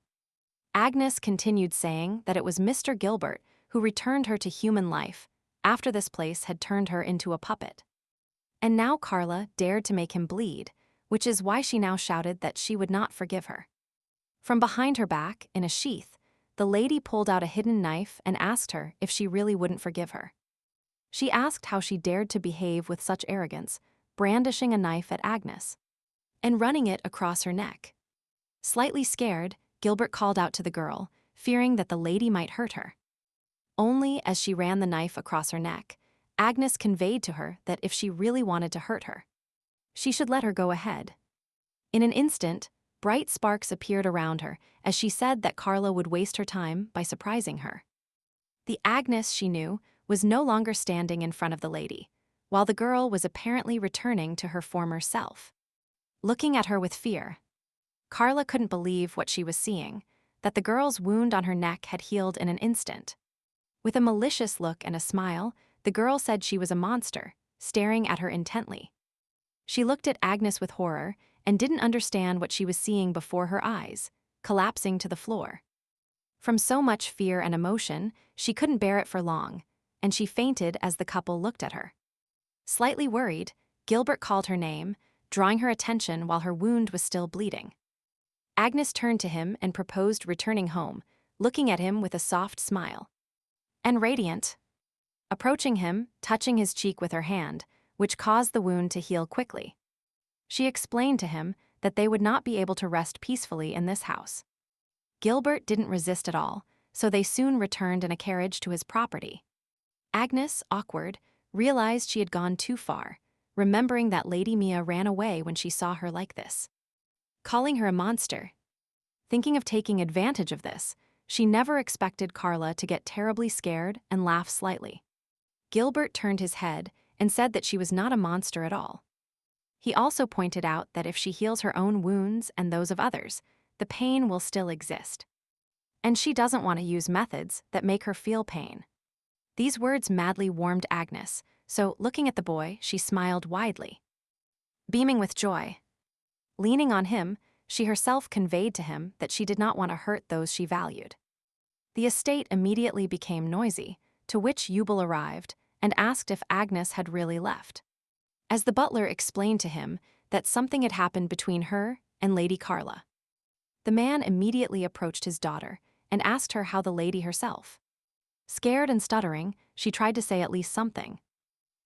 Agnes continued saying that it was Mr. Gilbert who returned her to human life after this place had turned her into a puppet. And now Carla dared to make him bleed, which is why she now shouted that she would not forgive her. From behind her back, in a sheath, the lady pulled out a hidden knife and asked her if she really wouldn't forgive her. She asked how she dared to behave with such arrogance, brandishing a knife at Agnes and running it across her neck. Slightly scared, Gilbert called out to the girl, fearing that the lady might hurt her. Only as she ran the knife across her neck, Agnes conveyed to her that if she really wanted to hurt her, she should let her go ahead. In an instant, bright sparks appeared around her as she said that Carla would waste her time by surprising her. The Agnes she knew was no longer standing in front of the lady, while the girl was apparently returning to her former self. Looking at her with fear, Carla couldn't believe what she was seeing, that the girl's wound on her neck had healed in an instant. With a malicious look and a smile, the girl said she was a monster, staring at her intently. She looked at Agnes with horror and didn't understand what she was seeing before her eyes, collapsing to the floor. From so much fear and emotion, she couldn't bear it for long, and she fainted as the couple looked at her. Slightly worried, Gilbert called her name, drawing her attention while her wound was still bleeding. Agnes turned to him and proposed returning home, looking at him with a soft smile. And radiant. Approaching him, touching his cheek with her hand, which caused the wound to heal quickly. She explained to him that they would not be able to rest peacefully in this house. Gilbert didn't resist at all, so they soon returned in a carriage to his property. Agnes, awkward, realized she had gone too far, remembering that Lady Mia ran away when she saw her like this, calling her a monster. Thinking of taking advantage of this, she never expected Carla to get terribly scared and laugh slightly. Gilbert turned his head and said that she was not a monster at all. He also pointed out that if she heals her own wounds and those of others, the pain will still exist. And she doesn't want to use methods that make her feel pain. These words madly warmed Agnes, so looking at the boy, she smiled widely, beaming with joy. Leaning on him, she herself conveyed to him that she did not want to hurt those she valued. The estate immediately became noisy, to which Yubel arrived and asked if Agnes had really left. As the butler explained to him that something had happened between her and Lady Carla. The man immediately approached his daughter and asked her how the lady herself. Scared and stuttering, she tried to say at least something.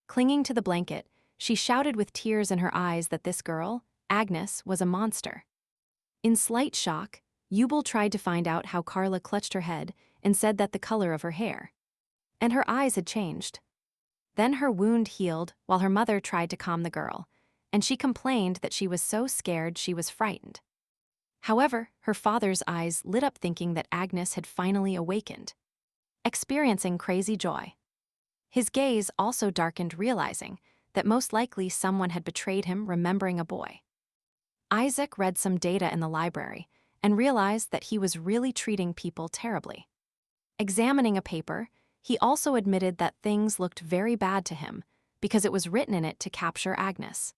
Clinging to the blanket, she shouted with tears in her eyes that this girl, Agnes, was a monster. In slight shock, Yubel tried to find out how Carla clutched her head and said that the color of her hair. And her eyes had changed. Then her wound healed while her mother tried to calm the girl, and she complained that she was so scared she was frightened. However, her father's eyes lit up thinking that Agnes had finally awakened, experiencing crazy joy. His gaze also darkened, realizing that most likely someone had betrayed him, remembering a boy. Isaac read some data in the library and realized that he was really treating people terribly. Examining a paper, he also admitted that things looked very bad to him because it was written in it to capture Agnes.